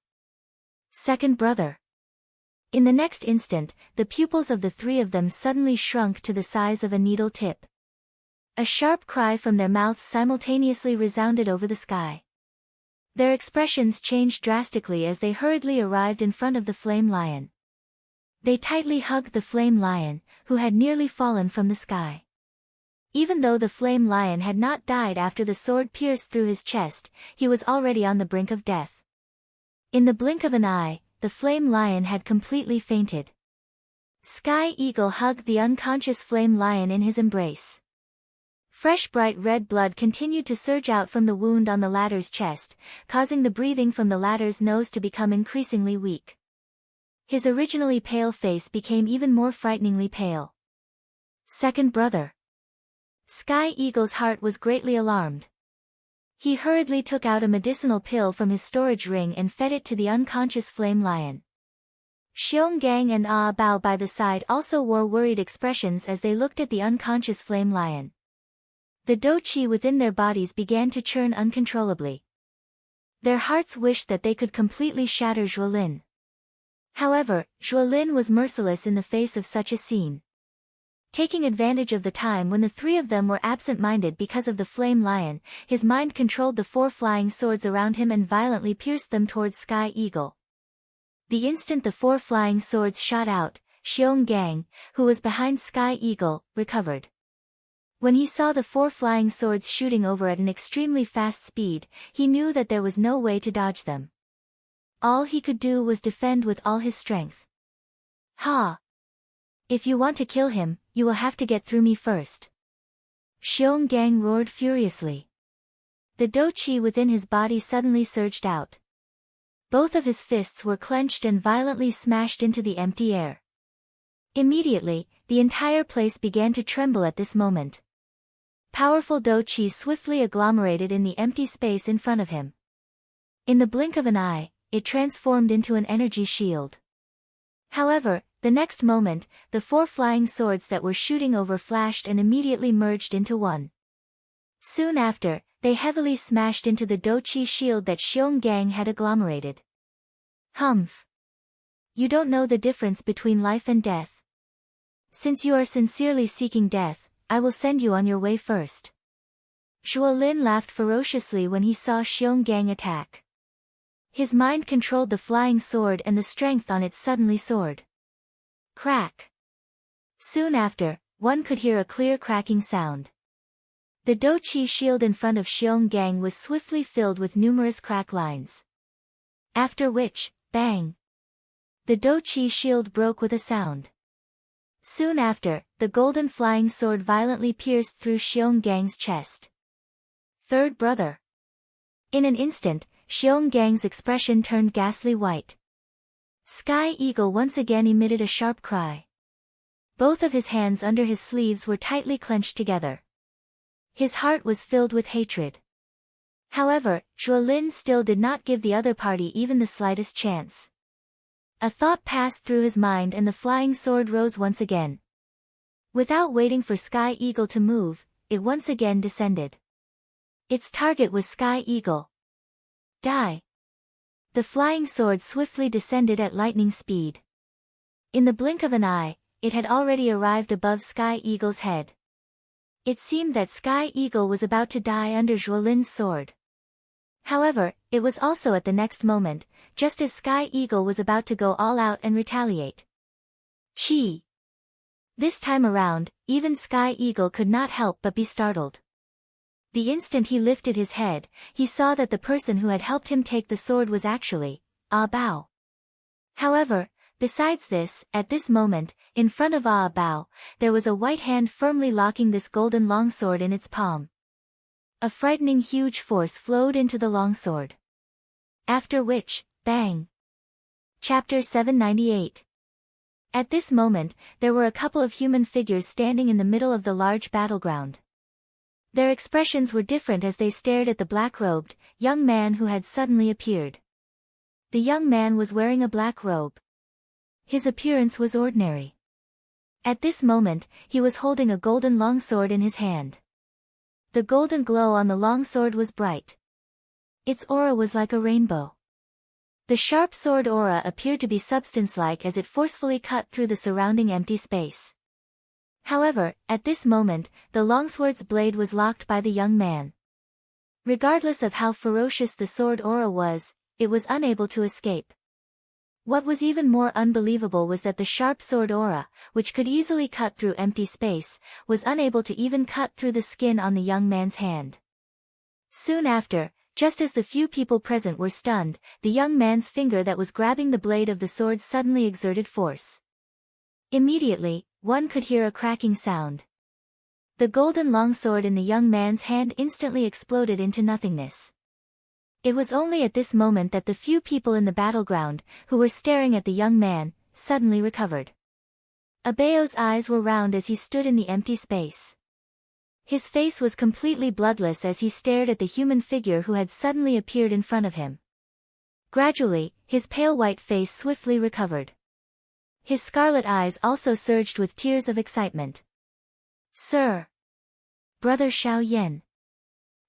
Second brother. In the next instant, the pupils of the 3 of them suddenly shrunk to the size of a needle tip. A sharp cry from their mouths simultaneously resounded over the sky. Their expressions changed drastically as they hurriedly arrived in front of the flame lion. They tightly hugged the flame lion, who had nearly fallen from the sky. Even though the flame lion had not died after the sword pierced through his chest, he was already on the brink of death. In the blink of an eye, the flame lion had completely fainted. Sky Eagle hugged the unconscious flame lion in his embrace. Fresh bright red blood continued to surge out from the wound on the latter's chest, causing the breathing from the latter's nose to become increasingly weak. His originally pale face became even more frighteningly pale. Second brother. Sky Eagle's heart was greatly alarmed. He hurriedly took out a medicinal pill from his storage ring and fed it to the unconscious flame lion. Xiong Gang and Ah Bao by the side also wore worried expressions as they looked at the unconscious flame lion. The dou qi within their bodies began to churn uncontrollably. Their hearts wished that they could completely shatter Zhuolin. However, Zhuolin was merciless in the face of such a scene. Taking advantage of the time when the three of them were absent-minded because of the flame lion, his mind controlled the 4 flying swords around him and violently pierced them towards Sky Eagle. The instant the 4 flying swords shot out, Xiong Gang, who was behind Sky Eagle, recovered. When he saw the 4 flying swords shooting over at an extremely fast speed, he knew that there was no way to dodge them. All he could do was defend with all his strength. Ha! If you want to kill him, you will have to get through me first. Xiong Gang roared furiously. The dou qi within his body suddenly surged out. Both of his fists were clenched and violently smashed into the empty air. Immediately, the entire place began to tremble at this moment. Powerful dou qi swiftly agglomerated in the empty space in front of him. In the blink of an eye, it transformed into an energy shield. However, the next moment, the 4 flying swords that were shooting over flashed and immediately merged into one. Soon after, they heavily smashed into the dou qi shield that Xiong Gang had agglomerated. Humph! You don't know the difference between life and death. Since you are sincerely seeking death, I will send you on your way first. Zhuolin laughed ferociously when he saw Xiong Gang attack. His mind controlled the flying sword and the strength on it suddenly soared. Crack! Soon after, one could hear a clear cracking sound. The dou qi shield in front of Xiong Gang was swiftly filled with numerous crack lines. After which, bang! The dou qi shield broke with a sound. Soon after, the golden flying sword violently pierced through Xiong Gang's chest. Third brother. In an instant, Xiong Gang's expression turned ghastly white. Sky Eagle once again emitted a sharp cry. Both of his hands under his sleeves were tightly clenched together. His heart was filled with hatred. However, Zhuolin still did not give the other party even the slightest chance. A thought passed through his mind and the flying sword rose once again. Without waiting for Sky Eagle to move, it once again descended. Its target was Sky Eagle. Die! The flying sword swiftly descended at lightning speed. In the blink of an eye, it had already arrived above Sky Eagle's head. It seemed that Sky Eagle was about to die under Zhuolin's sword. However, it was also at the next moment, just as Sky Eagle was about to go all out and retaliate. Chi! This time around, even Sky Eagle could not help but be startled. The instant he lifted his head, he saw that the person who had helped him take the sword was actually Ah Bao. However, besides this, at this moment, in front of Ah Bao, there was a white hand firmly locking this golden longsword in its palm. A frightening huge force flowed into the longsword. After which, bang! Chapter 798. At this moment, there were a couple of human figures standing in the middle of the large battleground. Their expressions were different as they stared at the black-robed, young man who had suddenly appeared. The young man was wearing a black robe. His appearance was ordinary. At this moment, he was holding a golden longsword in his hand. The golden glow on the longsword was bright. Its aura was like a rainbow. The sharp sword aura appeared to be substance-like as it forcefully cut through the surrounding empty space. However, at this moment, the longsword's blade was locked by the young man. Regardless of how ferocious the sword aura was, it was unable to escape. What was even more unbelievable was that the sharp sword aura, which could easily cut through empty space, was unable to even cut through the skin on the young man's hand. Soon after, just as the few people present were stunned, the young man's finger that was grabbing the blade of the sword suddenly exerted force. Immediately, one could hear a cracking sound. The golden longsword in the young man's hand instantly exploded into nothingness. It was only at this moment that the few people in the battleground, who were staring at the young man, suddenly recovered. Abeo's eyes were round as he stood in the empty space. His face was completely bloodless as he stared at the human figure who had suddenly appeared in front of him. Gradually, his pale white face swiftly recovered. His scarlet eyes also surged with tears of excitement. "Sir! Brother Xiao Yan!"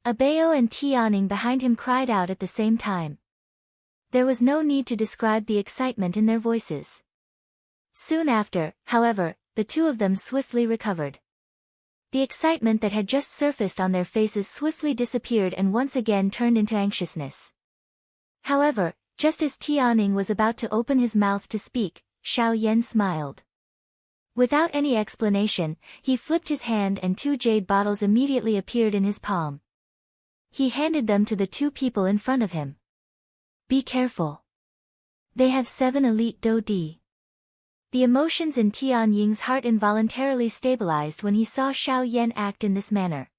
Abeo and Tianing behind him cried out at the same time. There was no need to describe the excitement in their voices. Soon after, however, the two of them swiftly recovered. The excitement that had just surfaced on their faces swiftly disappeared and once again turned into anxiousness. However, just as Tianing was about to open his mouth to speak, Xiao Yan smiled. Without any explanation, he flipped his hand and 2 jade bottles immediately appeared in his palm. He handed them to the 2 people in front of him. "Be careful. They have 7 elite Do Di." The emotions in Tian Ying's heart involuntarily stabilized when he saw Xiao Yan act in this manner.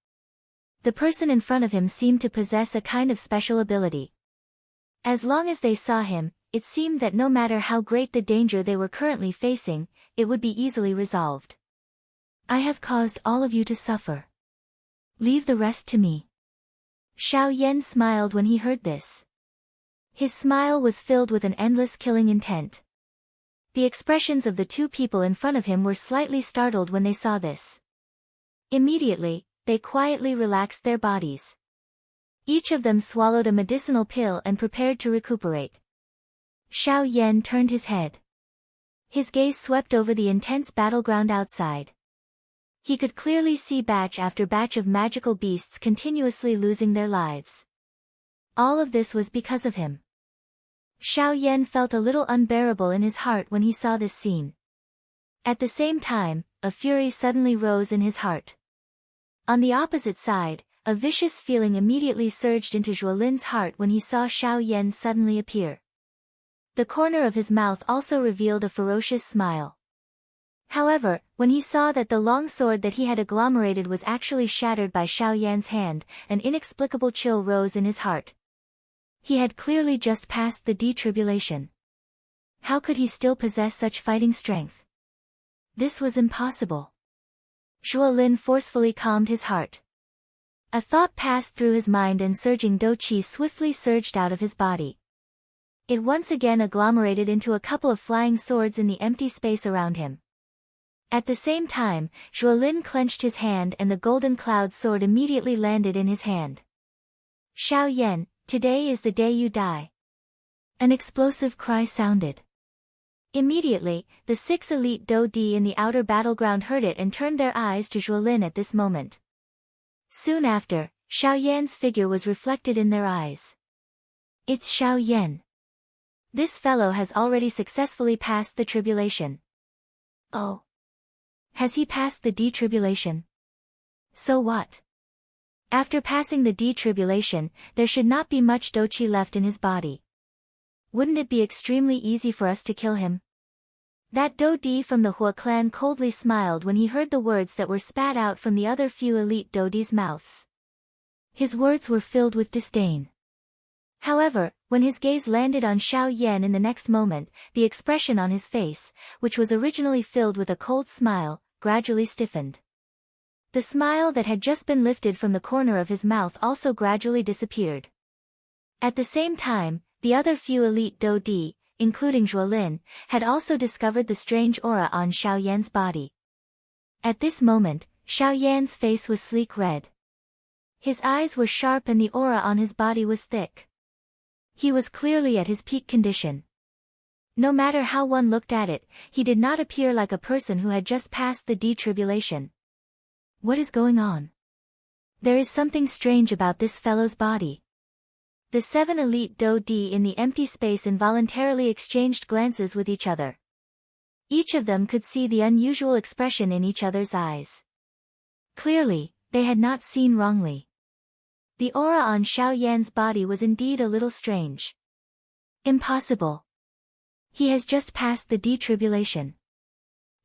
The person in front of him seemed to possess a kind of special ability. As long as they saw him, it seemed that no matter how great the danger they were currently facing, it would be easily resolved. "I have caused all of you to suffer. Leave the rest to me." Xiao Yan smiled when he heard this. His smile was filled with an endless killing intent. The expressions of the 2 people in front of him were slightly startled when they saw this. Immediately, they quietly relaxed their bodies. Each of them swallowed a medicinal pill and prepared to recuperate. Xiao Yan turned his head. His gaze swept over the intense battleground outside. He could clearly see batch after batch of magical beasts continuously losing their lives. All of this was because of him. Xiao Yan felt a little unbearable in his heart when he saw this scene. At the same time, a fury suddenly rose in his heart. On the opposite side, a vicious feeling immediately surged into Zhuolin's heart when he saw Xiao Yan suddenly appear. The corner of his mouth also revealed a ferocious smile. However, when he saw that the long sword that he had agglomerated was actually shattered by Xiao Yan's hand, an inexplicable chill rose in his heart. He had clearly just passed the detribulation. How could he still possess such fighting strength? This was impossible. Zhuolin forcefully calmed his heart. A thought passed through his mind and surging Do Qi swiftly surged out of his body. It once again agglomerated into a couple of flying swords in the empty space around him. At the same time, Zhuolin clenched his hand and the golden cloud sword immediately landed in his hand. "Xiao Yan, today is the day you die." An explosive cry sounded. Immediately, the 6 elite Do Di in the outer battleground heard it and turned their eyes to Zhuolin at this moment. Soon after, Xiao Yan's figure was reflected in their eyes. "It's Xiao Yan. This fellow has already successfully passed the tribulation." "Oh. Has he passed the detribulation? So what? After passing the detribulation, there should not be much Do Qi left in his body. Wouldn't it be extremely easy for us to kill him?" That Do Di from the Hua clan coldly smiled when he heard the words that were spat out from the other few elite Do Di's mouths. His words were filled with disdain. However, when his gaze landed on Xiao Yan in the next moment, the expression on his face, which was originally filled with a cold smile, gradually stiffened. The smile that had just been lifted from the corner of his mouth also gradually disappeared. At the same time, the other few elite Do Di, including Zhuolin, had also discovered the strange aura on Xiao Yan's body. At this moment, Xiao Yan's face was sleek red. His eyes were sharp and the aura on his body was thick. He was clearly at his peak condition. No matter how one looked at it, he did not appear like a person who had just passed the detribulation. What is going on? There is something strange about this fellow's body. The 7 elite Do Di in the empty space involuntarily exchanged glances with each other. Each of them could see the unusual expression in each other's eyes. Clearly, they had not seen wrongly. The aura on Xiao Yan's body was indeed a little strange. Impossible. He has just passed the detribulation.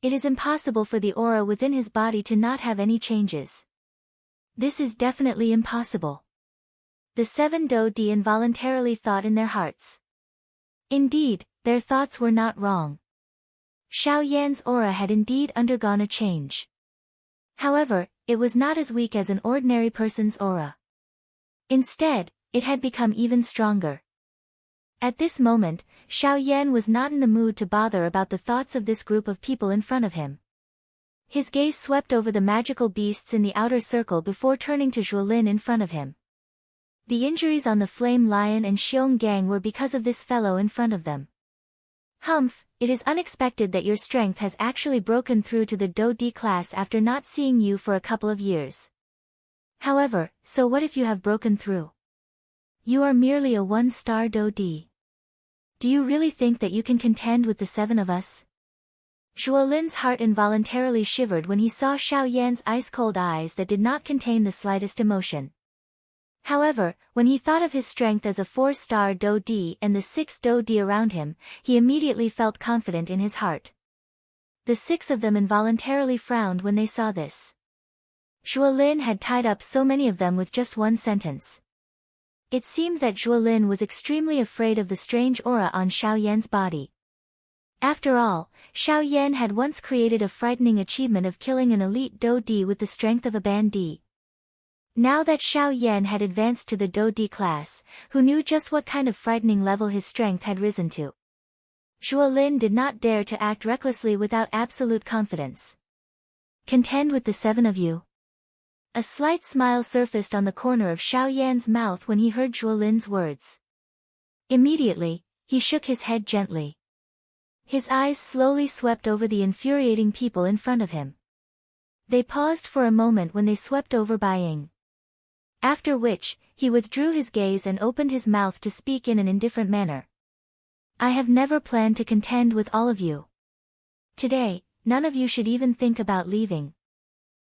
It is impossible for the aura within his body to not have any changes. This is definitely impossible. The 7 Do Di involuntarily thought in their hearts. Indeed, their thoughts were not wrong. Xiao Yan's aura had indeed undergone a change. However, it was not as weak as an ordinary person's aura. Instead, it had become even stronger. At this moment, Xiao Yan was not in the mood to bother about the thoughts of this group of people in front of him. His gaze swept over the magical beasts in the outer circle before turning to Zhuolin in front of him. The injuries on the Flame Lion and Xiong Gang were because of this fellow in front of them. Humph, it is unexpected that your strength has actually broken through to the Do D class after not seeing you for a couple of years. However, so what if you have broken through? You are merely a 1-star Do D. Do you really think that you can contend with the 7 of us? Zhuolin's heart involuntarily shivered when he saw Xiao Yan's ice-cold eyes that did not contain the slightest emotion. However, when he thought of his strength as a 4-star Do D and the 6 Do D around him, he immediately felt confident in his heart. The 6 of them involuntarily frowned when they saw this. Zhuolin had tied up so many of them with just one sentence. It seemed that Zhuolin was extremely afraid of the strange aura on Xiao Yan's body. After all, Xiao Yan had once created a frightening achievement of killing an elite Do D with the strength of a Ban D. Now that Xiao Yan had advanced to the Do D class, who knew just what kind of frightening level his strength had risen to? Zhuolin did not dare to act recklessly without absolute confidence. Contend with the 7 of you? A slight smile surfaced on the corner of Xiao Yan's mouth when he heard Zhuolin's words. Immediately, he shook his head gently. His eyes slowly swept over the infuriating people in front of him. They paused for a moment when they swept over Bai Ying. After which, he withdrew his gaze and opened his mouth to speak in an indifferent manner. I have never planned to contend with all of you. Today, none of you should even think about leaving.